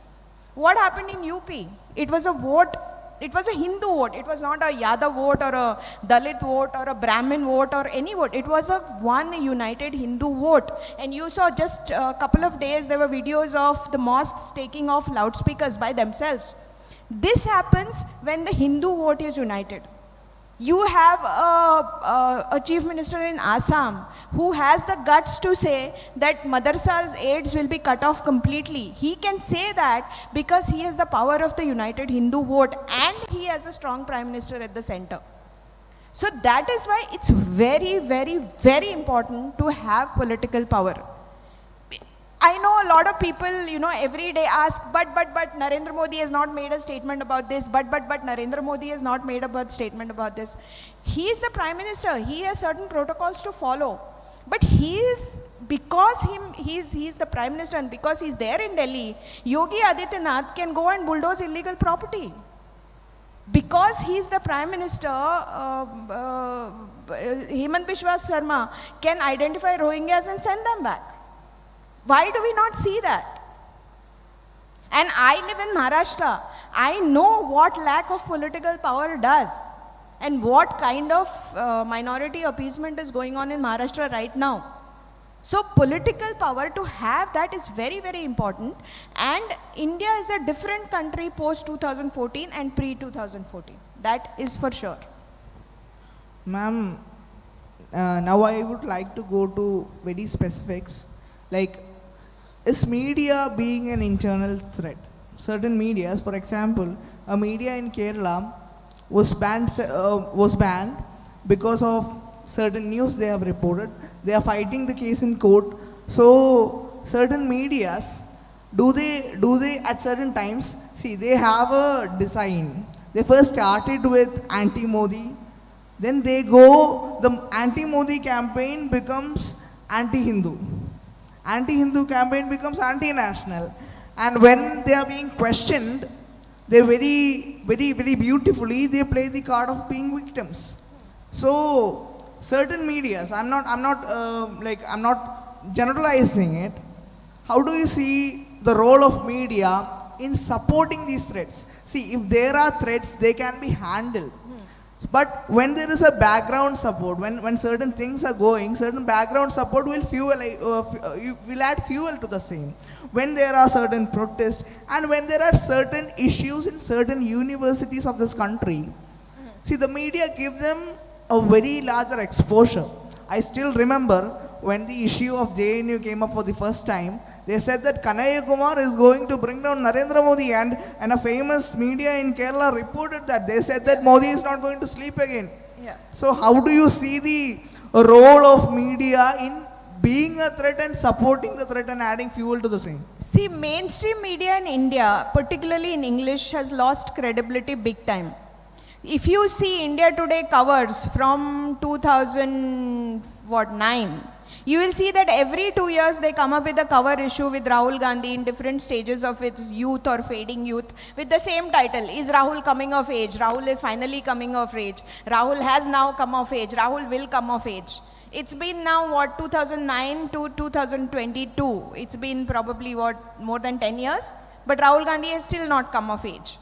What happened in UP? It was a vote. It was a Hindu vote. It was not a Yadav vote or a Dalit vote or a Brahmin vote or any vote. It was a one united Hindu vote. And you saw just a couple of days, there were videos of the mosques taking off loudspeakers by themselves. This happens when the Hindu vote is united. You have a chief minister in Assam who has the guts to say that madrasa's aids will be cut off completely. He can say that because he has the power of the united Hindu vote and he has a strong prime minister at the center. So that is why it's very, very, very important to have political power. I know a lot of people, every day ask, but Narendra Modi has not made a statement about this, but Narendra Modi has not made a statement about this. He is the prime minister. He has certain protocols to follow. But because he's the prime minister and because he's there in Delhi, Yogi Adityanath can go and bulldoze illegal property. Because he's the prime minister, Hemant Biswa Sarma can identify Rohingyas and send them back. Why do we not see that? And I live in Maharashtra. I know what lack of political power does and what kind of minority appeasement is going on in Maharashtra right now. So political power, to have that is very, very important. And India is a different country post 2014 and pre 2014. That is for sure. Ma'am, now I would like to go to very specifics. Like, is media being an internal threat? Certain medias, for example, a media in Kerala was banned because of certain news they have reported. They are fighting the case in court. So certain medias, do they at certain times, see, they have a design. They first started with anti-Modi, then they go, the anti-Modi campaign becomes anti-Hindu. Anti-Hindu campaign becomes anti-national. And when they are being questioned, they very, very, very beautifully, they play the card of being victims. So certain medias, I'm not generalizing it. How do you see the role of media in supporting these threats? See, if there are threats, they can be handled. But when there is a background support, when certain things are going, certain background support will will add fuel to the same. When there are certain protests and when there are certain issues in certain universities of this country, see, the media give them a very larger exposure. I still remember when the issue of JNU came up for the first time, they said that Kanhaiya Kumar is going to bring down Narendra Modi, and a famous media in Kerala reported that. They said that Modi is not going to sleep again. Yeah. So how do you see the role of media in being a threat and supporting the threat and adding fuel to the same? See, mainstream media in India, particularly in English, has lost credibility big time. If you see India Today covers from 2009, you will see that every 2 years they come up with a cover issue with Rahul Gandhi in different stages of its youth or fading youth with the same title. Is Rahul coming of age? Rahul is finally coming of age. Rahul has now come of age. Rahul will come of age. It's been now 2009 to 2022. It's been probably more than 10 years. But Rahul Gandhi has still not come of age.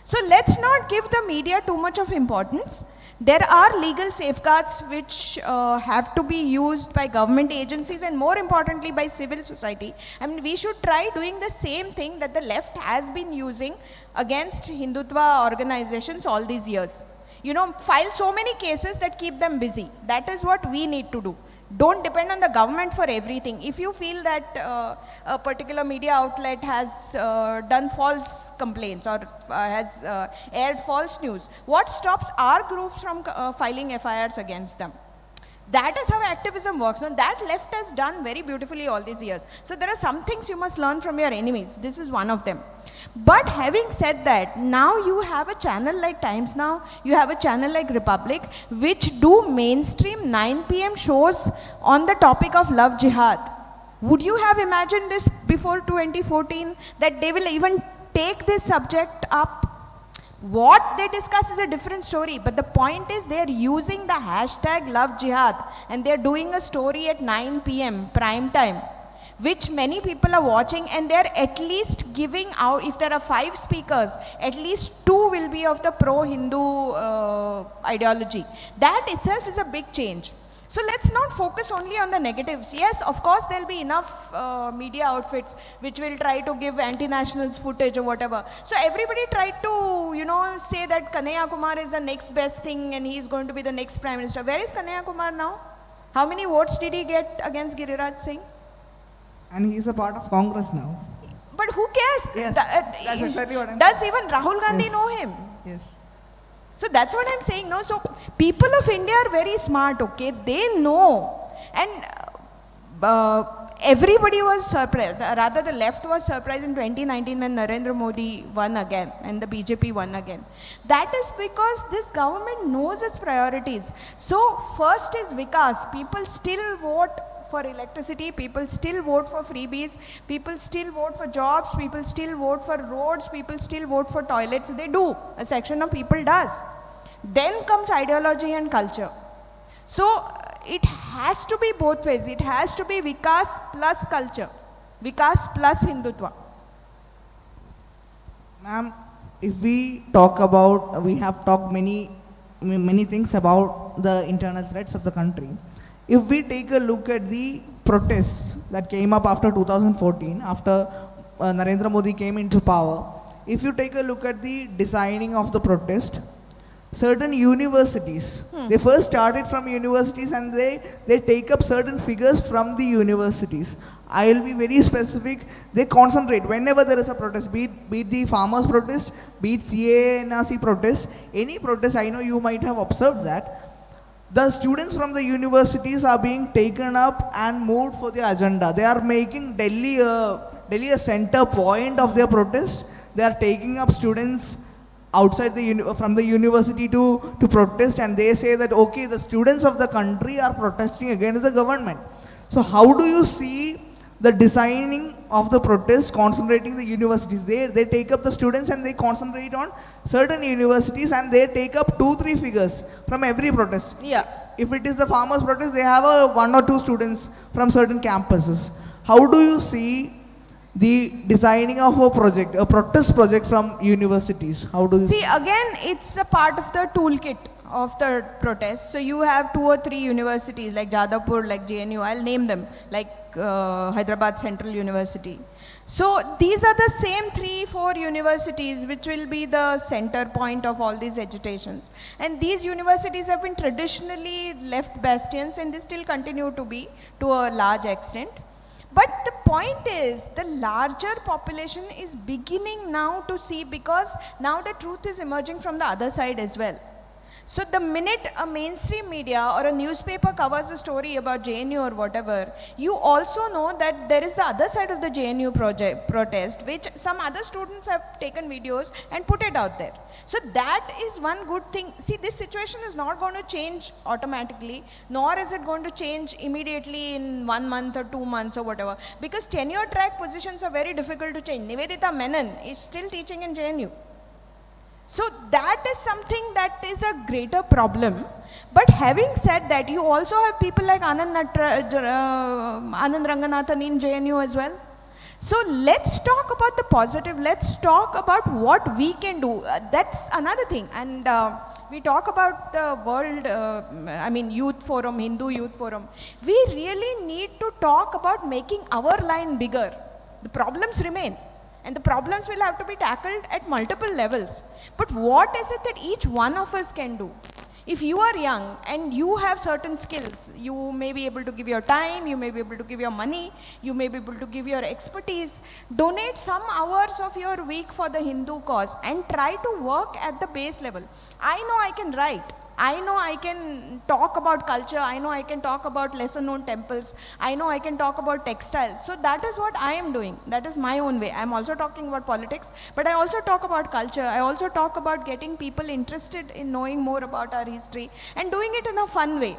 So let's not give the media too much of importance. There are legal safeguards which have to be used by government agencies and more importantly by civil society. I mean, we should try doing the same thing that the left has been using against Hindutva organizations all these years. You know, file so many cases that keep them busy. That is what we need to do. Don't depend on the government for everything. If you feel that a particular media outlet has done false complaints or has aired false news, what stops our groups from filing FIRs against them? That is how activism works. Now, that left has done very beautifully all these years. So there are some things you must learn from your enemies. This is one of them. But having said that, now you have a channel like Times Now, you have a channel like Republic, which do mainstream 9 p.m. shows on the topic of love jihad. Would you have imagined this before 2014, that they will even take this subject up? What they discuss is a different story, but the point is they are using the hashtag love jihad and they are doing a story at 9 p.m. prime time, which many people are watching, and they are at least giving out, if there are 5 speakers, at least 2 will be of the pro-Hindu ideology. That itself is a big change. So let's not focus only on the negatives. Yes, of course, there will be enough media outfits which will try to give anti-nationals footage or whatever. So everybody tried to, say that Kanhaiya Kumar is the next best thing and he is going to be the next Prime Minister. Where is Kanhaiya Kumar now? How many votes did he get against Giriraj Singh? And he is a part of Congress now. But who cares? Yes, that's exactly what I'm Does even Rahul Gandhi know him? Yes. So that's what I'm saying. No, so people of India are very smart. Okay, they know, and everybody was surprised. Rather, the left was surprised in 2019 when Narendra Modi won again and the BJP won again. That is because this government knows its priorities. So first is Vikas. People still vote for electricity, people still vote for freebies, people still vote for jobs, people still vote for roads, people still vote for toilets. They do. A section of people does. Then comes ideology and culture. So it has to be both ways. It has to be Vikas plus culture, Vikas plus Hindutva. Ma'am, if we talk about, we have talked many things about the internal threats of the country. If we take a look at the protests that came up after 2014, after Narendra Modi came into power, if you take a look at the designing of the protest, certain universities, they first started from universities and they take up certain figures from the universities. I will be very specific. They concentrate whenever there is a protest, be it the farmers protest, be it CA/NRC protest, any protest. I know you might have observed that the students from the universities are being taken up and moved for the agenda. They are making Delhi a center point of their protest. They are taking up students outside from the university to protest, and they say that okay, the students of the country are protesting against the government. So how do you see the designing of the protest concentrating the universities? They take up the students and they concentrate on certain universities and they take up 2-3 figures from every protest. Yeah. If it is the farmers protest, they have 1 or 2 students from certain campuses. How do you see the designing of a protest project from universities? How do you See, again, it's a part of the toolkit of the protest. So you have 2 or 3 universities like Jadavpur, like JNU, I'll name them, like Hyderabad Central University. So these are the same 3-4 universities which will be the center point of all these agitations. And these universities have been traditionally left bastions and they still continue to be to a large extent. But the point is, the larger population is beginning now to see, because now the truth is emerging from the other side as well. So the minute a mainstream media or a newspaper covers a story about JNU or whatever, you also know that there is the other side of the JNU protest, which some other students have taken videos and put it out there. So that is one good thing. See, this situation is not going to change automatically, nor is it going to change immediately in 1 month or 2 months or whatever, because tenure track positions are very difficult to change. Nivedita Menon is still teaching in JNU. So that is something that is a greater problem. But having said that, you also have people like Anand Ranganathan in JNU as well. So let's talk about the positive. Let's talk about what we can do. That's another thing. And we talk about the world, youth forum, Hindu youth forum. We really need to talk about making our line bigger. The problems remain. And the problems will have to be tackled at multiple levels. But what is it that each one of us can do? If you are young and you have certain skills, you may be able to give your time, you may be able to give your money, you may be able to give your expertise. Donate some hours of your week for the Hindu cause and try to work at the base level. I know I can write. I know I can talk about culture, I know I can talk about lesser known temples, I know I can talk about textiles. So that is what I am doing. That is my own way. I am also talking about politics, but I also talk about culture. I also talk about getting people interested in knowing more about our history and doing it in a fun way.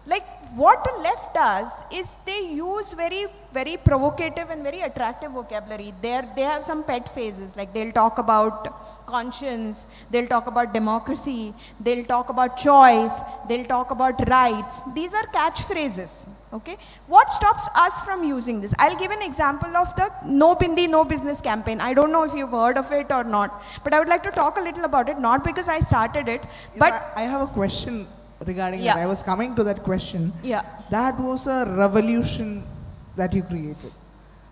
Like what the left does is they use very, very provocative and very attractive vocabulary. They have some pet phrases, like they'll talk about conscience, they'll talk about democracy, they'll talk about choice, they'll talk about rights. These are catchphrases. Okay, what stops us from using this? I'll give an example of the No Bindi, No Business campaign. I don't know if you've heard of it or not, but I would like to talk a little about it, not because I started it, but I have a question regarding Yeah. that. I was coming to that question. yeah. That was a revolution that you created.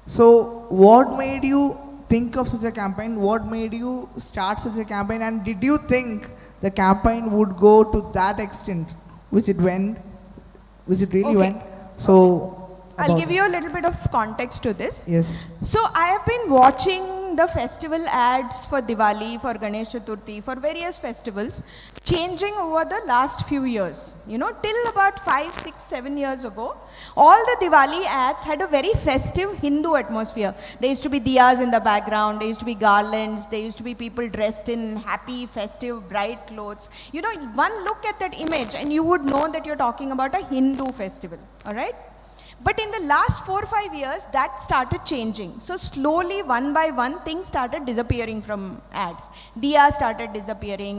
So what made you think of such a campaign? What made you start such a campaign? And did you think the campaign would go to that extent, which it went, which it really Okay. went? So I'll about give you a little bit of context to this. Yes. So I have been watching the festival ads for Diwali, for Ganesh Chaturthi, for various festivals, changing over the last few years. You know, till about 5, 6, 7 years ago, all the Diwali ads had a very festive Hindu atmosphere. There used to be diyas in the background, there used to be garlands, there used to be people dressed in happy, festive, bright clothes. You know, one look at that image and you would know that you're talking about a Hindu festival, all right? But in the last 4 or 5 years, that started changing. So slowly, one by one, things started disappearing from ads. Diya started disappearing,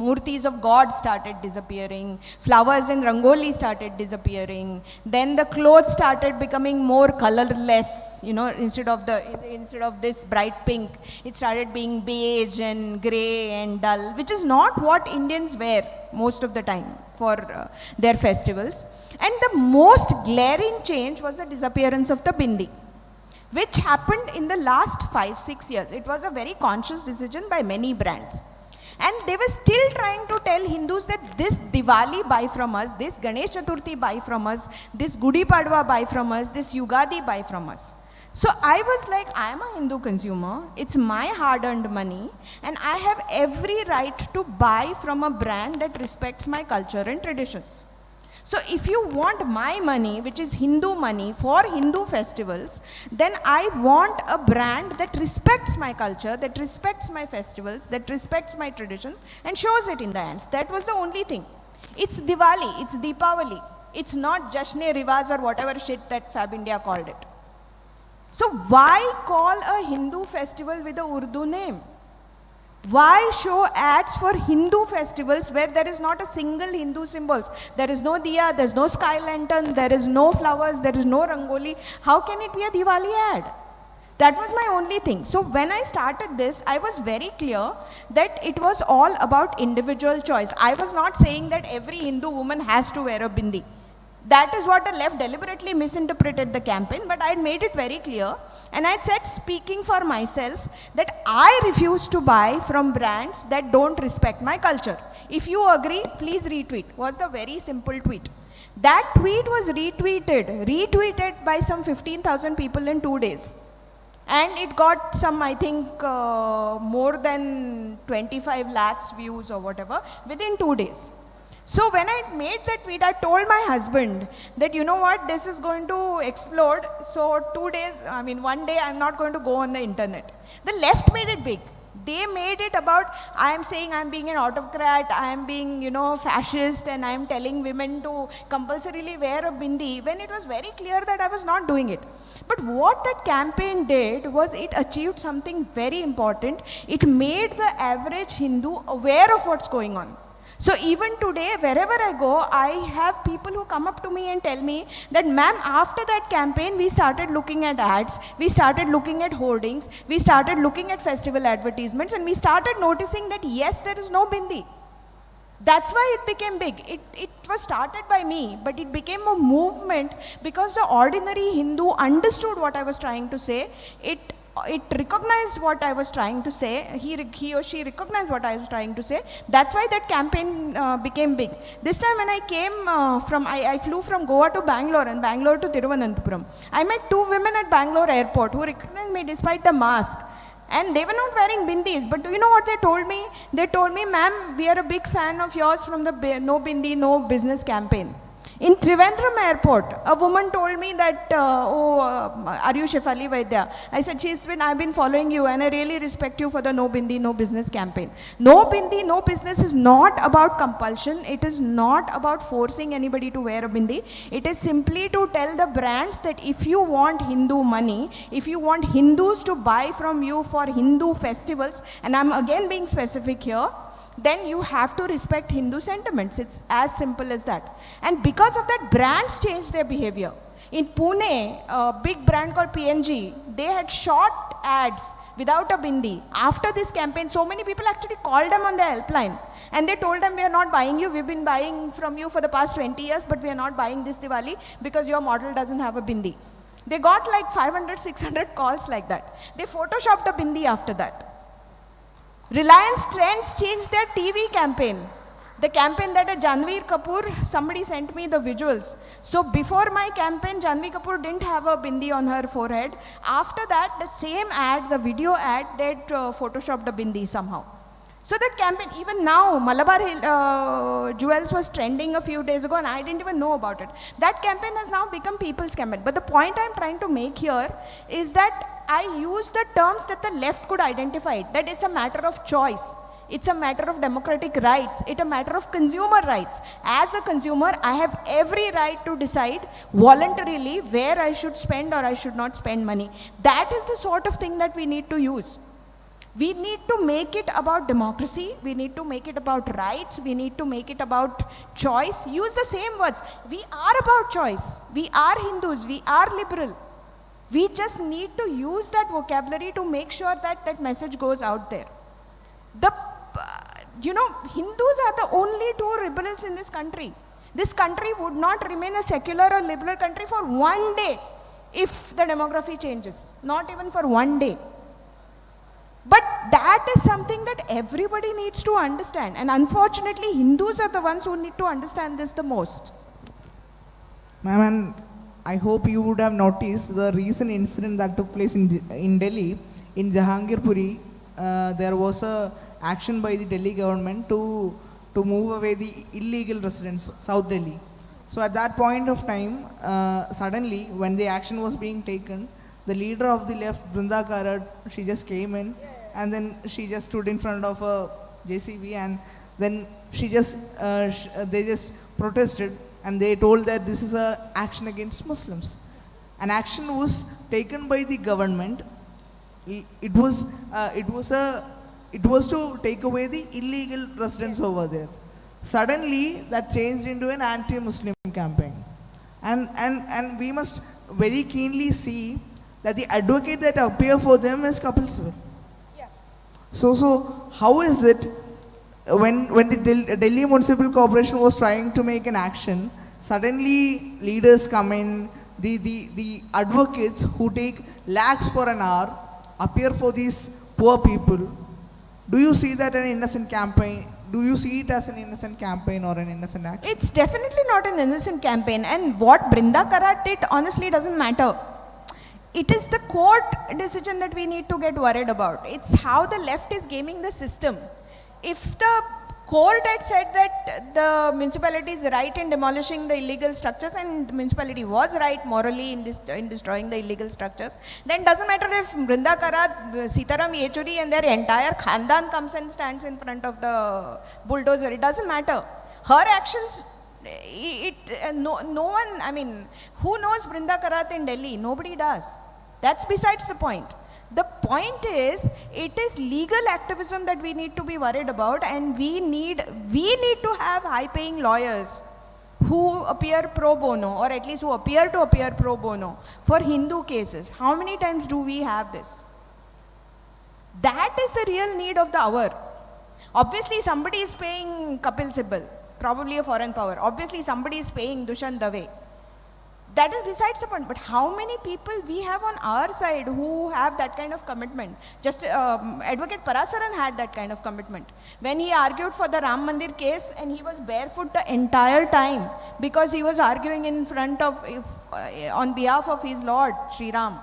murtis of God started disappearing, flowers and rangoli started disappearing. Then the clothes started becoming more colorless, you know, instead of this bright pink, it started being beige and gray and dull, which is not what Indians wear most of the time for their festivals. And the most glaring change was the disappearance of the bindi, which happened in the last 5-6 years. It was a very conscious decision by many brands. And they were still trying to tell Hindus that this Diwali buy from us, this Ganesh Chaturthi buy from us, this Gudi Padwa buy from us, this Yugadi buy from us. So I was like, I am a Hindu consumer, it's my hard-earned money, and I have every right to buy from a brand that respects my culture and traditions. So if you want my money, which is Hindu money for Hindu festivals, then I want a brand that respects my culture, that respects my festivals, that respects my tradition, and shows it in the hands. That was the only thing. It's Diwali, it's Deepavali. It's not Jashn-e-Riwaz or whatever shit that Fab India called it. So why call a Hindu festival with a Urdu name? Why show ads for Hindu festivals where there is not a single Hindu symbols? There is no diya, there is no sky lantern, there is no flowers, there is no rangoli. How can it be a Diwali ad? That was my only thing. So when I started this, I was very clear that it was all about individual choice. I was not saying that every Hindu woman has to wear a bindi. That is what the left deliberately misinterpreted the campaign, but I had made it very clear, and I had said, speaking for myself, that I refuse to buy from brands that don't respect my culture. If you agree, please retweet, was the very simple tweet. That tweet was retweeted by some 15,000 people in 2 days. And it got some, I think, more than 25 lakhs views or whatever within 2 days. So when I made that tweet, I told my husband that, you know what, this is going to explode. So 2 days, I mean, one day I'm not going to go on the internet. The left made it big. They made it about, I am saying I'm being an autocrat, I am being, you know, fascist, and I am telling women to compulsorily wear a bindi, when it was very clear that I was not doing it. But what that campaign did was it achieved something very important. It made the average Hindu aware of what's going on. So even today, wherever I go, I have people who come up to me and tell me that, ma'am, after that campaign, we started looking at ads, we started looking at hoardings, we started looking at festival advertisements, and we started noticing that, yes, there is no bindi. That's why it became big. It was started by me, but it became a movement because the ordinary Hindu understood what I was trying to say. It recognized what I was trying to say. He or she recognized what I was trying to say. That's why that campaign became big. This time when I came I flew from Goa to Bangalore and Bangalore to Thiruvananthapuram. I met 2 women at Bangalore airport who recognized me despite the mask. And they were not wearing bindis, but do you know what they told me? They told me, ma'am, we are a big fan of yours from the No Bindi, No Business campaign. In Trivandrum airport, a woman told me that, are you Shefali Vaidya? I said, I've been following you and I really respect you for the No Bindi, No Business campaign. No Bindi, No Business is not about compulsion. It is not about forcing anybody to wear a bindi. It is simply to tell the brands that if you want Hindu money, if you want Hindus to buy from you for Hindu festivals, and I'm again being specific here, then you have to respect Hindu sentiments. It's as simple as that. And because of that, brands changed their behavior. In Pune, a big brand called PNG, they had shot ads without a bindi. After this campaign, so many people actually called them on the helpline. And they told them, we are not buying you. We've been buying from you for the past 20 years, but we are not buying this Diwali because your model doesn't have a bindi. They got like 500, 600 calls like that. They photoshopped a bindi after that. Reliance Trends changed their TV campaign. The campaign that a Janhvi Kapoor, somebody sent me the visuals. So before my campaign, Janhvi Kapoor didn't have a bindi on her forehead. After that, the same ad, the video ad, they photoshopped a bindi somehow. So that campaign, even now, Malabar Jewels was trending a few days ago and I didn't even know about it. That campaign has now become people's campaign. But the point I'm trying to make here is that I use the terms that the left could identify, that it's a matter of choice. It's a matter of democratic rights. It's a matter of consumer rights. As a consumer, I have every right to decide voluntarily where I should spend or I should not spend money. That is the sort of thing that we need to use. We need to make it about democracy. We need to make it about rights. We need to make it about choice. Use the same words. We are about choice. We are Hindus. We are liberal. We just need to use that vocabulary to make sure that that message goes out there. Hindus are the only two rebels in this country. This country would not remain a secular or liberal country for one day if the demography changes. Not even for one day. But that is something that everybody needs to understand. And unfortunately, Hindus are the ones who need to understand this the most. Ma'am, and I hope you would have noticed the recent incident that took place in Delhi, in Jahangirpuri. There was a action by the Delhi government to move away the illegal residents, South Delhi. So at that point of time, suddenly, when the action was being taken, the leader of the left, Brinda Karat, she just came in, and then she just stood in front of a JCB, and then they just protested, and they told that this is an action against Muslims. An action was taken by the government. It was to take away the illegal residents over there. Suddenly, that changed into an anti-Muslim campaign, and we must very keenly see that the advocate that appear for them is Kapil Sibal. Yeah. So how is it when the Delhi Municipal Corporation was trying to make an action, suddenly leaders come in, the advocates who take lakhs for an hour appear for these poor people. Do you see that an innocent campaign? Do you see it as an innocent campaign or an innocent action? It's definitely not an innocent campaign. And what Brinda Karat did honestly doesn't matter. It is the court decision that we need to get worried about. It's how the left is gaming the system. If the court had said that the municipality is right in demolishing the illegal structures, and the municipality was right morally in destroying the illegal structures, then doesn't matter if Brinda Karat, Sitaram Yechuri and their entire khandan comes and stands in front of the bulldozer. It doesn't matter. Her actions, no one, I mean, who knows Brinda Karat in Delhi? Nobody does. That's besides the point. The point is, it is legal activism that we need to be worried about, and we need to have high-paying lawyers who appear pro bono, or at least who appear to appear pro bono for Hindu cases. How many times do we have this? That is the real need of the hour. Obviously, somebody is paying Kapil Sibal, probably a foreign power. Obviously, somebody is paying Dushyant Dave. That is besides the point. But how many people we have on our side who have that kind of commitment? Just Advocate Parasaran had that kind of commitment. When he argued for the Ram Mandir case, and he was barefoot the entire time because he was arguing in front of, on behalf of his Lord, Sri Ram.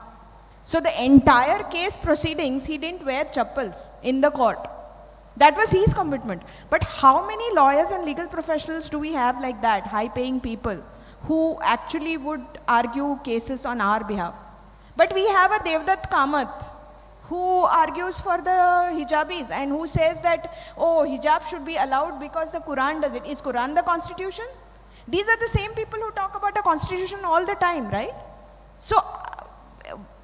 So the entire case proceedings, he didn't wear chappals in the court. That was his commitment. But how many lawyers and legal professionals do we have like that, high-paying people, who actually would argue cases on our behalf? But we have a Devdutt Kamath who argues for the hijabis and who says that, oh, hijab should be allowed because the Quran does it. Is Quran the constitution? These are the same people who talk about the constitution all the time, right? So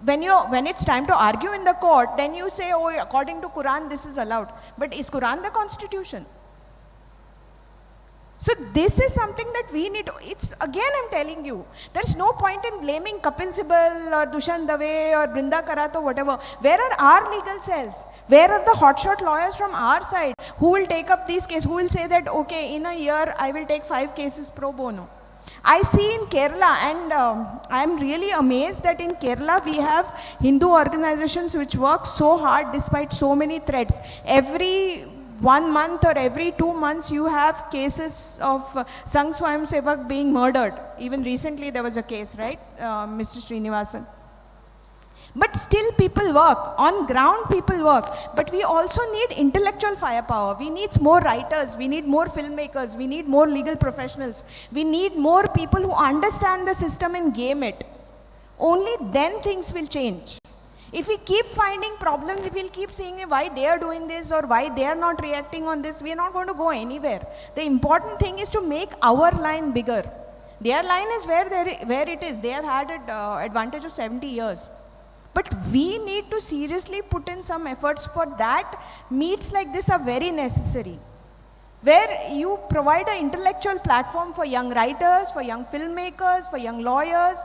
when it's time to argue in the court, then you say, oh, according to Quran, this is allowed. But is Quran the constitution? So this is something that we need to, it's again I'm telling you, there's no point in blaming Kapil Sibal or Dushyant Dave or Brinda Karat or whatever. Where are our legal cells? Where are the hotshot lawyers from our side who will take up these cases, who will say that, okay, in a year I will take 5 cases pro bono? I see in Kerala, and I'm really amazed that in Kerala we have Hindu organizations which work so hard despite so many threats. Every 1 month or every 2 months you have cases of Sangh Swayam Sevak being murdered. Even recently there was a case, right? Mr. Srinivasan. But still people work. On ground people work. But we also need intellectual firepower. We need more writers. We need more filmmakers. We need more legal professionals. We need more people who understand the system and game it. Only then things will change. If we keep finding problems, if we'll keep seeing why they are doing this or why they are not reacting on this, we are not going to go anywhere. The important thing is to make our line bigger. Their line is where it is. They have had an advantage of 70 years. But we need to seriously put in some efforts for that. Meets like this are very necessary, where you provide an intellectual platform for young writers, for young filmmakers, for young lawyers,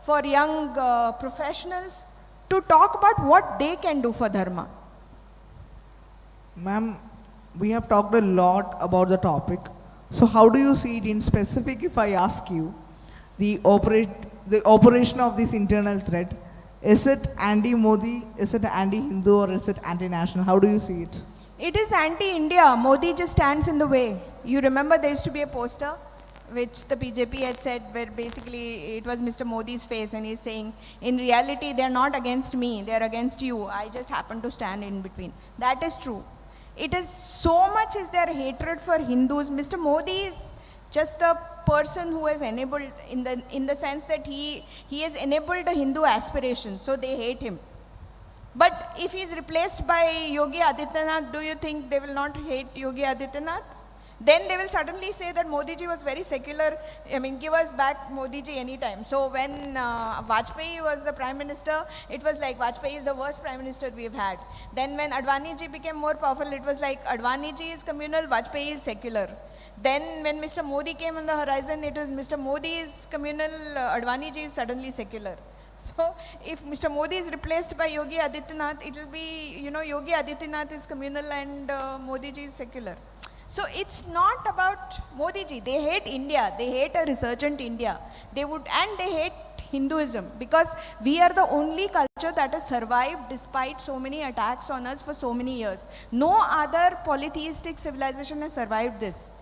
for young professionals to talk about what they can do for dharma. Ma'am, we have talked a lot about the topic. So how do you see it in specific? If I ask you, the operation of this internal threat, is it anti-Modi, is it anti-Hindu, or is it anti-national? How do you see it? It is anti-India. Modi just stands in the way. You remember there used to be a poster which the BJP had said, where basically it was Mr. Modi's face, and he's saying, in reality, they're not against me, they're against you. I just happen to stand in between. That is true. It is so much is their hatred for Hindus. Mr. Modi is just the person who has enabled, in the sense that he has enabled the Hindu aspiration, so they hate him. But if he is replaced by Yogi Adityanath, do you think they will not hate Yogi Adityanath? Then they will suddenly say that Modi ji was very secular. I mean, give us back Modi ji anytime. So when Vajpayee was the prime minister, it was like Vajpayee is the worst prime minister we've had. Then when Advani ji became more powerful, it was like Advani ji is communal, Vajpayee is secular. Then when Mr. Modi came on the horizon, it was Mr. Modi is communal, Advani ji is suddenly secular. So if Mr. Modi is replaced by Yogi Adityanath, it will be, Yogi Adityanath is communal and Modi ji is secular. So it's not about Modi ji. They hate India. They hate a resurgent India. They hate Hinduism, because we are the only culture that has survived despite so many attacks on us for so many years. No other polytheistic civilization has survived this.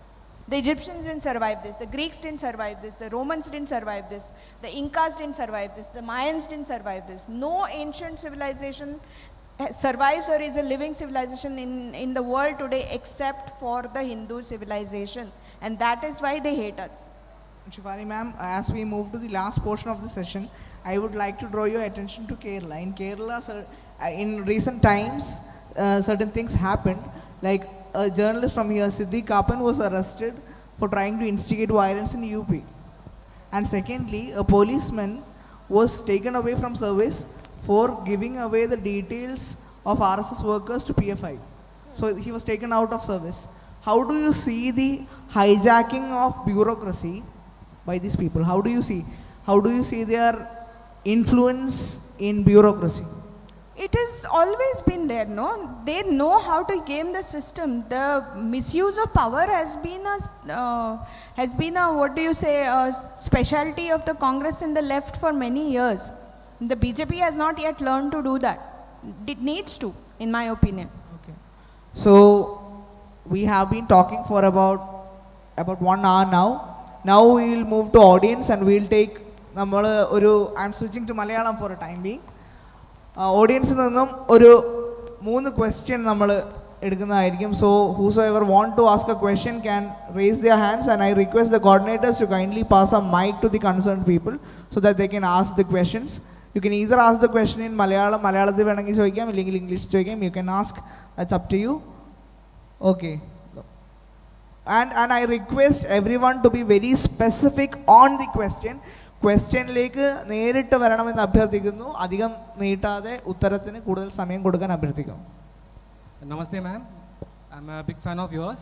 The Egyptians didn't survive this, the Greeks didn't survive this, the Romans didn't survive this, the Incas didn't survive this, the Mayans didn't survive this. No ancient civilization survives or is a living civilization in the world today except for the Hindu civilization, and that is why they hate us. Shivani ma'am, as we move to the last portion of the session, I would like to draw your attention to Kerala. In Kerala, in recent times, certain things happened, like a journalist from here, Siddiq Kapan, was arrested for trying to instigate violence in UP. And secondly, a policeman was taken away from service for giving away the details of RSS workers to PFI. So he was taken out of service. How do you see the hijacking of bureaucracy by these people? How do you see their influence in bureaucracy? It has always been there, no? They know how to game the system. The misuse of power has been a specialty of the Congress and the left for many years. The BJP has not yet learned to do that. It needs to, in my opinion. Okay. So we have been talking for about 1 hour now. Now we will move to audience and we will take. I'm switching to Malayalam for a time being. Audience നിന്നും ഒരു 3 question നമ്മൾ എടുക്കുന്നതായിരിക്കും. So whosoever want to ask a question can raise their hands, and I request the coordinators to kindly pass a mic to the concerned people so that they can ask the questions. You can either ask the question in മലയാളത്തിൽ വേണമെങ്കിൽ ചോദിക്കാം, ഇല്ലെങ്കിൽ ഇംഗ്ലീഷിൽ ചോദിക്കാം. You can ask, that's up to you. Okay. And I request everyone to be very specific on the question. ക്വസ്റ്റ്യനിലേക്ക് നേരിട്ട് വരണമെന്ന് അഭ്യർത്ഥിക്കുന്നു. അധികം നീട്ടാതെ ഉത്തരത്തിന് കൂടുതൽ സമയം കൊടുക്കാൻ അഭ്യർത്ഥിക്കുന്നു. Namaste ma'am. I'm a big fan of yours.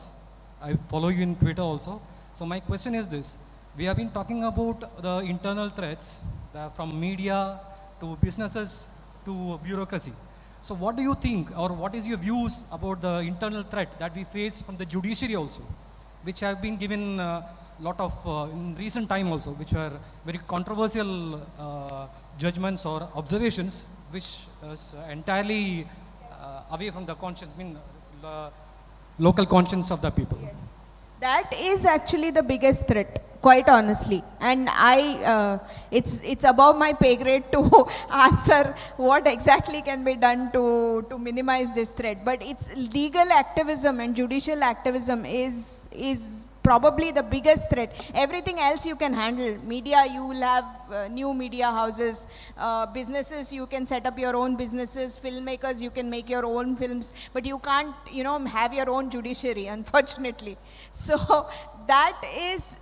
I follow you in Twitter also. So my question is this. We have been talking about the internal threats from media to businesses to bureaucracy. So what do you think, or what is your views about the internal threat that we face from the judiciary also, which have been given lot of in recent time also, which were very controversial judgments or observations, which is entirely away from the conscience, local conscience of the people. Yes. That is actually the biggest threat, quite honestly. And it's above my pay grade to answer what exactly can be done to minimize this threat. But it's legal activism and judicial activism is probably the biggest threat. Everything else you can handle. Media, you will have new media houses, businesses, you can set up your own businesses, filmmakers, you can make your own films, but you can't, have your own judiciary, unfortunately. So that is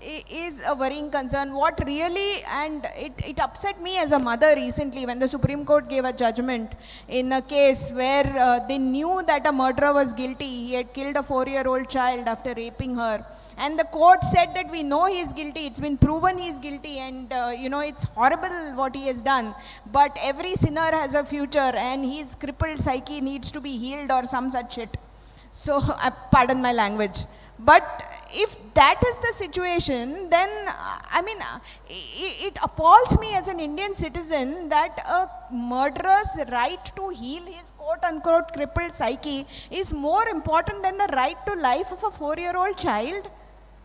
a worrying concern. What really, and it upset me as a mother recently when the Supreme Court gave a judgment in a case where they knew that a murderer was guilty. He had killed a 4-year-old child after raping her. And the court said that we know he is guilty, it's been proven he is guilty, and it's horrible what he has done. But every sinner has a future, and his crippled psyche needs to be healed or some such shit. So, pardon my language. But if that is the situation, then it appalls me as an Indian citizen that a murderer's right to heal his quote-unquote crippled psyche is more important than the right to life of a 4-year-old child.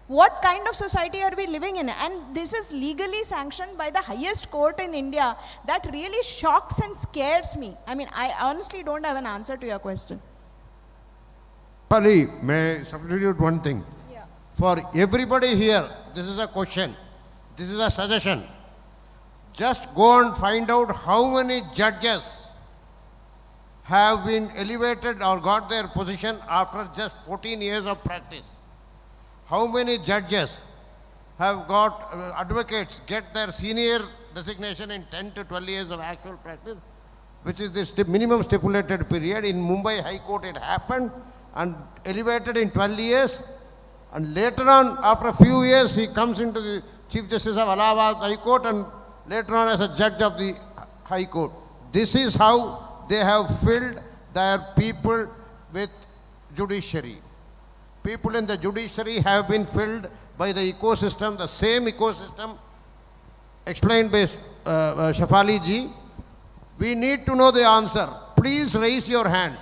What kind of society are we living in? And this is legally sanctioned by the highest court in India. That really shocks and scares me. I honestly don't have an answer to your question. Pali, may I substitute one thing? Yeah. For everybody here, this is a question. This is a suggestion. Just go and find out how many judges have been elevated or got their position after just 14 years of practice. How many judges have got advocates get their senior designation in 10 to 12 years of actual practice, which is the minimum stipulated period. In Mumbai High Court it happened and elevated in 12 years, and later on, after a few years, he comes into the Chief Justice of Allahabad High Court and later on as a judge of the High Court. This is how they have filled their people with judiciary. People in the judiciary have been filled by the ecosystem, the same ecosystem explained by Shafali ji. We need to know the answer. Please raise your hands.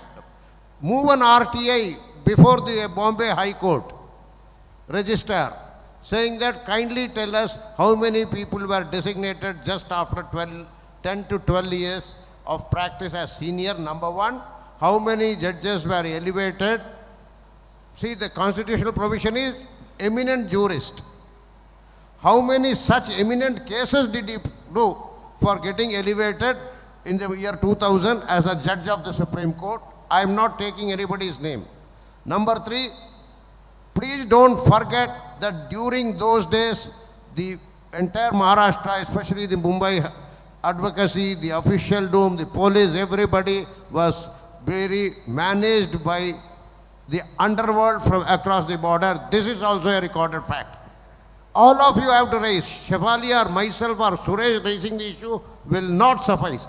Move an RTI before the Bombay High Court register, saying that kindly tell us how many people were designated just after 10 to 12 years of practice as senior, number one. How many judges were elevated? See, the constitutional provision is eminent jurist. How many such eminent cases did he do for getting elevated in the year 2000 as a judge of the Supreme Court? I am not taking anybody's name. Number three, please don't forget that during those days, the entire Maharashtra, especially the Mumbai advocacy, the official dome, the police, everybody was very managed by the underworld from across the border. This is also a recorded fact. All of you have to raise. Shefali or myself or Suresh raising the issue will not suffice.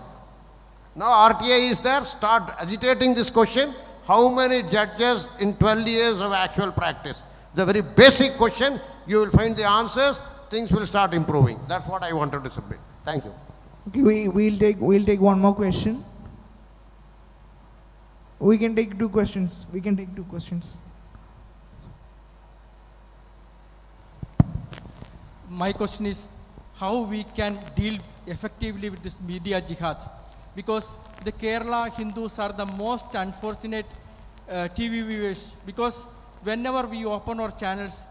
Now RTI is there, start agitating this question. How many judges in 12 years of actual practice? The very basic question, you will find the answers, things will start improving. That's what I wanted to submit. Thank you. Okay, we'll take one more question. We can take two questions. My question is how we can deal effectively with this media jihad, because the Kerala Hindus are the most unfortunate TV viewers, because whenever we open our channels,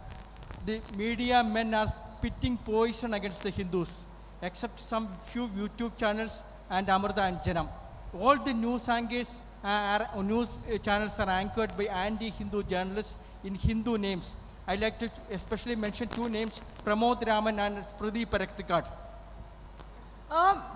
the media men are spitting poison against the Hindus, except some few YouTube channels and Amrita and Janam. All the news anchors news channels are anchored by anti-Hindu journalists in Hindu names. I'd like to especially mention two names, Pramod Raman and Pradeep Paraktikad.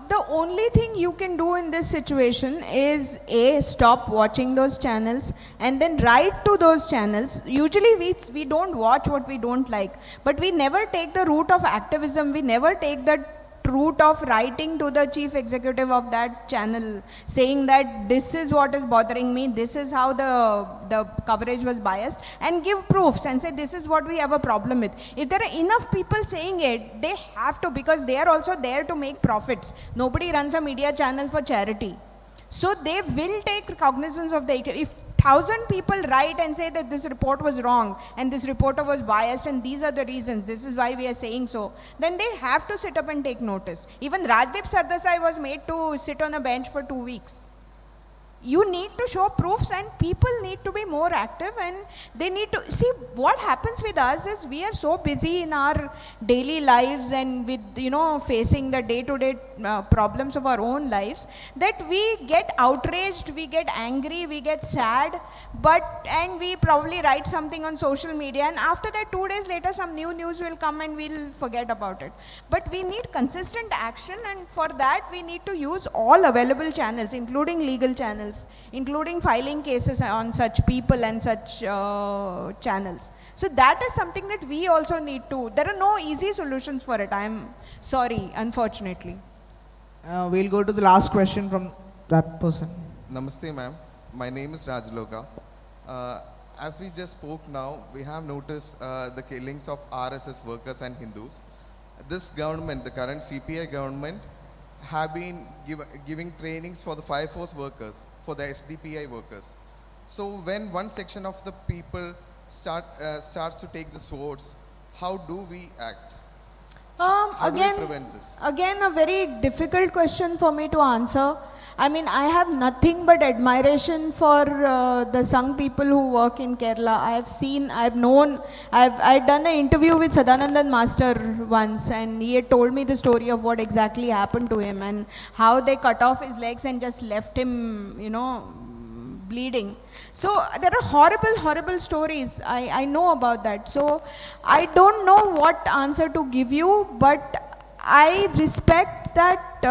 The only thing you can do in this situation is A, stop watching those channels and then write to those channels. Usually we don't watch what we don't like, but we never take the route of activism, we never take the route of writing to the chief executive of that channel saying that this is what is bothering me, this is how the coverage was biased, and give proofs and say this is what we have a problem with. If there are enough people saying it, they have to, because they are also there to make profits. Nobody runs a media channel for charity. So they will take cognizance of the, if 1,000 people write and say that this report was wrong and this reporter was biased and these are the reasons, this is why we are saying so, then they have to sit up and take notice. Even Rajdeep Sardesai was made to sit on a bench for 2 weeks. you need to show proofs, and people need to be more active, and they need to see what happens with us is we are so busy in our daily lives and with, you know, facing the day-to-day problems of our own lives, that we get outraged, we get angry, we get sad, and we probably write something on social media, and after that 2 days later some new news will come and we'll forget about it. But we need consistent action, and for that we need to use all available channels, including legal channels, including filing cases on such people and such channels. So that is something that we also need to. There are no easy solutions for it. I'm sorry, unfortunately. We'll go to the last question from that person. Namaste, ma'am. My name is Rajloka. As we just spoke now, we have noticed the killings of RSS workers and Hindus. This government, the current CPI government, have been giving trainings for the Fire Force workers, for the SDPI workers. So when one section of the people starts to take the swords, how do we act? How do we prevent this? Again, a very difficult question for me to answer. I mean, I have nothing but admiration for the Sangh people who work in Kerala. I've done an interview with Sadanandan Master once, and he had told me the story of what exactly happened to him and how they cut off his legs and just left him, you know, bleeding. So there are horrible, horrible stories. I know about that. So I don't know what answer to give you, but I respect that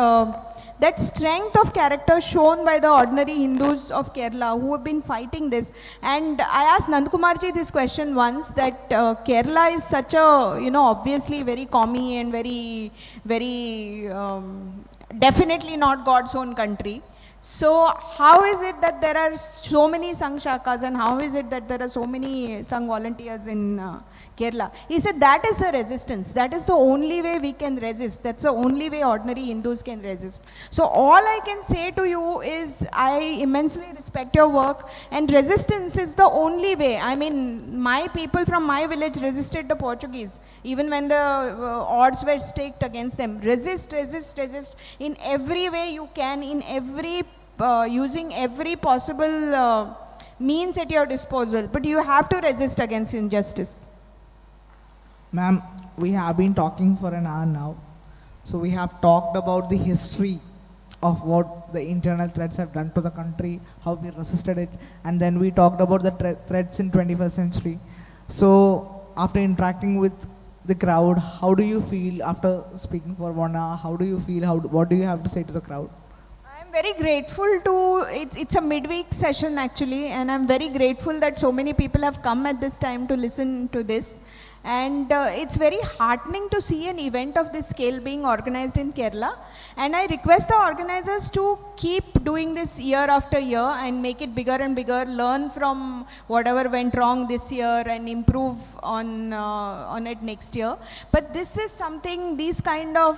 that strength of character shown by the ordinary Hindus of Kerala who have been fighting this. And I asked Nandkumarji this question once, that Kerala is such a, you know, obviously very commie and very, very definitely not God's own country. So how is it that there are so many Sangh Shakas, and how is it that there are so many Sangh volunteers in Kerala? He said that is the resistance. That is the only way we can resist. That's the only way ordinary Hindus can resist. So all I can say to you is I immensely respect your work, and resistance is the only way. I mean, my people from my village resisted the Portuguese, even when the odds were staked against them. Resist, resist, resist in every way you can, in every using every possible means at your disposal. But you have to resist against injustice. Ma'am, we have been talking for an hour now. So we have talked about the history of what the internal threats have done to the country, how we resisted it, and then we talked about the threats in 21st century. So after interacting with the crowd, how do you feel after speaking for 1 hour? How do you feel? What do you have to say to the crowd? I'm very grateful to, it's a midweek session actually, and I'm very grateful that so many people have come at this time to listen to this. And it's very heartening to see an event of this scale being organized in Kerala. And I request the organizers to keep doing this year after year and make it bigger and bigger, learn from whatever went wrong this year and improve on it next year. But this is something, these kind of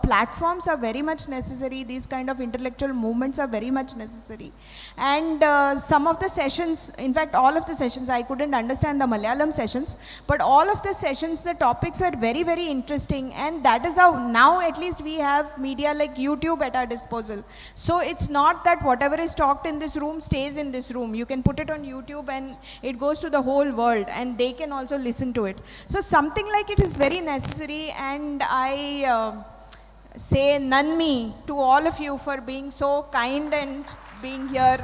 platforms are very much necessary. These kind of intellectual movements are very much necessary. And some of the sessions, in fact all of the sessions, I couldn't understand the Malayalam sessions, but all of the sessions, the topics were very, very interesting, and that is how now at least we have media like YouTube at our disposal. So it's not that whatever is talked in this room stays in this room. You can put it on YouTube and it goes to the whole world, and they can also listen to it. So something like it is very necessary, and I say Nanmi to all of you for being so kind and being here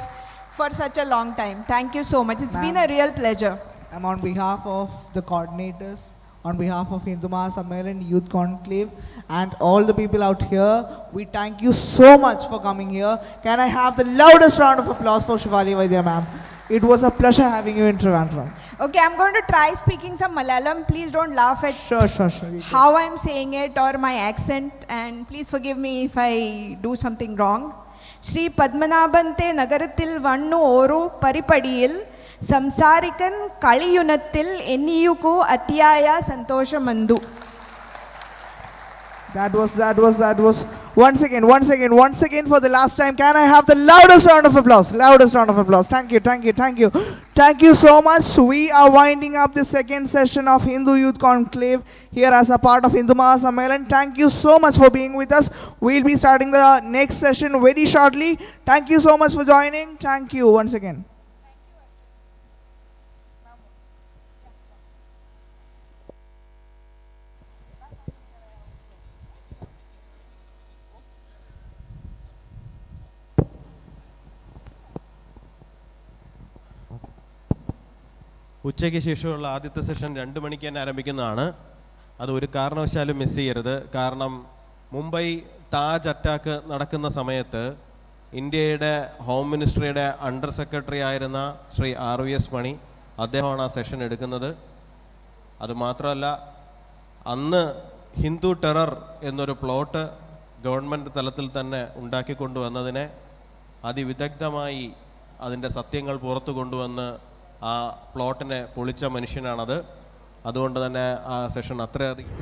for such a long time. Thank you so much. It's been a real pleasure. On behalf of the coordinators, on behalf of Hindu Mahasammelanam Youth Conclave, and all the people out here, we thank you so much for coming here. Can I have the loudest round of applause for Shivali Vaidya ma'am? It was a pleasure having you in Trivandrum. Okay, I'm going to try speaking some Malayalam. Please don't laugh at Sure. how I'm saying it or my accent, and please forgive me if I do something wrong. Shri Padmanabhante Nagarathil Vannu Oru Paripadiyil സംസാരിക്കൻ കളിയുനത്തിൽ എന്നിയുക്കു അത്യായ സന്തോഷമന്തു. That was Once again for the last time, can I have the loudest round of applause? Loudest round of applause. Thank you. Thank you so much. We are winding up the second session of Hindu Youth Conclave here as a part of Hindu Mahasammelanam. Thank you so much for being with us. We'll be starting the next session very shortly. Thank you so much for joining. Thank you once again. ഉച്ചയ്ക്ക് ശേഷമുള്ള ആദ്യത്തെ session 2 മണിക്ക് തന്നെ ആരംഭിക്കുന്നതാണ്. അത് ഒരു കാരണവശാലും miss ചെയ്യരുത്. കാരണം മുംബൈ താജ് അറ്റാക്ക് നടക്കുന്ന സമയത്ത് ഇന്ത്യയുടെ ഹോം മിനിസ്ട്രിയുടെ അണ്ടർ സെക്രട്ടറി ആയിരുന്ന ശ്രീ RVS മണി അദ്ദേഹമാണ് ആ സെഷൻ എടുക്കുന്നത്. അതുമാത്രമല്ല, അന്ന് ഹിന്ദു ടെറർ എന്നൊരു പ്ലോട്ട് ഗവൺമെൻറ് തലത്തിൽ തന്നെ ഉണ്ടാക്കിക്കൊണ്ടുവന്നതിനെ അതിവിദഗ്ധമായി അതിൻ്റെ സത്യങ്ങൾ പുറത്തു കൊണ്ടുവന്ന് ആ പ്ലോട്ടിനെ പൊളിച്ച മനുഷ്യനാണത്. അതുകൊണ്ട് തന്നെ ആ സെഷൻ അത്രയധികം